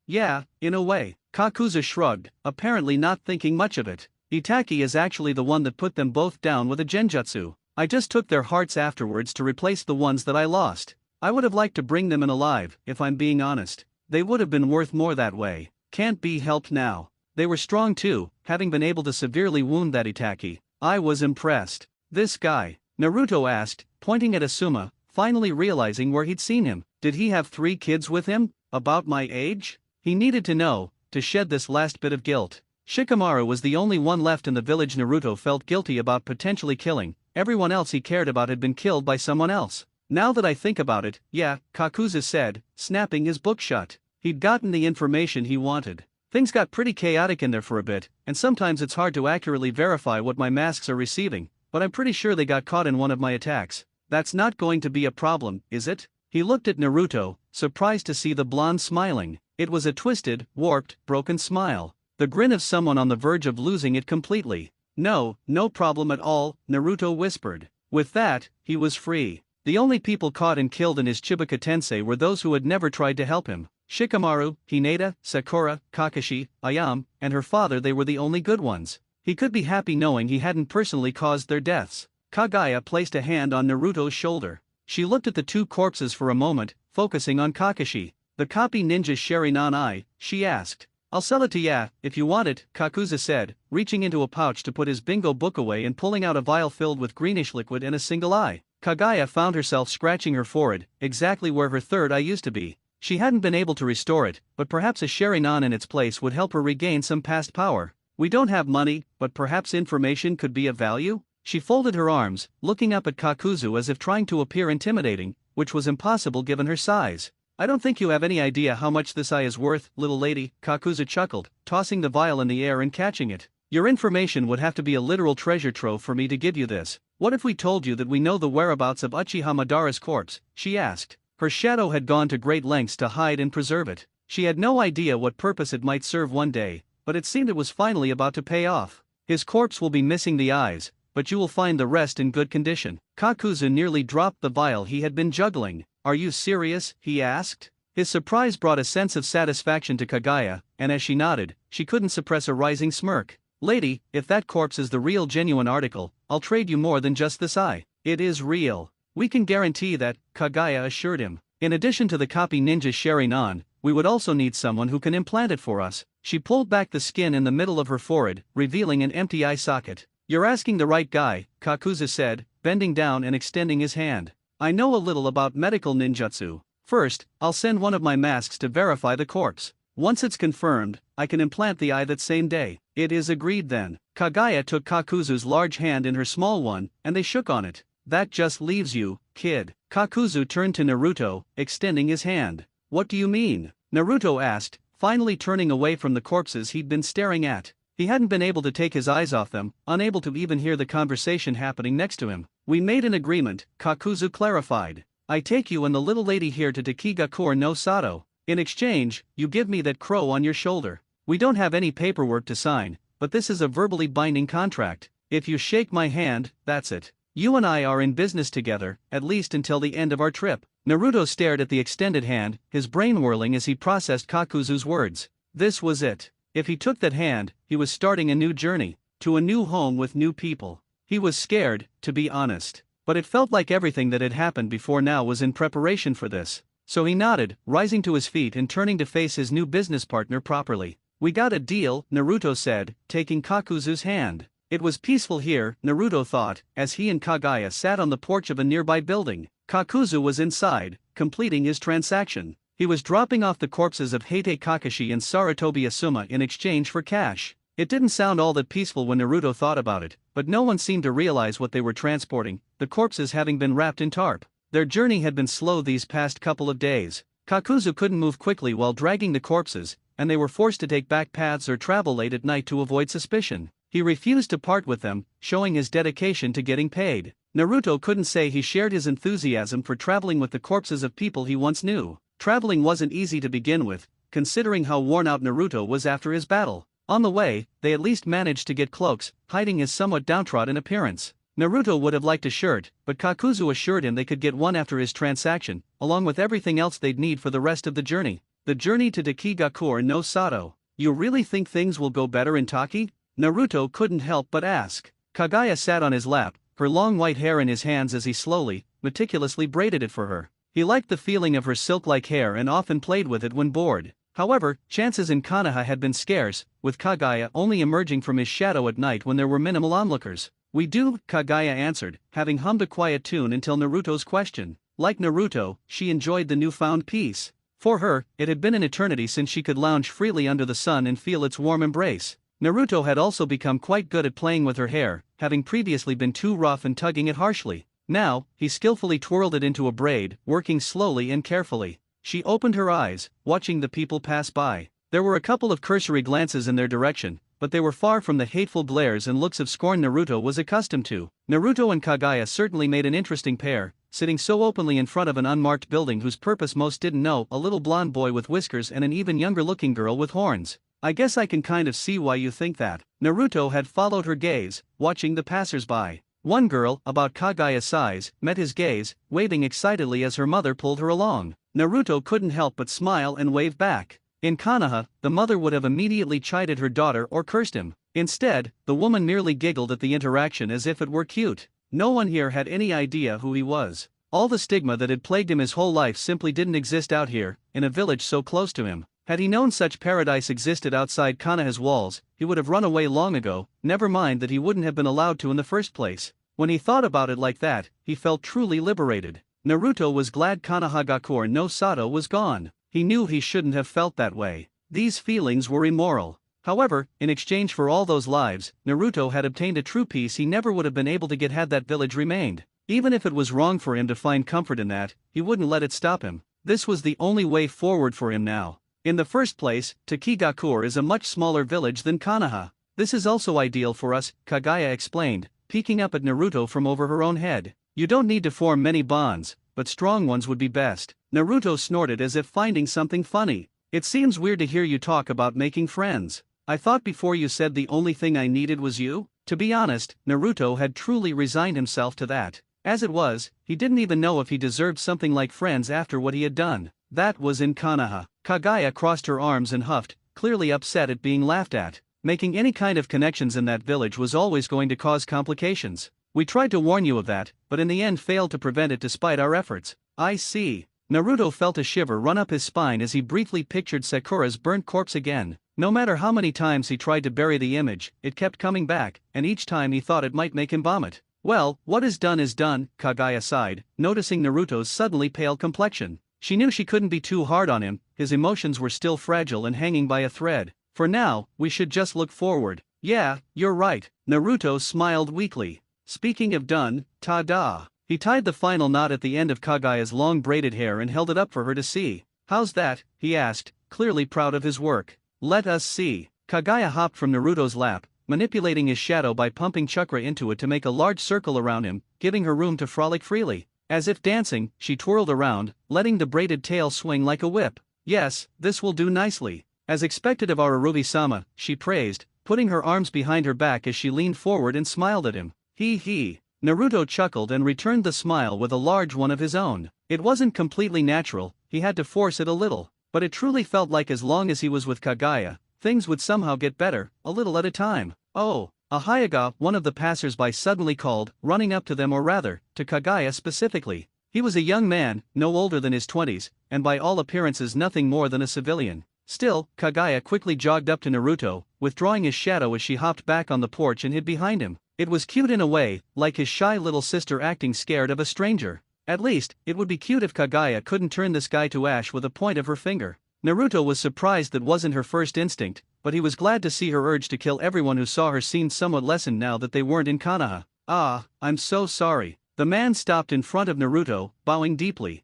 Yeah, in a way. Kakuzu shrugged, apparently not thinking much of it. Itaki is actually the one that put them both down with a genjutsu. I just took their hearts afterwards to replace the ones that I lost. I would have liked to bring them in alive, if I'm being honest. They would have been worth more that way. Can't be helped now. They were strong too, having been able to severely wound that Itaki. I was impressed. This guy, Naruto asked, pointing at Asuma, finally realizing where he'd seen him. Did he have 3 kids with him? About my age? He needed to know, to shed this last bit of guilt. Shikamaru was the only one left in the village Naruto felt guilty about potentially killing. Everyone else he cared about had been killed by someone else. Now that I think about it, yeah, Kakuzu said, snapping his book shut. He'd gotten the information he wanted. Things got pretty chaotic in there for a bit, and sometimes it's hard to accurately verify what my masks are receiving, but I'm pretty sure they got caught in one of my attacks. That's not going to be a problem, is it? He looked at Naruto, surprised to see the blonde smiling. It was a twisted, warped, broken smile. The grin of someone on the verge of losing it completely. No problem at all, Naruto whispered. With that, he was free. The only people caught and killed in his Chibuka Tensei were those who had never tried to help him. Shikamaru, Hinata, Sakura, Kakashi, Ayame, and her father, they were the only good ones. He could be happy knowing he hadn't personally caused their deaths. Kaguya placed a hand on Naruto's shoulder. She looked at the 2 corpses for a moment, focusing on Kakashi. The copy ninja Sharingan she asked. I'll sell it to ya, if you want it, Kakuzu said, reaching into a pouch to put his bingo book away and pulling out a vial filled with greenish liquid and a single eye. Kaguya found herself scratching her forehead, exactly where her third eye used to be. She hadn't been able to restore it, but perhaps a Sharingan in its place would help her regain some past power. We don't have money, but perhaps information could be of value? She folded her arms, looking up at Kakuzu as if trying to appear intimidating, which was impossible given her size. I don't think you have any idea how much this eye is worth, little lady, Kakuzu chuckled, tossing the vial in the air and catching it. Your information would have to be a literal treasure trove for me to give you this. What if we told you that we know the whereabouts of Uchiha Madara's corpse? She asked. Her shadow had gone to great lengths to hide and preserve it. She had no idea what purpose it might serve one day, but it seemed it was finally about to pay off. His corpse will be missing the eyes, but you will find the rest in good condition. Kakuzu nearly dropped the vial he had been juggling. Are you serious? He asked. His surprise brought a sense of satisfaction to Kaguya, and as she nodded, she couldn't suppress a rising smirk. Lady, if that corpse is the real genuine article, I'll trade you more than just this eye. It is real. We can guarantee that, Kaguya assured him. In addition to the copy ninja Sharingan, we would also need someone who can implant it for us. She pulled back the skin in the middle of her forehead, revealing an empty eye socket. You're asking the right guy, Kakuzu said, bending down and extending his hand. I know a little about medical ninjutsu. First, I'll send one of my masks to verify the corpse. Once it's confirmed, I can implant the eye that same day. It is agreed then. Kaguya took Kakuzu's large hand in her small one, and they shook on it. That just leaves you, kid. Kakuzu turned to Naruto, extending his hand. What do you mean? Naruto asked, finally turning away from the corpses he'd been staring at. He hadn't been able to take his eyes off them, unable to even hear the conversation happening next to him. We made an agreement, Kakuzu clarified. I take you and the little lady here to Takigakur no Sato. In exchange, you give me that crow on your shoulder. We don't have any paperwork to sign, but this is a verbally binding contract. If you shake my hand, that's it. You and I are in business together, at least until the end of our trip. Naruto stared at the extended hand, his brain whirling as he processed Kakuzu's words. This was it. If he took that hand, he was starting a new journey, to a new home with new people. He was scared, to be honest. But it felt like everything that had happened before now was in preparation for this. So he nodded, rising to his feet and turning to face his new business partner properly. We got a deal, Naruto said, taking Kakuzu's hand. It was peaceful here, Naruto thought, as he and Kaguya sat on the porch of a nearby building. Kakuzu was inside, completing his transaction. He was dropping off the corpses of Heite Kakashi and Sarutobi Asuma in exchange for cash. It didn't sound all that peaceful when Naruto thought about it, but no one seemed to realize what they were transporting, the corpses having been wrapped in tarp. Their journey had been slow these past couple of days. Kakuzu couldn't move quickly while dragging the corpses, and they were forced to take back paths or travel late at night to avoid suspicion. He refused to part with them, showing his dedication to getting paid. Naruto couldn't say he shared his enthusiasm for traveling with the corpses of people he once knew. Traveling wasn't easy to begin with, considering how worn out Naruto was after his battle. On the way, they at least managed to get cloaks, hiding his somewhat downtrodden appearance. Naruto would have liked a shirt, but Kakuzu assured him they could get one after his transaction, along with everything else they'd need for the rest of the journey. The journey to Dakigakure no Sato. You really think things will go better in Taki? Naruto couldn't help but ask. Kaguya sat on his lap, her long white hair in his hands as he slowly, meticulously braided it for her. He liked the feeling of her silk-like hair and often played with it when bored. However, chances in Konoha had been scarce, with Kaguya only emerging from his shadow at night when there were minimal onlookers. We do, Kaguya answered, having hummed a quiet tune until Naruto's question. Like Naruto, she enjoyed the newfound peace. For her, it had been an eternity since she could lounge freely under the sun and feel its warm embrace. Naruto had also become quite good at playing with her hair, having previously been too rough and tugging it harshly. Now, he skillfully twirled it into a braid, working slowly and carefully. She opened her eyes, watching the people pass by. There were a couple of cursory glances in their direction, but they were far from the hateful glares and looks of scorn Naruto was accustomed to. Naruto and Kaguya certainly made an interesting pair, sitting so openly in front of an unmarked building whose purpose most didn't know, a little blonde boy with whiskers and an even younger-looking girl with horns. I guess I can kind of see why you think that. Naruto had followed her gaze, watching the passers-by. One girl, about Kaguya's size, met his gaze, waving excitedly as her mother pulled her along. Naruto couldn't help but smile and wave back. In Konoha, the mother would have immediately chided her daughter or cursed him. Instead, the woman merely giggled at the interaction as if it were cute. No one here had any idea who he was. All the stigma that had plagued him his whole life simply didn't exist out here, in a village so close to him. Had he known such paradise existed outside Konoha's walls, he would have run away long ago, never mind that he wouldn't have been allowed to in the first place. When he thought about it like that, he felt truly liberated. Naruto was glad Konohagakure no Sato was gone. He knew he shouldn't have felt that way. These feelings were immoral. However, in exchange for all those lives, Naruto had obtained a true peace he never would have been able to get had that village remained. Even if it was wrong for him to find comfort in that, he wouldn't let it stop him. This was the only way forward for him now. In the first place, Dakigakure is a much smaller village than Konoha. This is also ideal for us, Kaguya explained, peeking up at Naruto from over her own head. You don't need to form many bonds, but strong ones would be best. Naruto snorted as if finding something funny. It seems weird to hear you talk about making friends. I thought before you said the only thing I needed was you? To be honest, Naruto had truly resigned himself to that. As it was, he didn't even know if he deserved something like friends after what he had done. That was in Konoha. Kaguya crossed her arms and huffed, clearly upset at being laughed at. Making any kind of connections in that village was always going to cause complications. We tried to warn you of that, but in the end failed to prevent it despite our efforts. I see. Naruto felt a shiver run up his spine as he briefly pictured Sakura's burnt corpse again. No matter how many times he tried to bury the image, it kept coming back, and each time he thought it might make him vomit. Well, what is done, Kaguya sighed, noticing Naruto's suddenly pale complexion. She knew she couldn't be too hard on him, his emotions were still fragile and hanging by a thread. For now, we should just look forward. Yeah, you're right. Naruto smiled weakly. Speaking of done, ta-da. He tied the final knot at the end of Kaguya's long braided hair and held it up for her to see. How's that? He asked, clearly proud of his work. Let us see. Kaguya hopped from Naruto's lap, manipulating his shadow by pumping chakra into it to make a large circle around him, giving her room to frolic freely. As if dancing, she twirled around, letting the braided tail swing like a whip. Yes, this will do nicely. As expected of Arubi-sama, she praised, putting her arms behind her back as she leaned forward and smiled at him. He. Naruto chuckled and returned the smile with a large one of his own. It wasn't completely natural, he had to force it a little, but it truly felt like as long as he was with Kaguya, things would somehow get better, a little at a time. Oh, a Hyuga, one of the passers-by suddenly called, running up to them, or rather, to Kaguya specifically. He was a young man, no older than his 20s, and by all appearances nothing more than a civilian. Still, Kaguya quickly jogged up to Naruto, withdrawing his shadow as she hopped back on the porch and hid behind him. It was cute in a way, like his shy little sister acting scared of a stranger. At least, it would be cute if Kaguya couldn't turn this guy to ash with a point of her finger. Naruto was surprised that wasn't her first instinct, but he was glad to see her urge to kill everyone who saw her seemed somewhat lessened now that they weren't in Konoha. Ah, I'm so sorry. The man stopped in front of Naruto, bowing deeply.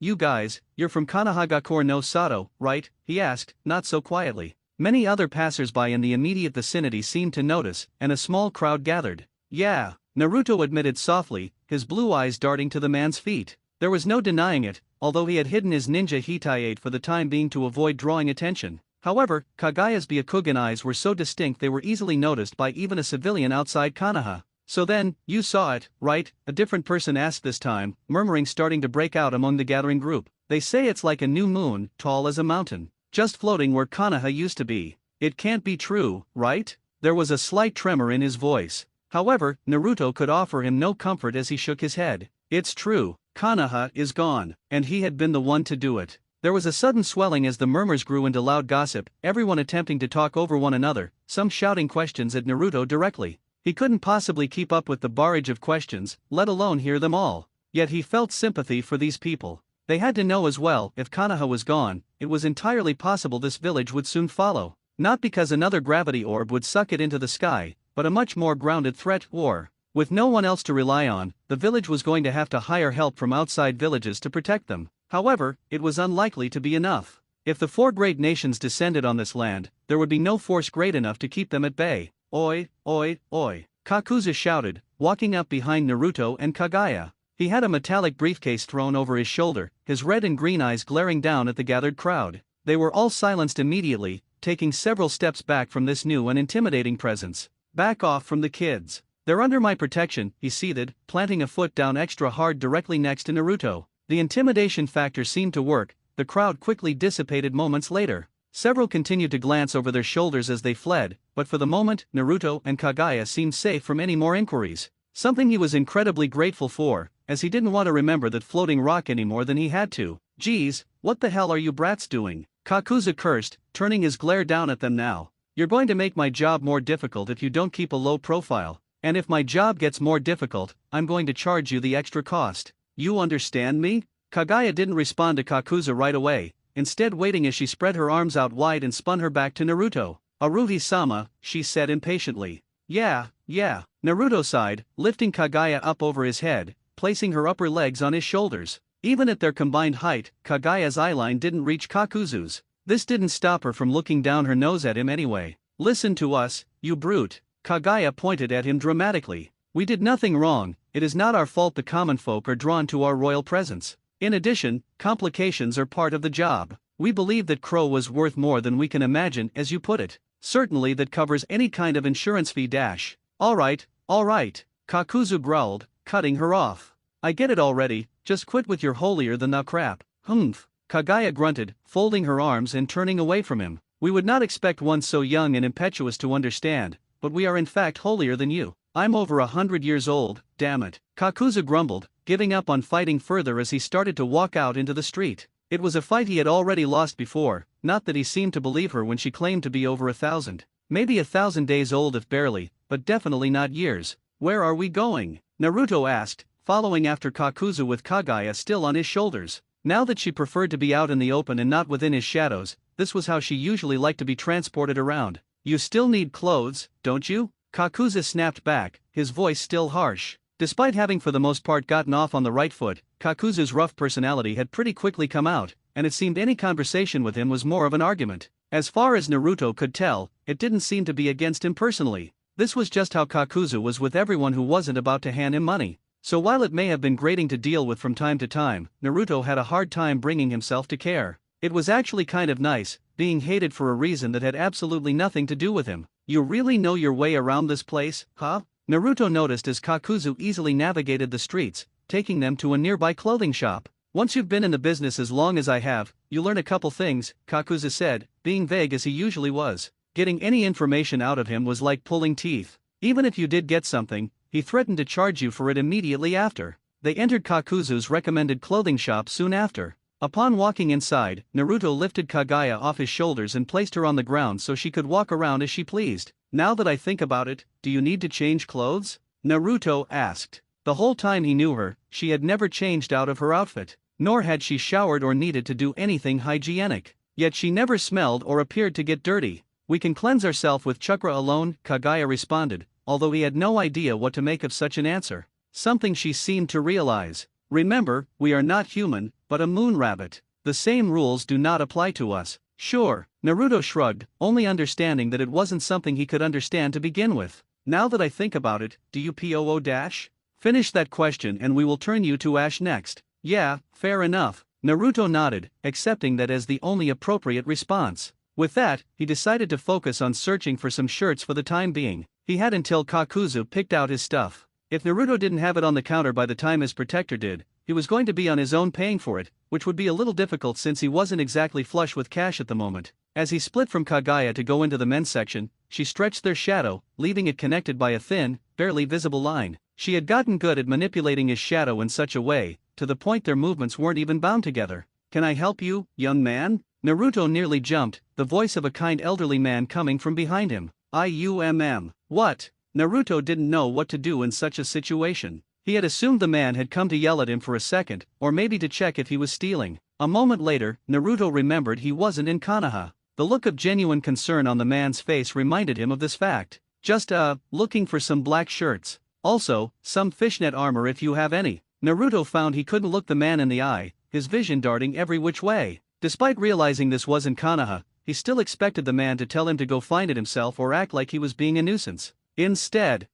You guys, you're from Konohagakure no Sato, right? He asked, not so quietly. Many other passers-by in the immediate vicinity seemed to notice, and a small crowd gathered. Yeah, Naruto admitted softly, his blue eyes darting to the man's feet. There was no denying it, although he had hidden his ninja Hitaiate for the time being to avoid drawing attention. However, Kaguya's Byakugan eyes were so distinct they were easily noticed by even a civilian outside Konoha. So then, you saw it, right? A different person asked this time, murmuring starting to break out among the gathering group. They say it's like a new moon, tall as a mountain, just floating where Konoha used to be. It can't be true, right? There was a slight tremor in his voice. However, Naruto could offer him no comfort as he shook his head. It's true, Konoha is gone, and he had been the one to do it. There was a sudden swelling as the murmurs grew into loud gossip, everyone attempting to talk over one another, some shouting questions at Naruto directly. He couldn't possibly keep up with the barrage of questions, let alone hear them all. Yet he felt sympathy for these people. They had to know as well, if Konoha was gone, it was entirely possible this village would soon follow. Not because another gravity orb would suck it into the sky, but a much more grounded threat, war. With no one else to rely on, the village was going to have to hire help from outside villages to protect them. However, it was unlikely to be enough. If the four great nations descended on this land, there would be no force great enough to keep them at bay. Oi, oi, oi, Kakuzu shouted, walking up behind Naruto and Kaguya. He had a metallic briefcase thrown over his shoulder, his red and green eyes glaring down at the gathered crowd. They were all silenced immediately, taking several steps back from this new and intimidating presence. Back off from the kids. They're under my protection, he seethed, planting a foot down extra hard directly next to Naruto. The intimidation factor seemed to work, the crowd quickly dissipated moments later. Several continued to glance over their shoulders as they fled, but for the moment, Naruto and Kaguya seemed safe from any more inquiries. Something he was incredibly grateful for, as he didn't want to remember that floating rock any more than he had to. Geez, what the hell are you brats doing? Kakuzu cursed, turning his glare down at them now. You're going to make my job more difficult if you don't keep a low profile, and if my job gets more difficult, I'm going to charge you the extra cost. You understand me? Kaguya didn't respond to Kakuzu right away, instead waiting as she spread her arms out wide and spun her back to Naruto. Aruhi-sama, she said impatiently. Yeah. Naruto sighed, lifting Kaguya up over his head, placing her upper legs on his shoulders. Even at their combined height, Kaguya's eyeline didn't reach Kakuzu's. This didn't stop her from looking down her nose at him anyway. Listen to us, you brute. Kaguya pointed at him dramatically. We did nothing wrong, it is not our fault the common folk are drawn to our royal presence. In addition, complications are part of the job. We believe that Crow was worth more than we can imagine, as you put it. Certainly that covers any kind of insurance fee dash. Alright, Kakuzu growled, cutting her off. I get it already, just quit with your holier-than-thou crap. Humph. Kaguya grunted, folding her arms and turning away from him. We would not expect one so young and impetuous to understand, but we are in fact holier than you. I'm over 100 years old, damn it. Kakuzu grumbled, giving up on fighting further as he started to walk out into the street. It was a fight he had already lost before, not that he seemed to believe her when she claimed to be over 1,000. Maybe 1,000 days old if barely, but definitely not years. Where are we going? Naruto asked, following after Kakuzu with Kaguya still on his shoulders. Now that she preferred to be out in the open and not within his shadows, this was how she usually liked to be transported around. You still need clothes, don't you? Kakuzu snapped back, his voice still harsh. Despite having for the most part gotten off on the right foot, Kakuzu's rough personality had pretty quickly come out, and it seemed any conversation with him was more of an argument. As far as Naruto could tell, it didn't seem to be against him personally. This was just how Kakuzu was with everyone who wasn't about to hand him money. So while it may have been grating to deal with from time to time, Naruto had a hard time bringing himself to care. It was actually kind of nice, being hated for a reason that had absolutely nothing to do with him. You really know your way around this place, huh? Naruto noticed as Kakuzu easily navigated the streets, taking them to a nearby clothing shop. Once you've been in the business as long as I have, you learn a couple things, Kakuzu said, being vague as he usually was. Getting any information out of him was like pulling teeth. Even if you did get something, he threatened to charge you for it immediately after. They entered Kakuzu's recommended clothing shop soon after. Upon walking inside, Naruto lifted Kaguya off his shoulders and placed her on the ground so she could walk around as she pleased. Now that I think about it, do you need to change clothes? Naruto asked. The whole time he knew her, she had never changed out of her outfit, nor had she showered or needed to do anything hygienic. Yet she never smelled or appeared to get dirty. We can cleanse ourselves with chakra alone, Kaguya responded, although he had no idea what to make of such an answer. Something she seemed to realize. Remember, we are not human, but a moon rabbit. The same rules do not apply to us. Sure, Naruto shrugged, only understanding that it wasn't something he could understand to begin with. Now that I think about it, do you POO dash? Finish that question and we will turn you to Ash next. Yeah, fair enough. Naruto nodded, accepting that as the only appropriate response. With that, he decided to focus on searching for some shirts for the time being. He had until Kakuzu picked out his stuff. If Naruto didn't have it on the counter by the time his protector did, he was going to be on his own paying for it, which would be a little difficult since he wasn't exactly flush with cash at the moment. As he split from Kaguya to go into the men's section, she stretched their shadow, leaving it connected by a thin, barely visible line. She had gotten good at manipulating his shadow in such a way, to the point their movements weren't even bound together. Can I help you, young man? Naruto nearly jumped, the voice of a kind elderly man coming from behind him. What? Naruto didn't know what to do in such a situation. He had assumed the man had come to yell at him for a second, or maybe to check if he was stealing. A moment later, Naruto remembered he wasn't in Konoha. The look of genuine concern on the man's face reminded him of this fact. Just looking for some black shirts. Also, some fishnet armor if you have any. Naruto found he couldn't look the man in the eye, his vision darting every which way. Despite realizing this wasn't Konoha, he still expected the man to tell him to go find it himself or act like he was being a nuisance. Instead,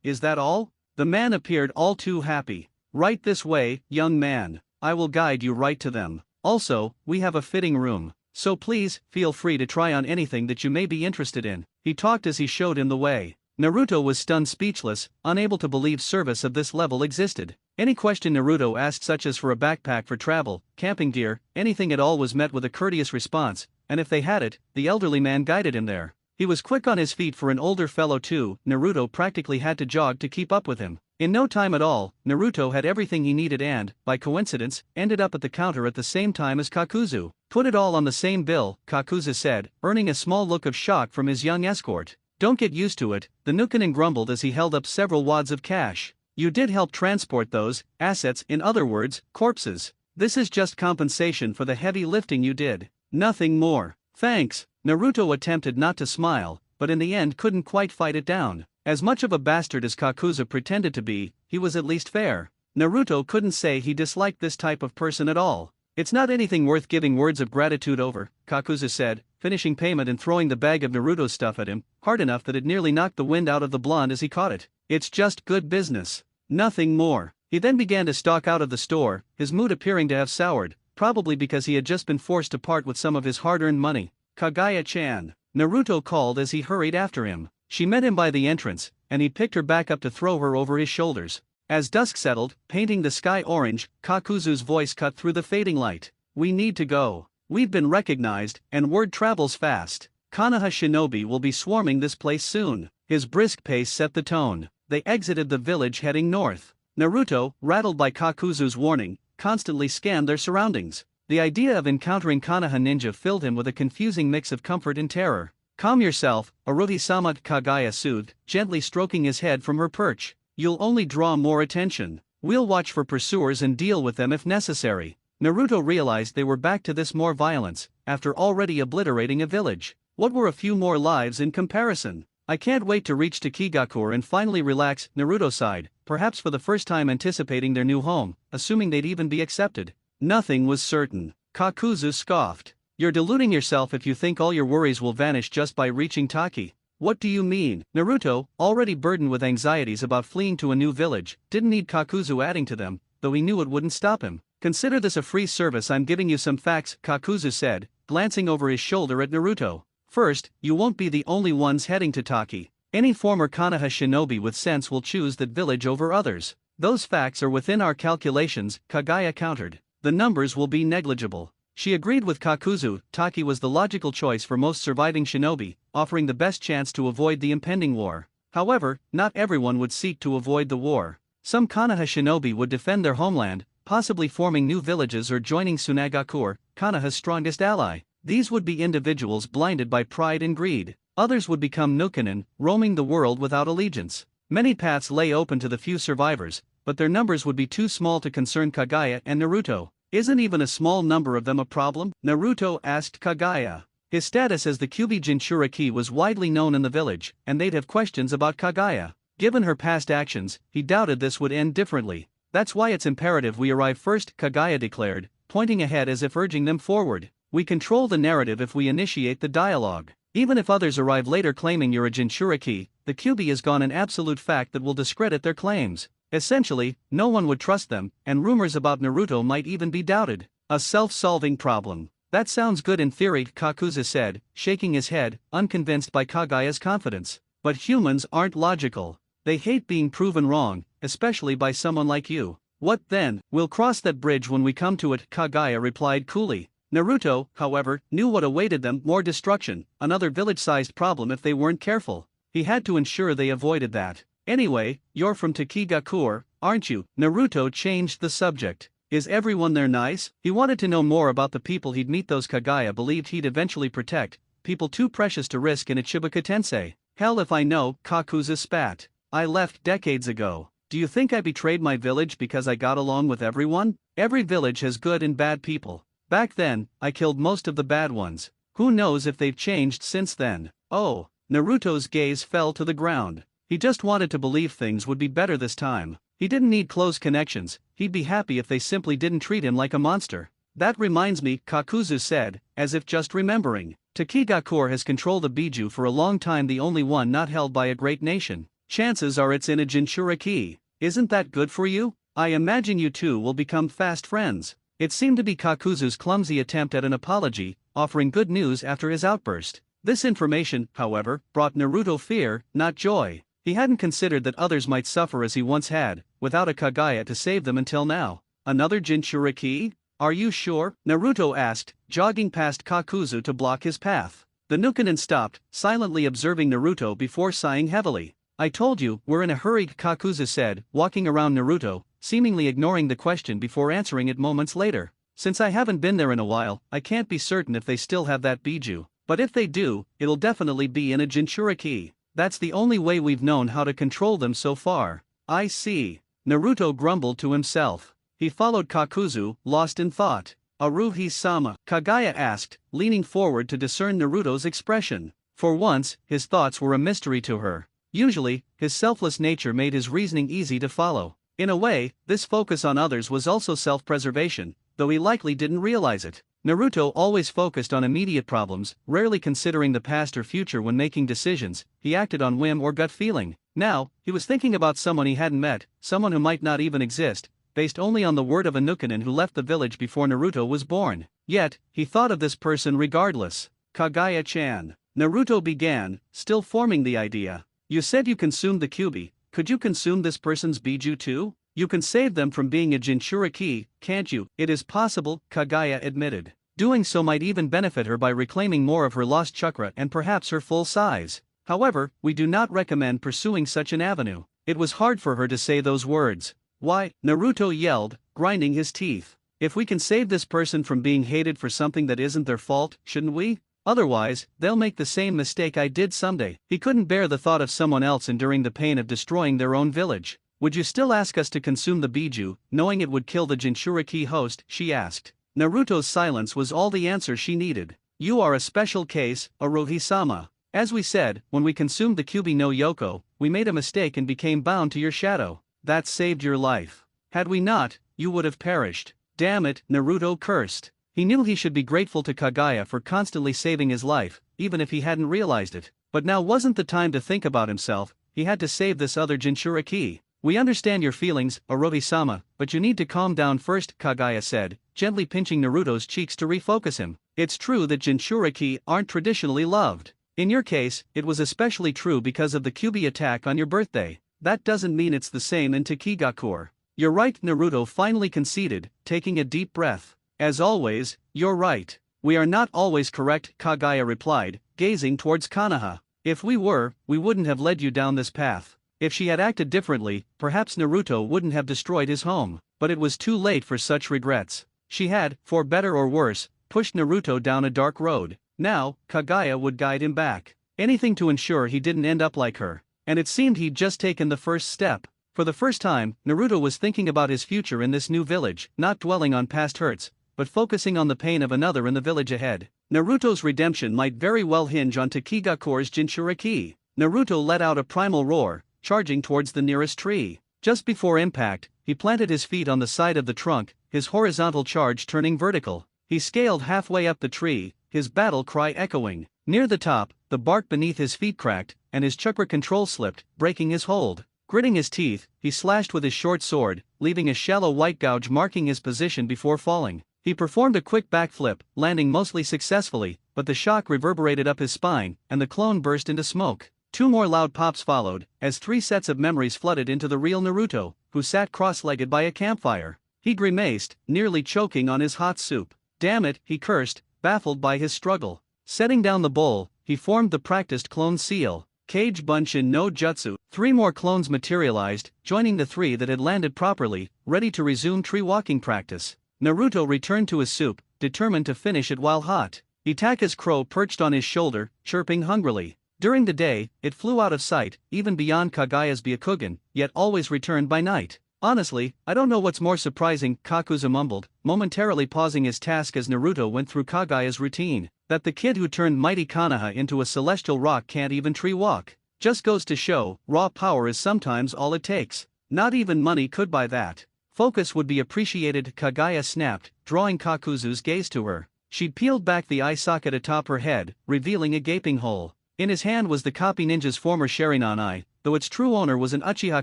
is that all? The man appeared all too happy. Right this way, young man. I will guide you right to them. Also, we have a fitting room. So please, feel free to try on anything that you may be interested in. He talked as he showed him the way. Naruto was stunned speechless, unable to believe service of this level existed. Any question Naruto asked, such as for a backpack for travel, camping gear, anything at all, was met with a courteous response, and if they had it, the elderly man guided him there. He was quick on his feet for an older fellow too. Naruto practically had to jog to keep up with him. In no time at all, Naruto had everything he needed and, by coincidence, ended up at the counter at the same time as Kakuzu. Put it all on the same bill, Kakuzu said, earning a small look of shock from his young escort. Don't get used to it, the Nukenin grumbled as he held up several wads of cash. You did help transport those assets, in other words, corpses. This is just compensation for the heavy lifting you did. Nothing more. Thanks. Naruto attempted not to smile, but in the end couldn't quite fight it down. As much of a bastard as Kakuzu pretended to be, he was at least fair. Naruto couldn't say he disliked this type of person at all. It's not anything worth giving words of gratitude over, Kakuzu said, finishing payment and throwing the bag of Naruto's stuff at him, hard enough that it nearly knocked the wind out of the blonde as he caught it. It's just good business. Nothing more. He then began to stalk out of the store, his mood appearing to have soured, probably because he had just been forced to part with some of his hard-earned money. Kaguya-chan, Naruto called as he hurried after him. She met him by the entrance, and he picked her back up to throw her over his shoulders. As dusk settled, painting the sky orange, Kakuzu's voice cut through the fading light. We need to go. We've been recognized, and word travels fast. Konoha shinobi will be swarming this place soon. His brisk pace set the tone. They exited the village heading north. Naruto, rattled by Kakuzu's warning, constantly scanned their surroundings. The idea of encountering Konoha ninja filled him with a confusing mix of comfort and terror. Calm yourself, Orochi-sama, Kaguya soothed, gently stroking his head from her perch. You'll only draw more attention. We'll watch for pursuers and deal with them if necessary. Naruto realized they were back to this more violence, after already obliterating a village. What were a few more lives in comparison? I can't wait to reach Takigakure and finally relax, Naruto sighed, perhaps for the first time anticipating their new home, assuming they'd even be accepted. Nothing was certain. Kakuzu scoffed. You're deluding yourself if you think all your worries will vanish just by reaching Taki. What do you mean? Naruto, already burdened with anxieties about fleeing to a new village, didn't need Kakuzu adding to them, though he knew it wouldn't stop him. Consider this a free service. I'm giving you some facts, Kakuzu said, glancing over his shoulder at Naruto. First, you won't be the only ones heading to Taki. Any former Konoha shinobi with sense will choose that village over others. Those facts are within our calculations, Kaguya countered. The numbers will be negligible. She agreed with Kakuzu. Taki was the logical choice for most surviving shinobi, offering the best chance to avoid the impending war. However, not everyone would seek to avoid the war. Some Konoha shinobi would defend their homeland, possibly forming new villages or joining Tsunagakure, Konoha's strongest ally. These would be individuals blinded by pride and greed. Others would become Nukenin, roaming the world without allegiance. Many paths lay open to the few survivors, but their numbers would be too small to concern Kaguya and Naruto. Isn't even a small number of them a problem? Naruto asked Kaguya. His status as the Kyuubi Jinchuriki was widely known in the village, and they'd have questions about Kaguya. Given her past actions, he doubted this would end differently. That's why it's imperative we arrive first, Kaguya declared, pointing ahead as if urging them forward. We control the narrative if we initiate the dialogue. Even if others arrive later claiming you're a Jinchuriki, the Kyuubi is gone an absolute fact that will discredit their claims. Essentially, no one would trust them, and rumors about Naruto might even be doubted. A self-solving problem. That sounds good in theory, Kakuzu said, shaking his head, unconvinced by Kaguya's confidence. But humans aren't logical. They hate being proven wrong, especially by someone like you. What then? We'll cross that bridge when we come to it, Kaguya replied coolly. Naruto, however, knew what awaited them: more destruction, another village-sized problem if they weren't careful. He had to ensure they avoided that. Anyway, you're from Takigakure, aren't you? Naruto changed the subject. Is everyone there nice? He wanted to know more about the people he'd meet, those Kaguya believed he'd eventually protect, people too precious to risk in a Chibuka Tensei. Hell if I know, Kakuzu spat. I left decades ago. Do you think I betrayed my village because I got along with everyone? Every village has good and bad people. Back then, I killed most of the bad ones. Who knows if they've changed since then? Oh, Naruto's gaze fell to the ground. He just wanted to believe things would be better this time. He didn't need close connections, he'd be happy if they simply didn't treat him like a monster. That reminds me, Kakuzu said, as if just remembering. Takigakure has controlled the Biju for a long time, the only one not held by a great nation. Chances are it's in a Jinchuriki. Isn't that good for you? I imagine you two will become fast friends. It seemed to be Kakuzu's clumsy attempt at an apology, offering good news after his outburst. This information, however, brought Naruto fear, not joy. He hadn't considered that others might suffer as he once had, without a Kaguya to save them until now. Another Jinchuriki? Are you sure? Naruto asked, jogging past Kakuzu to block his path. The Nukenin stopped, silently observing Naruto before sighing heavily. I told you, we're in a hurry, Kakuzu said, walking around Naruto, seemingly ignoring the question before answering it moments later. Since I haven't been there in a while, I can't be certain if they still have that Biju. But if they do, it'll definitely be in a Jinchuriki. That's the only way we've known how to control them so far. I see. Naruto grumbled to himself. He followed Kakuzu, lost in thought. Aruhi-sama? Kaguya asked, leaning forward to discern Naruto's expression. For once, his thoughts were a mystery to her. Usually, his selfless nature made his reasoning easy to follow. In a way, this focus on others was also self-preservation, though he likely didn't realize it. Naruto always focused on immediate problems, rarely considering the past or future when making decisions. He acted on whim or gut feeling. Now, he was thinking about someone he hadn't met, someone who might not even exist, based only on the word of a Nukenin who left the village before Naruto was born. Yet, he thought of this person regardless. Kaguya-chan. Naruto began, still forming the idea. You said you consumed the Kyuubi. Could you consume this person's Biju too? You can save them from being a Jinchuriki, can't you? It is possible, Kaguya admitted. Doing so might even benefit her by reclaiming more of her lost chakra and perhaps her full size. However, we do not recommend pursuing such an avenue. It was hard for her to say those words. Why? Naruto yelled, grinding his teeth. If we can save this person from being hated for something that isn't their fault, shouldn't we? Otherwise, they'll make the same mistake I did someday. He couldn't bear the thought of someone else enduring the pain of destroying their own village. Would you still ask us to consume the Biju, knowing it would kill the Jinchuriki host? She asked. Naruto's silence was all the answer she needed. You are a special case, Aruhi-sama. As we said, when we consumed the Kyuubi no Yoko, we made a mistake and became bound to your shadow. That saved your life. Had we not, you would have perished. Damn it, Naruto cursed. He knew he should be grateful to Kaguya for constantly saving his life, even if he hadn't realized it. But now wasn't the time to think about himself, he had to save this other Jinchuriki. We understand your feelings, Aruhi-sama, but you need to calm down first, Kaguya said, gently pinching Naruto's cheeks to refocus him. It's true that Jinchuriki aren't traditionally loved. In your case, it was especially true because of the Kyuubi attack on your birthday. That doesn't mean it's the same in Takigakure. You're right, Naruto finally conceded, taking a deep breath. As always, you're right. We are not always correct, Kaguya replied, gazing towards Konoha. If we were, we wouldn't have led you down this path. If she had acted differently, perhaps Naruto wouldn't have destroyed his home. But it was too late for such regrets. She had, for better or worse, pushed Naruto down a dark road. Now, Kaguya would guide him back. Anything to ensure he didn't end up like her. And it seemed he'd just taken the first step. For the first time, Naruto was thinking about his future in this new village, not dwelling on past hurts, but focusing on the pain of another in the village ahead. Naruto's redemption might very well hinge on Takigakure's Jinchuriki. Naruto let out a primal roar, charging towards the nearest tree. Just before impact, he planted his feet on the side of the trunk, his horizontal charge turning vertical. He scaled halfway up the tree, his battle cry echoing. Near the top, the bark beneath his feet cracked, and his chakra control slipped, breaking his hold. Gritting his teeth, he slashed with his short sword, leaving a shallow white gouge marking his position before falling. He performed a quick backflip, landing mostly successfully, but the shock reverberated up his spine, and the clone burst into smoke. 2 more loud pops followed, as 3 sets of memories flooded into the real Naruto, who sat cross-legged by a campfire. He grimaced, nearly choking on his hot soup. Damn it, he cursed, baffled by his struggle. Setting down the bowl, he formed the practiced clone seal, Kage Bunshin no Jutsu. 3 more clones materialized, joining the 3 that had landed properly, ready to resume tree walking practice. Naruto returned to his soup, determined to finish it while hot. Itaka's crow perched on his shoulder, chirping hungrily. During the day, it flew out of sight, even beyond Kaguya's Byakugan, yet always returned by night. Honestly, I don't know what's more surprising, Kakuzu mumbled, momentarily pausing his task as Naruto went through Kaguya's routine. That the kid who turned mighty Konoha into a celestial rock can't even tree walk. Just goes to show, raw power is sometimes all it takes. Not even money could buy that. Focus would be appreciated, Kaguya snapped, drawing Kakuzu's gaze to her. She'd peeled back the eye socket atop her head, revealing a gaping hole. In his hand was the copy ninja's former Sharingan eye, though its true owner was an Uchiha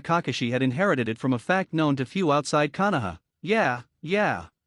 Kakashi had inherited it from a fact known to few outside Konoha. Yeah.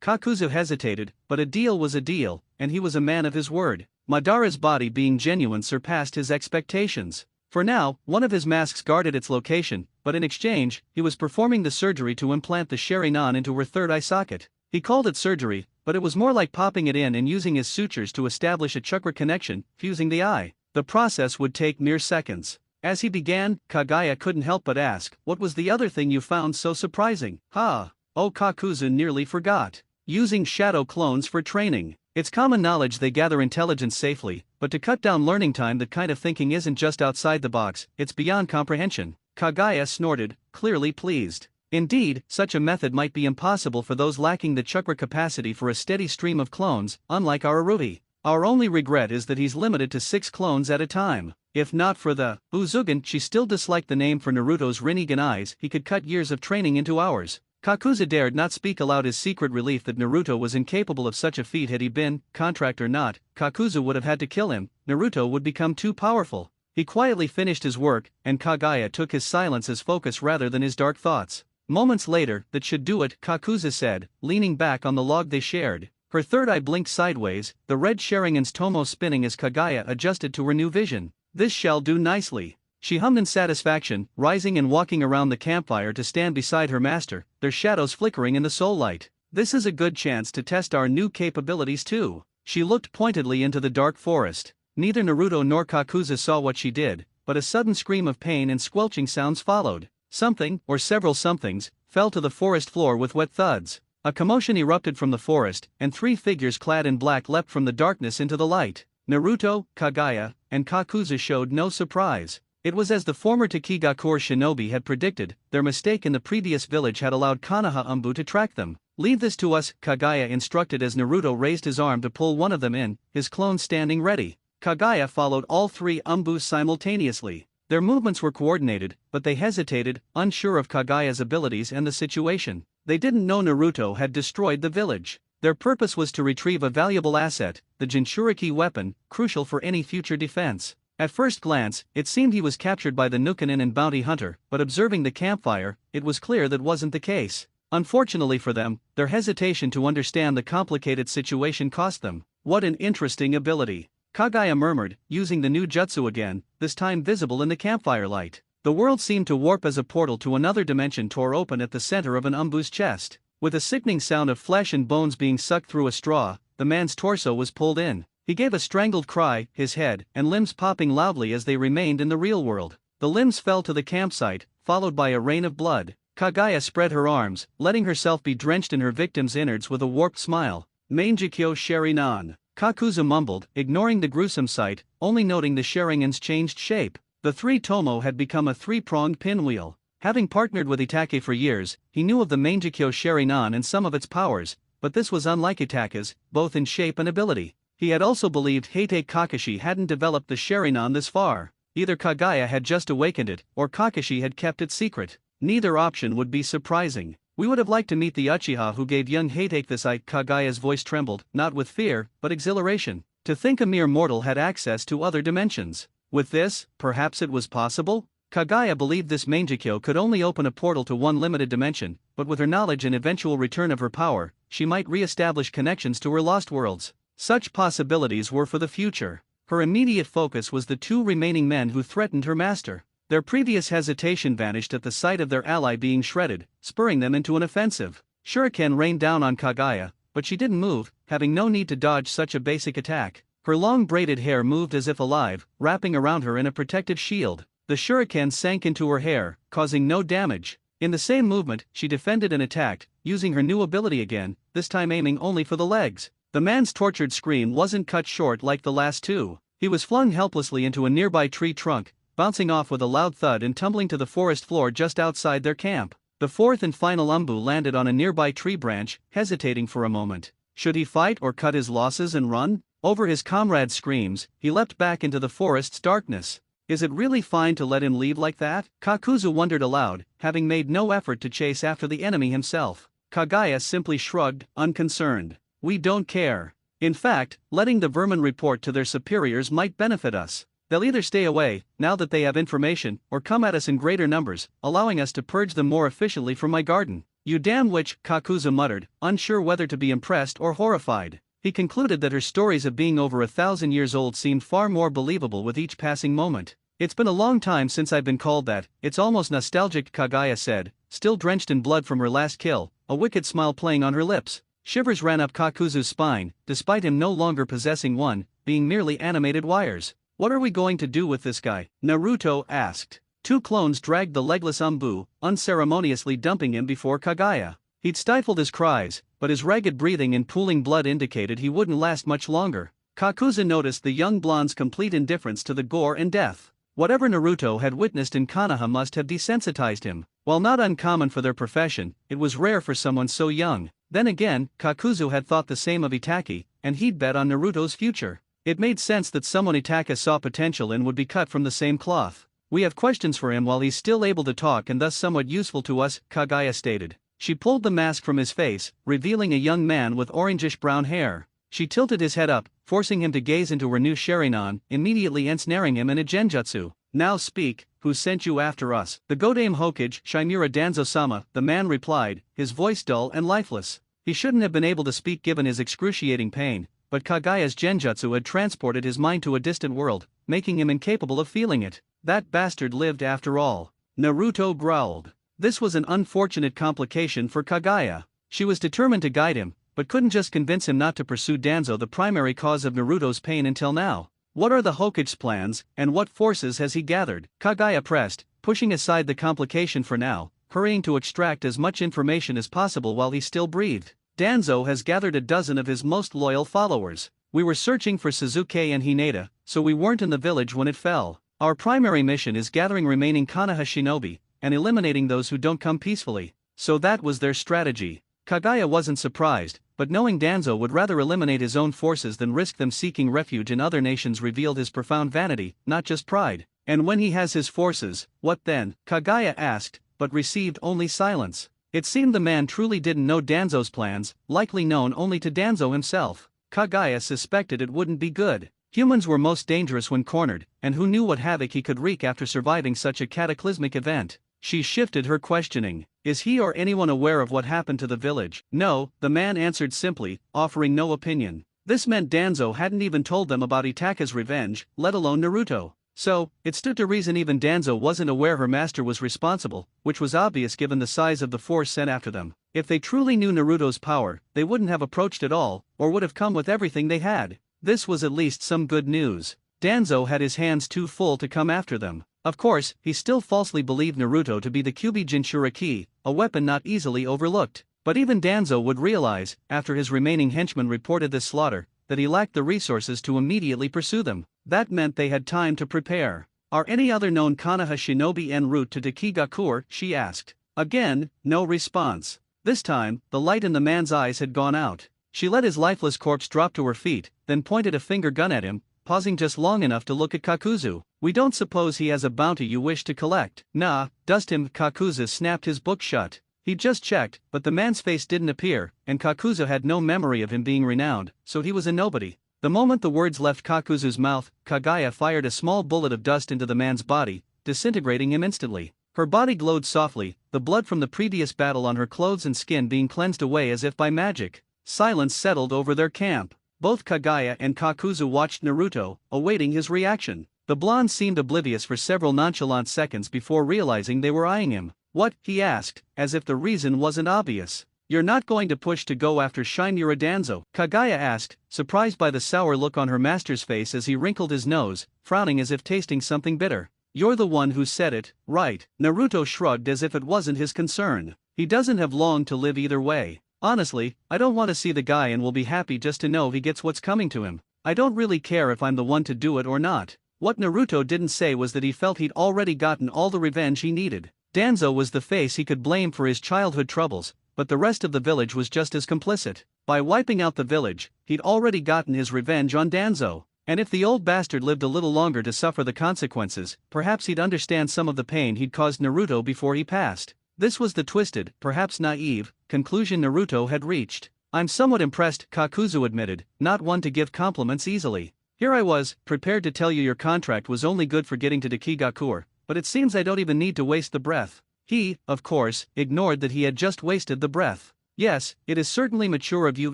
Kakuzu hesitated, but a deal was a deal, and he was a man of his word. Madara's body being genuine surpassed his expectations. For now, one of his masks guarded its location, but in exchange, he was performing the surgery to implant the Sharingan into her third eye socket. He called it surgery, but it was more like popping it in and using his sutures to establish a chakra connection, fusing the eye. The process would take mere seconds. As he began, Kaguya couldn't help but ask, "What was the other thing you found so surprising?" "Oh, Kakuzu nearly forgot. Using shadow clones for training. It's common knowledge they gather intelligence safely, but to cut down learning time, that kind of thinking isn't just outside the box, it's beyond comprehension." Kaguya snorted, clearly pleased. Indeed, such a method might be impossible for those lacking the chakra capacity for a steady stream of clones, unlike our Aruhi. Our only regret is that he's limited to 6 clones at a time. If not for the Uzugan, she still disliked the name for Naruto's Rinnegan eyes, he could cut years of training into hours. Kakuzu dared not speak aloud his secret relief that Naruto was incapable of such a feat. Had he been, contract or not, Kakuzu would have had to kill him. Naruto would become too powerful. He quietly finished his work, and Kaguya took his silence as focus rather than his dark thoughts. Moments later, "That should do it," Kakuzu said, leaning back on the log they shared. Her third eye blinked sideways, the red Sharingan's tomo spinning as Kaguya adjusted to her new vision. "This shall do nicely." She hummed in satisfaction, rising and walking around the campfire to stand beside her master, their shadows flickering in the soul light. "This is a good chance to test our new capabilities too." She looked pointedly into the dark forest. Neither Naruto nor Kakuzu saw what she did, but a sudden scream of pain and squelching sounds followed. Something, or several somethings, fell to the forest floor with wet thuds. A commotion erupted from the forest, and 3 figures clad in black leapt from the darkness into the light. Naruto, Kaguya, and Kakuzu showed no surprise. It was as the former Takigakure shinobi had predicted. Their mistake in the previous village had allowed Konoha Umbu to track them. "Leave this to us," Kaguya instructed as Naruto raised his arm to pull one of them in, his clone standing ready. Kaguya followed all 3 Umbus simultaneously. Their movements were coordinated, but they hesitated, unsure of Kaguya's abilities and the situation. They didn't know Naruto had destroyed the village. Their purpose was to retrieve a valuable asset, the Jinchuriki weapon, crucial for any future defense. At first glance, it seemed he was captured by the Nukenin and Bounty Hunter, but observing the campfire, it was clear that wasn't the case. Unfortunately for them, their hesitation to understand the complicated situation cost them. "What an interesting ability," Kaguya murmured, using the new jutsu again, this time visible in the campfire light. The world seemed to warp as a portal to another dimension tore open at the center of an Umbu's chest. With a sickening sound of flesh and bones being sucked through a straw, the man's torso was pulled in. He gave a strangled cry, his head and limbs popping loudly as they remained in the real world. The limbs fell to the campsite, followed by a rain of blood. Kaguya spread her arms, letting herself be drenched in her victim's innards with a warped smile. "Mangekyo Sharingan," Kakuzu mumbled, ignoring the gruesome sight, only noting the Sharingan's changed shape. The 3 tomo had become a 3-pronged pinwheel. Having partnered with Itachi for years, he knew of the Mangekyo Sharingan and some of its powers, but this was unlike Itachi's, both in shape and ability. He had also believed Heitei Kakashi hadn't developed the Sharingan this far. Either Kaguya had just awakened it, or Kakashi had kept it secret. Neither option would be surprising. "We would have liked to meet the Uchiha who gave young Heitei this." Kaguya's voice trembled, not with fear, but exhilaration. To think a mere mortal had access to other dimensions. With this, perhaps it was possible? Kaguya believed this Mangekyo could only open a portal to one limited dimension, but with her knowledge and eventual return of her power, she might re-establish connections to her lost worlds. Such possibilities were for the future. Her immediate focus was the two remaining men who threatened her master. Their previous hesitation vanished at the sight of their ally being shredded, spurring them into an offensive. Shuriken rained down on Kaguya, but she didn't move, having no need to dodge such a basic attack. Her long braided hair moved as if alive, wrapping around her in a protective shield. The shuriken sank into her hair, causing no damage. In the same movement, she defended and attacked, using her new ability again, this time aiming only for the legs. The man's tortured scream wasn't cut short like the last two. He was flung helplessly into a nearby tree trunk, bouncing off with a loud thud and tumbling to the forest floor just outside their camp. The fourth and final Umbu landed on a nearby tree branch, hesitating for a moment. Should he fight or cut his losses and run? Over his comrade's screams, he leapt back into the forest's darkness. Is it really fine to let him leave like that? Kakuzu wondered aloud, having made no effort to chase after the enemy himself. Kaguya simply shrugged, unconcerned. We don't care. In fact, letting the vermin report to their superiors might benefit us. They'll either stay away, now that they have information, or come at us in greater numbers, allowing us to purge them more efficiently from my garden. You damn witch, Kakuzu muttered, unsure whether to be impressed or horrified. He concluded that her stories of being over 1,000 years old seemed far more believable with each passing moment. It's been a long time since I've been called that, it's almost nostalgic, Kaguya said, still drenched in blood from her last kill, a wicked smile playing on her lips. Shivers ran up Kakuzu's spine, despite him no longer possessing one, being merely animated wires. What are we going to do with this guy? Naruto asked. Two clones dragged the legless Umbu, unceremoniously dumping him before Kaguya. He'd stifled his cries, but his ragged breathing and pooling blood indicated he wouldn't last much longer. Kakuzu noticed the young blonde's complete indifference to the gore and death. Whatever Naruto had witnessed in Konoha must have desensitized him. While not uncommon for their profession, it was rare for someone so young. Then again, Kakuzu had thought the same of Itaki, and he'd bet on Naruto's future. It made sense that someone Itaka saw potential in would be cut from the same cloth. We have questions for him while he's still able to talk and thus somewhat useful to us, Kaguya stated. She pulled the mask from his face, revealing a young man with orangish-brown hair. She tilted his head up, forcing him to gaze into her new Sharingan, immediately ensnaring him in a genjutsu. Now speak, who sent you after us? The Godame Hokage, Shimura Danzo-sama, the man replied, his voice dull and lifeless. He shouldn't have been able to speak given his excruciating pain, but Kaguya's genjutsu had transported his mind to a distant world, making him incapable of feeling it. That bastard lived after all. Naruto growled. This was an unfortunate complication for Kaguya. She was determined to guide him, but couldn't just convince him not to pursue Danzo, the primary cause of Naruto's pain until now. What are the Hokage's plans, and what forces has he gathered? Kaguya pressed, pushing aside the complication for now, hurrying to extract as much information as possible while he still breathed. Danzo has gathered a dozen of his most loyal followers. We were searching for Suzuki and Hinata, so we weren't in the village when it fell. Our primary mission is gathering remaining Konoha shinobi, and eliminating those who don't come peacefully. So that was their strategy. Kaguya wasn't surprised, but knowing Danzo would rather eliminate his own forces than risk them seeking refuge in other nations revealed his profound vanity, not just pride. And when he has his forces, what then? Kaguya asked, but received only silence. It seemed the man truly didn't know Danzo's plans, likely known only to Danzo himself. Kaguya suspected it wouldn't be good. Humans were most dangerous when cornered, and who knew what havoc he could wreak after surviving such a cataclysmic event? She shifted her questioning. Is he or anyone aware of what happened to the village? No, the man answered simply, offering no opinion. This meant Danzo hadn't even told them about Itaka's revenge, let alone Naruto. So, it stood to reason even Danzo wasn't aware her master was responsible, which was obvious given the size of the force sent after them. If they truly knew Naruto's power, they wouldn't have approached at all, or would have come with everything they had. This was at least some good news. Danzo had his hands too full to come after them. Of course, he still falsely believed Naruto to be the Kyubi Jinchuriki, a weapon not easily overlooked. But even Danzo would realize, after his remaining henchmen reported this slaughter, that he lacked the resources to immediately pursue them. That meant they had time to prepare. Are any other known Konoha shinobi en route to Dakigakur? She asked. Again, no response. This time, the light in the man's eyes had gone out. She let his lifeless corpse drop to her feet, then pointed a finger gun at him, pausing just long enough to look at Kakuzu. We don't suppose he has a bounty you wish to collect? Nah, dust him. Kakuzu snapped his book shut. He just checked, but the man's face didn't appear, and Kakuzu had no memory of him being renowned, so he was a nobody. The moment the words left Kakuzu's mouth, Kaguya fired a small bullet of dust into the man's body, disintegrating him instantly. Her body glowed softly, the blood from the previous battle on her clothes and skin being cleansed away as if by magic. Silence settled over their camp. Both Kaguya and Kakuzu watched Naruto, awaiting his reaction. The blonde seemed oblivious for several nonchalant seconds before realizing they were eyeing him. "What?" he asked, as if the reason wasn't obvious. "You're not going to push to go after Shinura Danzo?" Kaguya asked, surprised by the sour look on her master's face as he wrinkled his nose, frowning as if tasting something bitter. "You're the one who said it, right?" Naruto shrugged as if it wasn't his concern. He doesn't have long to live either way. "Honestly, I don't want to see the guy and will be happy just to know he gets what's coming to him. I don't really care if I'm the one to do it or not." What Naruto didn't say was that he felt he'd already gotten all the revenge he needed. Danzo was the face he could blame for his childhood troubles, but the rest of the village was just as complicit. By wiping out the village, he'd already gotten his revenge on Danzo. And if the old bastard lived a little longer to suffer the consequences, perhaps he'd understand some of the pain he'd caused Naruto before he passed. This was the twisted, perhaps naive, conclusion Naruto had reached. "I'm somewhat impressed," Kakuzu admitted, not one to give compliments easily. "Here I was, prepared to tell you your contract was only good for getting to Dekigakure, but it seems I don't even need to waste the breath." He, of course, ignored that he had just wasted the breath. "Yes, it is certainly mature of you,"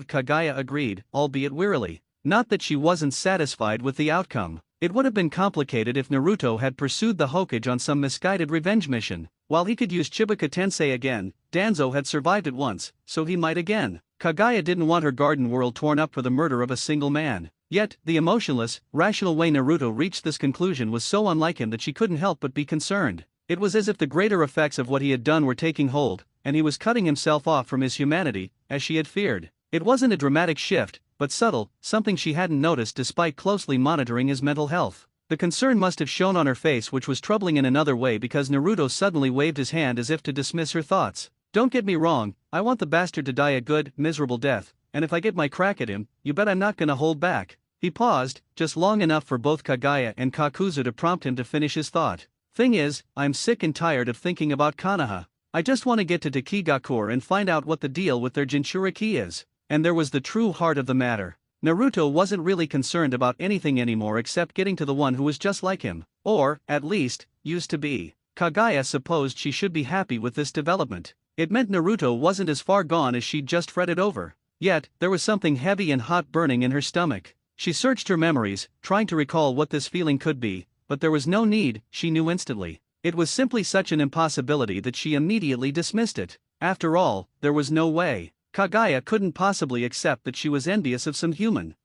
Kaguya agreed, albeit wearily. Not that she wasn't satisfied with the outcome. It would have been complicated if Naruto had pursued the Hokage on some misguided revenge mission. While he could use Chibuka Tensei again, Danzo had survived it once, so he might again. Kaguya didn't want her garden world torn up for the murder of a single man. Yet, the emotionless, rational way Naruto reached this conclusion was so unlike him that she couldn't help but be concerned. It was as if the greater effects of what he had done were taking hold, and he was cutting himself off from his humanity, as she had feared. It wasn't a dramatic shift, but subtle, something she hadn't noticed despite closely monitoring his mental health. The concern must have shown on her face, which was troubling in another way because Naruto suddenly waved his hand as if to dismiss her thoughts. "Don't get me wrong, I want the bastard to die a good, miserable death, and if I get my crack at him, you bet I'm not gonna hold back." He paused, just long enough for both Kaguya and Kakuzu to prompt him to finish his thought. "Thing is, I'm sick and tired of thinking about Konoha. I just want to get to Dekigakure and find out what the deal with their Jinchuriki is." And there was the true heart of the matter. Naruto wasn't really concerned about anything anymore except getting to the one who was just like him. Or, at least, used to be. Kaguya supposed she should be happy with this development. It meant Naruto wasn't as far gone as she'd just fretted over. Yet, there was something heavy and hot burning in her stomach. She searched her memories, trying to recall what this feeling could be, but there was no need, she knew instantly. It was simply such an impossibility that she immediately dismissed it. After all, there was no way. Kaguya couldn't possibly accept that she was envious of some human.